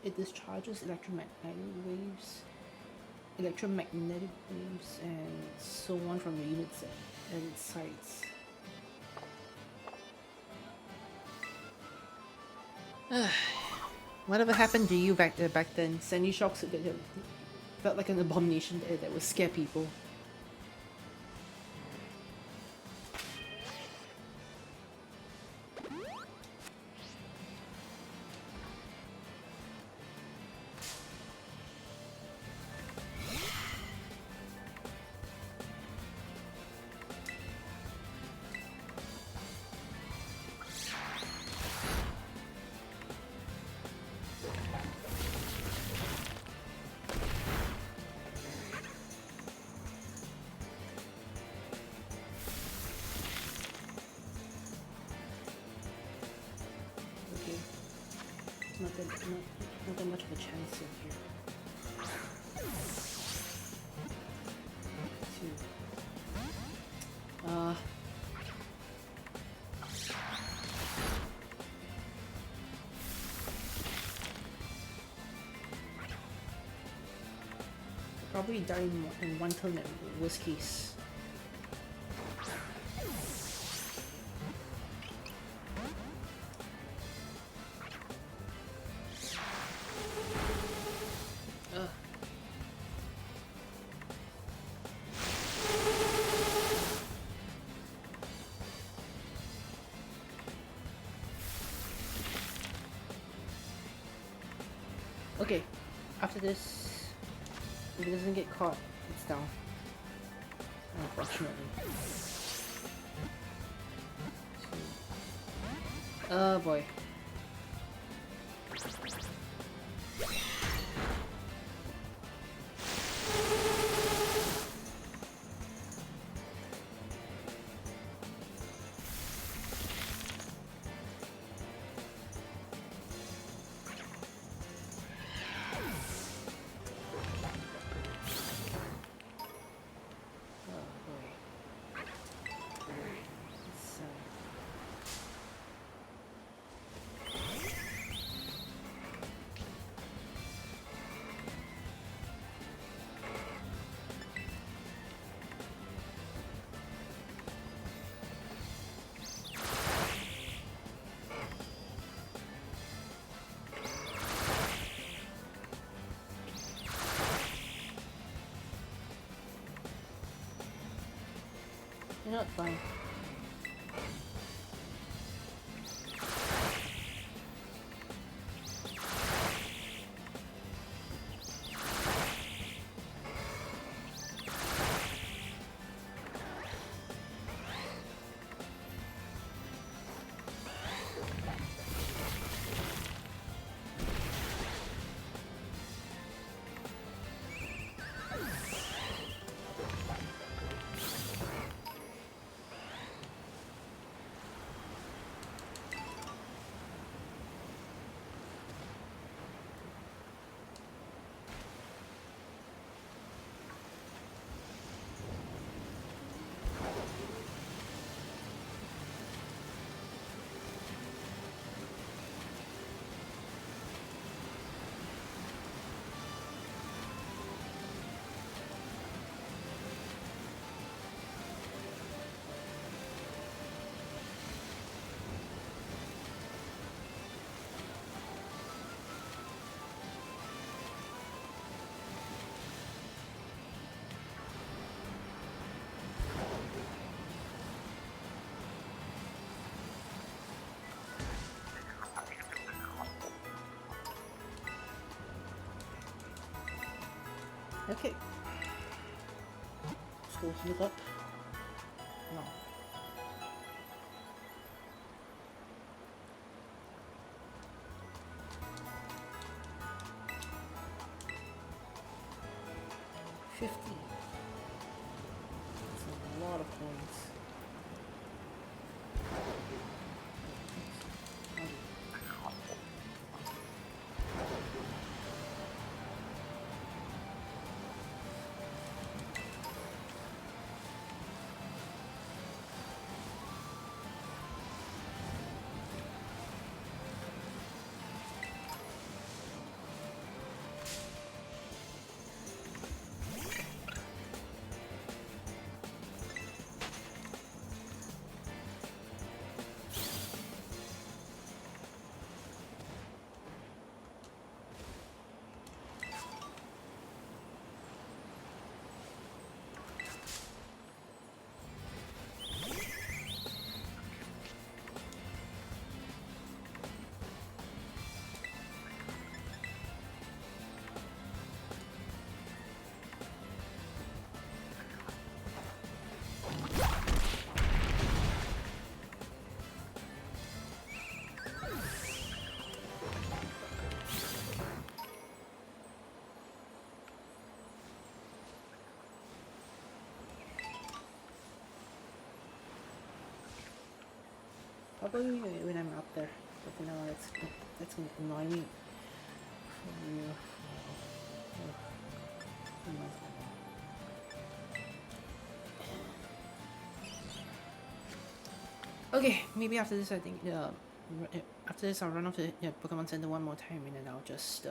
It discharges electromagnetic waves, and so on from the units at its sides. Whatever happened to you back then? Sandy shocks that felt like an abomination that would scare people. Not that much of a chance in here. Probably die in one turn at worst case. Okay, after this, if it doesn't get caught, it's down. Unfortunately. Oh boy. You're not fine. Okay. Let's go heal up. No. $50. That's a lot of coins. Probably when I'm up there, but for now that's gonna annoy me. Okay, maybe after this I think after this I'll run off to the Pokemon Center one more time and then I'll just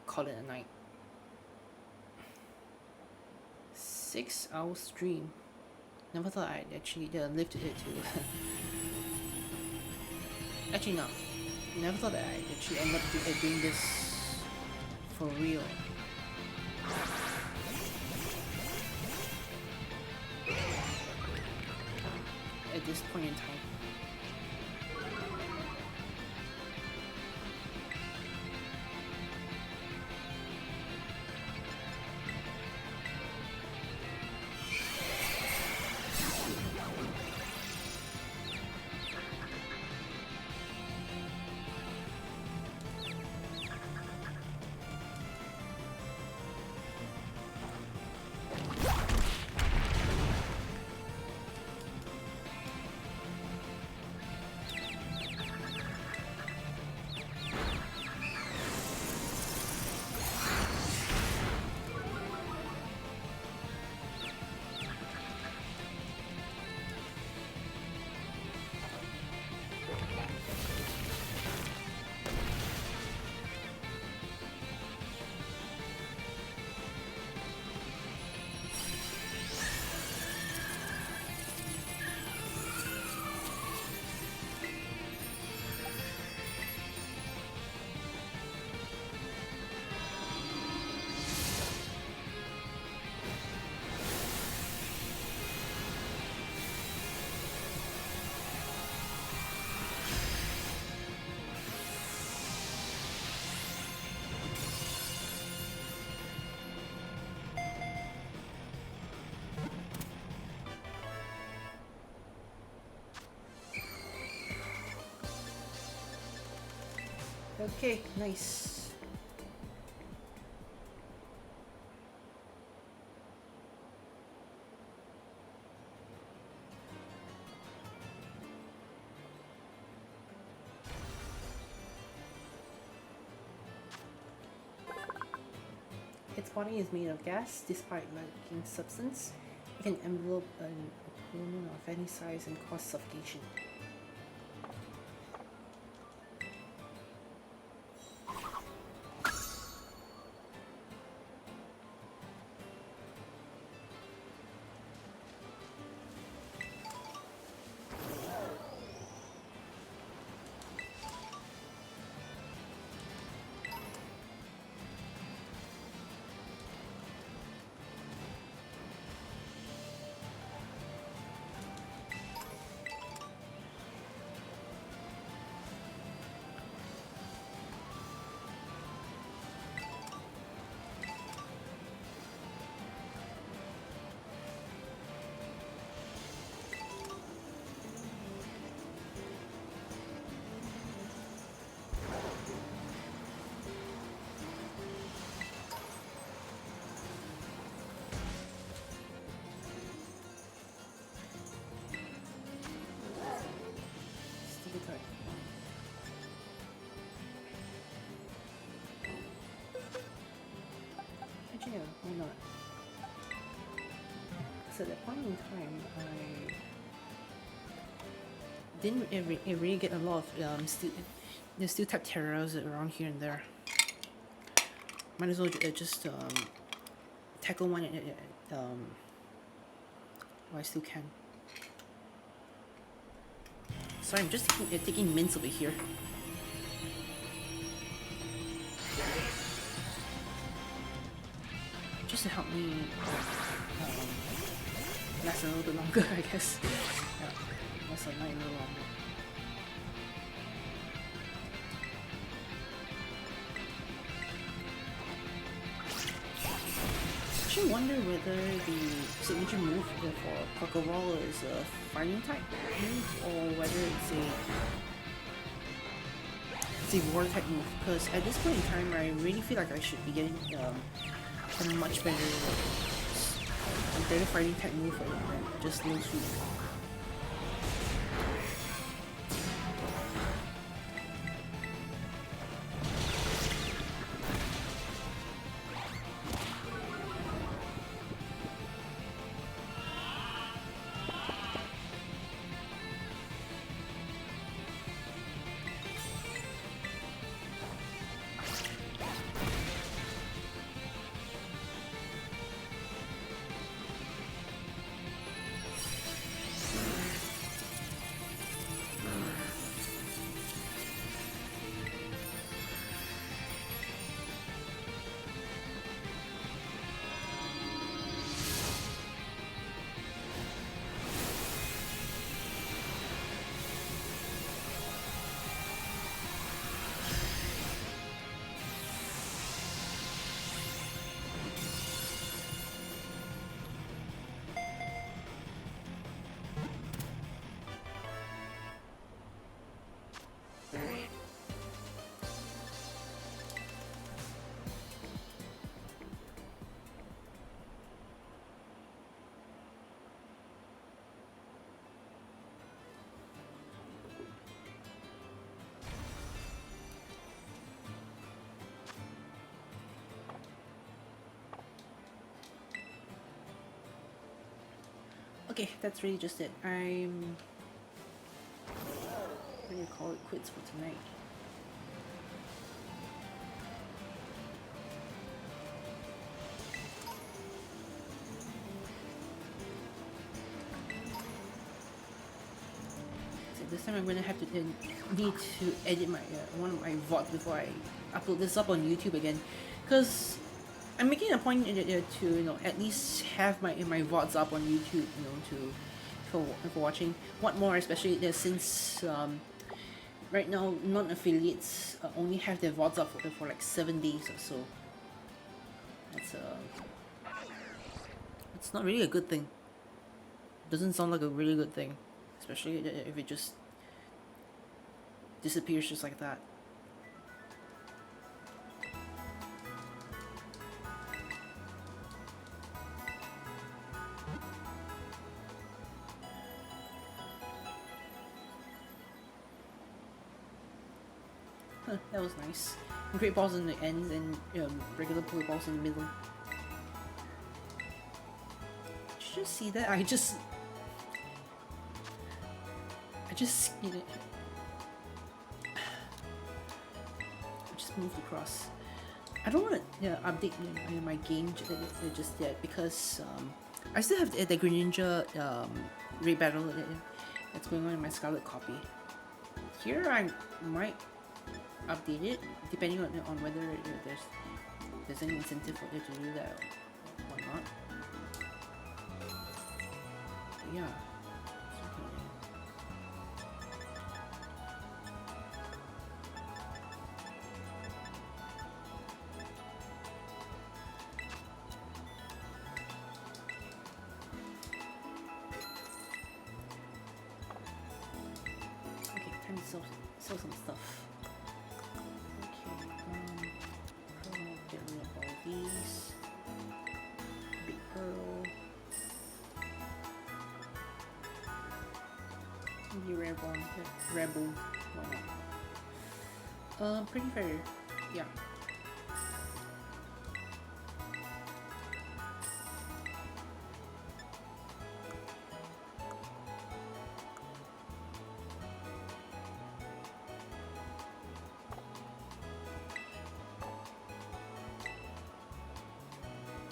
call it a night. 6-hour stream. Never thought I'd actually lifted it to actually no. Never thought that I'd actually end up doing this for real. At this point in time. Okay, nice. Its body is made of gas, despite lacking substance. It can envelope an opponent of any size and cause suffocation. Actually, yeah, why not? So at that point in time, I didn't really get a lot of there's still type terrors around here and there. Might as well just tackle one while I still can. Sorry, I'm just taking mints over here. Just to help me last a little bit longer, I guess. Yeah, last a night a little longer. I actually wonder whether the signature move for Pokeball is a fighting type move or whether it's a water type move. Because at this point in time, I really feel like I should be getting a much better fighting type move than just low sweep. Okay, that's really just it. I'm going to call it quits for tonight. So this time I'm going to have to need to edit my one of my VODs before I upload this up on YouTube again, because I'm making a point to at least have my VODs up on YouTube, for watching. What more, especially since right now non-affiliates only have their VODs up for like 7 days or so. That's it's not really a good thing. Doesn't sound like a really good thing, especially if it just disappears just like that. That was nice. Great balls in the ends and regular Pokeballs in the middle. Did you just see that? I just I just moved across. I don't want to update my game just yet because I still have the Greninja raid battle that's going on in my Scarlet copy. Here I might update it depending on whether there's any incentive for it to do that or not. But yeah. Okay, time to sell some stuff. Get rid of all these. Big Pearl. Maybe Rebel. Why not? Pretty fair. Yeah.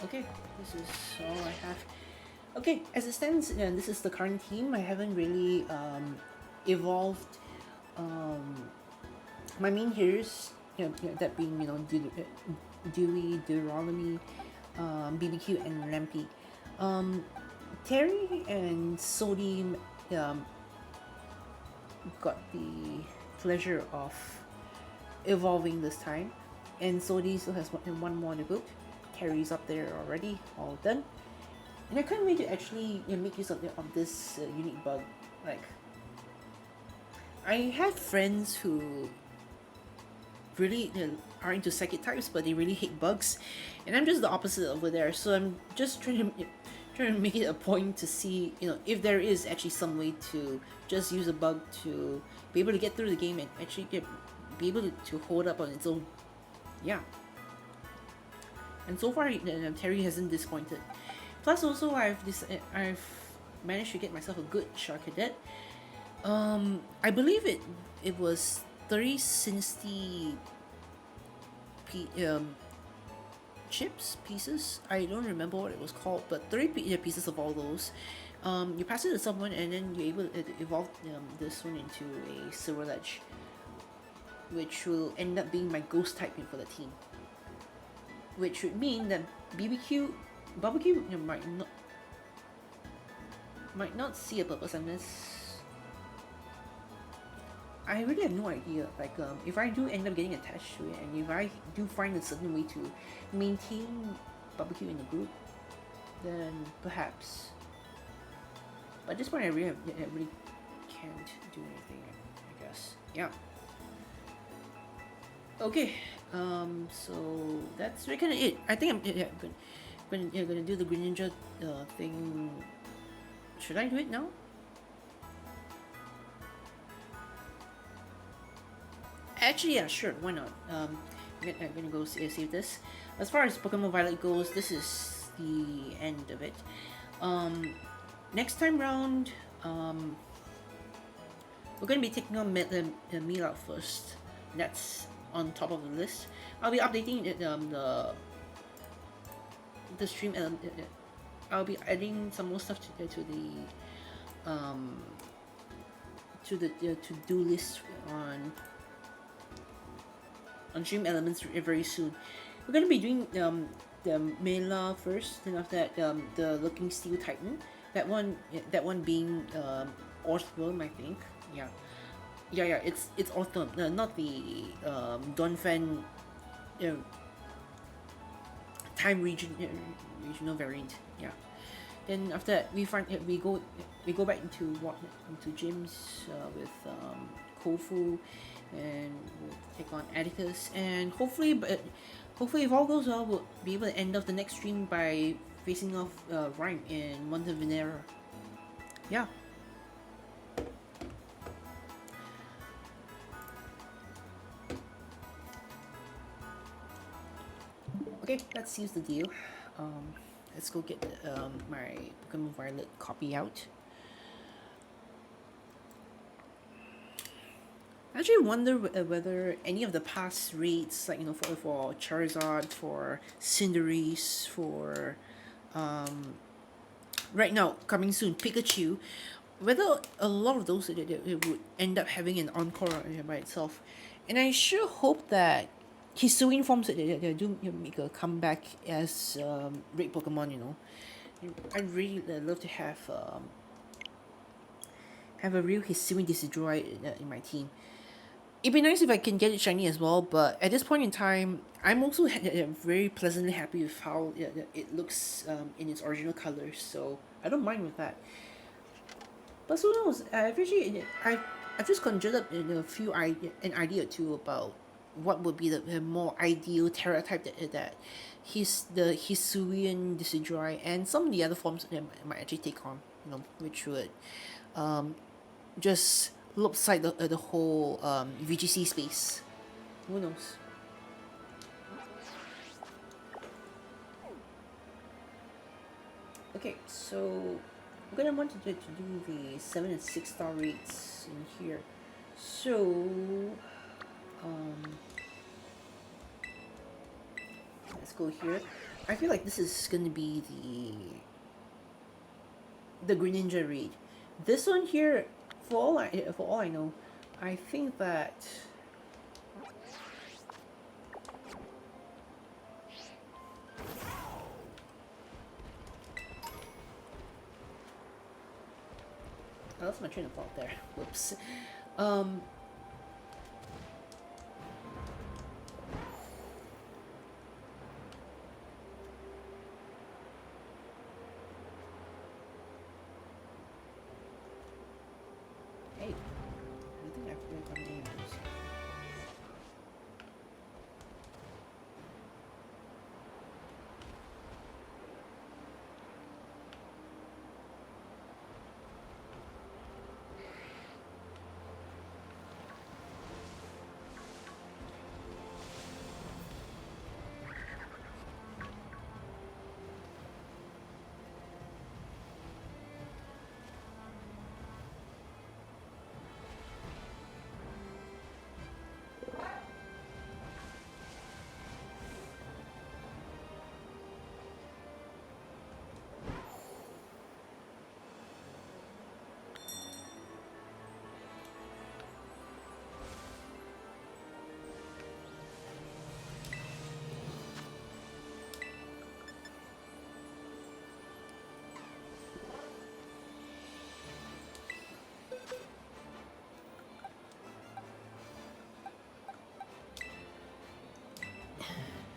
Okay, this is all I have. Okay, as it stands, this is the current team. I haven't really evolved my main heroes, that being, Dewey, Deuteronomy, BBQ, and Lampy. Um, Terry and Sodi um, got the pleasure of evolving this time, and Sodi still has one more to go. Terry's up there already, all done. And I can't wait to actually make use of this unique bug. Like, I have friends who really are into psychic types, but they really hate bugs, and I'm just the opposite over there. So I'm just trying to make it a point to see, if there is actually some way to just use a bug to be able to get through the game and actually be able to hold up on its own. Yeah. And so far, Terry hasn't disappointed. Plus, also I've managed to get myself a good Shark Cadet. I believe it was 360 pieces. I don't remember what it was called, but 3 pieces of all those. You pass it to someone, and then you're able to evolve this one into a Silver Ledge, which will end up being my ghost typing for the team. Which would mean that barbecue might not see a purpose unless I really have no idea. Like, if I do end up getting attached to it, and if I do find a certain way to maintain barbecue in the group, then perhaps. But at this point, I really can't do anything, I guess. Yeah. Okay. So that's really kind of it. I think I'm gonna do the Green Ninja thing. Should I do it now? Actually, yeah, sure. Why not? I'm gonna go save this. As far as Pokemon Violet goes, this is the end of it. Next time round, we're gonna be taking on meal out first. That's on top of the list. I'll be updating the stream. I'll be adding some more stuff to the to-do list on stream elements very soon. We're gonna be doing the Mela first, then after that the Looking Steel Titan. That one being Orthworm, I think. Yeah. It's Orthworm, not the Donphan time regional variant. Yeah. Then after that we go back into gyms with Kofu, and we'll take on Atticus, and hopefully if all goes well, we'll be able to end off the next stream by facing off Rhyme in Montevenera. Yeah. Okay, that seals the deal. Let's go get my Pokémon Violet copy out. I actually wonder whether any of the past raids, like for Charizard, for Cinderace, for right now coming soon Pikachu, whether a lot of those it would end up having an encore by itself, and I sure hope that Hisuian forms they do make a comeback as raid Pokemon. I'd really love to have a real Hisuian Decidueye in my team. It'd be nice if I can get it shiny as well, but at this point in time, I'm also very pleasantly happy with how it looks in its original colors, so I don't mind with that. But who knows? I've just conjured up an idea or two about what would be the more ideal Terra type that the Hisuian Decidueye and some of the other forms that might actually take on, which would just lopside the whole VGC space. Who knows? Okay, so I'm gonna want to do the 7 and 6 star rates in here. So let's go here. I feel like this is gonna be the Greninja raid. This one here, for all I know, I think that I lost my train of thought there. Whoops. Um, hey, I think I've really got any of those.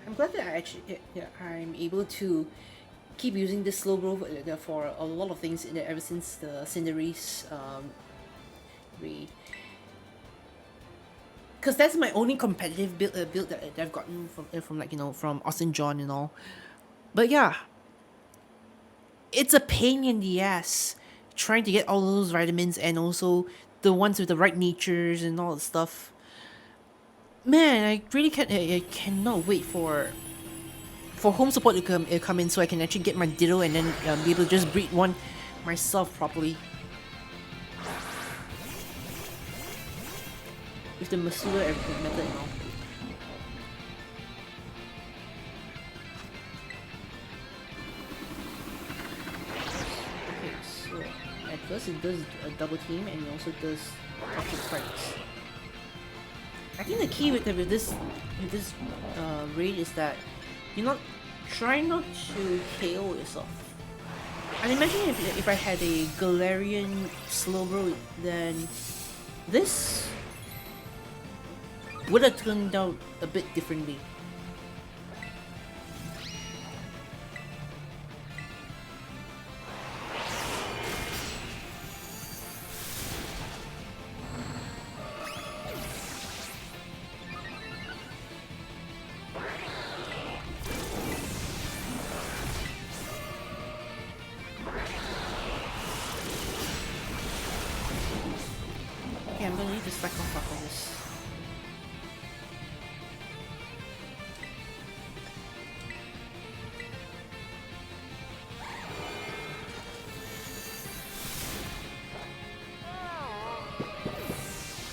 I'm glad that I'm able to keep using this slow growth for a lot of things ever since the Cinderace raid. Because that's my only competitive build that I've gotten from like from Austin John and all. But yeah, it's a pain in the ass trying to get all those vitamins and also the ones with the right natures and all that stuff. Man, I really I cannot wait for home support to come in so I can actually get my Ditto and then be able to just breed one myself properly. With the Masuda method and all. Okay, so at first it does a double team and it also does toxic spikes. I think the key with this raid is that you're not try not to KO yourself. And imagine if I had a Galarian Slowbro, then this would have turned out a bit differently. Okay, I'm gonna need to stack on top of this.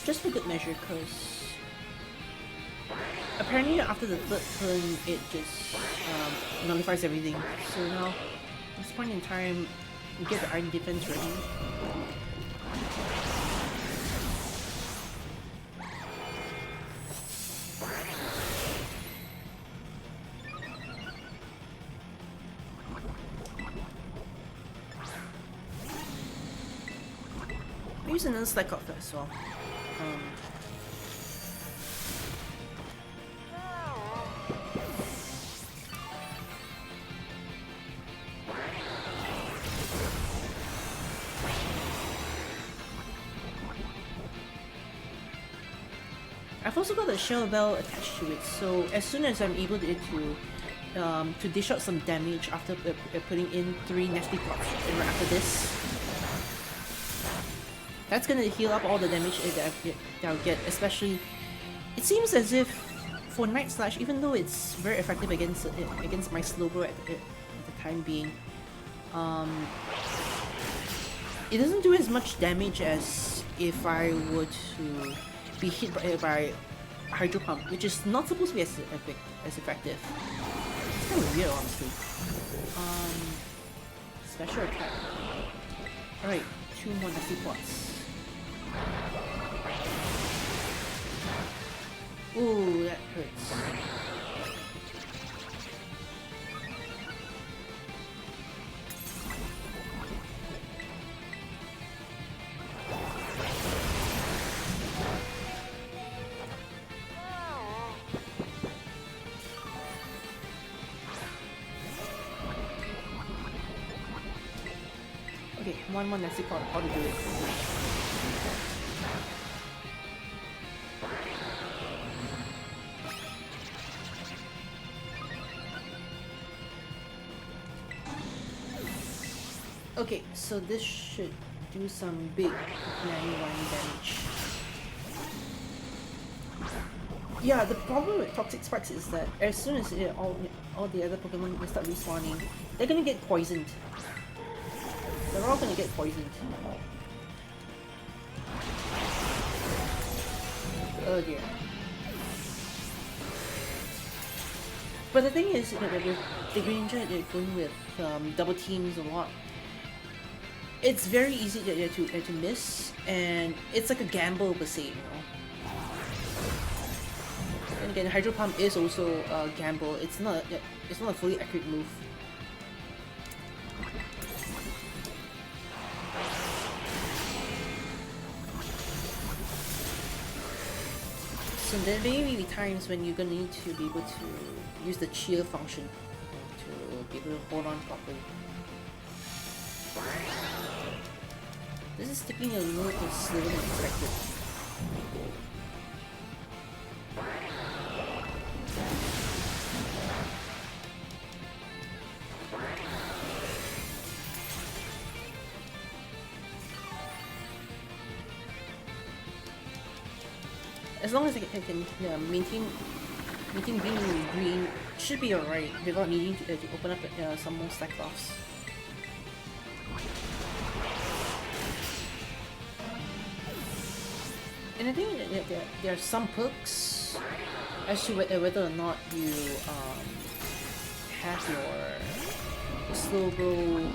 Just for good measure, because apparently after the third turn it just nullifies everything. So now, at this point in time, we get the Iron Defense ready. I use another Slack Outfit as well. I've also got a Shell Bell attached to it, so as soon as I'm able to dish out some damage after putting in 3 nasty pots right after this, that's gonna heal up all the damage that I'll get. Especially, it seems as if for Night Slash, even though it's very effective against my Slowbro at the time being, it doesn't do as much damage as if I were to be hit by Hydro Pump, which is not supposed to be as effective. Kind of weird, honestly. Special attack. Alright, 2 more nasty pots. Ooh, that hurts. Okay, one more nasty pot, how to do it. Okay, so this should do some big 91 damage. Yeah, the problem with toxic spikes is that as soon as all the other Pokemon start respawning, they're gonna get poisoned. They're all gonna get poisoned. Oh dear. But the thing is that with the Greninja, they're going with double teams a lot. It's very easy to miss, and it's like a gamble per se, you know. And again, Hydro Pump is also a gamble. It's not a fully accurate move. So there may be times when you're gonna need to be able to use the cheer function to be able to hold on properly. This is taking a little bit slower than expected. As long as I can maintain being green, should be alright without needing to open up some more stack buffs. And I think that there are some perks as to whether or not you have your slow grow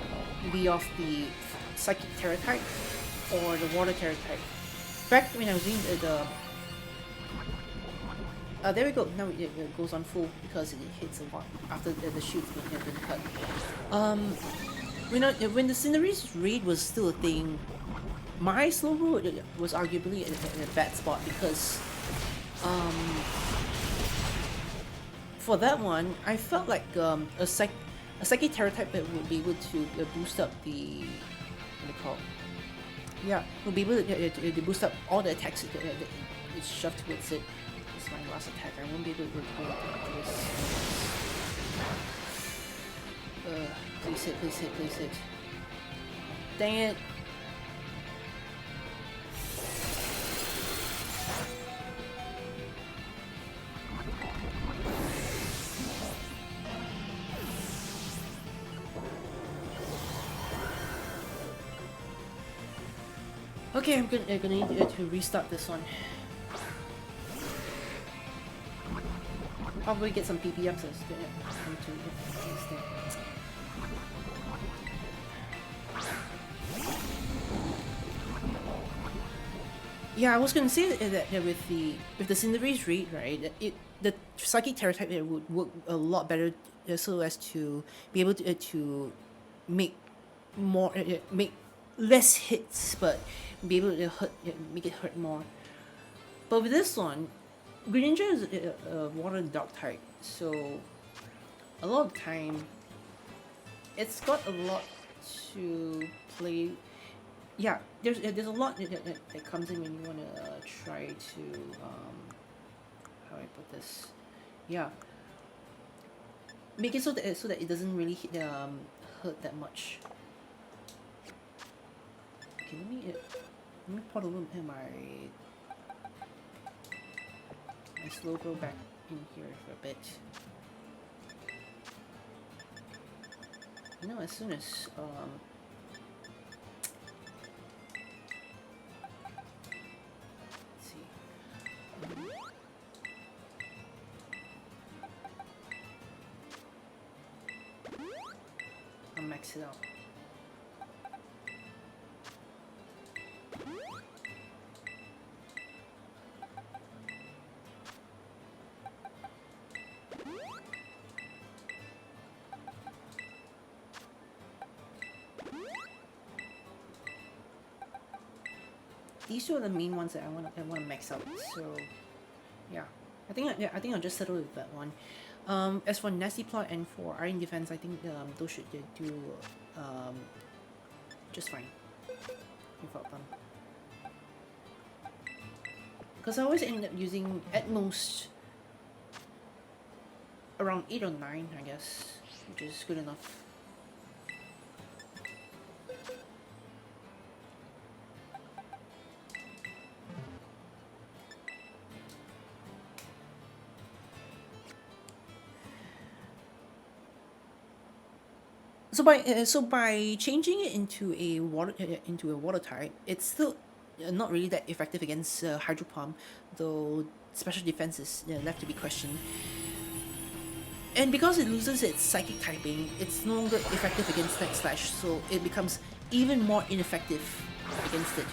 be off the psychic terror type or the water terror type. Back when I was doing the there we go. Now it goes on full because it hits a lot after the shoot have been cut. When the Cinderace raid was still a thing, my slow roll was arguably in a bad spot because for that one, I felt like a Psychic Terror type that would be able to boost up the what do you call it? Yeah, would be able to boost up all the attacks that it's shoved towards it. It's my last attack. I won't be able to go into this. Please hit, please hit, please hit. Dang it. Okay, I'm gonna need to restart this one. Probably get some PP ups instead. Yeah, I was gonna say that with the Cinderace raid, right? The Psychic Terror type would work a lot better, so as to be able to make more make less hits, but be able to make it hurt more. But with this one, Greninja is a water and dark type, so a lot of time it's got a lot to play. Yeah, there's a lot that comes in when you want to try to how do I put this? Yeah, make it so that it doesn't really hurt that much. Okay, let me put a little bit my slow go back in here for a bit. You know, as soon as let's see. max it out. These two are the main ones that I want to max out. So yeah, I think I'll just settle with that one. As for Nasty Plot and for Iron Defense, I think those should do just fine without them. Because I always end up using at most around 8 or 9, I guess, which is good enough. So by changing it into a water type, it's still not really that effective against Hydro Pump, though special defense is left to be questioned. And because it loses its psychic typing, it's no longer effective against Night Slash, so it becomes even more ineffective against it.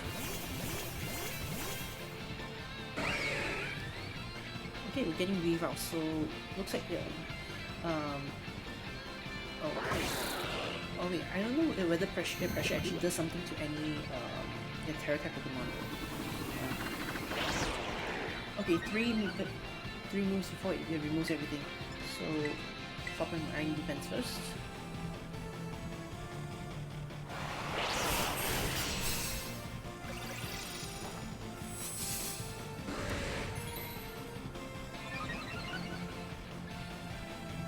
Okay, we're getting Weave out, so looks like oh wait, I don't know whether pressure actually does something to any Terra type Pokemon. Okay, three moves before it removes everything. So, pop in Iron Defense first.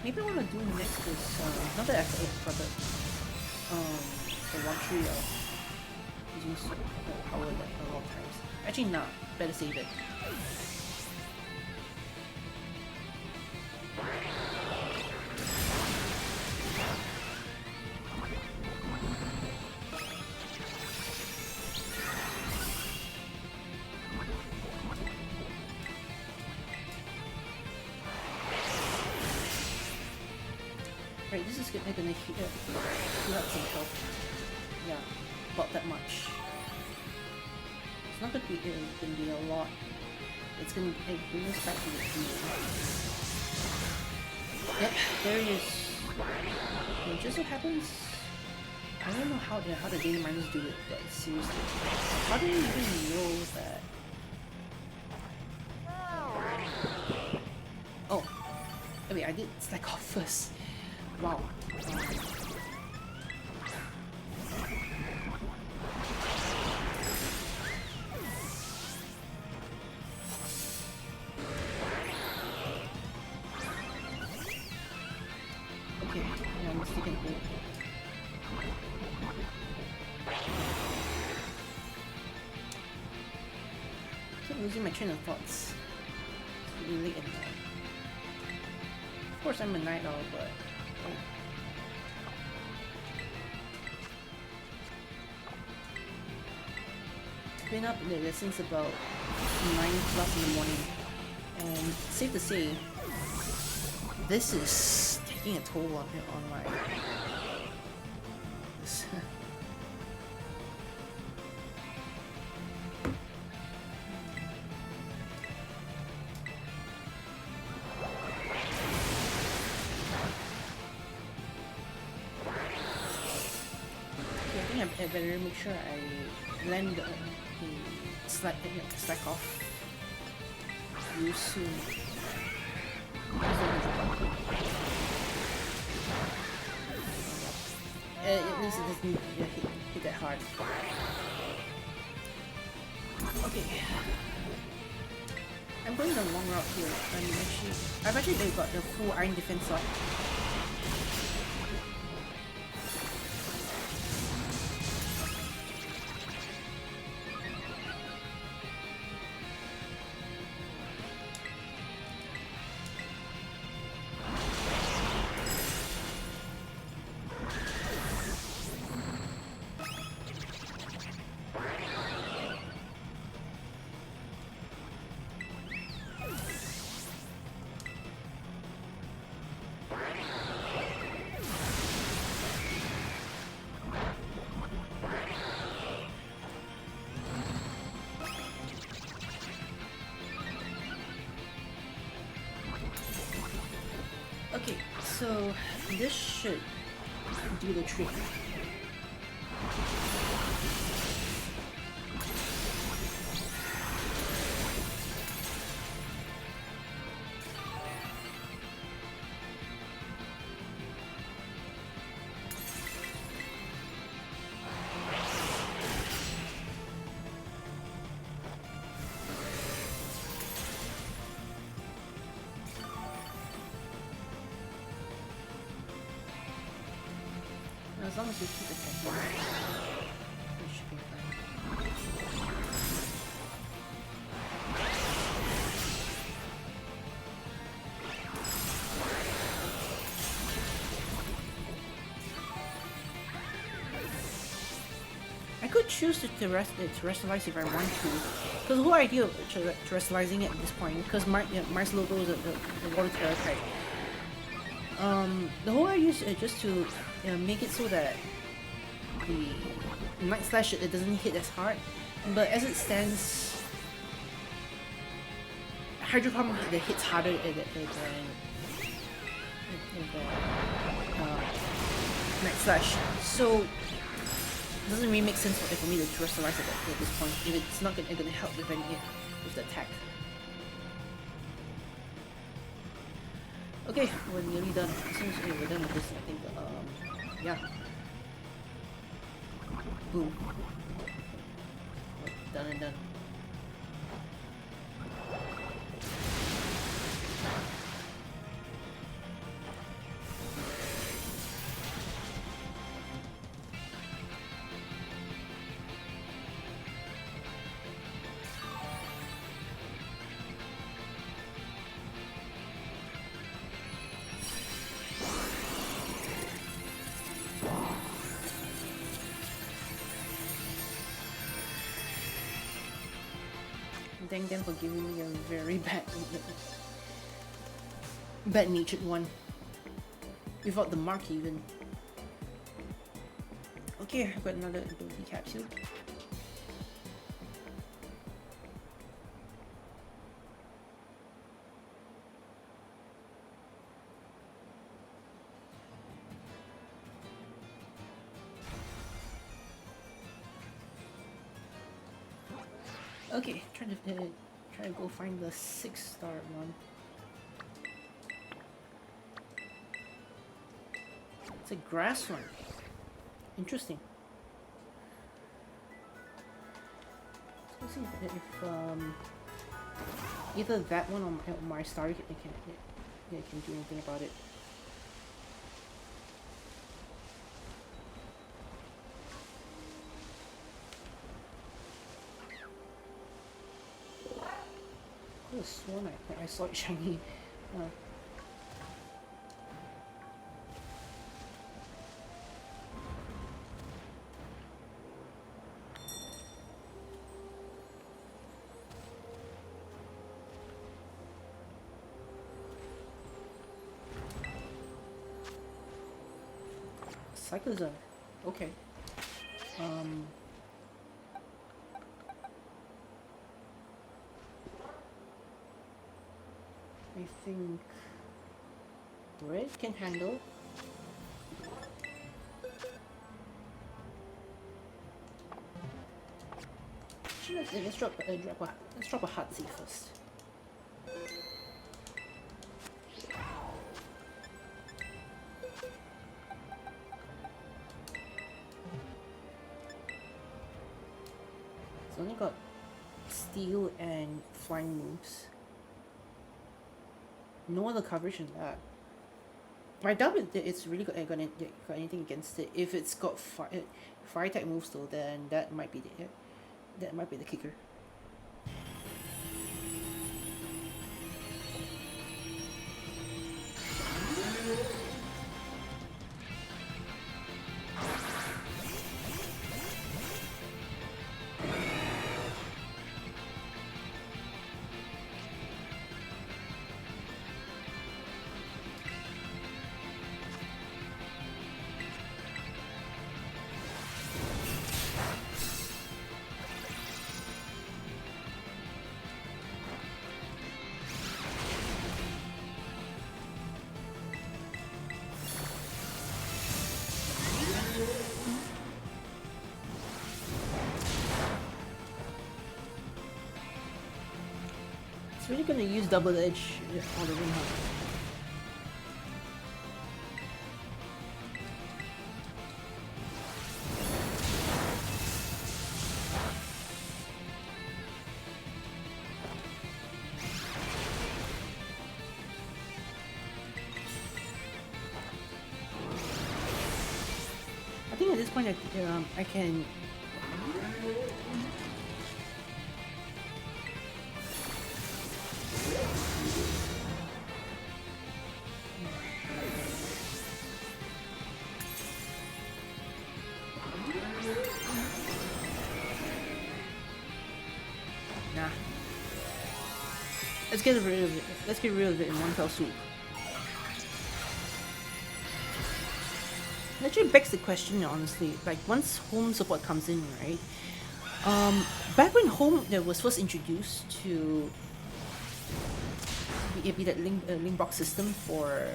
Maybe I want to do next is, not that I've got the luxury of using power like a lot of times. Actually not, better save it. Right, this is gonna heal up some health. Yeah, about that much. It's not gonna be a lot. It's gonna bring us back to the field. Yep, there it is. It just so happens, I don't know how the game miners do it, but seriously, how do you even know that? Oh, wait, I did stack off first. Wow. Okay, yeah, I'm mistaken. Keep losing my train of thoughts. It's really late at night. Of course, I'm a night owl, but. Been up since about 9+ in the morning, and safe to say, this is taking a toll on my. This. I better make sure I land the slack off real soon. At least it doesn't hit that hard. Okay. I'm going the long route here. I've actually got the full Iron Defense up. So this should do the trick. As long as we keep it attacking, it should be fine. I could choose to terrestrialize if I want to, because the whole idea of terrestrializing it at this point, because Mars logo is a water terra type. The whole idea is just to make it so that the Night Slash it doesn't hit as hard, but as it stands, Hydro Pump hits harder than Night Slash, so it doesn't really make sense for me to terrestrialize it at this point if it's not gonna help with the attack. Okay, we're nearly done. As soon as we're done with this, I think, yeah. Boom. Done and done. Thank them for giving me a very bad-natured one. Without the mark even. Okay, I've got another ability capsule. Okay, try to go find the 6-star one. It's a grass one. Interesting. Let's go see if either that one or my star can do anything about it. I could have sworn I saw it shiny. Cyclozone. Okay. I think red can handle. Let's drop a hot seat first. It's only got steel and flying moves. No other coverage in that. I doubt it's really got anything against it. If it's got fire type moves though, then that might be the kicker. really gonna use double edge all the way now. I think at this point I can. Nah. Let's get rid of it. Let's get rid of it in one fell swoop. It actually begs the question, honestly. Like once home support comes in, right? Back when home was first introduced to be that link box system for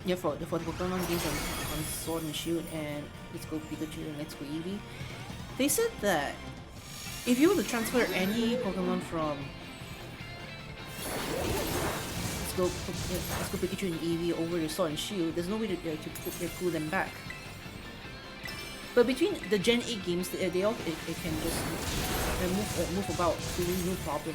the Pokemon games on Sword and Shield and Let's Go Pikachu and Let's Go Eevee, they said that if you were to transfer any Pokemon from Let's Go Pikachu and Eevee over to Sword and Shield, there's no way to pull them back. But between the Gen 8 games, they all it can just move about with no problem.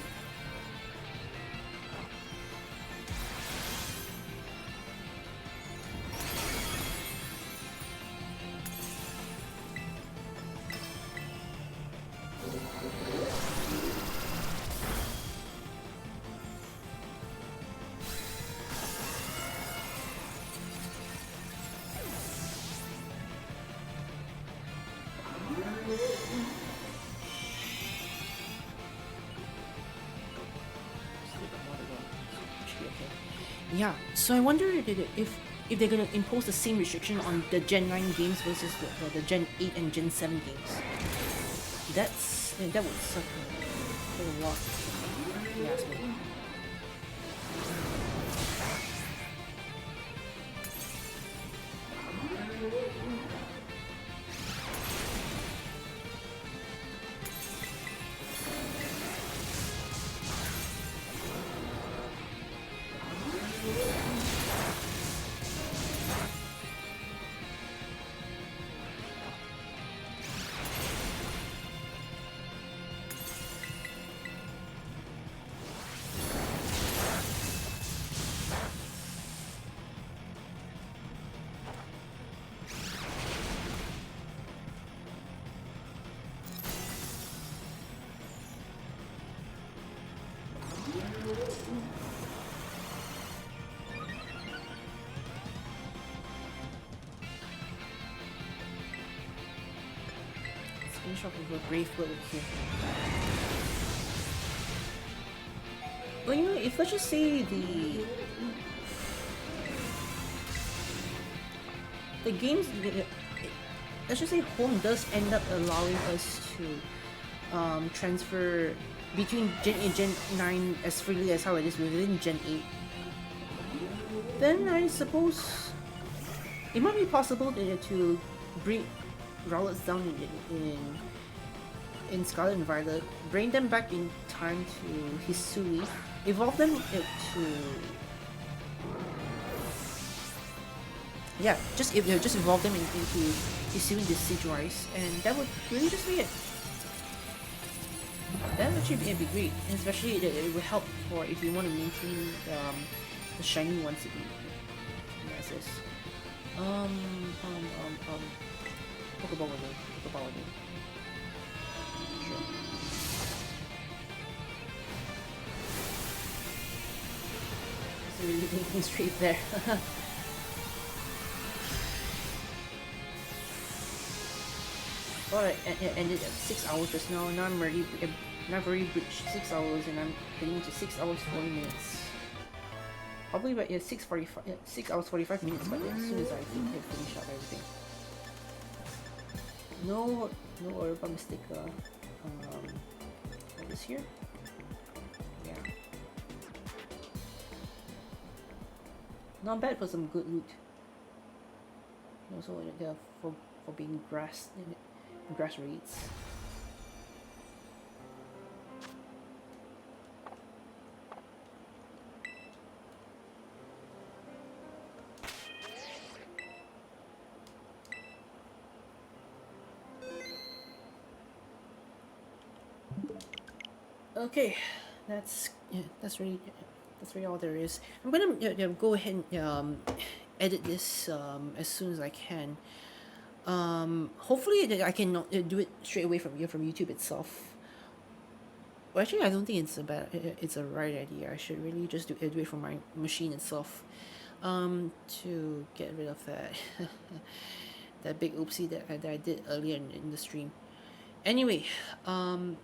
Yeah, so I wonder if they're gonna impose the same restriction on the Gen 9 games versus the Gen 8 and Gen 7 games. That would suck a lot. Yeah, finish off with a brave blood here. Well, you know, if let's just say the games, let's just say home does end up allowing us to transfer between Gen 8 and Gen 9 as freely as how it is within Gen 8, then I suppose it might be possible to bring Rowlets down in Scarlet and Violet, bring them back in time to Hisui, evolve them to just evolve them into Hisui and Decidueye, and that would really just be it. That would actually be great, and especially it would help for if you want to maintain the shiny ones to be masses. Pokeball winning. Sure. It's really thinking straight there. Well, I ended at 6 hours just now. Now I've already breached 6 hours, and I'm getting to 6 hours 40 minutes. Probably about 6 hours 45 minutes, but as soon as I finish up everything. No Herba Mystica. What is here? Yeah. Not bad for some good loot. Also, for being grass raids. Okay, that's really all there is. I'm gonna go ahead and edit this as soon as I can. Hopefully I can not, do it straight away from YouTube itself. Well, actually, I don't think it's a right idea. I should really just do it from my machine itself, to get rid of that that big oopsie that I did earlier in the stream. Anyway, um,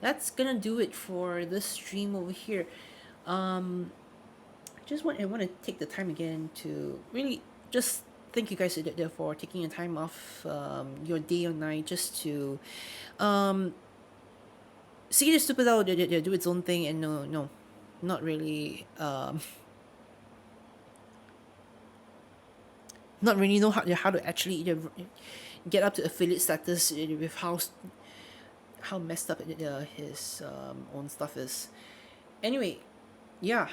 that's gonna do it for this stream over here. Um, I want to take the time again to really just thank you guys for taking your time off your day or night just to um, see the stupid out do its own thing, and no, not really not really know how to actually get up to affiliate status with how messed up his own stuff is. Anyway, yeah,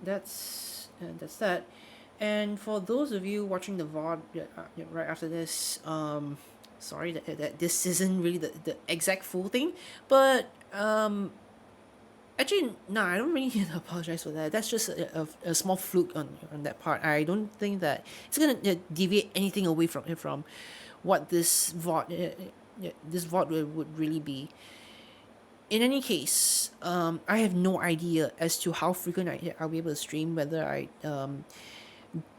that's that. And for those of you watching the VOD right after this, sorry that this isn't really the exact full thing, but actually, no, I don't really need to apologize for that. That's just a small fluke on that part. I don't think that it's gonna deviate anything away from what this VOD would really be. In any case, I have no idea as to how frequent I'll be able to stream, whether I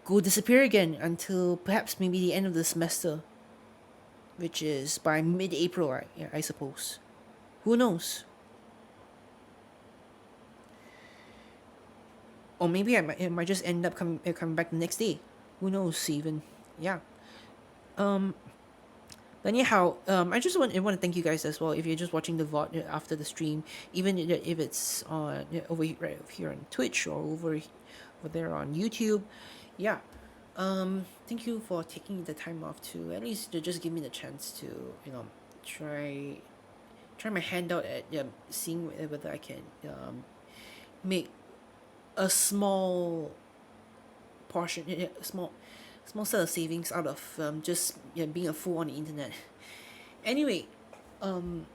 go disappear again until perhaps maybe the end of the semester, which is by mid-April, I suppose. Who knows? Or maybe I might just end up coming back the next day. Who knows even? Yeah. Um. But anyhow, I just want to thank you guys as well if you're just watching the VOD after the stream, even if it's on right over here on Twitch or over there on YouTube. Yeah. Thank you for taking the time off to at least to just give me the chance to try my hand out at seeing whether I can make a small portion, a small set of savings out of just being a fool on the internet. Anyway, um,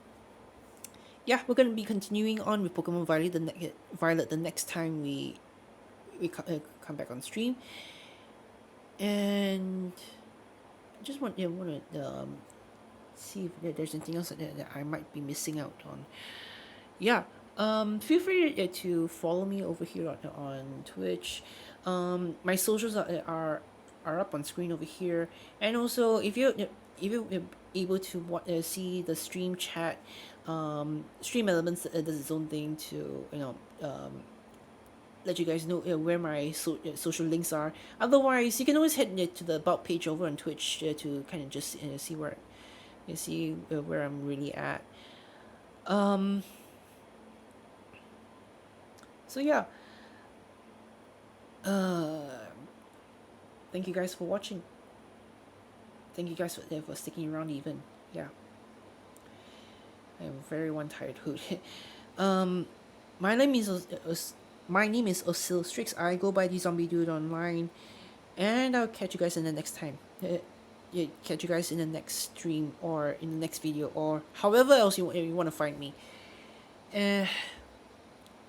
yeah, we're gonna be continuing on with Pokemon Violet the next time we come back on stream, and I just want to see if there's anything else that I might be missing out on. Yeah. Feel free to follow me over here on Twitch. My socials are up on screen over here, and also if you're able to see the stream chat, stream elements does its own thing to let you guys know where my social links are. Otherwise, you can always head to the about page over on Twitch to kind of just see where I'm really at. Um, so yeah, uh, thank you guys for watching. Thank you guys for sticking around even. Yeah, I am very one tired hoot. um, my name is my name is Strix. I go by deezombiedude online, and I'll catch you guys in the next time. Yeah, catch you guys in the next stream or in the next video or however else you want to find me. Uh,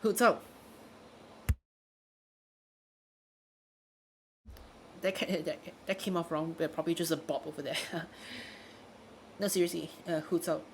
hoots out. That came off wrong, but probably just a bop over there. No, seriously, hoots out.